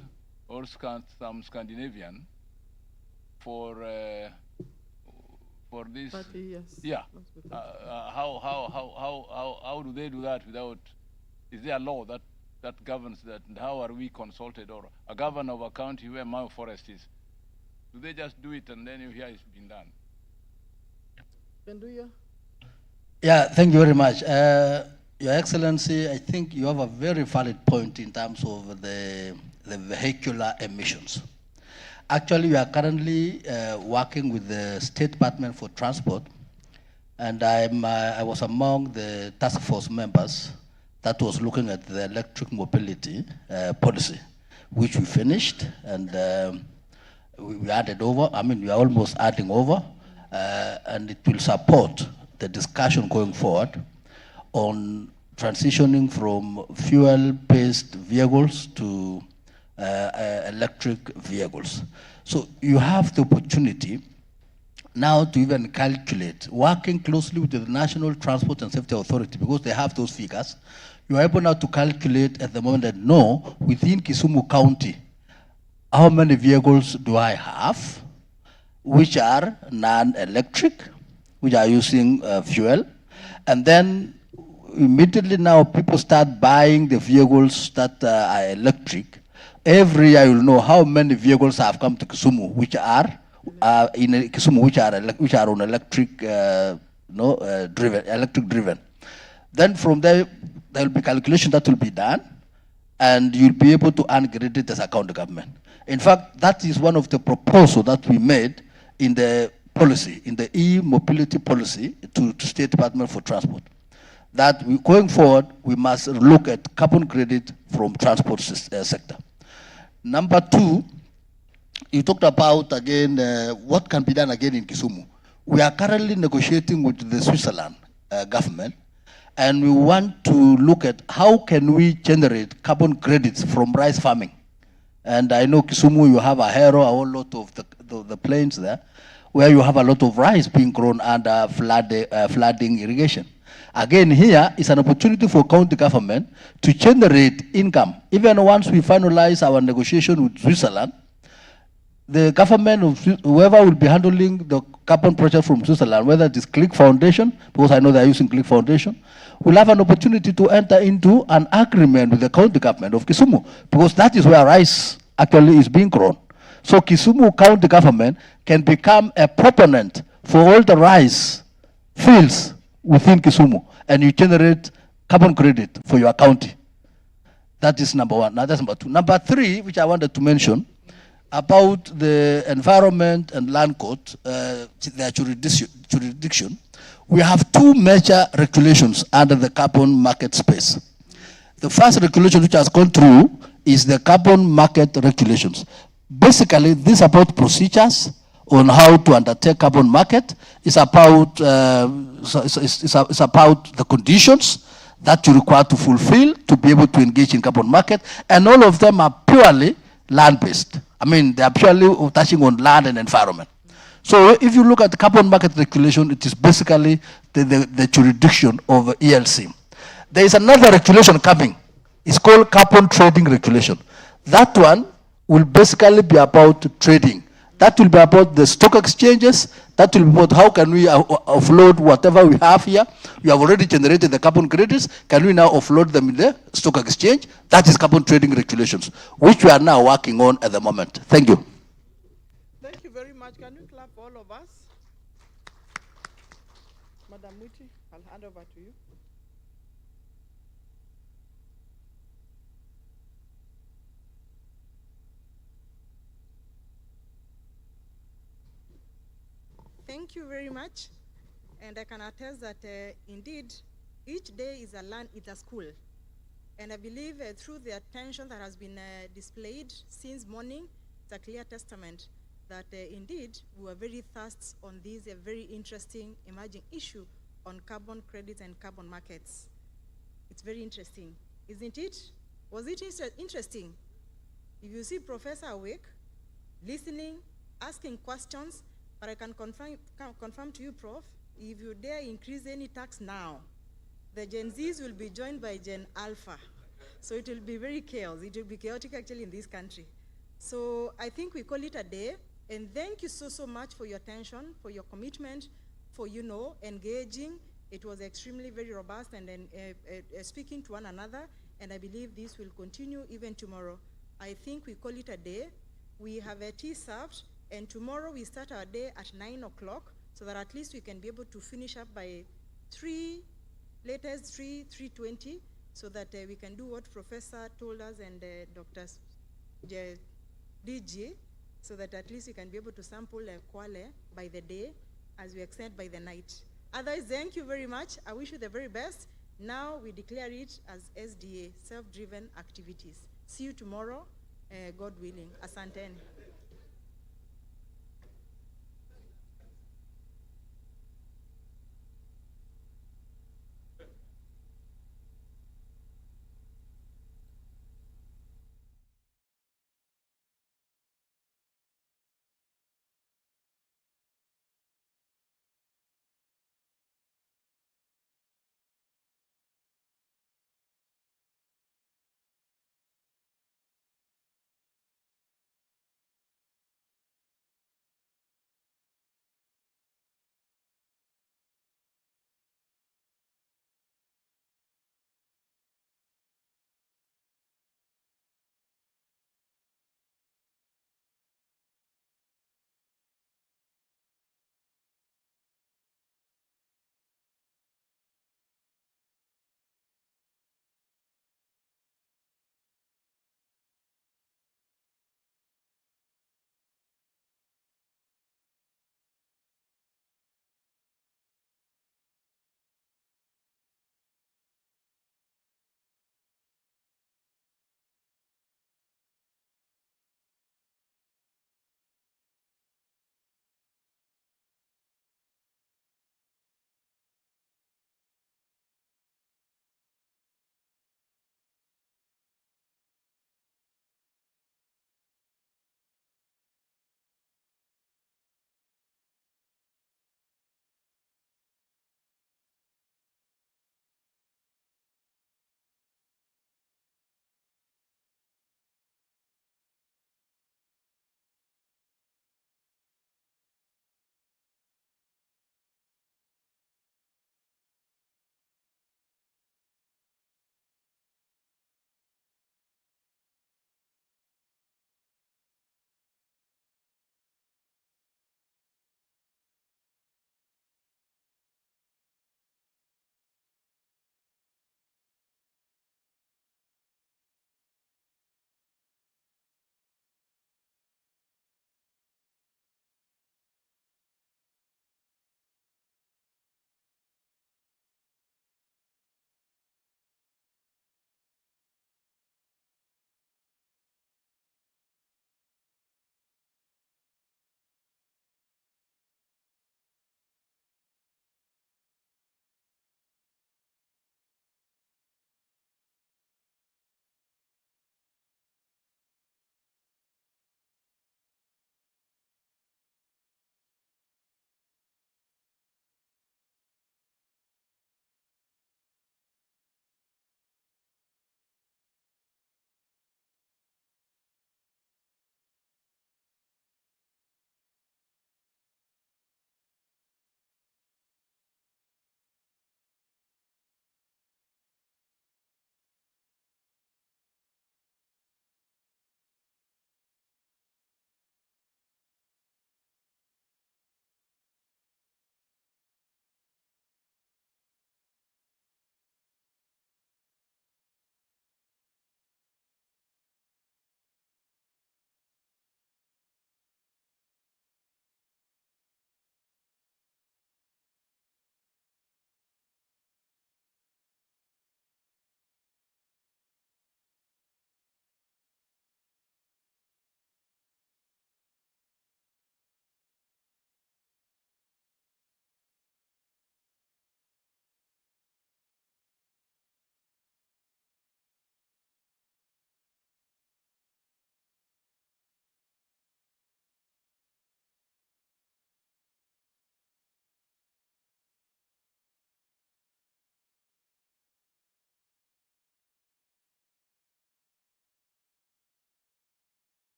or some Scandinavian for this? 30 years. Yeah. How do they do that without? Is there a law that governs that? And how are we consulted, or a governor of a county where Mao Forest is? Do they just do it and then you hear it's been done? Penduya? Yeah, thank you very much. Your Excellency, I think you have a very valid point in terms of the vehicular emissions. Actually, we are currently working with the State Department for Transport, and I was among the task force members that was looking at the electric mobility policy, which we finished, and we added over. I mean, we are almost adding over, and it will support the discussion going forward on transitioning from fuel-based vehicles to electric vehicles. So you have the opportunity now to even calculate, working closely with the National Transport and Safety Authority, because they have those figures. You are able now to calculate at the moment that no, within Kisumu County, how many vehicles do I have, which are non-electric, which are using fuel, and then immediately now people start buying the vehicles that are electric. Every year you'll know how many vehicles have come to Kisumu, which are in Kisumu, which are on electric, electric driven. Then from there, there will be calculation that will be done, and you'll be able to earn credit as a county government. In fact, that is one of the proposals that we made in the policy, in the e-mobility policy to State Department for Transport. That going forward, we must look at carbon credit from transport sector. Number two, you talked about again what can be done again in Kisumu. We are currently negotiating with the Switzerland government, and we want to look at how can we generate carbon credits from rice farming. And I know Kisumu, you have a whole lot of the plains there, where you have a lot of rice being grown under flooding irrigation. Again, here is an opportunity for county government to generate income. Even once we finalize our negotiation with Switzerland, the government of whoever will be handling the carbon project from Switzerland, whether it is Click Foundation, because I know they are using Click Foundation, will have an opportunity to enter into an agreement with the county government of Kisumu, because that is where rice actually is being grown. So Kisumu county government can become a proponent for all the rice fields within Kisumu, and you generate carbon credit for your county. That is number one. Now that's number two. Number three, which I wanted to mention, about the environment and land court, their jurisdiction, we have two major regulations under the carbon market space. The first regulation which has gone through is the carbon market regulations. Basically, this is about procedures on how to undertake carbon market. It's about it's about the conditions that you require to fulfill to be able to engage in carbon market, and all of them are purely land-based. I mean, they are purely touching on land and environment. So if you look at the carbon market regulation, it is basically the jurisdiction of ELC. There is another regulation coming. It's called carbon trading regulation. That one will basically be about trading. That will be about the stock exchanges. That will be about how can we offload whatever we have here. We have already generated the carbon credits. Can we now offload them in the stock exchange? That is carbon trading regulations, which we are now working on at the moment. Thank you. Thank you very much. Can we clap for all of us? Madam Muti, I'll hand over to you. Thank you very much. And I can attest that indeed, each day is a school. And I believe through the attention that has been displayed since morning, it's a clear testament that indeed we are very thirsty on this very interesting emerging issue on carbon credits and carbon markets. It's very interesting, isn't it? Was it interesting? If you see Professor awake, listening, asking questions, but I can confirm to you, Prof, if you dare increase any tax now, the Gen Zs will be joined by Gen Alpha. So it will be very chaos. It will be chaotic actually in this country. So I think we call it a day. And thank you so much for your attention, for your commitment, for, engaging. It was extremely very robust and then speaking to one another. And I believe this will continue even tomorrow. I think we call it a day. We have a tea served. And tomorrow we start our day at 9 o'clock so that at least we can be able to finish up by 3:20, so that we can do what Professor told us and Dr. DG, so that at least we can be able to sample Kwale by the day as we extend by the night. Otherwise, thank you very much. I wish you the very best. Now we declare it as SDA, self-driven activities. See you tomorrow, God willing. Asanteni.